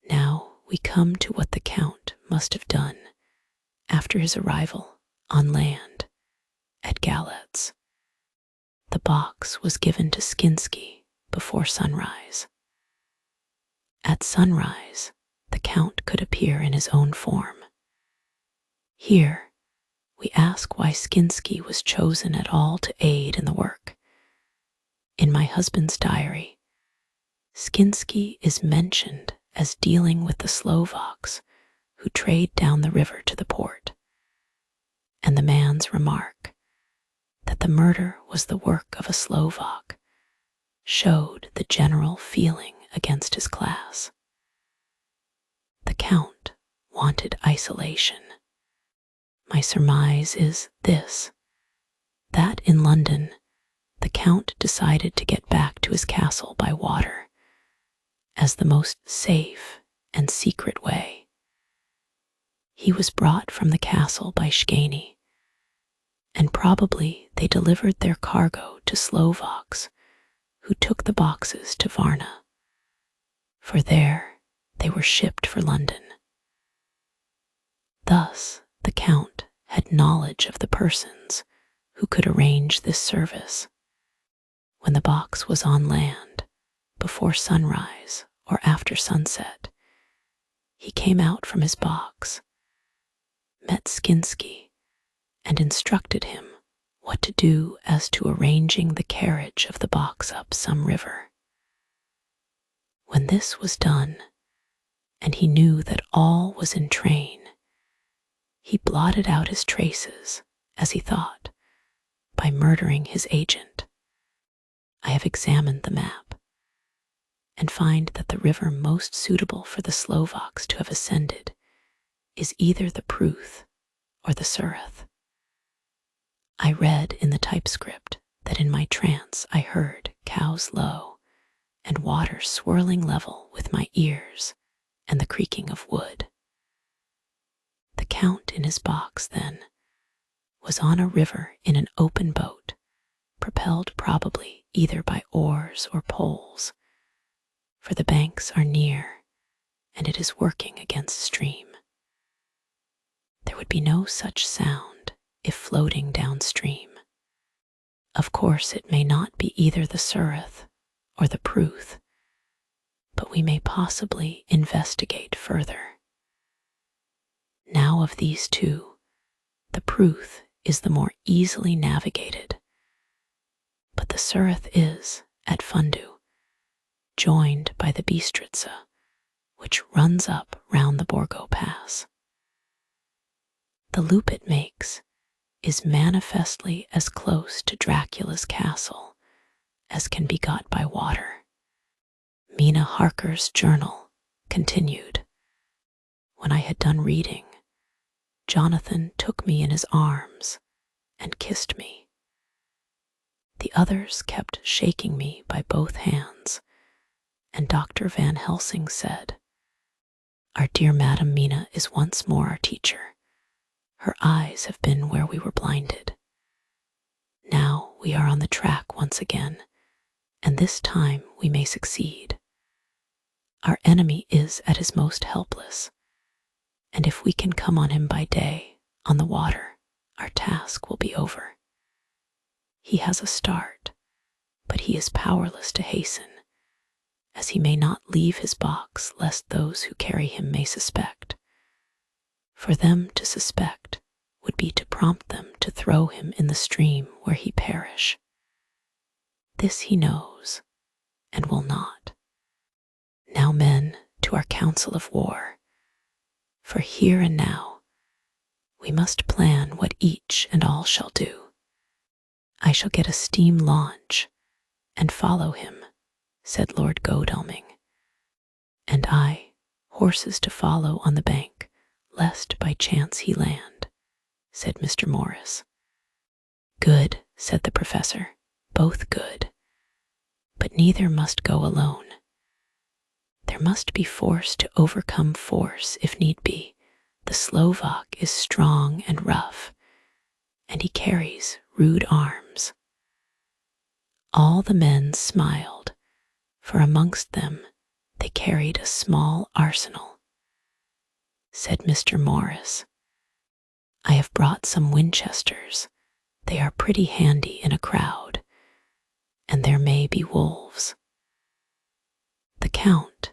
Now we come to what the Count must have done after his arrival on land at Galatz. The box was given to Skinsky before sunrise. At sunrise, the Count could appear in his own form. Here, we ask why Skinsky was chosen at all to aid in the work. In my husband's diary, Skinsky is mentioned as dealing with the Slovaks who trade down the river to the port, and the man's remark that the murder was the work of a Slovak showed the general feeling against his class. The Count wanted isolation. My surmise is this, that in London, the Count decided to get back to his castle by water as the most safe and secret way. He was brought from the castle by Szgany, and probably they delivered their cargo to Slovaks who took the boxes to Varna, for there they were shipped for London. Thus, the Count had knowledge of the persons who could arrange this service. When the box was on land, before sunrise or after sunset, he came out from his box, met Skinsky, and instructed him what to do as to arranging the carriage of the box up some river. When this was done, and he knew that all was in train, he blotted out his traces, as he thought, by murdering his agent. I have examined the map, and find that the river most suitable for the Slovaks to have ascended is either the Pruth or the Sureth. I read in the typescript that in my trance I heard cows low and water swirling level with my ears and the creaking of wood. The Count in his box, then, was on a river in an open boat, propelled probably either by oars or poles, for the banks are near and it is working against stream. There would be no such sound if floating downstream. Of course, it may not be either the Sureth or the Pruth, but we may possibly investigate further. Now of these two, the Pruth is the more easily navigated, but the Sureth is, at Fundu, joined by the Bistritza, which runs up round the Borgo Pass. The loop it makes is manifestly as close to Dracula's castle as can be got by water. Mina Harker's journal continued. When I had done reading, Jonathan took me in his arms and kissed me. The others kept shaking me by both hands, and Dr. Van Helsing said, "Our dear Madam Mina is once more our teacher. Her eyes have been where we were blinded. Now we are on the track once again, and this time we may succeed. Our enemy is at his most helpless, and if we can come on him by day, on the water, our task will be over. He has a start, but he is powerless to hasten, as he may not leave his box lest those who carry him may suspect. For them to suspect would be to prompt them to throw him in the stream where he perish. This he knows, and will not. Now, men, to our council of war, for here and now we must plan what each and all shall do. I shall get a steam launch and follow him," said Lord Godalming, "and I, horses to follow on the bank, lest by chance he land," said Mr. Morris. "Good," said the professor, "both good. But neither must go alone. There must be force to overcome force if need be. The Slovak is strong and rough, and he carries rude arms." All the men smiled, for amongst them they carried a small arsenal. Said Mr. Morris, "I have brought some Winchesters. They are pretty handy in a crowd, and there may be wolves." The Count,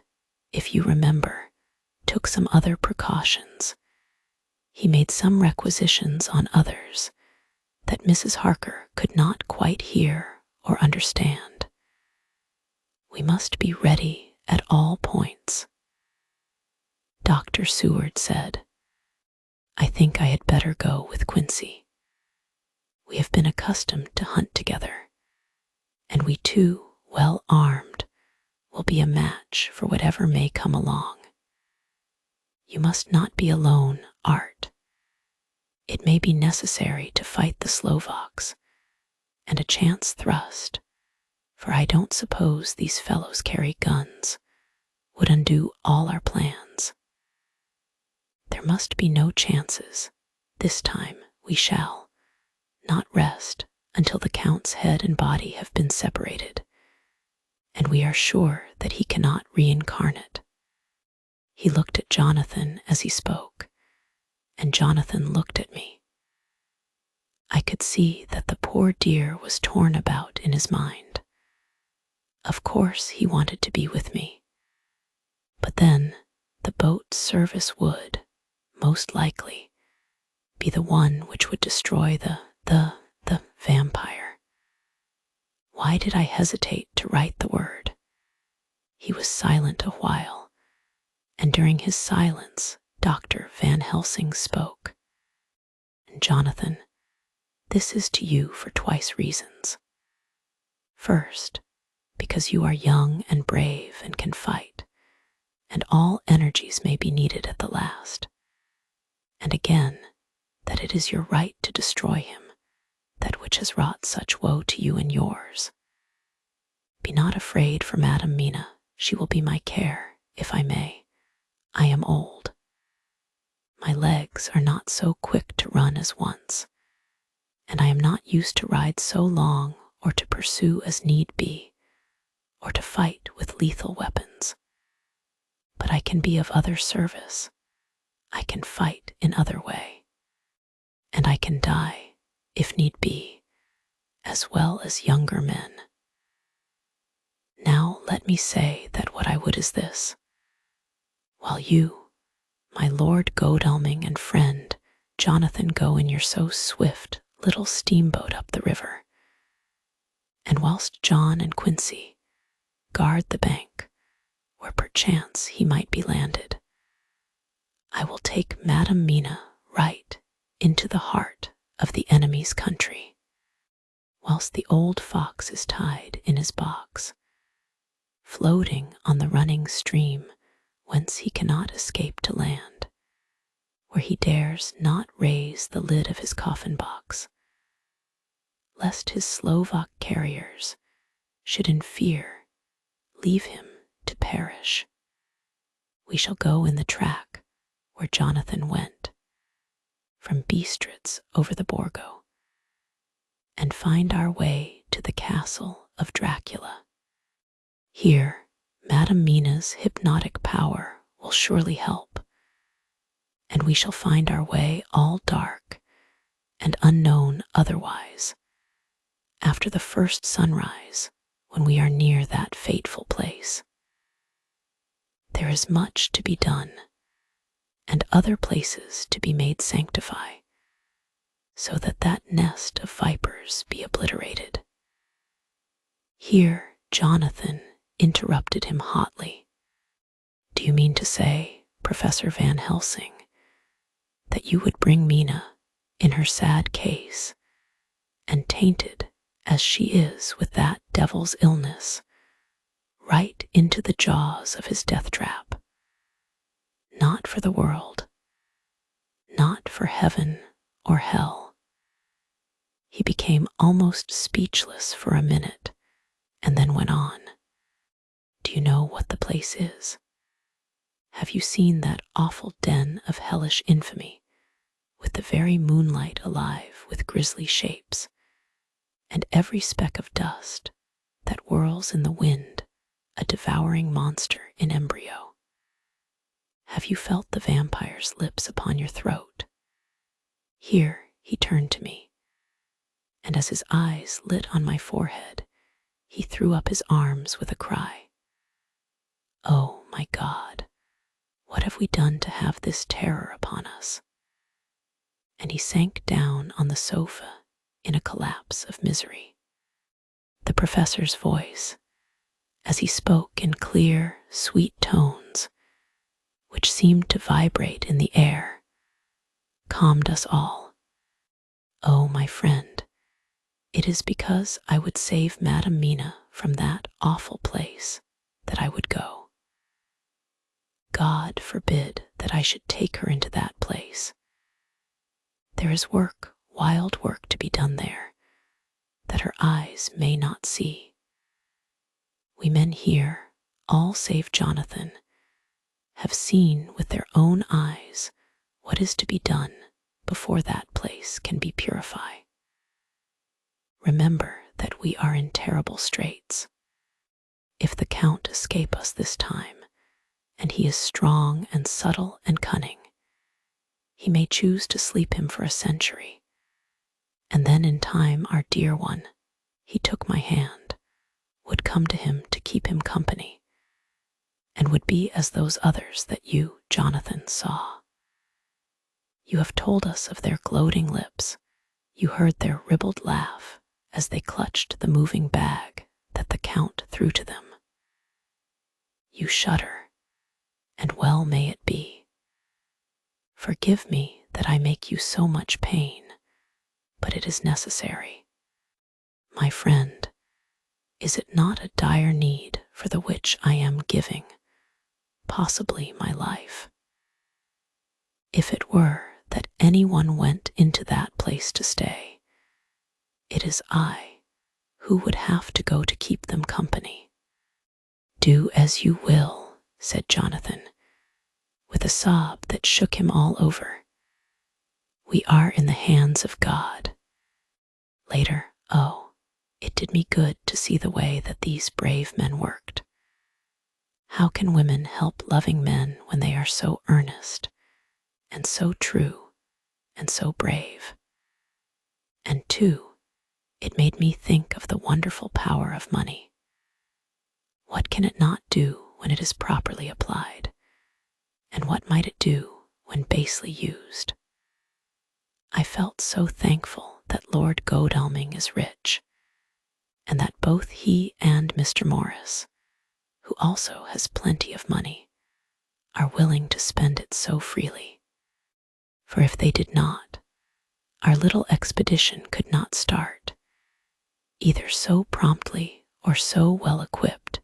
if you remember, took some other precautions. He made some requisitions on others that Mrs. Harker could not quite hear or understand. We must be ready at all points. Dr. Seward said, "I think I had better go with Quincy. We have been accustomed to hunt together, and we two, well armed, will be a match for whatever may come along. You must not be alone, Art. It may be necessary to fight the Slovaks, and a chance thrust, for I don't suppose these fellows carry guns, would undo all our plans. There must be no chances. This time we shall not rest until the Count's head and body have been separated, and we are sure that he cannot reincarnate." He looked at Jonathan as he spoke, and Jonathan looked at me. I could see that the poor dear was torn about in his mind. Of course he wanted to be with me, but then the boat service would, most likely, be the one which would destroy the vampire. Why did I hesitate to write the word? He was silent a while, and during his silence Dr. Van Helsing spoke. "And Jonathan, this is to you for twice reasons. First, because you are young and brave and can fight, and all energies may be needed at the last. And again, that it is your right to destroy him, that which has wrought such woe to you and yours. Be not afraid for Madam Mina, she will be my care, if I may. I am old. My legs are not so quick to run as once, and I am not used to ride so long or to pursue as need be, or to fight with lethal weapons. But I can be of other service. I can fight in other way, and I can die, if need be, as well as younger men. Now let me say that what I would is this. While you, my Lord Godalming and friend, Jonathan, go in your so swift little steamboat up the river, and whilst John and Quincy guard the bank, where perchance he might be landed. I will take Madam Mina right into the heart of the enemy's country, whilst the old fox is tied in his box, floating on the running stream whence he cannot escape to land, where he dares not raise the lid of his coffin box, lest his Slovak carriers should in fear leave him to perish. We shall go in the track where Jonathan went, from Bistritz over the Borgo, and find our way to the castle of Dracula. Here, Madam Mina's hypnotic power will surely help, and we shall find our way all dark and unknown otherwise, after the first sunrise, when we are near that fateful place. There is much to be done, and other places to be made sanctify, so that that nest of vipers be obliterated. Here Jonathan interrupted him hotly. Do you mean to say, Professor Van Helsing, that you would bring Mina, in her sad case, and tainted as she is with that devil's illness, right into the jaws of his death trap? Not for the world, not for heaven or hell. He became almost speechless for a minute, and then went on. Do you know what the place is? Have you seen that awful den of hellish infamy, with the very moonlight alive with grisly shapes, and every speck of dust that whirls in the wind a devouring monster in embryo? Have you felt the vampire's lips upon your throat? Here he turned to me, and as his eyes lit on my forehead, he threw up his arms with a cry. Oh, my God, what have we done to have this terror upon us? And he sank down on the sofa in a collapse of misery. The professor's voice, as he spoke in clear, sweet tones, which seemed to vibrate in the air, calmed us all. Oh, my friend, it is because I would save Madam Mina from that awful place that I would go. God forbid that I should take her into that place. There is work, wild work to be done there, that her eyes may not see. We men here, all save Jonathan, have seen with their own eyes what is to be done before that place can be purified. Remember that we are in terrible straits. If the Count escape us this time, and he is strong and subtle and cunning, he may choose to sleep him for a century, and then in time our dear one, he took my hand, would come to him to keep him company, and would be as those others that you, Jonathan, saw. You have told us of their gloating lips, you heard their ribald laugh as they clutched the moving bag that the Count threw to them. You shudder, and well may it be. Forgive me that I make you so much pain, but it is necessary. My friend, is it not a dire need for the which I am giving, possibly my life? If it were that anyone went into that place to stay, it is I who would have to go to keep them company. Do as you will, said Jonathan, with a sob that shook him all over. We are in the hands of God. Later, oh, it did me good to see the way that these brave men worked. How can women help loving men when they are so earnest, and so true, and so brave? And too, it made me think of the wonderful power of money. What can it not do when it is properly applied? And what might it do when basely used? I felt so thankful that Lord Godalming is rich, and that both he and Mr. Morris, who also has plenty of money, are willing to spend it so freely. For if they did not, our little expedition could not start, either so promptly or so well equipped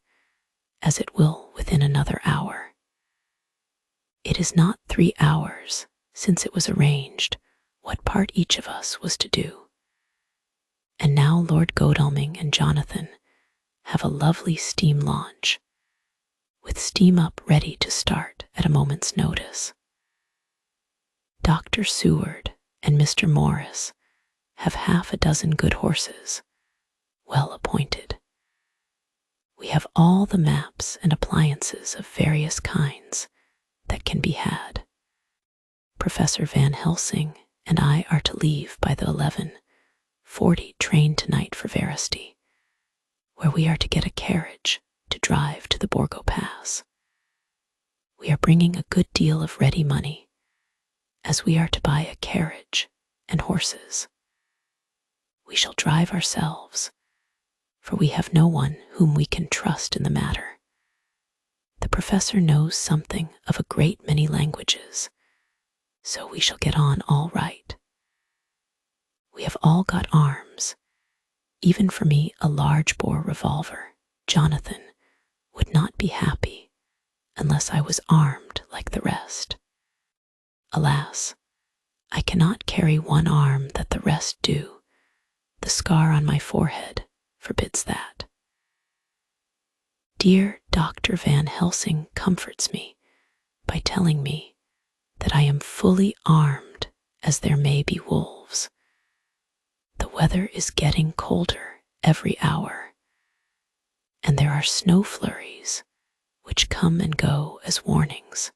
as it will within another hour. It is not 3 hours since it was arranged what part each of us was to do. And now Lord Godalming and Jonathan have a lovely steam launch, with steam up ready to start at a moment's notice. Dr. Seward and Mr. Morris have half a dozen good horses, well appointed. We have all the maps and appliances of various kinds that can be had. Professor Van Helsing and I are to leave by the 11:40 train tonight for Veresti, where we are to get a carriage to drive to the Borgo Pass. We are bringing a good deal of ready money, as we are to buy a carriage and horses. We shall drive ourselves, for we have no one whom we can trust in the matter. The professor knows something of a great many languages, so we shall get on all right. We have all got arms, even for me a large-bore revolver. Jonathan would not be happy unless I was armed like the rest. Alas, I cannot carry one arm that the rest do. The scar on my forehead forbids that. Dear Dr. Van Helsing comforts me by telling me that I am fully armed as there may be wolves. The weather is getting colder every hour, and there are snow flurries which come and go as warnings.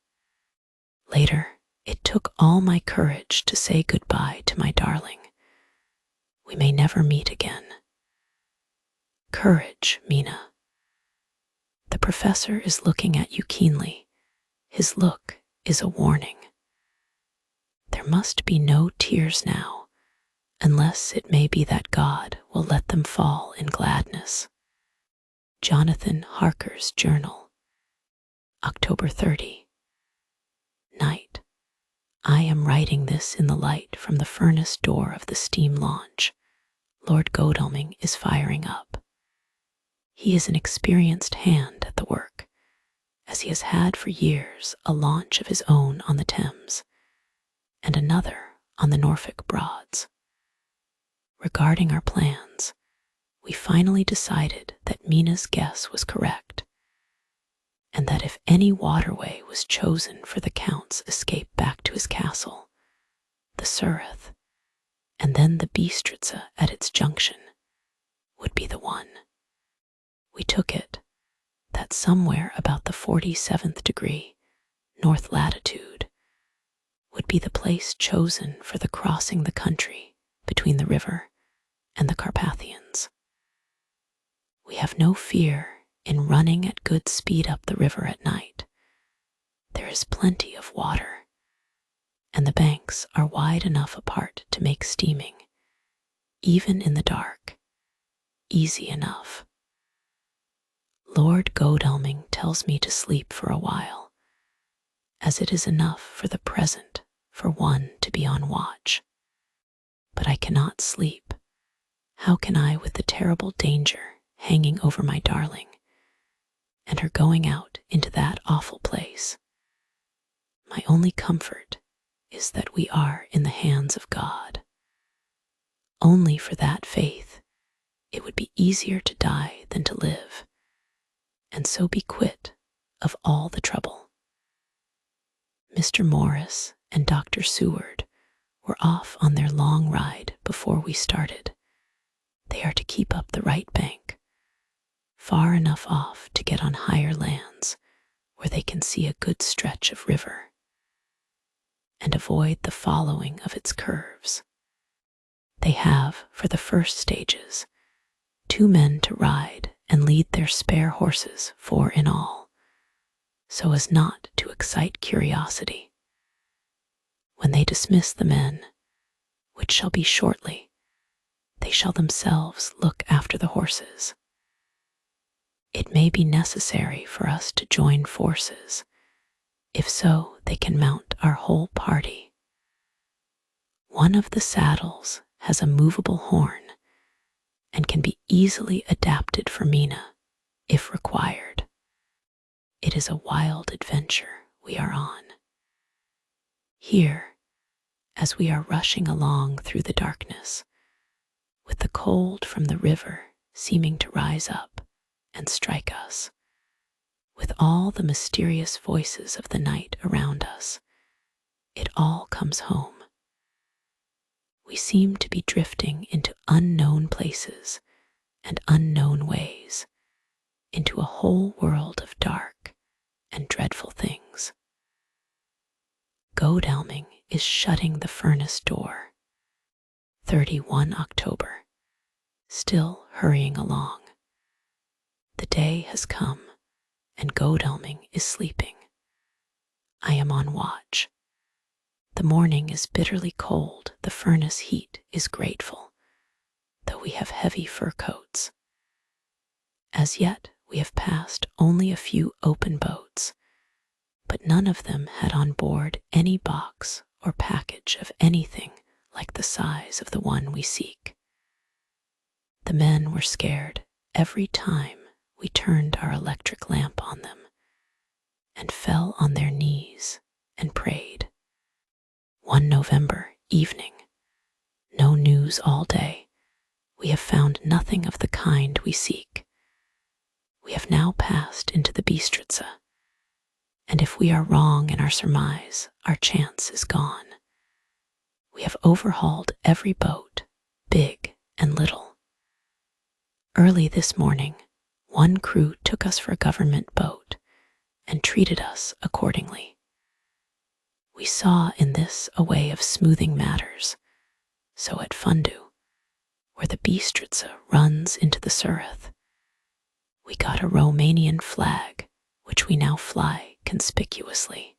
Later, it took all my courage to say goodbye to my darling. We may never meet again. Courage, Mina. The professor is looking at you keenly. His look is a warning. There must be no tears now, unless it may be that God will let them fall in gladness. Jonathan Harker's Journal, October 30. Night. I am writing this in the light from the furnace door of the steam launch. Lord Godalming is firing up. He is an experienced hand at the work, as he has had for years a launch of his own on the Thames, and another on the Norfolk Broads. Regarding our plans, we finally decided that Mina's guess was correct, and that if any waterway was chosen for the Count's escape back to his castle, the Surrey, and then the Bistritza at its junction, would be the one. We took it that somewhere about the 47th degree, north latitude, would be the place chosen for the crossing the country between the river and the Carpathians. We have no fear in running at good speed up the river at night. There is plenty of water, and the banks are wide enough apart to make steaming, even in the dark, easy enough. Lord Godalming tells me to sleep for a while, as it is enough for the present for one to be on watch. But I cannot sleep. How can I, with the terrible danger hanging over my darling, and her going out into that awful place? My only comfort is that we are in the hands of God. Only for that faith, it would be easier to die than to live, and so be quit of all the trouble. Mr. Morris and Dr. Seward were off on their long ride before we started. They are to keep up the right bank, far enough off to get on higher lands where they can see a good stretch of river, and avoid the following of its curves. They have, for the first stages, 2 men to ride and lead their spare horses, 4 in all, so as not to excite curiosity. When they dismiss the men, which shall be shortly, they shall themselves look after the horses. It may be necessary for us to join forces. If so, they can mount our whole party. One of the saddles has a movable horn and can be easily adapted for Mina if required. It is a wild adventure we are on. Here, as we are rushing along through the darkness, with the cold from the river seeming to rise up and strike us, with all the mysterious voices of the night around us, it all comes home. We seem to be drifting into unknown places and unknown ways, into a whole world of dark and dreadful things. Godelming is shutting the furnace door. 31 October. Still hurrying along. The day has come, and Godelming is sleeping. I am on watch. The morning is bitterly cold, the furnace heat is grateful, though we have heavy fur coats. As yet, we have passed only a few open boats, but none of them had on board any box or package of anything like the size of the one we seek. The men were scared every time we turned our electric lamp on them and fell on their knees and prayed. 1 November evening. No news all day. We have found nothing of the kind we seek. We have now passed into the Bistritza, and if we are wrong in our surmise, our chance is gone. We have overhauled every boat, big and little. Early this morning, one crew took us for a government boat and treated us accordingly. We saw in this a way of smoothing matters, so at Fundu, where the Bistritza runs into the Sureth, we got a Romanian flag, which we now fly conspicuously.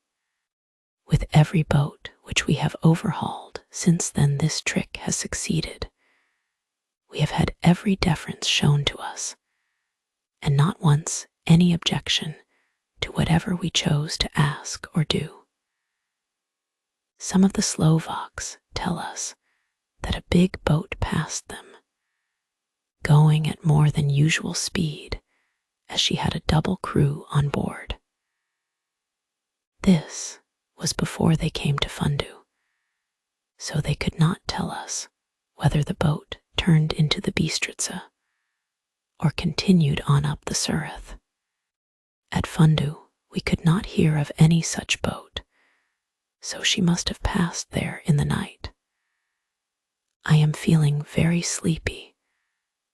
With every boat which we have overhauled since then this trick has succeeded. We have had every deference shown to us, and not once any objection to whatever we chose to ask or do. Some of the Slovaks tell us that a big boat passed them, going at more than usual speed, as she had a double crew on board. This was before they came to Fundu, so they could not tell us whether the boat turned into the Bistritza or continued on up the Sureth. At Fundu, we could not hear of any such boat, so she must have passed there in the night. I am feeling very sleepy.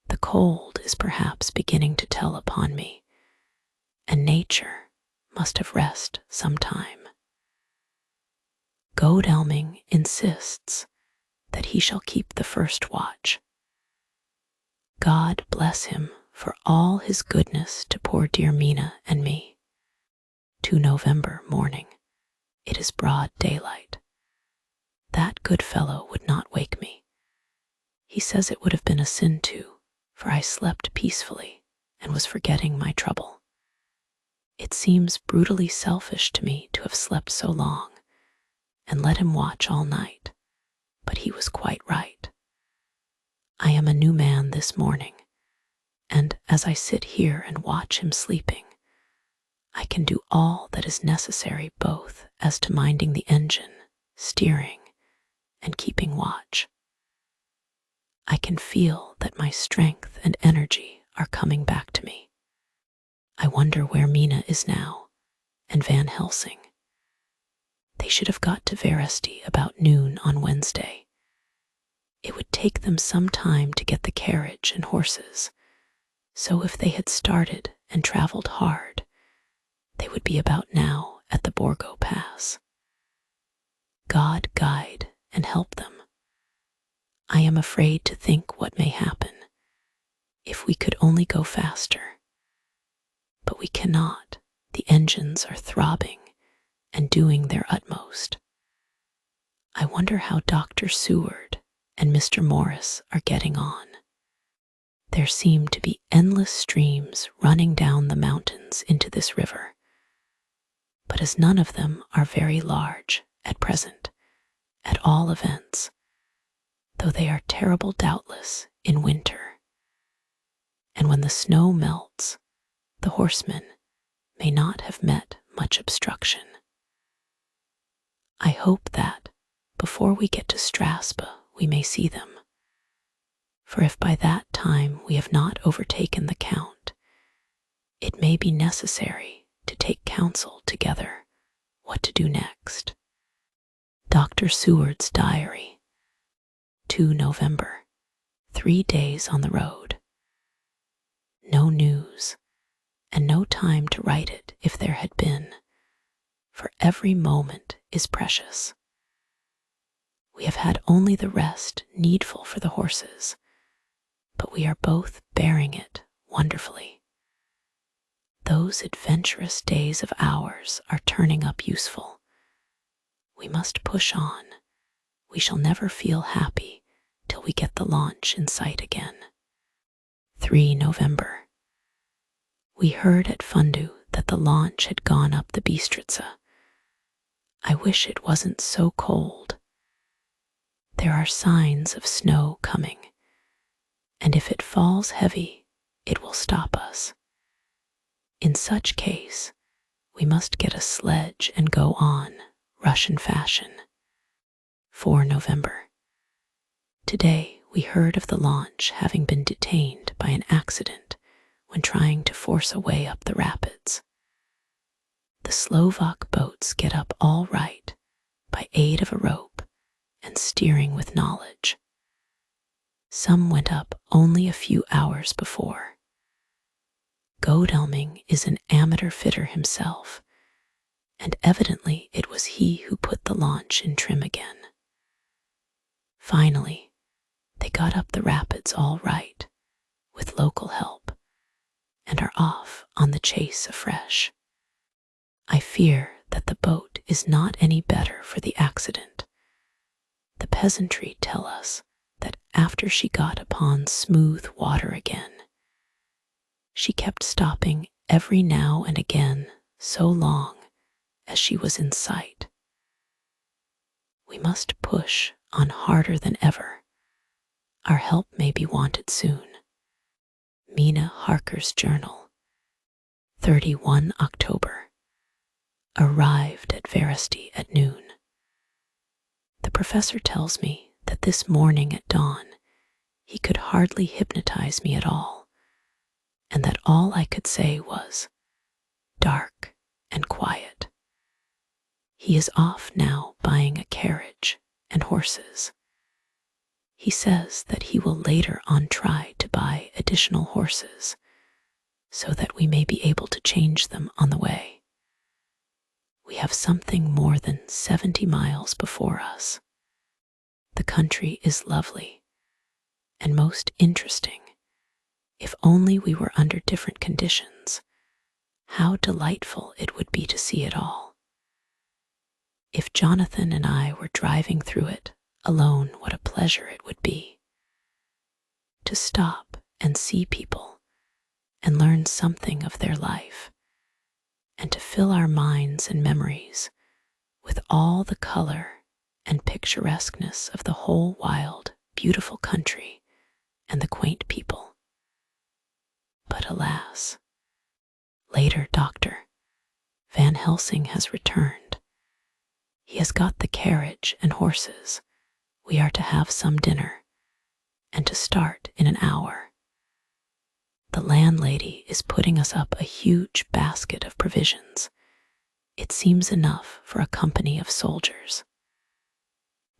The cold is perhaps beginning to tell upon me, and nature must have rest some time. Godelming insists that he shall keep the first watch. God bless him for all his goodness to poor dear Mina and me. 2 November morning. It is broad daylight. That good fellow would not wake me. He says it would have been a sin too, for I slept peacefully and was forgetting my trouble. It seems brutally selfish to me to have slept so long and let him watch all night, but he was quite right. I am a new man this morning, and as I sit here and watch him sleeping, I can do all that is necessary both as to minding the engine, steering, and keeping watch. I can feel that my strength and energy are coming back to me. I wonder where Mina is now, and Van Helsing. They should have got to Veresti about noon on Wednesday. It would take them some time to get the carriage and horses, so if they had started and traveled hard, they would be about now at the Borgo Pass. God guide and help them. I am afraid to think what may happen if we could only go faster. But we cannot. The engines are throbbing and doing their utmost. I wonder how Dr. Seward and Mr. Morris are getting on. There seem to be endless streams running down the mountains into this river, but as none of them are very large at present, at all events, though they are terrible doubtless in winter, and when the snow melts, the horsemen may not have met much obstruction. I hope that, before we get to Strasbourg, we may see them, for if by that time we have not overtaken the Count, it may be necessary to take counsel together what to do next. Dr. Seward's Diary, 2 November, 3 days on the road. No news, and no time to write it if there had been, for every moment is precious. We have had only the rest needful for the horses, but we are both bearing it wonderfully. Those adventurous days of ours are turning up useful. We must push on. We shall never feel happy till we get the launch in sight again. 3 November. We heard at Fundu that the launch had gone up the Bistritza. I wish it wasn't so cold. There are signs of snow coming, and if it falls heavy, it will stop us. In such case, we must get a sledge and go on, Russian fashion. 4 November. Today we heard of the launch having been detained by an accident when trying to force a way up the rapids. The Slovak boats get up all right by aid of a rope and steering with knowledge. Some went up only a few hours before. Godelming is an amateur fitter himself, and evidently it was he who put the launch in trim again. Finally, they got up the rapids all right, with local help, and are off on the chase afresh. I fear that the boat is not any better for the accident. The peasantry tell us that after she got upon smooth water again, she kept stopping every now and again so long as she was in sight. We must push on harder than ever. Our help may be wanted soon. Mina Harker's Journal, 31 October. Arrived at Veresti at noon. The professor tells me that this morning at dawn he could hardly hypnotize me at all, and that all I could say was, dark and quiet. He is off now buying a carriage and horses. He says that he will later on try to buy additional horses, so that we may be able to change them on the way. We have something more than 70 miles before us. The country is lovely and most interesting. If only we were under different conditions, how delightful it would be to see it all. If Jonathan and I were driving through it alone, what a pleasure it would be. To stop and see people and learn something of their life, and to fill our minds and memories with all the color and picturesqueness of the whole wild, beautiful country and the quaint people. But alas, later Dr. Van Helsing has returned. He has got the carriage and horses. We are to have some dinner, and to start in an hour. The landlady is putting us up a huge basket of provisions. It seems enough for a company of soldiers.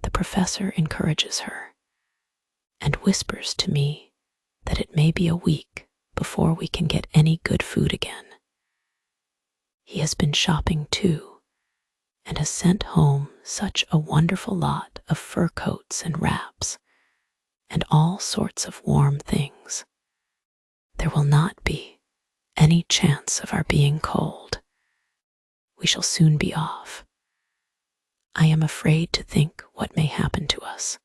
The professor encourages her, and whispers to me that it may be a week before we can get any good food again. He has been shopping too, and has sent home such a wonderful lot of fur coats and wraps, and all sorts of warm things. There will not be any chance of our being cold. We shall soon be off. I am afraid to think what may happen to us.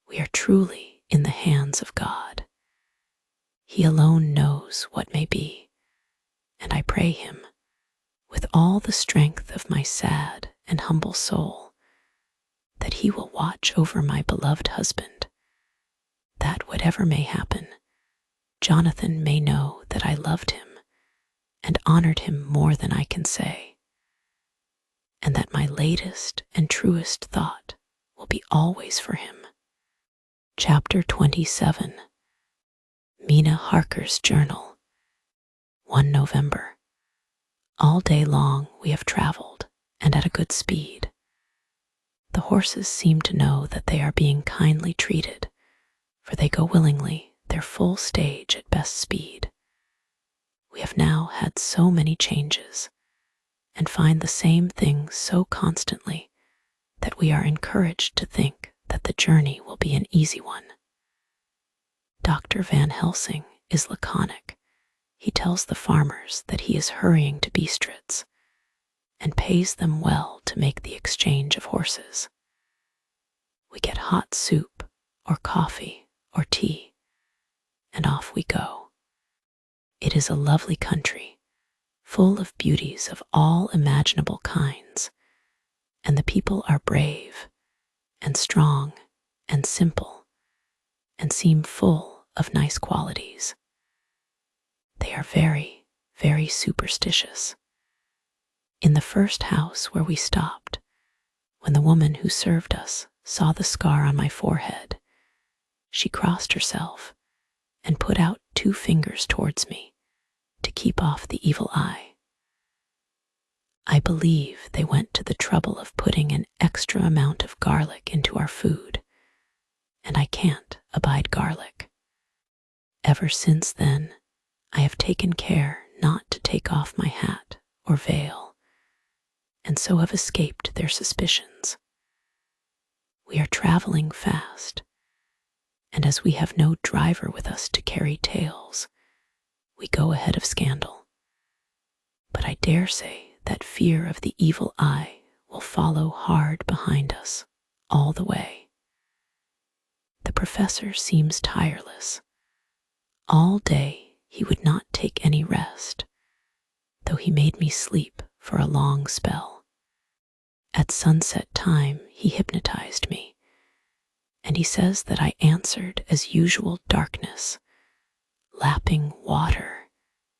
We are truly in the hands of God. He alone knows what may be, and I pray him, with all the strength of my sad and humble soul, that he will watch over my beloved husband, that whatever may happen, Jonathan may know that I loved him and honored him more than I can say, and that my latest and truest thought will be always for him. Chapter 27. Mina Harker's Journal. 1 November. All day long we have traveled, and at a good speed. The horses seem to know that they are being kindly treated, for they go willingly their full stage at best speed. We have now had so many changes, and find the same things so constantly, that we are encouraged to think that the journey will be an easy one. Dr. Van Helsing is laconic. He tells the farmers that he is hurrying to Bistritz, and pays them well to make the exchange of horses. We get hot soup, or coffee, or tea, and off we go. It is a lovely country, full of beauties of all imaginable kinds, and the people are brave, and strong, and simple, and seem full of nice qualities. They are very, very superstitious. In the first house where we stopped, when the woman who served us saw the scar on my forehead, she crossed herself and put out 2 fingers towards me to keep off the evil eye. I believe they went to the trouble of putting an extra amount of garlic into our food, and I can't abide garlic. Ever since then, I have taken care not to take off my hat or veil, and so have escaped their suspicions. We are traveling fast, and as we have no driver with us to carry tales, we go ahead of scandal. But I dare say that fear of the evil eye will follow hard behind us all the way. The professor seems tireless. All day he would not take any rest, though he made me sleep for a long spell. At sunset time he hypnotized me, and he says that I answered as usual darkness, lapping water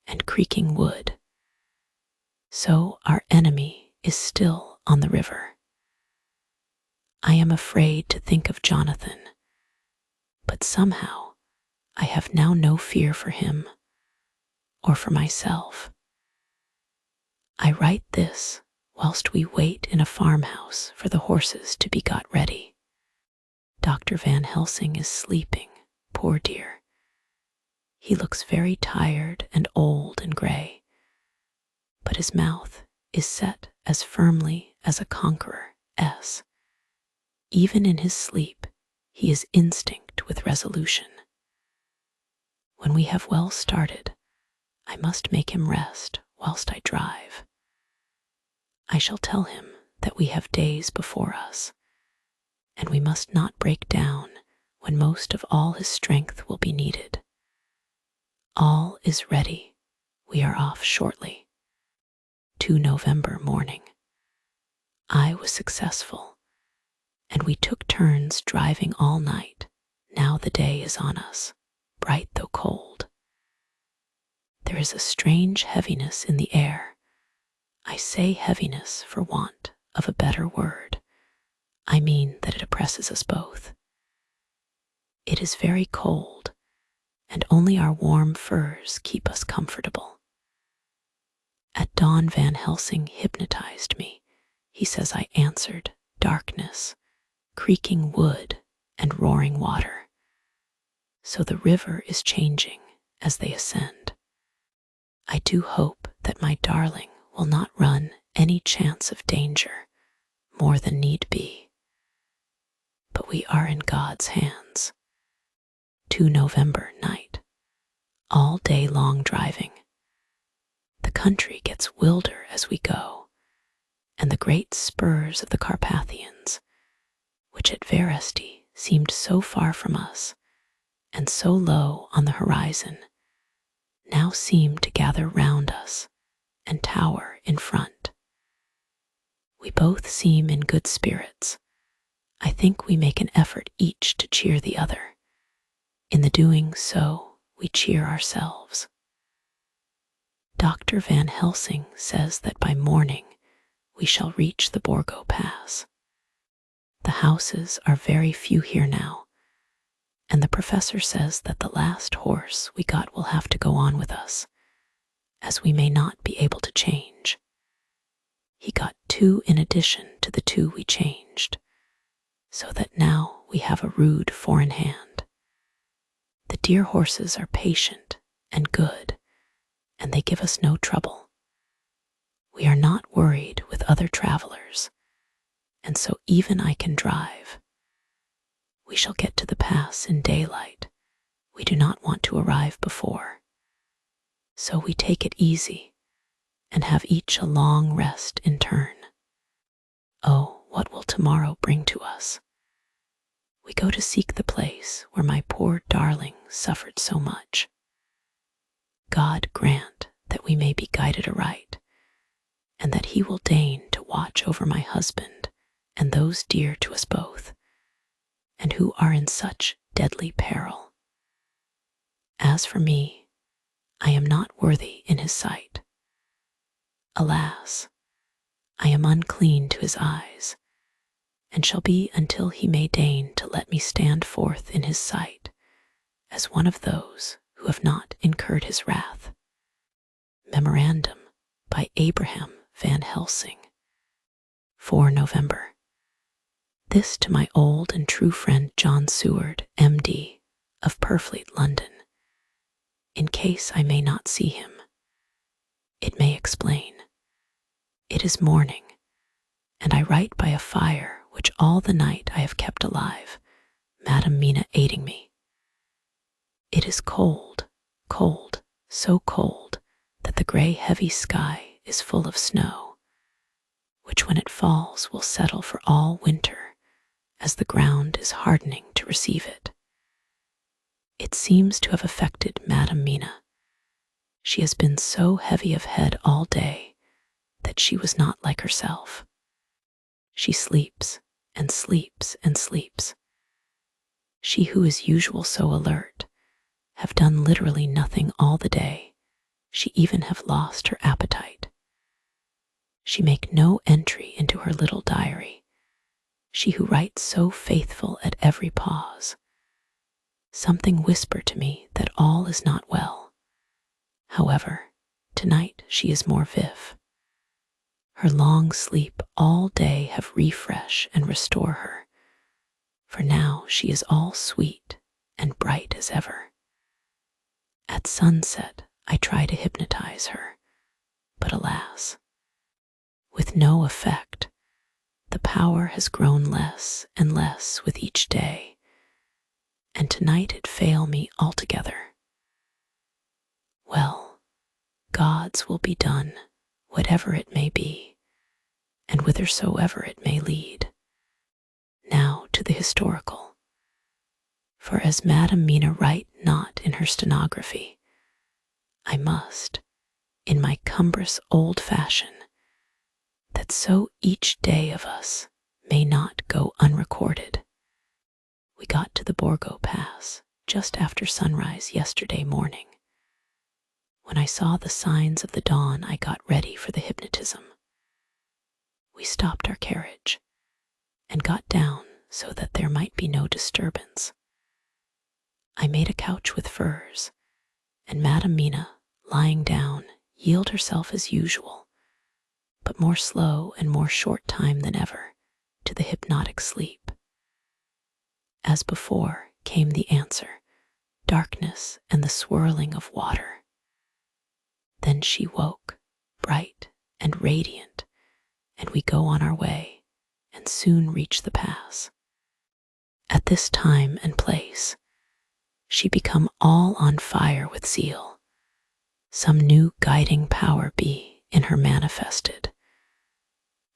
and creaking wood. So our enemy is still on the river. I am afraid to think of Jonathan, but somehow I have now no fear for him or for myself. I write this whilst we wait in a farmhouse for the horses to be got ready. Dr. Van Helsing is sleeping, poor dear. He looks very tired and old and gray, but his mouth is set as firmly as a conqueror S. Even in his sleep, he is instinct with resolution. When we have well started, I must make him rest whilst I drive. I shall tell him that we have days before us, and we must not break down when most of all his strength will be needed. All is ready. We are off shortly. 2 November morning. I was successful, and we took turns driving all night. Now the day is on us, bright though cold. There is a strange heaviness in the air. I say heaviness for want of a better word. I mean that it oppresses us both. It is very cold, and only our warm furs keep us comfortable. At dawn Van Helsing hypnotized me. He says I answered darkness, creaking wood, and roaring water. So the river is changing as they ascend. I do hope that my darling will not run any chance of danger more than need be. But we are in God's hands. 2 November night. All day long driving. The country gets wilder as we go, and the great spurs of the Carpathians, which at Veresti seemed so far from us and so low on the horizon, now seem to gather round us and tower in front. We both seem in good spirits. I think we make an effort each to cheer the other. In the doing so, we cheer ourselves. Dr. Van Helsing says that by morning we shall reach the Borgo Pass. The houses are very few here now, and the professor says that the last horse we got will have to go on with us, as we may not be able to change. He got 2 in addition to the 2 we changed, so that now we have a rude 4 in hand. The dear horses are patient and good, and they give us no trouble. We are not worried with other travelers, and so even I can drive. We shall get to the pass in daylight. We do not want to arrive before. So we take it easy and have each a long rest in turn. Oh, what will tomorrow bring to us? We go to seek the place where my poor darling suffered so much. God grant that we may be guided aright, and that he will deign to watch over my husband and those dear to us both, and who are in such deadly peril. As for me, I am not worthy in his sight. Alas, I am unclean to his eyes, and shall be until he may deign to let me stand forth in his sight as one of those who have not incurred his wrath. Memorandum by Abraham Van Helsing. 4 November. This to my old and true friend John Seward, M.D., of Purfleet, London. In case I may not see him, it may explain. It is morning, and I write by a fire which all the night I have kept alive, Madam Mina aiding me. It is cold, cold, so cold that the grey heavy sky is full of snow, which when it falls will settle for all winter, as the ground is hardening to receive it. It seems to have affected Madam Mina. She has been so heavy of head all day that she was not like herself. She sleeps and sleeps and sleeps. She who is usual so alert, have done literally nothing all the day. She even have lost her appetite. She make no entry into her little diary, she who writes so faithful at every pause. Something whisper to me that all is not well. However, tonight she is more vif. Her long sleep all day have refresh and restore her, for now she is all sweet and bright as ever. At sunset I try to hypnotize her, but alas, with no effect. The power has grown less and less with each day, and tonight it fail me altogether. Well, God's will be done, whatever it may be, and whithersoever it may lead. Now to the historical. For as Madam Mina write not in her stenography, I must, in my cumbrous old fashion, that so each day of us may not go unrecorded. We got to the Borgo Pass just after sunrise yesterday morning. When I saw the signs of the dawn, I got ready for the hypnotism. We stopped our carriage and got down so that there might be no disturbance. I made a couch with furs, and Madam Mina, lying down, yield herself as usual, but more slow and more short time than ever, to the hypnotic sleep. As before came the answer, darkness and the swirling of water. Then she woke, bright and radiant, and we go on our way and soon reach the pass. At this time and place, she become all on fire with zeal. Some new guiding power be in her manifested,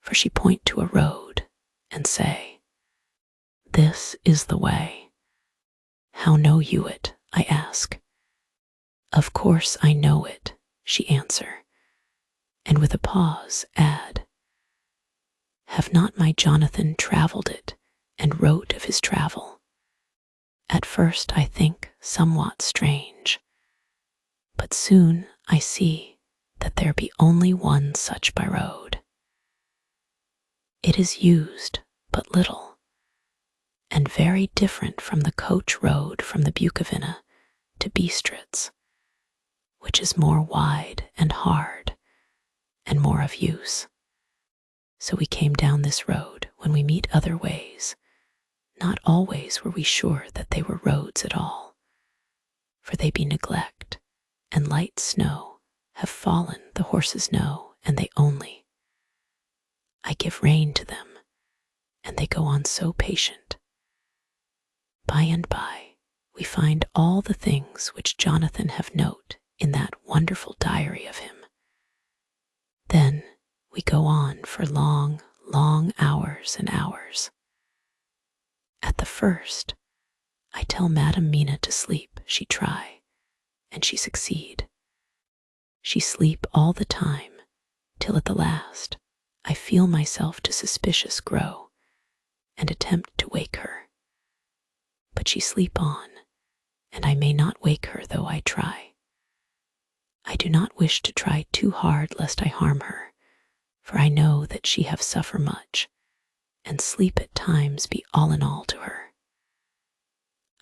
for she point to a road and say, "This is the way." How know you it? I ask. "Of course I know it," she answer, and with a pause add, "Have not my Jonathan travelled it, and wrote of his travel? At first I think somewhat strange, but soon I see that there be only one such by road. It is used but little, and very different from the coach road from the Bukovina to Bistritz, which is more wide and hard, and more of use. So we came down this road when we meet other ways. Not always were we sure that they were roads at all, for they be neglect, and light snow have fallen, the horses know, and they only. I give rein to them, and they go on so patient. By and by we find all the things which Jonathan have note in that wonderful diary of him. Then we go on for long, long hours and hours. At the first, I tell Madam Mina to sleep. She try, and she succeed. She sleep all the time, till at the last I feel myself to suspicious grow, and attempt to wake her. But she sleep on, and I may not wake her though I try. I do not wish to try too hard lest I harm her, for I know that she have suffer much, and sleep at times be all in all to her.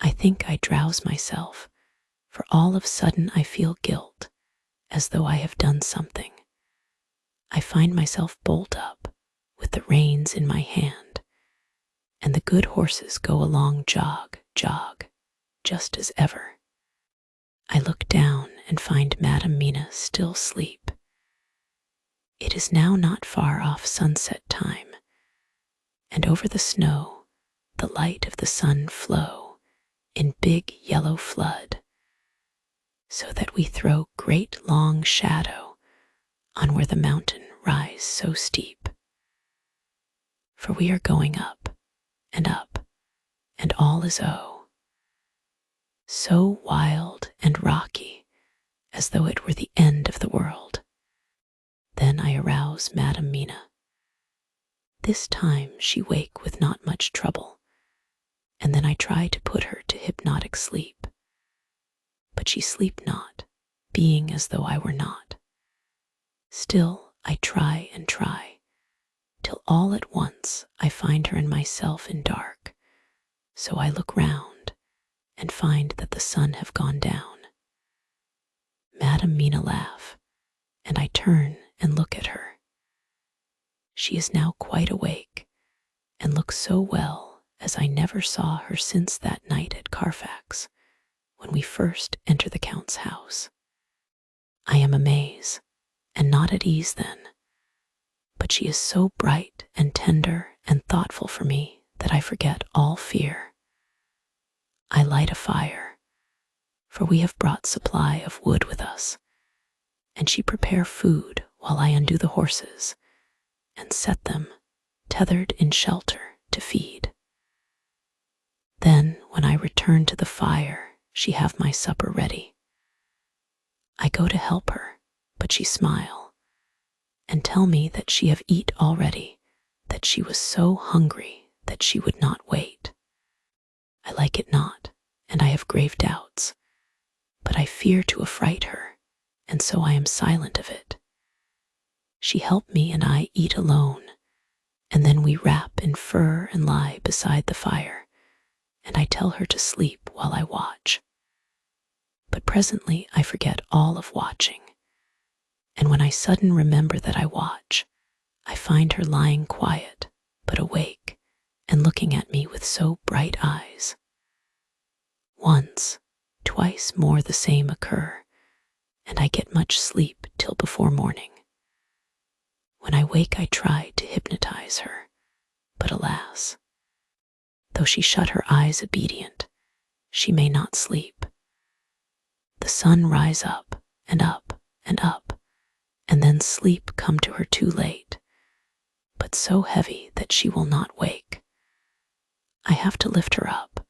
I think I drowse myself, for all of sudden I feel guilt, as though I have done something. I find myself bolt up, with the reins in my hand, and the good horses go along jog, jog, just as ever. I look down and find Madam Mina still asleep. It is now not far off sunset time, and over the snow the light of the sun flow in big yellow flood, so that we throw great long shadow on where the mountain rise so steep. For we are going up, and all is so wild and rocky, as though it were the end of the world. Then I arouse Madam Mina. This time she wake with not much trouble, and then I try to put her to hypnotic sleep. But she sleep not, being as though I were not. Still I try and try, till all at once I find her and myself in dark. So I look round, and find that the sun have gone down. Madam Mina laugh, and I turn and look at her. She is now quite awake, and looks so well as I never saw her since that night at Carfax, when we first enter the Count's house. I am amazed, and not at ease then, but she is so bright and tender and thoughtful for me that I forget all fear. I light a fire, for we have brought supply of wood with us, and she prepare food while I undo the horses and set them, tethered in shelter, to feed. Then, when I return to the fire, she have my supper ready. I go to help her, but she smile, and tell me that she have eat already, that she was so hungry that she would not wait. I like it not, and I have grave doubts, but I fear to affright her, and so I am silent of it. She help me, and I eat alone, and then we wrap in fur and lie beside the fire, and I tell her to sleep while I watch. But presently I forget all of watching, and when I sudden remember that I watch, I find her lying quiet, but awake, and looking at me with so bright eyes. Once, twice more the same occur, and I get much sleep till before morning. When I wake I try to hypnotize her, but alas, though she shut her eyes obedient, she may not sleep. The sun rise up, and up, and up, and then sleep come to her too late, but so heavy that she will not wake. I have to lift her up,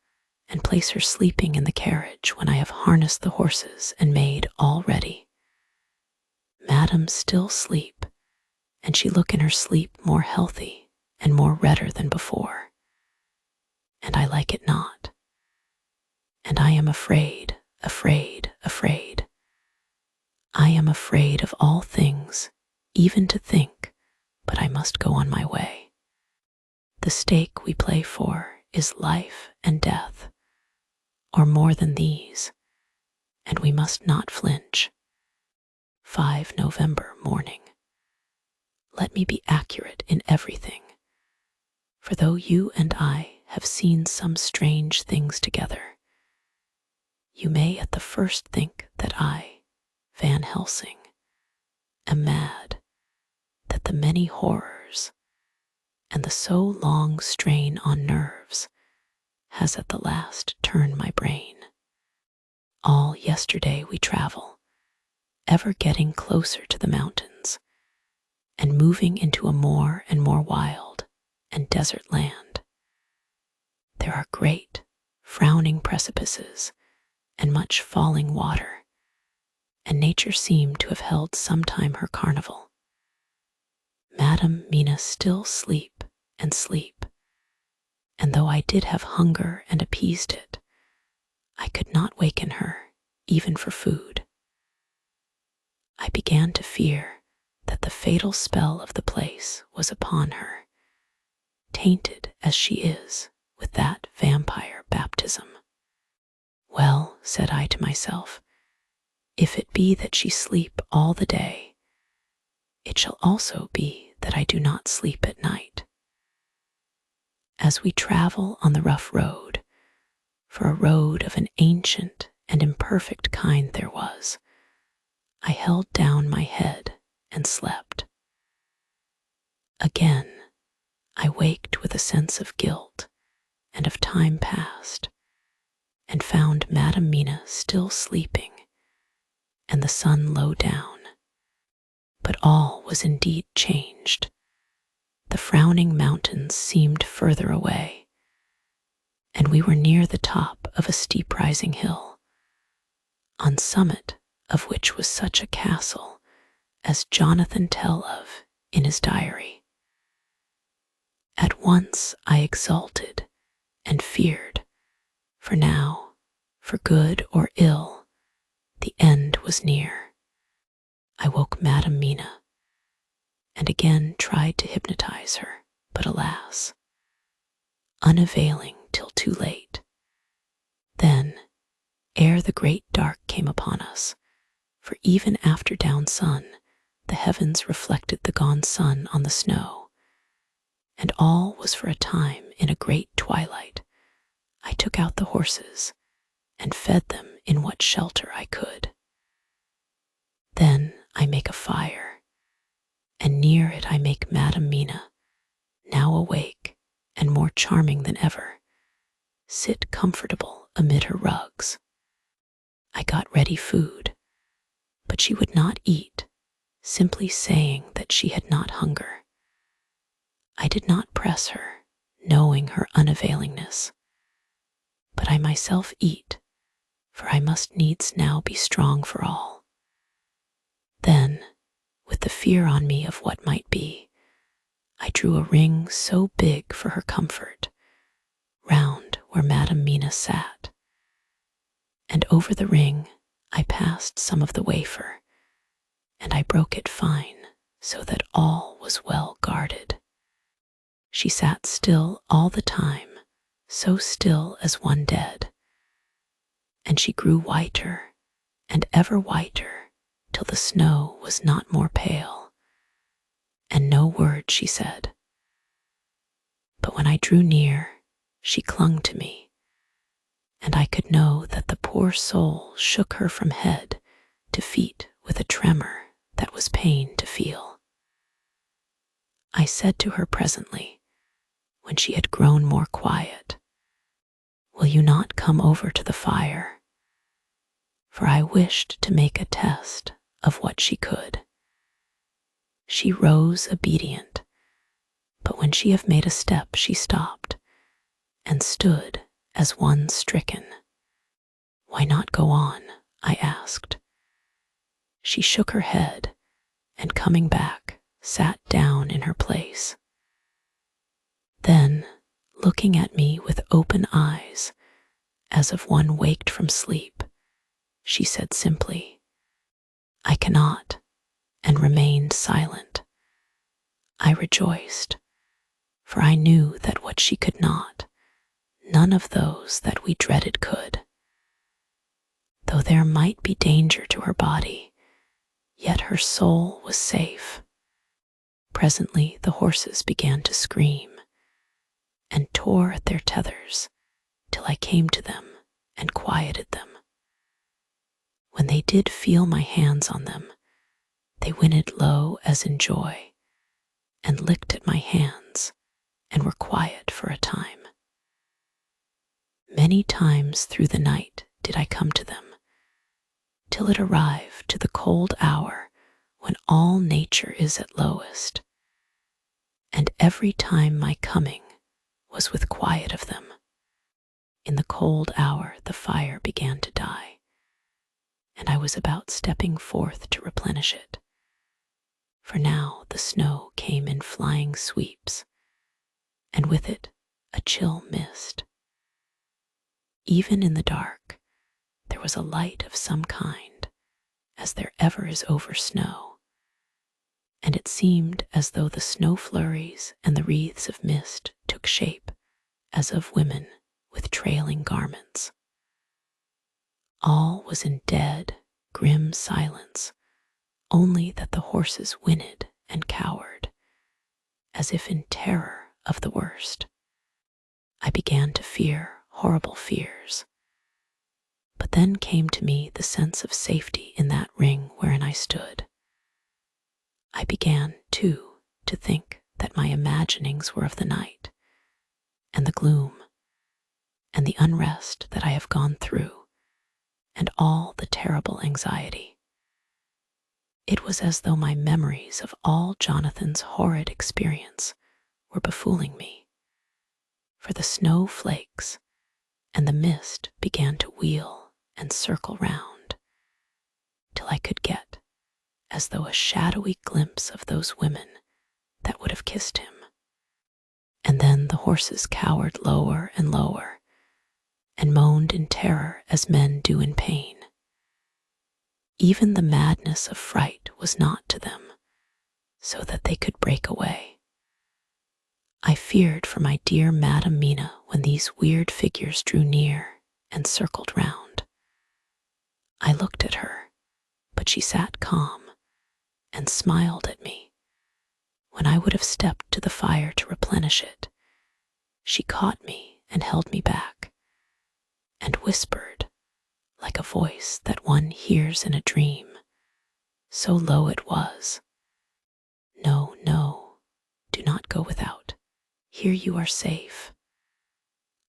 and place her sleeping in the carriage when I have harnessed the horses and made all ready. Madam still sleep, and she look in her sleep more healthy and more redder than before. And I like it not. And I am afraid, afraid, afraid. I am afraid of all things, even to think, but I must go on my way. The stake we play for is life and death, or more than these, and we must not flinch. 5 November morning. Let me be accurate in everything, for though you and I have seen some strange things together, you may at the first think that I, Van Helsing, am mad, that the many horrors and the so long strain on nerves has at the last turned my brain. All yesterday we travel, ever getting closer to the mountains, and moving into a more and more wild and desert land. There are great, frowning precipices and much falling water, and nature seemed to have held sometime her carnival. Madam Mina still sleep and sleep, and though I did have hunger and appeased it, I could not waken her even for food. I began to fear that the fatal spell of the place was upon her, tainted as she is with that vampire baptism. Well, said I to myself, if it be that she sleep all the day, it shall also be that I do not sleep at night. As we travel on the rough road, for a road of an ancient and imperfect kind there was, I held down my head and slept. Again, I waked with a sense of guilt and of time past, and found Madam Mina still sleeping, and the sun low down. But all was indeed changed. The frowning mountains seemed further away, and we were near the top of a steep rising hill, on summit of which was such a castle as Jonathan tell of in his diary. At once I exulted and feared, for now, for good or ill, the end was near. I woke Madam Mina, and again tried to hypnotize her, but alas, unavailing till too late. Then, ere the great dark came upon us, for even after down sun, the heavens reflected the gone sun on the snow, and all was for a time in a great twilight, I took out the horses and fed them in what shelter I could. Then I make a fire, and near it I make Madam Mina, now awake and more charming than ever, sit comfortable amid her rugs. I got ready food, but she would not eat, simply saying that she had not hunger. I did not press her, knowing her unavailingness, but I myself eat, for I must needs now be strong for all. Then, with the fear on me of what might be, I drew a ring so big for her comfort, round where Madam Mina sat, and over the ring I passed some of the wafer, and I broke it fine so that all was well guarded. She sat still all the time, so still as one dead, and she grew whiter and ever whiter till the snow was not more pale, and no word she said. But when I drew near, she clung to me, and I could know that the poor soul shook her from head to feet with a tremor that was pain to feel. I said to her presently, when she had grown more quiet, "Will you not come over to the fire?" For I wished to make a test of what she could. She rose obedient, but when she had made a step she stopped, and stood as one stricken. "Why not go on?" I asked. She shook her head and, coming back, sat down in her place. Then, looking at me with open eyes, as of one waked from sleep, she said simply, "I cannot," and remained silent. I rejoiced, for I knew that what she could not, none of those that we dreaded could. Though there might be danger to her body, yet her soul was safe. Presently the horses began to scream and tore at their tethers till I came to them and quieted them. When they did feel my hands on them, they whinnied low as in joy, and licked at my hands, and were quiet for a time. Many times through the night did I come to them, till it arrived to the cold hour when all nature is at lowest, and every time my coming was with quiet of them. In the cold hour the fire began to die, and I was about stepping forth to replenish it, for now the snow came in flying sweeps, and with it a chill mist. Even in the dark there was a light of some kind, as there ever is over snow, and it seemed as though the snow flurries and the wreaths of mist took shape as of women with trailing garments. All was in dead, grim silence, only that the horses whinnied and cowered, as if in terror of the worst. I began to fear horrible fears. But then came to me the sense of safety in that ring wherein I stood. I began, too, to think that my imaginings were of the night, and the gloom, and the unrest that I have gone through, and all the terrible anxiety. It was as though my memories of all Jonathan's horrid experience were befooling me, for the snow flakes and the mist began to wheel and circle round, till I could get as though a shadowy glimpse of those women that would have kissed him. And then the horses cowered lower and lower, and moaned in terror as men do in pain. Even the madness of fright was not to them, so that they could break away. I feared for my dear Madam Mina when these weird figures drew near and circled round. I looked at her, but she sat calm and smiled at me. When I would have stepped to the fire to replenish it, she caught me and held me back, and whispered, like a voice that one hears in a dream, so low it was, "No, no, do not go without. Here you are safe."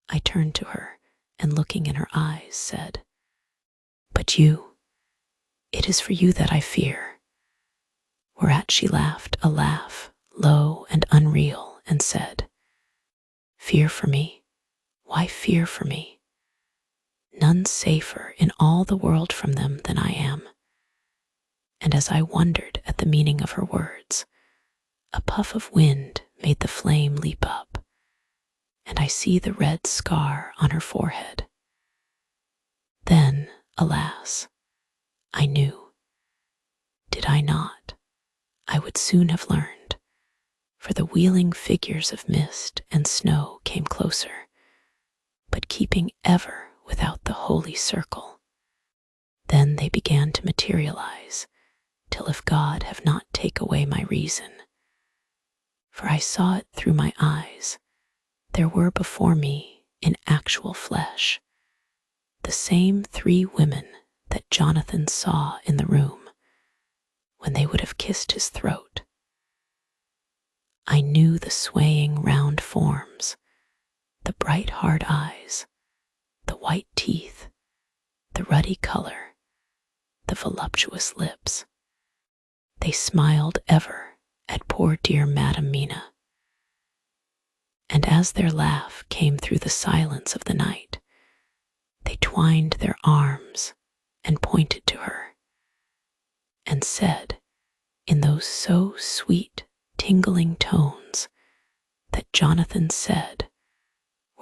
I turned to her, and looking in her eyes, said, "But you, it is for you that I fear." Whereat she laughed a laugh, low and unreal, and said, "Fear for me? Why fear for me? None safer in all the world from them than I am." And as I wondered at the meaning of her words, a puff of wind made the flame leap up, and I see the red scar on her forehead. Then, alas, I knew. Did I not, I would soon have learned, for the wheeling figures of mist and snow came closer, but keeping ever without the holy circle. Then they began to materialize, till if God have not take away my reason, for I saw it through my eyes, there were before me in actual flesh the same 3 women that Jonathan saw in the room when they would have kissed his throat. I knew the swaying round forms, the bright hard eyes, the white teeth, the ruddy color, the voluptuous lips. They smiled ever at poor dear Madam Mina. And as their laugh came through the silence of the night, they twined their arms and pointed to her and said, in those so sweet, tingling tones that Jonathan said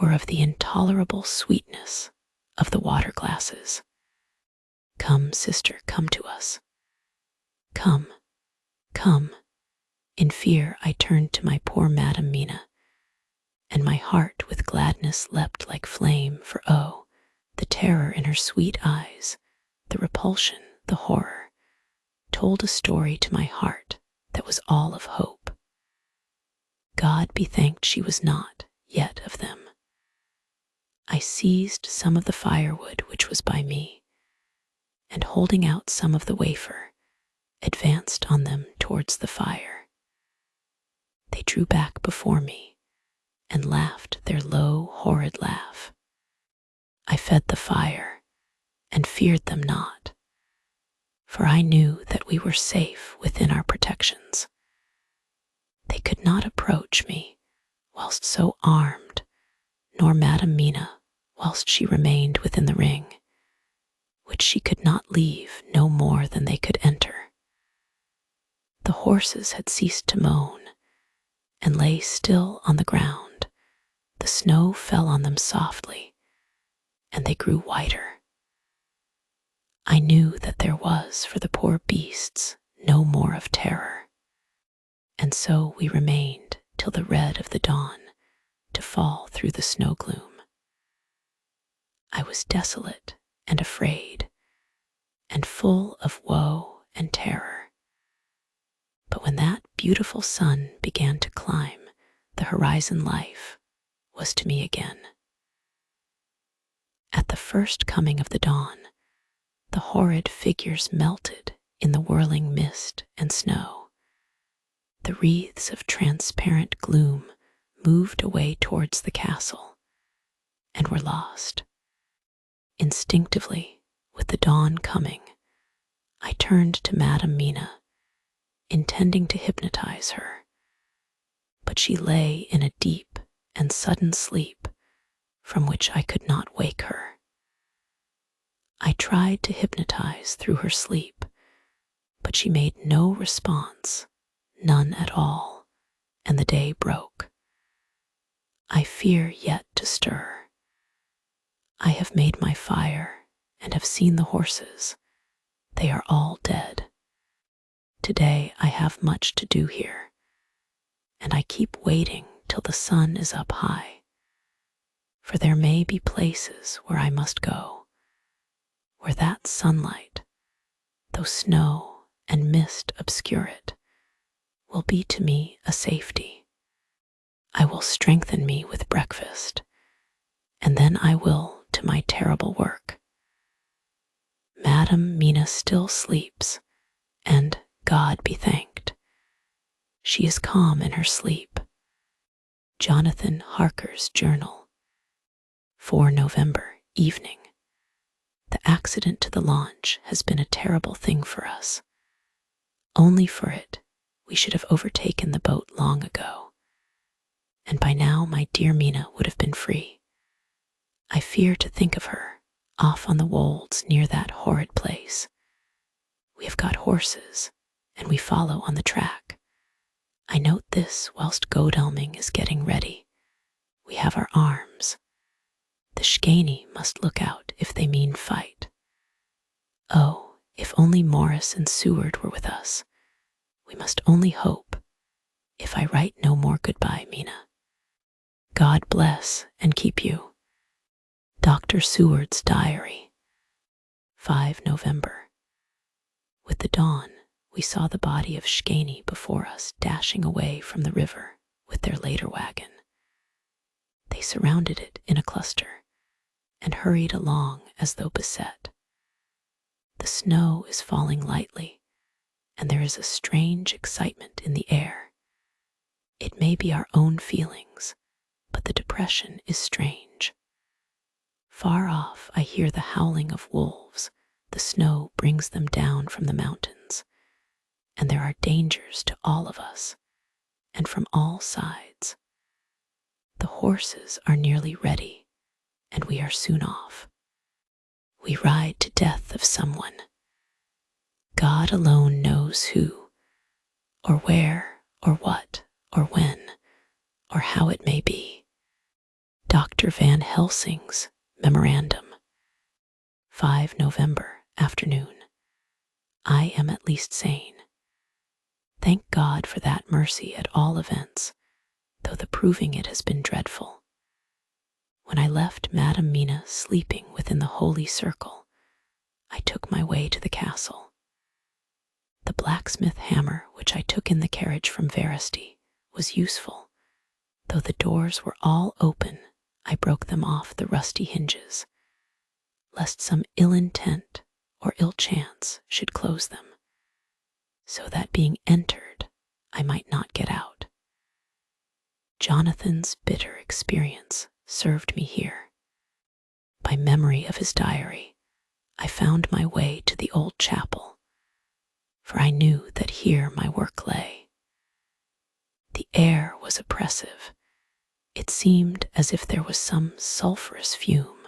were of the intolerable sweetness of the water glasses, "Come, sister, come to us. Come, come." In fear I turned to my poor Madam Mina, and my heart with gladness leapt like flame, for oh, the terror in her sweet eyes, the repulsion, the horror, told a story to my heart that was all of hope. God be thanked she was not yet of them. I seized some of the firewood which was by me, and holding out some of the wafer, advanced on them towards the fire. They drew back before me and laughed their low, horrid laugh. I fed the fire and feared them not, for I knew that we were safe within our protections. They could not approach me whilst so armed, nor Madam Mina whilst she remained within the ring, which she could not leave no more than they could enter. The horses had ceased to moan, and lay still on the ground. The snow fell on them softly, and they grew whiter. I knew that there was for the poor beasts no more of terror, and so we remained till the red of the dawn to fall through the snow gloom. I was desolate and afraid, and full of woe and terror. But when that beautiful sun began to climb the horizon, life was to me again. At the first coming of the dawn, the horrid figures melted in the whirling mist and snow. The wreaths of transparent gloom moved away towards the castle and were lost. Instinctively, with the dawn coming, I turned to Madam Mina, intending to hypnotize her, but she lay in a deep and sudden sleep from which I could not wake her. I tried to hypnotize through her sleep, but she made no response, none at all, and the day broke. I fear yet to stir. I have made my fire and have seen the horses. They are all dead. Today I have much to do here, and I keep waiting till the sun is up high, for there may be places where I must go, where that sunlight, though snow and mist obscure it, will be to me a safety. I will strengthen me with breakfast, and then I will to my terrible work. Madam Mina still sleeps, and God be thanked, she is calm in her sleep. Jonathan Harker's Journal, 4 November evening. The accident to the launch has been a terrible thing for us. Only for it, we should have overtaken the boat long ago, and by now my dear Mina would have been free. I fear to think of her, off on the wolds near that horrid place. We have got horses, and we follow on the track. I note this whilst Godalming is getting ready. We have our arms. The Shkeni must look out if they mean fight. Oh, if only Morris and Seward were with us. We must only hope, if I write no more goodbye, Mina. God bless and keep you. Dr. Seward's Diary, 5 November. With the dawn, we saw the body of Shkeni before us dashing away from the river with their lader wagon. They surrounded it in a cluster and hurried along as though beset. The snow is falling lightly, and there is a strange excitement in the air. It may be our own feelings, but the depression is strange. Far off I hear the howling of wolves. The snow brings them down from the mountains, and there are dangers to all of us, and from all sides. The horses are nearly ready, and we are soon off. We ride to death of someone. God alone knows who, or where, or what, or when, or how it may be. Dr. Van Helsing's Memorandum. 5 November afternoon. I am at least sane. Thank God for that mercy at all events, though the proving it has been dreadful. When I left Madam Mina sleeping within the holy circle, I took my way to the castle. The blacksmith hammer which I took in the carriage from Veresti was useful. Though the doors were all open, I broke them off the rusty hinges, lest some ill intent or ill chance should close them, so that being entered, I might not get out. Jonathan's bitter experience served me here. By memory of his diary, I found my way to the old chapel, for I knew that here my work lay. The air was oppressive. It seemed as if there was some sulphurous fume,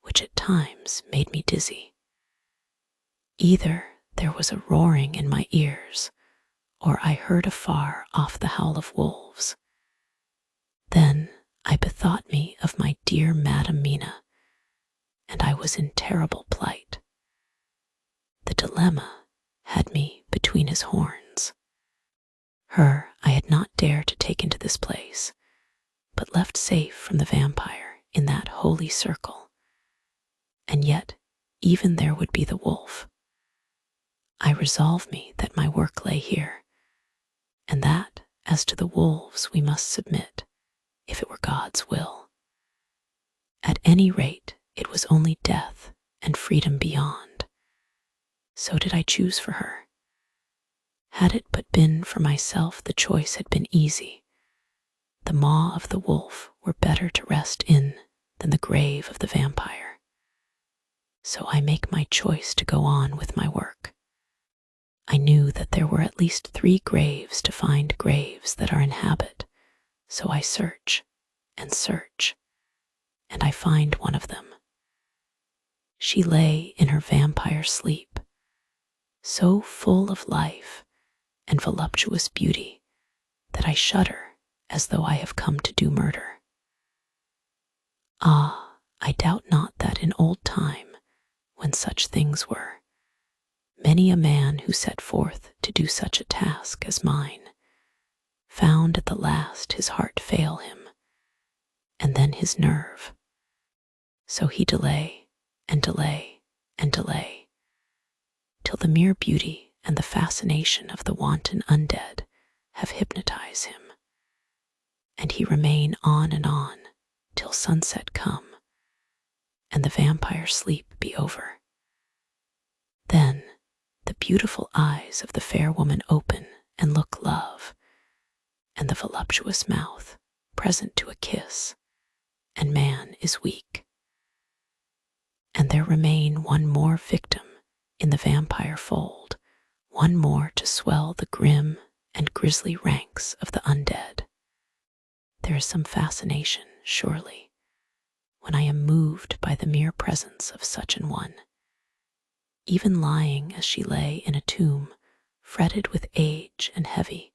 which at times made me dizzy. Either there was a roaring in my ears, or I heard afar off the howl of wolves. Then I bethought me of my dear Madam Mina, and I was in terrible plight. The dilemma had me between his horns. Her I had not dared to take into this place, but left safe from the vampire in that holy circle. And yet even there would be the wolf. I resolve me that my work lay here, and that as to the wolves we must submit, if it were God's will. At any rate, it was only death and freedom beyond. So did I choose for her. Had it but been for myself, the choice had been easy. The maw of the wolf were better to rest in than the grave of the vampire. So I make my choice to go on with my work. I knew that there were at least 3 graves to find graves that are in habit, so I search, and I find one of them. She lay in her vampire sleep, so full of life and voluptuous beauty that I shudder as though I have come to do murder. Ah, I doubt not that in old time, when such things were, many a man who set forth to do such a task as mine found at the last his heart fail him, and then his nerve. So he delay, and delay, and delay, till the mere beauty and the fascination of the wanton undead have hypnotized him, and he remain on and on till sunset come, and the vampire sleep be over. Then the beautiful eyes of the fair woman open and look love, and the voluptuous mouth present to a kiss, and man is weak. And there remain one more victim in the vampire fold, one more to swell the grim and grisly ranks of the undead. There is some fascination, surely, when I am moved by the mere presence of such an one. Even lying as she lay in a tomb, fretted with age and heavy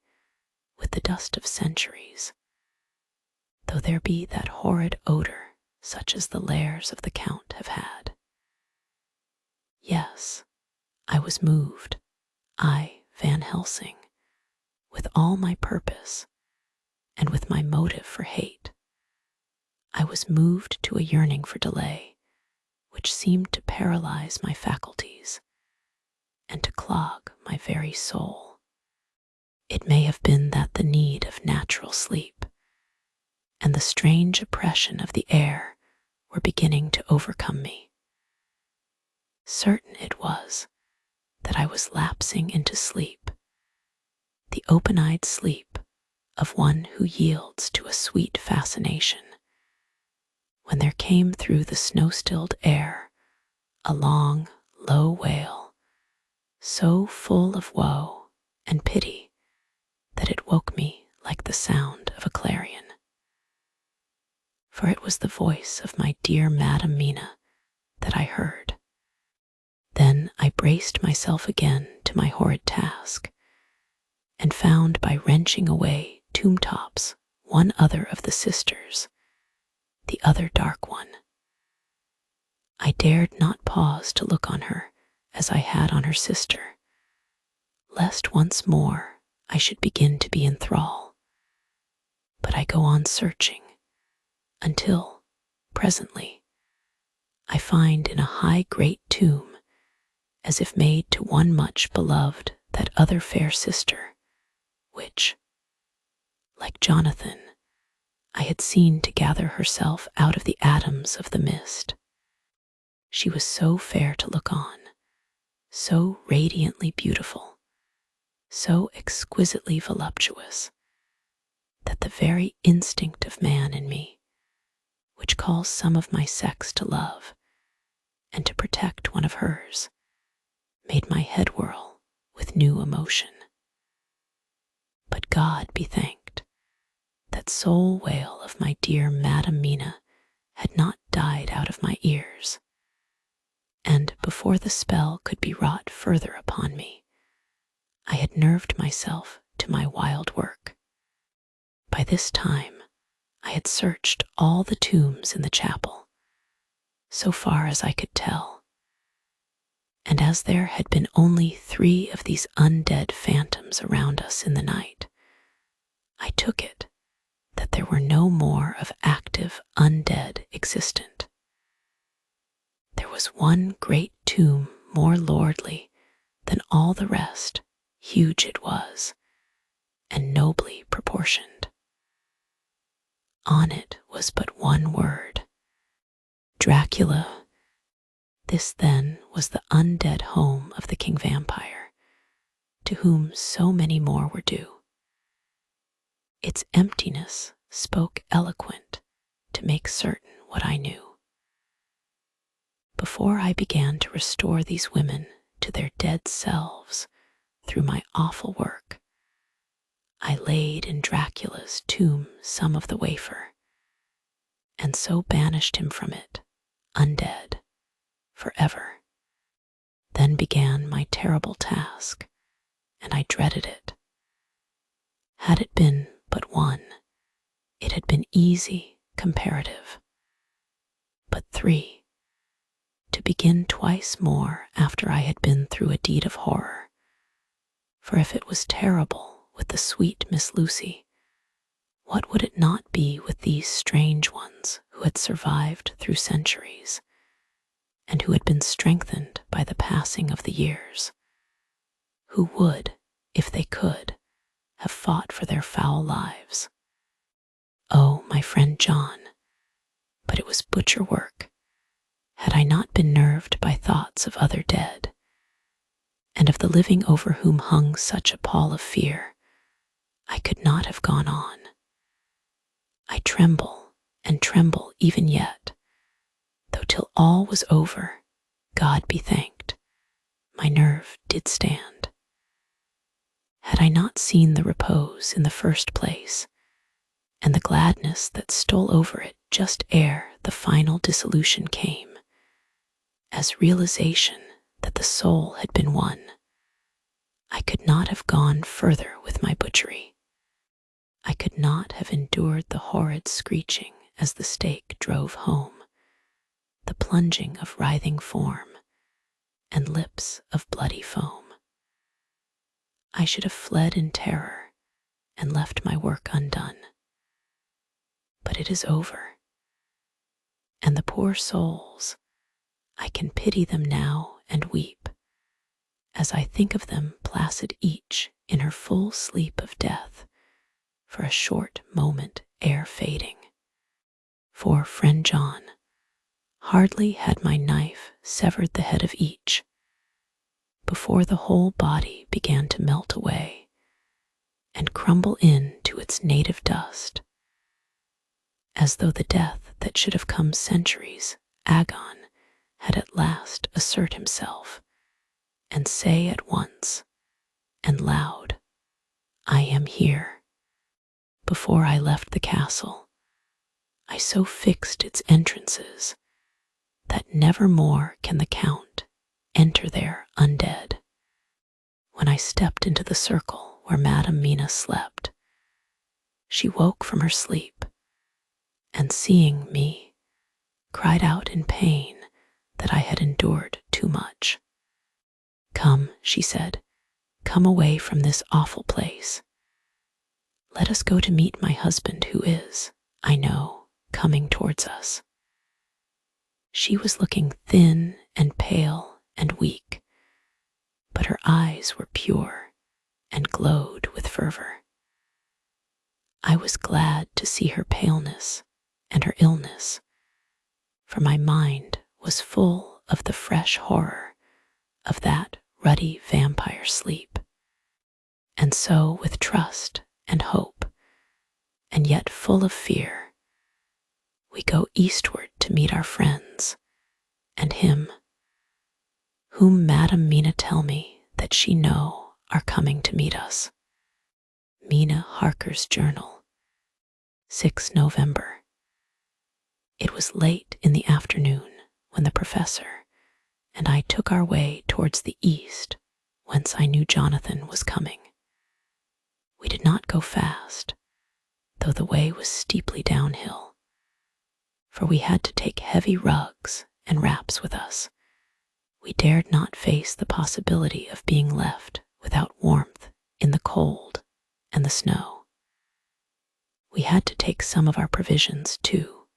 with the dust of centuries, though there be that horrid odor such as the lairs of the Count have had. Yes, I was moved, I, Van Helsing, with all my purpose, and with my motive for hate. I was moved to a yearning for delay, which seemed to paralyze my faculties, and to clog my very soul. It may have been that the need of natural sleep, and the strange oppression of the air were beginning to overcome me. Certain it was that I was lapsing into sleep, the open-eyed sleep of one who yields to a sweet fascination, when there came through the snow-stilled air a long, low wail, so full of woe and pity that it woke me like the sound of a clarion. for it was the voice of my dear Madam Mina that I heard. Then I braced myself again to my horrid task, and found by wrenching away tomb tops one other of the sisters, the other dark one. I dared not pause to look on her as I had on her sister, lest once more I should begin to be in thrall. But I go on searching until, presently, I find in a high great tomb, as if made to one much beloved, that other fair sister, which, like Jonathan, I had seen to gather herself out of the atoms of the mist. She was so fair to look on, so radiantly beautiful, so exquisitely voluptuous, that the very instinct of man in me, which calls some of my sex to love and to protect one of hers, made my head whirl with new emotion. But God be thanked, that soul wail of my dear Madam Mina had not died out of my ears, and before the spell could be wrought further upon me, I had nerved myself to my wild work. By this time, I had searched all the tombs in the chapel, so far as I could tell, and as there had been only 3 of these undead phantoms around us in the night, I took it that there were no more of active undead existent. There was one great tomb more lordly than all the rest, huge it was, and nobly proportioned. On it was but one word, Dracula. This then was the undead home of the King Vampire, to whom so many more were due. Its emptiness spoke eloquent to make certain what I knew. Before I began to restore these women to their dead selves through my awful work, I laid in Dracula's tomb some of the wafer, and so banished him from it, undead, forever. Then began my terrible task, and I dreaded it. Had it been but one, it had been easy, comparative. But 3, to begin twice more after I had been through a deed of horror. For if it was terrible with the sweet Miss Lucy, what would it not be with these strange ones who had survived through centuries, and who had been strengthened by the passing of the years, who would, if they could, have fought for their foul lives? Oh, my friend John, but it was butcher work, had I not been nerved by thoughts of other dead, and of the living over whom hung such a pall of fear, I could not have gone on. I tremble and tremble even yet, though till all was over, God be thanked, my nerve did stand. Had I not seen the repose in the first place, and the gladness that stole over it just ere the final dissolution came, as realization that the soul had been won, I could not have gone further with my butchery. I could not have endured the horrid screeching as the stake drove home, the plunging of writhing form, and lips of bloody foam. I should have fled in terror and left my work undone. But it is over, and the poor souls, I can pity them now and weep, as I think of them placid each in her full sleep of death, for a short moment ere fading. For, friend John, hardly had my knife severed the head of each, before the whole body began to melt away and crumble into its native dust, as though the death that should have come centuries agone had at last assert himself and say at once and loud, I am here. Before I left the castle, I so fixed its entrances that never more can the Count enter there undead. When I stepped into the circle where Madame Mina slept, she woke from her sleep, and seeing me, cried out in pain that I had endured too much. "Come," she said, "come away from this awful place. Let us go to meet my husband who is, I know, coming towards us." She was looking thin and pale and weak, but her eyes were pure and glowed with fervor. I was glad to see her paleness and her illness, for my mind was full of the fresh horror of that ruddy vampire sleep. And so, with trust and hope, and yet full of fear, we go eastward to meet our friends, and him, whom Madame Mina tell me that she know are coming to meet us. Mina Harker's Journal, 6 November. It was late in the afternoon when the professor and I took our way towards the east, whence I knew Jonathan was coming. We did not go fast, though the way was steeply downhill, for we had to take heavy rugs and wraps with us. We dared not face the possibility of being left without warmth in the cold and the snow. We had to take some of our provisions too,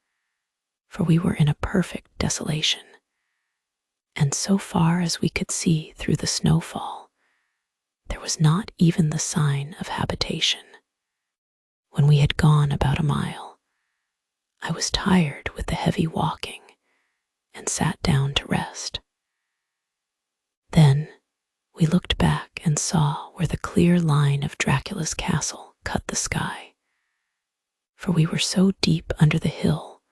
for we were in a perfect desolation, and so far as we could see through the snowfall, there was not even the sign of habitation. When we had gone about a mile, I was tired with the heavy walking and sat down to rest. Then we looked back and saw where the clear line of Dracula's castle cut the sky, for we were so deep under the hill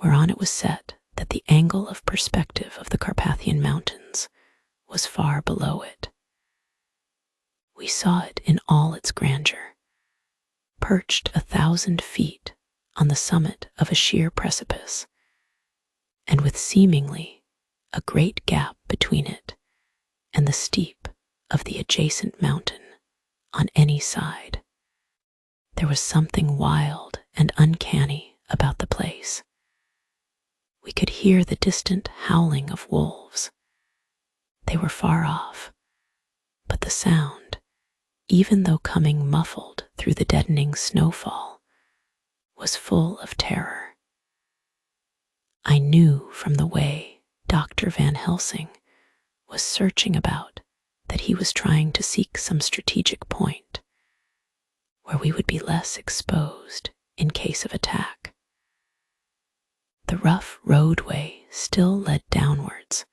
whereon it was set that the angle of perspective of the Carpathian Mountains was far below it. We saw it in all its grandeur, perched 1,000 feet on the summit of a sheer precipice, and with seemingly a great gap between it and the steep of the adjacent mountain on any side. There was something wild and uncanny about the place. We could hear the distant howling of wolves. They were far off, but the sound, even though coming muffled through the deadening snowfall, was full of terror. I knew from the way Dr. Van Helsing was searching about that he was trying to seek some strategic point where we would be less exposed in case of attack. The rough roadway still led downwards.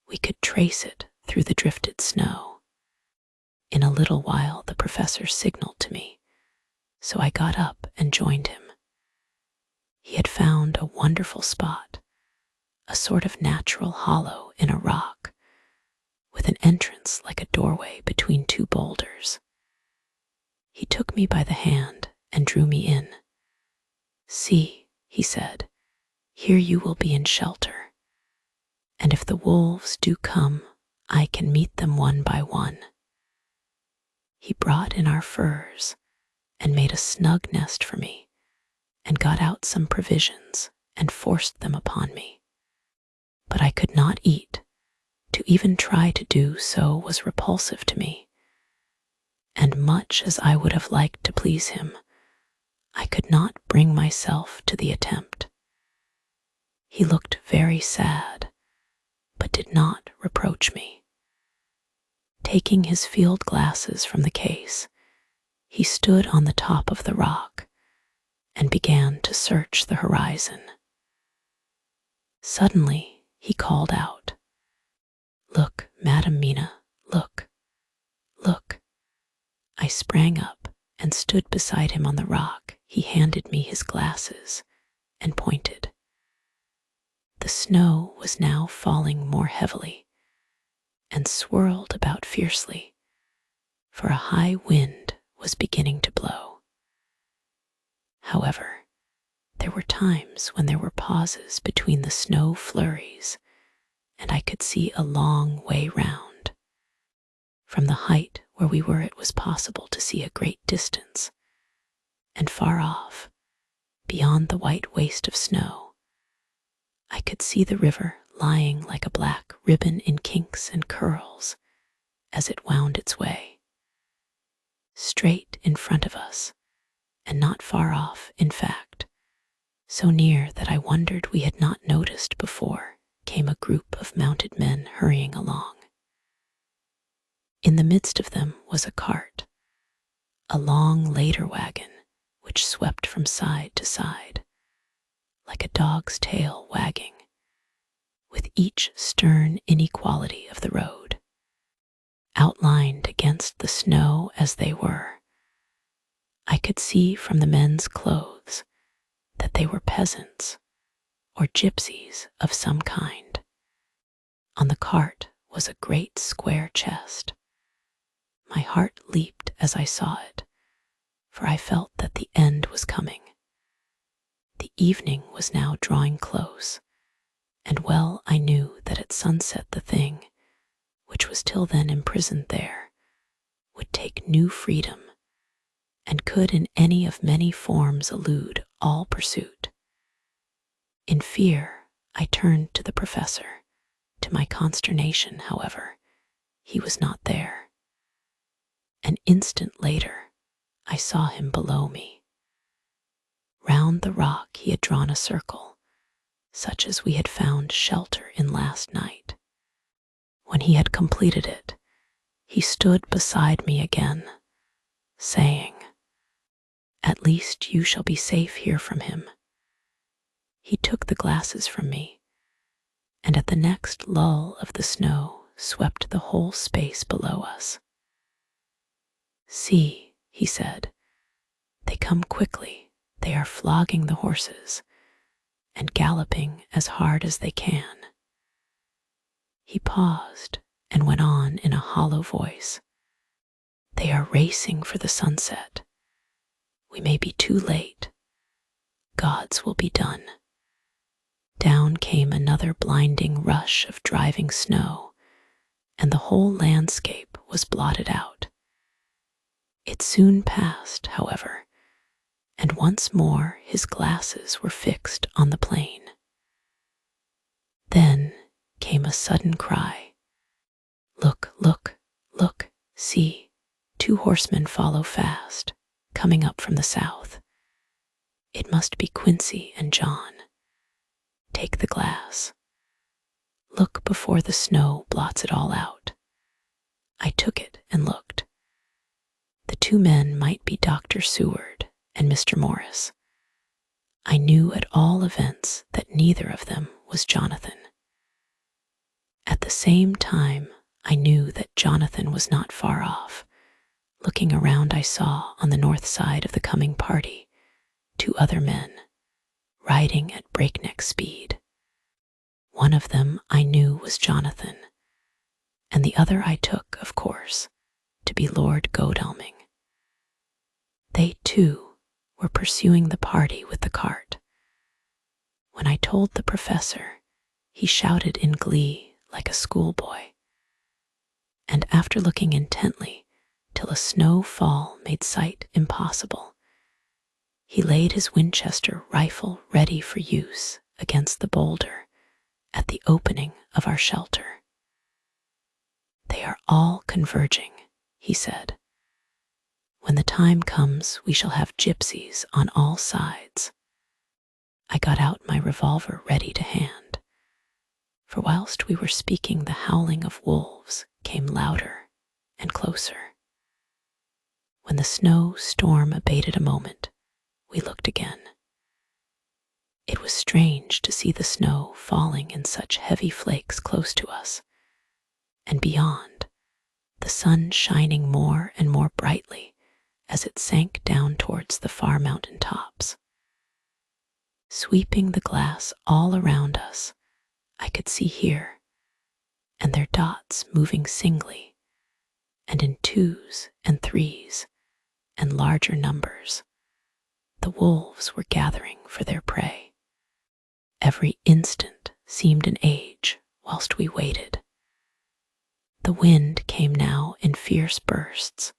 We could trace it through the drifted snow. In a little while the professor signaled to me, so I got up and joined him. He had found a wonderful spot, a sort of natural hollow in a rock, with an entrance like a doorway between two boulders. He took me by the hand and drew me in. "See," he said, "here you will be in shelter, and if the wolves do come, I can meet them one by one." He brought in our furs and made a snug nest for me, and got out some provisions and forced them upon me. But I could not eat. To even try to do so was repulsive to me, and much as I would have liked to please him, I could not bring myself to the attempt. He looked very sad, but did not reproach me. Taking his field glasses from the case, he stood on the top of the rock and began to search the horizon. Suddenly he called out, "Look, Madame Mina, look, look." I sprang up and stood beside him on the rock. He handed me his glasses and pointed. The snow was now falling more heavily and swirled about fiercely, for a high wind was beginning to blow. However, there There were times when there were pauses between the snow flurries, and I could see a long way round. From the height where we were, it was possible to see a great distance, and far off, beyond the white waste of snow, I could see the river lying like a black ribbon in kinks and curls as it wound its way. Straight in front of us, and not far off, in fact, so near that I wondered we had not noticed before, came a group of mounted men hurrying along. In the midst of them was a cart, a long lader wagon which swept from side to side, like a dog's tail wagging, with each stern inequality of the road. Outlined against the snow as they were, I could see from the men's clothes that they were peasants or gypsies of some kind. On the cart was a great square chest. My heart leaped as I saw it, for I felt that the end was coming. The evening was now drawing close, and well I knew that at sunset the thing, which was till then imprisoned there, would take new freedom, and could in any of many forms elude all pursuit. In fear, I turned to the professor. To my consternation, however, he was not there. An instant later, I saw him below me. Round the rock he had drawn a circle, such as we had found shelter in last night. When he had completed it, he stood beside me again, saying, "At least you shall be safe here from him." He took the glasses from me, and at the next lull of the snow swept the whole space below us. "See," he said, "they come quickly, they are flogging the horses, and galloping as hard as they can." He paused and went on in a hollow voice, "They are racing for the sunset. We may be too late. God's will be done." Down came another blinding rush of driving snow, and the whole landscape was blotted out. It soon passed, however, and once more his glasses were fixed on the plain. Then came a sudden cry, "Look, look, look, see, 2 horsemen follow fast, coming up from the south. It must be Quincy and John. Take the glass. Look before the snow blots it all out." I took it and looked. The 2 men might be Dr. Seward and Mr. Morris. I knew at all events that neither of them was Jonathan. At the same time, I knew that Jonathan was not far off. Looking around, I saw on the north side of the coming party 2 other men, riding at breakneck speed. One of them I knew was Jonathan, and the other I took, of course, to be Lord Godalming. They, too, were pursuing the party with the cart. When I told the professor, he shouted in glee like a schoolboy, and after looking intently till a snow fall made sight impossible, he laid his Winchester rifle ready for use against the boulder at the opening of our shelter. "They are all converging," he said. "When the time comes, we shall have gypsies on all sides." I got out my revolver ready to hand, for whilst we were speaking, the howling of wolves came louder and closer. When the snow storm abated a moment, we looked again. It was strange to see the snow falling in such heavy flakes close to us, and beyond, the sun shining more and more brightly as it sank down towards the far mountain tops. Sweeping the glass all around us, I could see here, and their dots moving singly, and in 2s and 3s and larger numbers, the wolves were gathering for their prey. Every instant seemed an age whilst we waited. The wind came now in fierce bursts,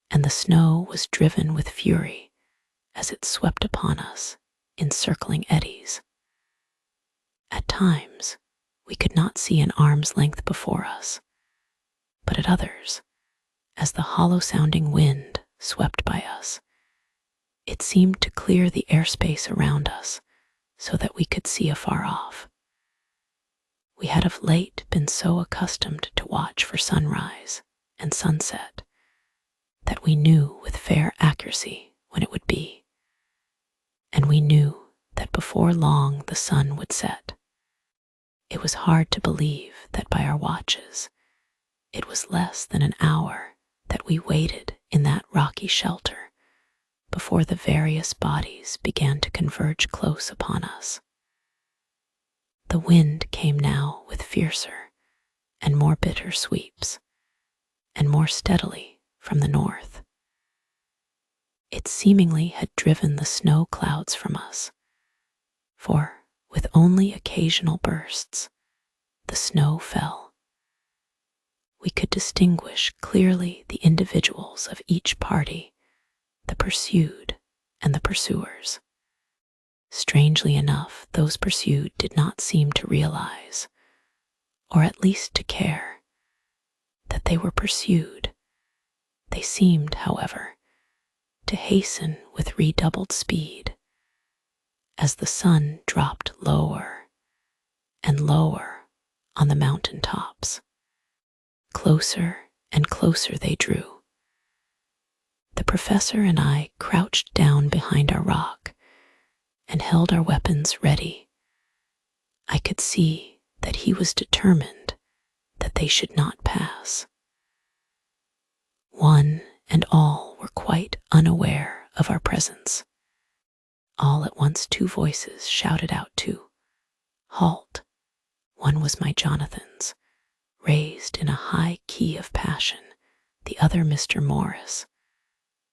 and the snow was driven with fury as it swept upon us in circling eddies. At times, we could not see an arm's length before us, but at others, as the hollow-sounding wind swept by us, it seemed to clear the airspace around us so that we could see afar off. We had of late been so accustomed to watch for sunrise and sunset that we knew with fair accuracy when it would be, and we knew that before long the sun would set. It was hard to believe that by our watches it was less than an hour that we waited in that rocky shelter before the various bodies began to converge close upon us. The wind came now with fiercer and more bitter sweeps, and more steadily from the north. It seemingly had driven the snow clouds from us, for with only occasional bursts, the snow fell. We could distinguish clearly the individuals of each party, the pursued and the pursuers. Strangely enough, those pursued did not seem to realize, or at least to care, that they were pursued. They seemed, however, to hasten with redoubled speed as the sun dropped lower and lower on the mountain tops. Closer and closer they drew. The professor and I crouched down behind our rock and held our weapons ready. I could see that he was determined that they should not pass. One and all were quite unaware of our presence. All at once 2 voices shouted out to halt. One was my Jonathan's, raised in a high key of passion, the other Mr. Morris,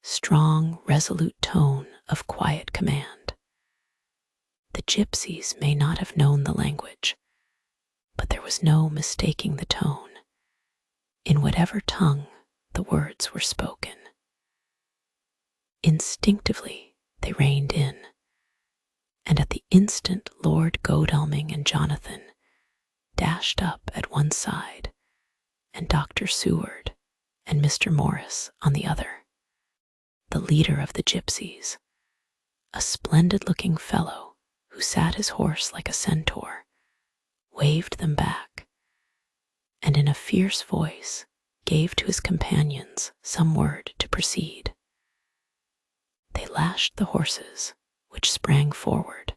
strong, resolute tone of quiet command. The gypsies may not have known the language, but there was no mistaking the tone, in whatever tongue the words were spoken. Instinctively they reined in, and at the instant Lord Godalming and Jonathan dashed up at one side, and Dr. Seward and Mr. Morris on the other. The leader of the gypsies, a splendid-looking fellow who sat his horse like a centaur, waved them back, and in a fierce voice gave to his companions some word to proceed. They lashed the horses, which sprang forward,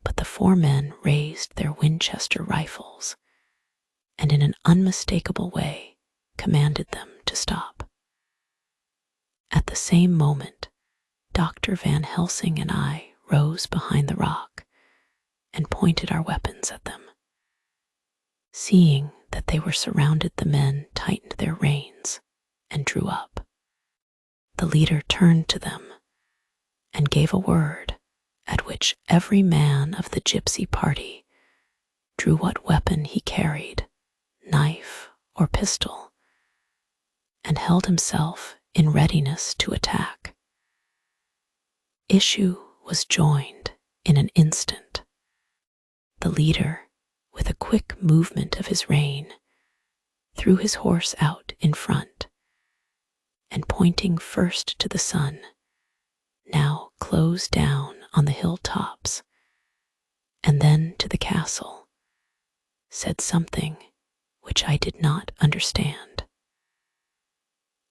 but the 4 men raised their Winchester rifles and in an unmistakable way commanded them to stop. At the same moment, Dr. Van Helsing and I rose behind the rock and pointed our weapons at them. Seeing that they were surrounded, the men tightened their reins and drew up. The leader turned to them and gave a word, at which every man of the gypsy party drew what weapon he carried, knife or pistol, and held himself in readiness to attack. Issue was joined in an instant. The leader, with a quick movement of his rein, threw his horse out in front, and pointing first to the sun, now closed down on the hilltops, and then to the castle, said something which I did not understand.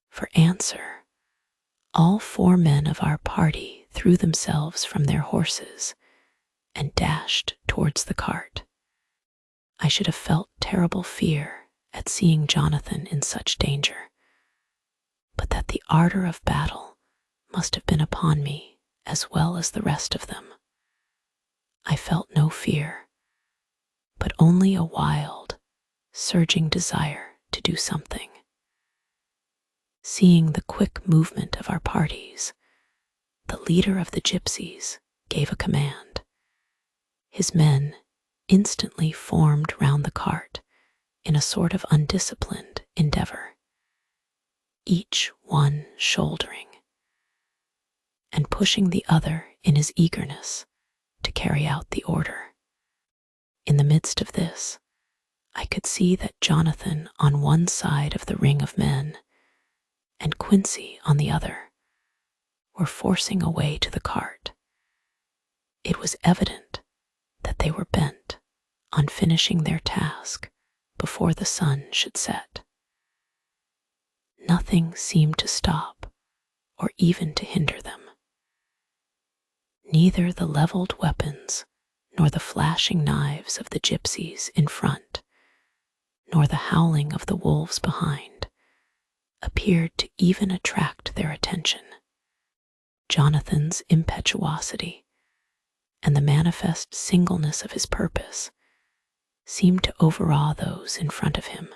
For answer, all 4 men of our party threw themselves from their horses and dashed towards the cart. I should have felt terrible fear at seeing Jonathan in such danger, but that the ardor of battle must have been upon me as well as the rest of them. I felt no fear, but only a wild, surging desire to do something. Seeing the quick movement of our parties, the leader of the gypsies gave a command. His men instantly formed round the cart in a sort of undisciplined endeavor, each one shouldering and pushing the other in his eagerness to carry out the order. In the midst of this, I could see that Jonathan on one side of the ring of men and Quincy on the other were forcing a way to the cart. It was evident that they were bent on finishing their task before the sun should set. Nothing seemed to stop or even to hinder them. Neither the leveled weapons nor the flashing knives of the gypsies in front, nor the howling of the wolves behind, appeared to even attract their attention. Jonathan's impetuosity and the manifest singleness of his purpose seemed to overawe those in front of him.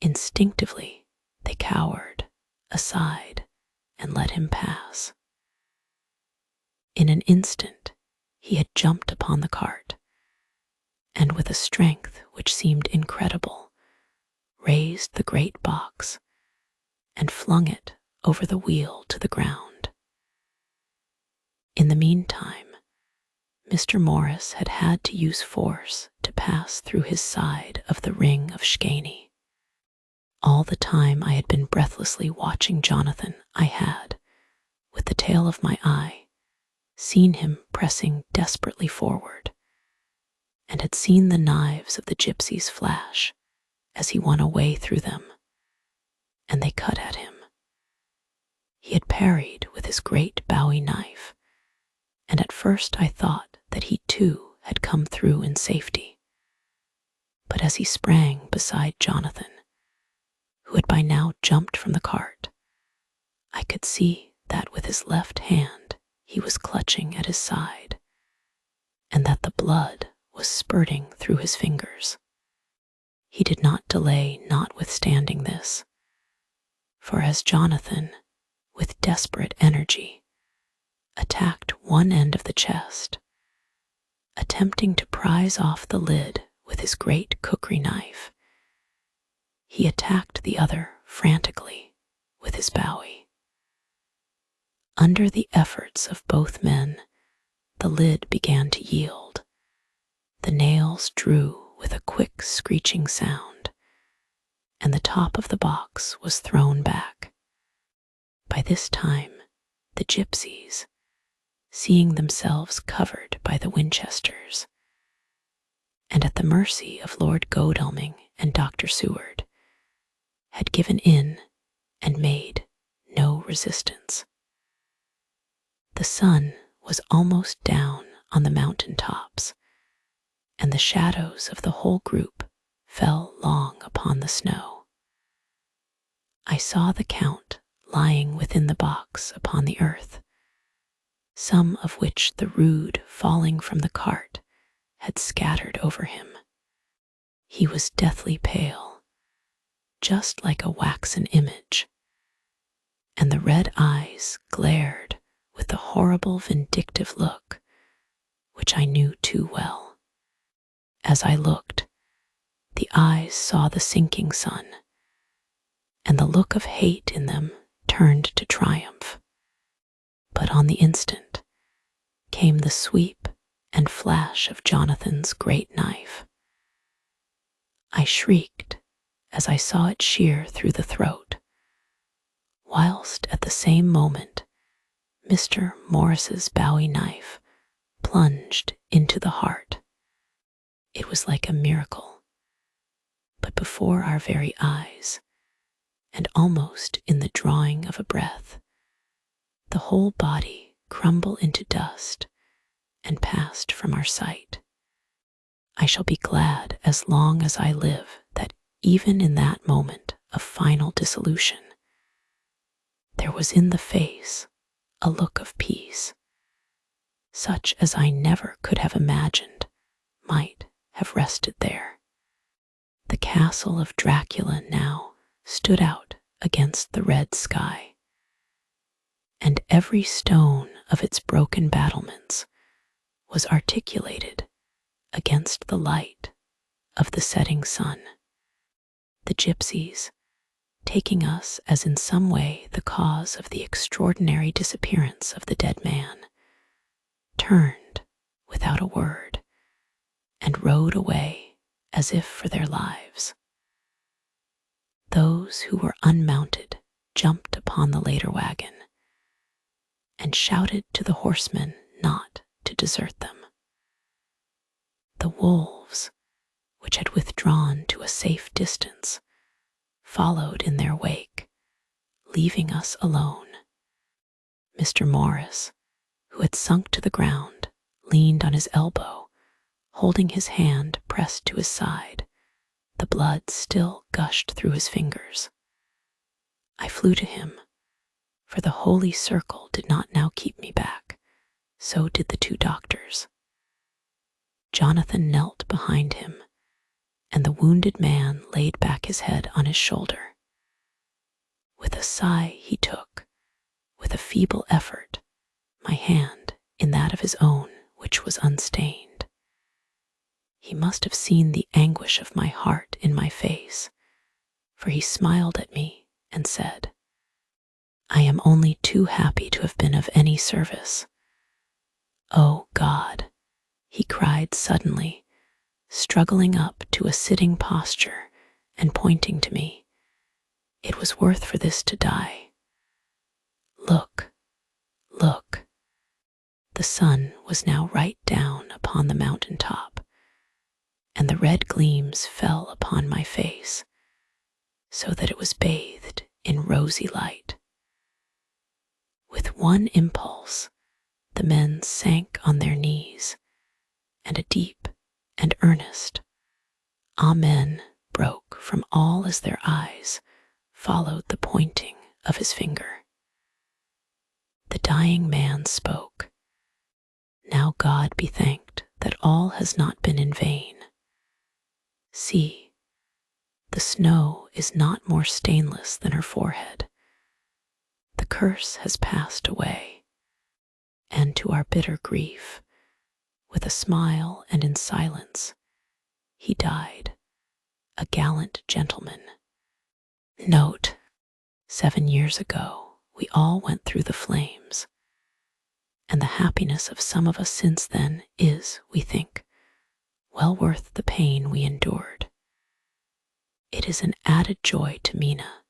Instinctively, they cowered aside and let him pass. In an instant, he had jumped upon the cart, and with a strength which seemed incredible, raised the great box and flung it over the wheel to the ground. In the meantime, Mr. Morris had had to use force to pass through his side of the ring of Shkaney. All the time I had been breathlessly watching Jonathan, I had, with the tail of my eye, seen him pressing desperately forward, and had seen the knives of the gypsies flash as he won a way through them, and they cut at him. He had parried with his great Bowie knife, and at first I thought that he too had come through in safety. But as he sprang beside Jonathan, who had by now jumped from the cart, I could see that with his left hand he was clutching at his side, and that the blood was spurting through his fingers. He did not delay notwithstanding this, for as Jonathan, with desperate energy, attacked one end of the chest, attempting to prise off the lid with his great cookery knife, he attacked the other frantically with his Bowie. Under the efforts of both men, the lid began to yield. The nails drew with a quick screeching sound, and the top of the box was thrown back. By this time, the gypsies, seeing themselves covered by the Winchesters, and at the mercy of Lord Godalming and Dr. Seward, had given in and made no resistance. The sun was almost down on the mountain tops, and the shadows of the whole group fell long upon the snow. I saw the Count lying within the box upon the earth, some of which the rood falling from the cart had scattered over him. He was deathly pale, just like a waxen image, and the red eyes glared with the horrible vindictive look which I knew too well. As I looked, the eyes saw the sinking sun, and the look of hate in them turned to triumph. But on the instant came the sweep and flash of Jonathan's great knife. I shrieked as I saw it shear through the throat, whilst at the same moment Mr. Morris's Bowie knife plunged into the heart. It was like a miracle, but before our very eyes, and almost in the drawing of a breath, the whole body crumbled into dust and passed from our sight. I shall be glad as long as I live that even in that moment of final dissolution, there was in the face a look of peace, such as I never could have imagined might have rested there. The castle of Dracula now stood out against the red sky, and every stone of its broken battlements was articulated against the light of the setting sun. The gypsies, taking us as in some way the cause of the extraordinary disappearance of the dead man, turned without a word and rode away as if for their lives. Those who were unmounted jumped upon the later wagon and shouted to the horsemen not to desert them. The wolves, which had withdrawn to a safe distance, followed in their wake, leaving us alone. Mr. Morris, who had sunk to the ground, leaned on his elbow, holding his hand pressed to his side. The blood still gushed through his fingers. I flew to him, for the holy circle did not now keep me back. So did the two doctors. Jonathan knelt behind him, and the wounded man laid back his head on his shoulder. With a sigh he took, with a feeble effort, my hand in that of his own which was unstained. He must have seen the anguish of my heart in my face, for he smiled at me and said, "I am only too happy to have been of any service." "Oh God," he cried suddenly, struggling up to a sitting posture and pointing to me, "it was worth for this to die. Look, look." The sun was now right down upon the mountain top, and the red gleams fell upon my face, so that it was bathed in rosy light. With one impulse, the men sank on their knees, and a deep and earnest Amen broke from all as their eyes followed the pointing of his finger. The dying man spoke. "Now God be thanked that all has not been in vain. See, the snow is not more stainless than her forehead. The curse has passed away, and to our bitter grief, with a smile and in silence, he died, a gallant gentleman." Note: 7 years ago, we all went through the flames, and the happiness of some of us since then is, we think, well worth the pain we endured. It is an added joy to Mina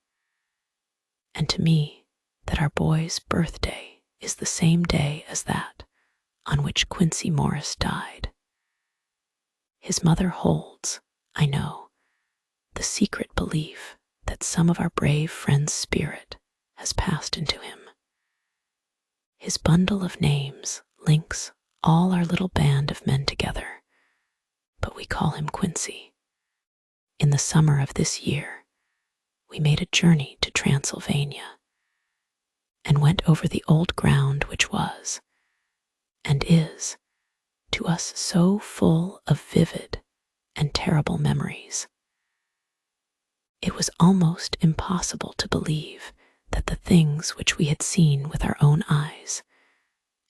and to me that our boy's birthday is the same day as that on which Quincy Morris died. His mother holds, I know, the secret belief that some of our brave friend's spirit has passed into him. His bundle of names links all our little band of men together, but we call him Quincy. In the summer of this year, we made a journey to Transylvania and went over the old ground which was, and is, to us so full of vivid and terrible memories. It was almost impossible to believe that the things which we had seen with our own eyes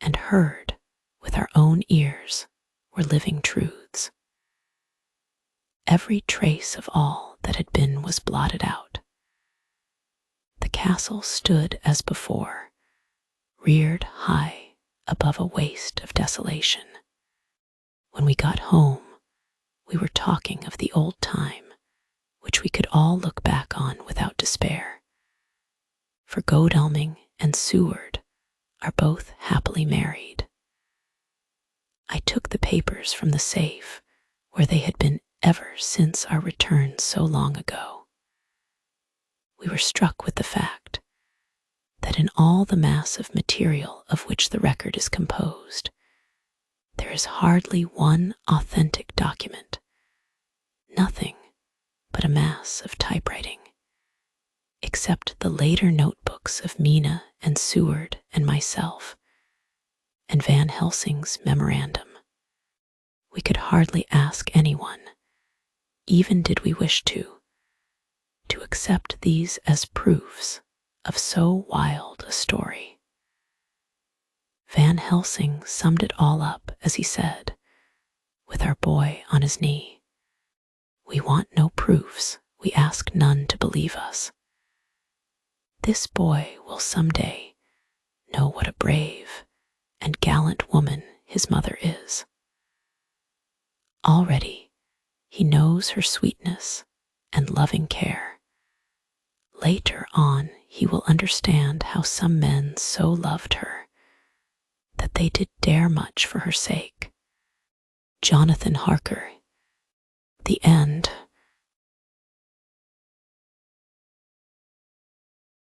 and heard with our own ears were living truths. Every trace of all that had been was blotted out. The castle stood as before, reared high above a waste of desolation. When we got home, we were talking of the old time, which we could all look back on without despair. For Godalming and Seward are both happily married. I took the papers from the safe where they had been ever since our return so long ago. We were struck with the fact that in all the mass of material of which the record is composed, there is hardly one authentic document, nothing but a mass of typewriting, except the later notebooks of Mina and Seward and myself, and Van Helsing's memorandum. We could hardly ask anyone, even did we wish to accept these as proofs of so wild a story. Van Helsing summed it all up as he said, with our boy on his knee, "We want no proofs, we ask none to believe us. This boy will some day know what a brave and gallant woman his mother is. Already he knows her sweetness and loving care. Later on he will understand how some men so loved her that they did dare much for her sake." Jonathan Harker. The End.